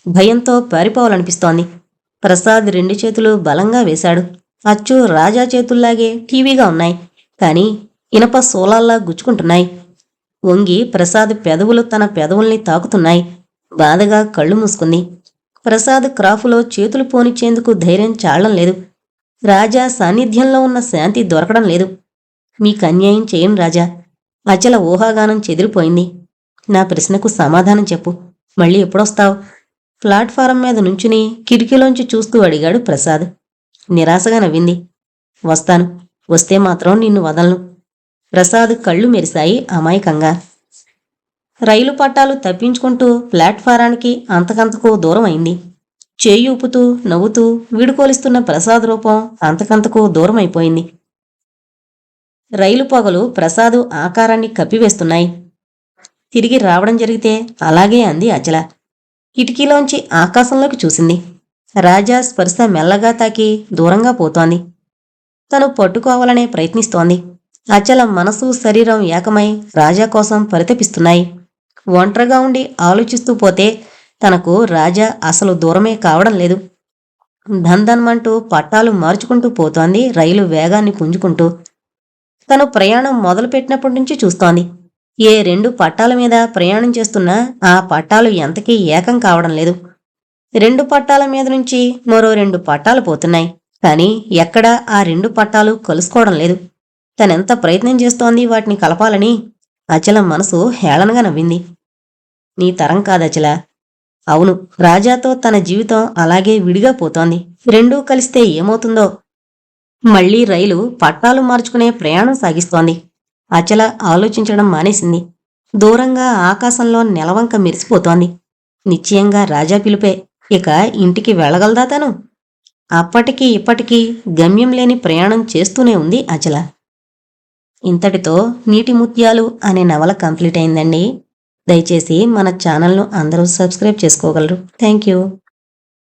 భయంతో పారిపోవాలనిపిస్తోంది. ప్రసాద్ 2 చేతులు బలంగా వేశాడు. అచ్చు రాజా చేతుల్లాగే టీవీగా ఉన్నాయి, కాని ఇనప సోలాల్లా గుచ్చుకుంటున్నాయి. వంగి ప్రసాద్ పెదవులు తన పెదవుల్ని తాకుతున్నాయి. బాధగా కళ్ళు మూసుకుంది. ప్రసాద్ క్రాఫులో చేతులు పోనిచ్చేందుకు ధైర్యం చాలడం లేదు. రాజా సాన్నిధ్యంలో ఉన్న శాంతి దొరకడం లేదు. మీకు అన్యాయం చేయం రాజా. అచల ఊహాగానం చెదిరిపోయింది. నా ప్రశ్నకు సమాధానం చెప్పు. మళ్ళీ ఎప్పుడొస్తావు? ప్లాట్ఫారం మీద నుంచుని కిటికీలోంచి చూస్తూ అడిగాడు ప్రసాద్. నిరాశగా నవ్వింది. వస్తాను. వస్తే మాత్రం నిన్ను వదలను. ప్రసాద్ కళ్ళు మెరిశాయి అమాయకంగా. రైలు పట్టాలు తప్పించుకుంటూ ప్లాట్ఫారానికి అంతకంతకు దూరం అయింది. చేయి ఊపుతూ నవ్వుతూ వీడుకోలిస్తున్న ప్రసాద్ రూపం అంతకంతకు దూరమైపోయింది. రైలు పొగలు ప్రసాదు ఆకారాన్ని కప్పివేస్తున్నాయి. తిరిగి రావడం జరిగితే అలాగే అంది అచల. కిటికీలోంచి ఆకాశంలోకి చూసింది. రాజా స్పర్శ మెల్లగా తాకి దూరంగా పోతోంది. తను పట్టుకోవాలనే ప్రయత్నిస్తోంది. అచల మనసు శరీరం ఏకమై రాజా కోసం పరితపిస్తున్నాయి. ఒంటరిగా ఉండి ఆలోచిస్తూ పోతే తనకు రాజా అసలు దూరమే కావడం లేదు. ధన్ధన్మంటూ పట్టాలు మార్చుకుంటూ పోతోంది రైలు వేగాన్ని పుంజుకుంటూ. తను ప్రయాణం మొదలుపెట్టినప్పటి నుంచి చూస్తోంది. ఏ 2 పట్టాల మీద ప్రయాణం చేస్తున్నా ఆ పట్టాలు ఎంతకీ ఏకం కావడం లేదు. 2 పట్టాల మీద నుంచి మరో 2 పట్టాలు పోతున్నాయి. కానీ ఎక్కడా ఆ 2 పట్టాలు కలుసుకోవడం లేదు. తనెంత ప్రయత్నం చేస్తోంది వాటిని కలపాలని. అచల మనసు హేళనగా నవ్వింది. నీ తరం కాదచల. అవును, రాజాతో తన జీవితం అలాగే విడిగా పోతోంది. 2 కలిస్తే ఏమవుతుందో. మళ్లీ రైలు పట్టాలు మార్చుకునే ప్రయాణం సాగిస్తోంది. అచల ఆలోచించడం మానేసింది. దూరంగా ఆకాశంలో నెలవంక మెరిసిపోతోంది. నిశ్చయంగా రాజా పిలుపే. ఇక ఇంటికి వెళ్ళగలదా తను? అప్పటికీ ఇప్పటికీ గమ్యం లేని ప్రయాణం చేస్తూనే ఉంది అచల. ఇంతటితో నీటి ముత్యాలు అనే నవల కంప్లీట్ అయిందండి. దయచేసి మన ఛానల్ను అందరూ సబ్స్క్రైబ్ చేసుకోగలరు. Thank you.